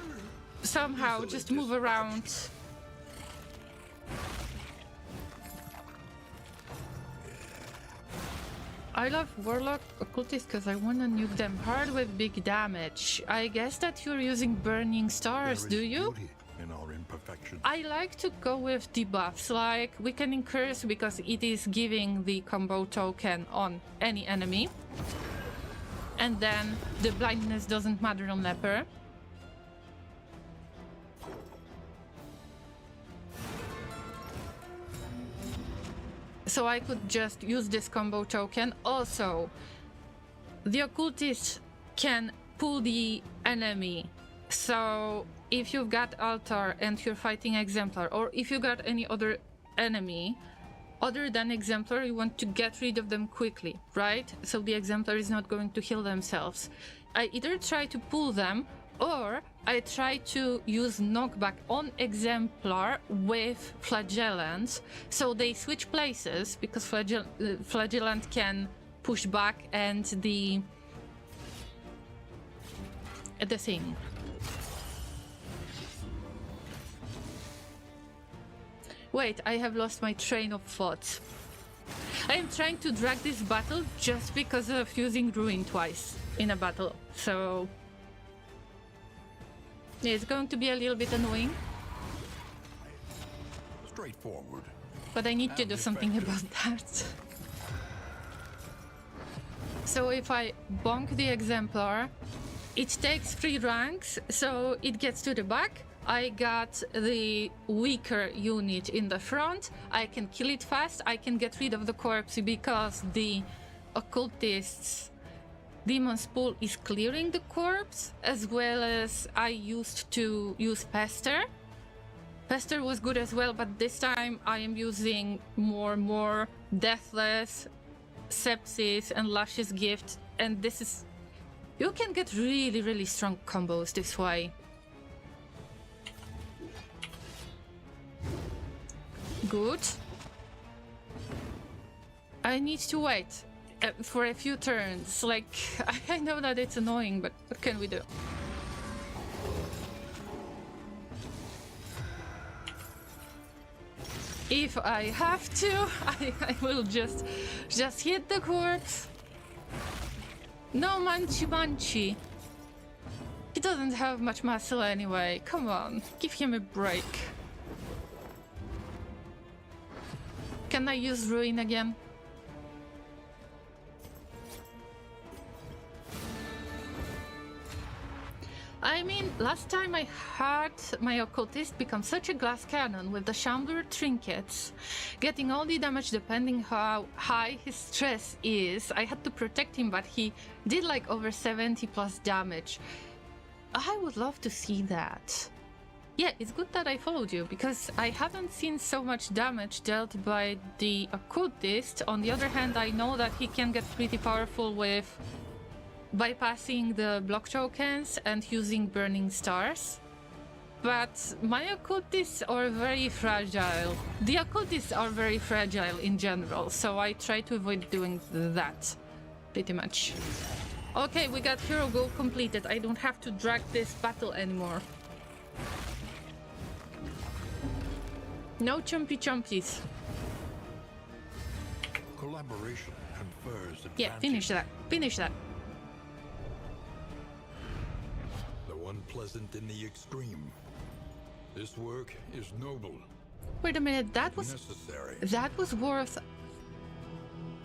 somehow just move around. I love Warlock Occultist because I want to nuke them hard with big damage. I guess that you're using Burning Stars, do you? I like to go with debuffs, like Weakening Curse because it is giving the combo token on any enemy. And then the blindness doesn't matter on Leper. So I could just use this combo token. Also, the Occultist can pull the enemy. So if you've got Altar and you're fighting Exemplar, or if you got any other enemy other than Exemplar, you want to get rid of them quickly, right? So the Exemplar is not going to heal themselves. I either try to pull them, or I try to use knockback on Exemplar with Flagellant, so they switch places, because Flagellant can push back and the thing. Wait, I have lost my train of thought. I am trying to drag this battle just because of using Ruin twice in a battle, so yeah, it's going to be a little bit annoying. Straightforward. But I need to do something about that. So if I bonk the Exemplar, it takes 3 ranks, so it gets to the back. I got the weaker unit in the front. I can kill it fast. I can get rid of the corpse because the occultist's demon's pool is clearing the corpse, as well as I used to use Pester. Pester was good as well, but this time I am using more Deathless, Sepsis, and Luscious Gift, and this is... You can get really strong combos this way. Good. I need to wait for a few turns. Like, I know that it's annoying, but what can we do? If I have to, I will just hit the corpse. No munchy. He doesn't have much muscle anyway. Come on, give him a break. Can I use Ruin again? I mean, last time I had my occultist become such a glass cannon with the Shambler trinkets, getting all the damage depending how high his stress is. I had to protect him, but he did like over 70 plus damage. I would love to see that. Yeah, it's good that I followed you, because I haven't seen so much damage dealt by the occultist. On the other hand, I know that he can get pretty powerful with bypassing the block tokens and using burning stars. But my occultists are very fragile. The occultists are very fragile in general, so I try to avoid doing that, pretty much. Okay, we got hero goal completed. I don't have to drag this battle anymore. No chumpy chumpies. Collaboration confers advantage. Yeah, finish that. Finish that. Unpleasant in the extreme. This work is noble. Wait a minute, that was necessary. That was worth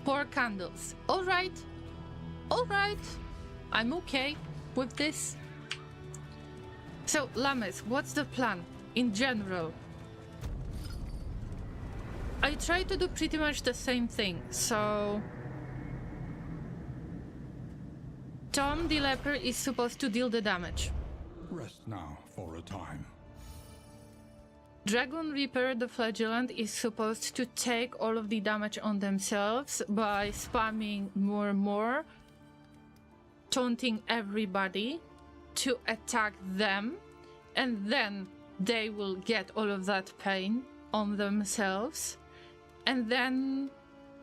4 candles. All right, I'm okay with this. So, Llamas, what's the plan in general? I try to do pretty much the same thing. So, Tom the Leper is supposed to deal the damage. Rest now for a time. Dragon Reaper the Flagellant is supposed to take all of the damage on themselves by spamming more, taunting everybody to attack them, and then they will get all of that pain on themselves, and then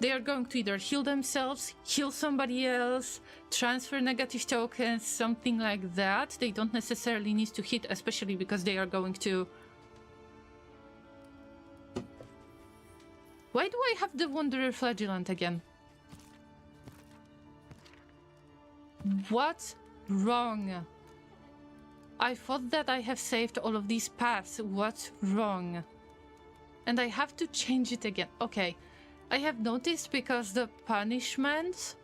they are going to either heal themselves, heal somebody else, transfer negative tokens, something like that. They don't necessarily need to hit, especially because they are going to... Why do I have the Wanderer Flagellant again? What's wrong? I thought that I have saved all of these paths. What's wrong? And I have to change it again. Okay. I have noticed because the punishment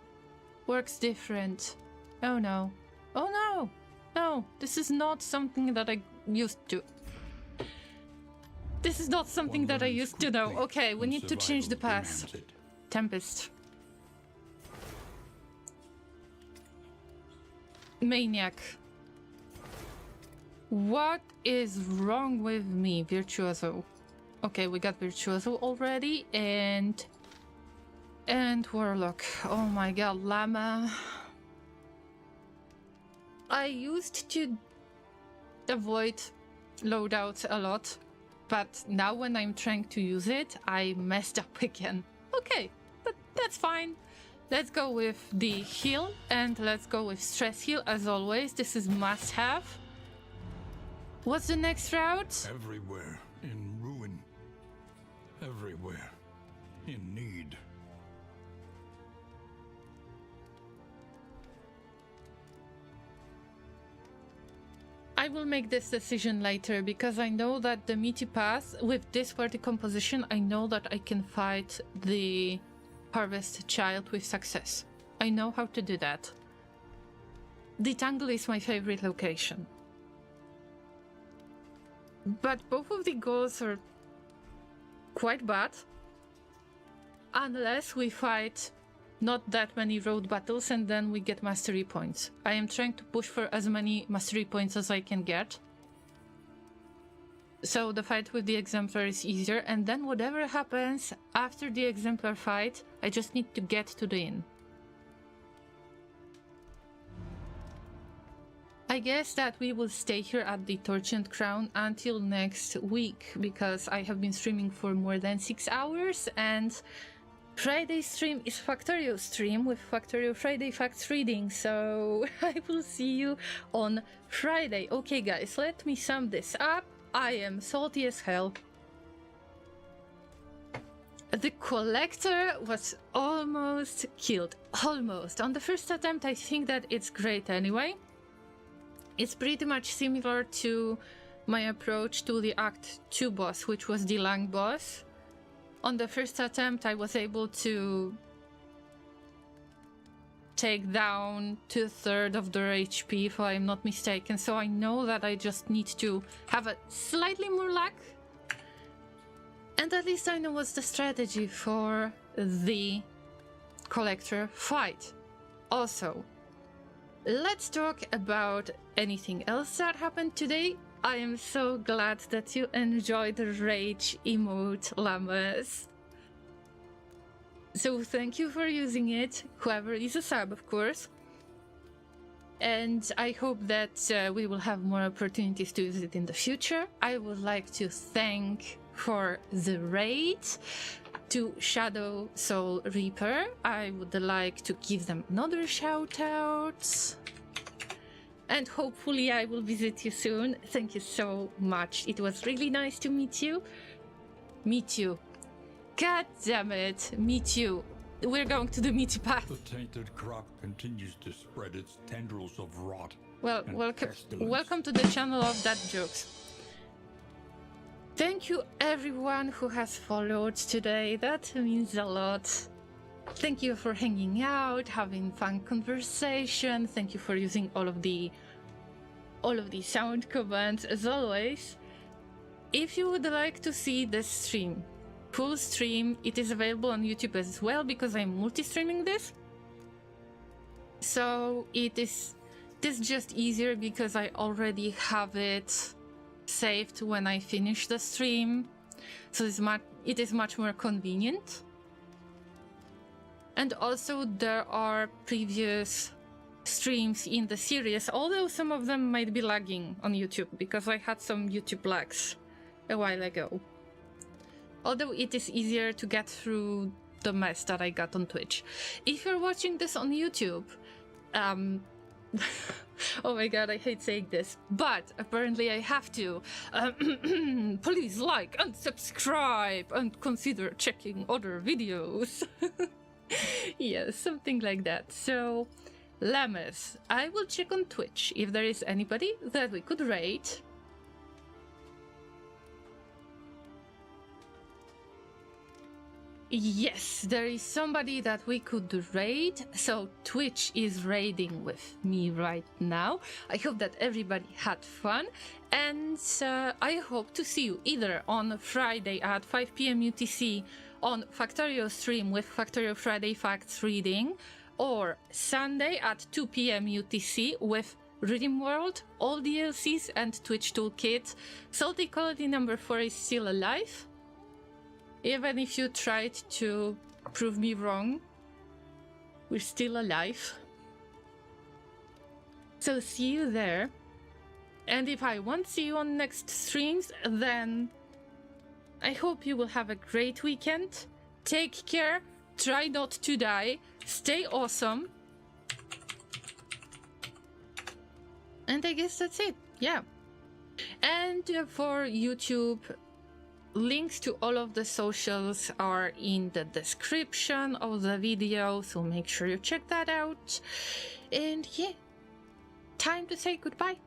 works different. Oh no. Oh no! No, this is not something that I used to. This is not something that I used to know. Okay, we need to change the path. Tempest. Maniac. What is wrong with me? Virtuoso. Okay, we got Virtuoso already, and Warlock. Oh my god, Llama. I used to avoid loadouts a lot, but now when I'm trying to use it, I messed up again. Okay, but that's fine. Let's go with the heal, and let's go with stress heal as always. This is must have. What's the next route? Everywhere in ruin. Everywhere in need. I will make this decision later because I know that the meaty path with this party composition, I know that I can fight the Harvest Child with success. I know how to do that. The Tangle is my favorite location. But both of the goals are quite bad. Unless we fight not that many road battles and then we get mastery points. I am trying to push for as many mastery points as I can get. So the fight with the exemplar is easier, and then whatever happens after the exemplar fight, I just need to get to the inn. I guess that we will stay here at the Torch and Crown until next week, because I have been streaming for more than 6 hours, and Friday stream is Factorio stream with Factorio Friday Facts reading, so I will see you on Friday. Okay guys, let me sum this up. I am salty as hell. The collector was almost killed. Almost. On the first attempt, I think that it's great anyway. It's pretty much similar to my approach to the Act 2 boss, which was the Lang boss. On the first attempt, I was able to take down 2/3 of their HP, if I'm not mistaken, so I know that I just need to have a slightly more luck. And at least I know what's the strategy for the collector fight. Also, let's talk about anything else that happened today. I am so glad that you enjoyed the rage emote, llamas. So thank you for using it, whoever is a sub, of course. And I hope that we will have more opportunities to use it in the future. I would like to thank for the raid to Shadow Soul Reaper. I would like to give them another shout out. And hopefully I will visit you soon. Thank you so much. It was really nice to meet you. Meet you. God damn it. Meet you. We're going to the meaty path. The tainted crop continues to spread its tendrils of rot. Well, and welcome to the channel of Dad Jokes. Thank you everyone who has followed today. That means a lot. Thank you for hanging out, having fun conversation. Thank you for using all of the sound commands as always. If you would like to see the stream, full stream, it is available on YouTube as well because I'm multi-streaming this. So it is just easier because I already have it saved when I finish the stream. So it is much more convenient. And also there are previous streams in the series, although some of them might be lagging on YouTube because I had some YouTube lags a while ago. Although it is easier to get through the mess that I got on Twitch. If you're watching this on YouTube, oh my god, I hate saying this, but apparently I have to. Please like and subscribe and consider checking other videos. Yes, something like that. So, llamas, I will check on Twitch if there is anybody that we could raid. Yes, there is somebody that we could raid. So Twitch is raiding with me right now. I hope that everybody had fun, and I hope to see you either on Friday at 5 PM UTC on Factorio stream with Factorio Friday Facts reading, or Sunday at 2 PM UTC with Reading World, all DLCs and Twitch Toolkit. Salty Quality number 4 is still alive. Even if you tried to prove me wrong, we're still alive. So see you there. And if I won't see you on next streams, then I hope you will have a great weekend. Take care, try not to die, stay awesome. And I guess that's it, yeah. And for YouTube, links to all of the socials are in the description of the video, so make sure you check that out. And yeah, time to say goodbye.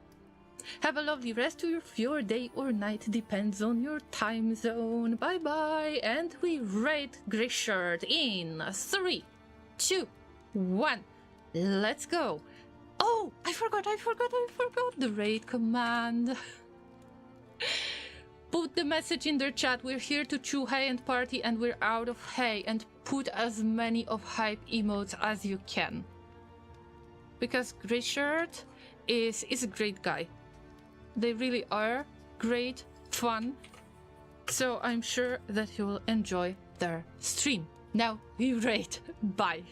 Have a lovely rest of your day or night, depends on your time zone. Bye bye, and we raid Grishard in 3, 2, 1. Let's go. Oh, I forgot the raid command. Put the message in their chat. We're here to chew hay and party, and we're out of hay. And put as many of hype emotes as you can. Because Greyshirt is a great guy. They really are great, fun. So I'm sure that you will enjoy their stream. Now, you rate. Bye.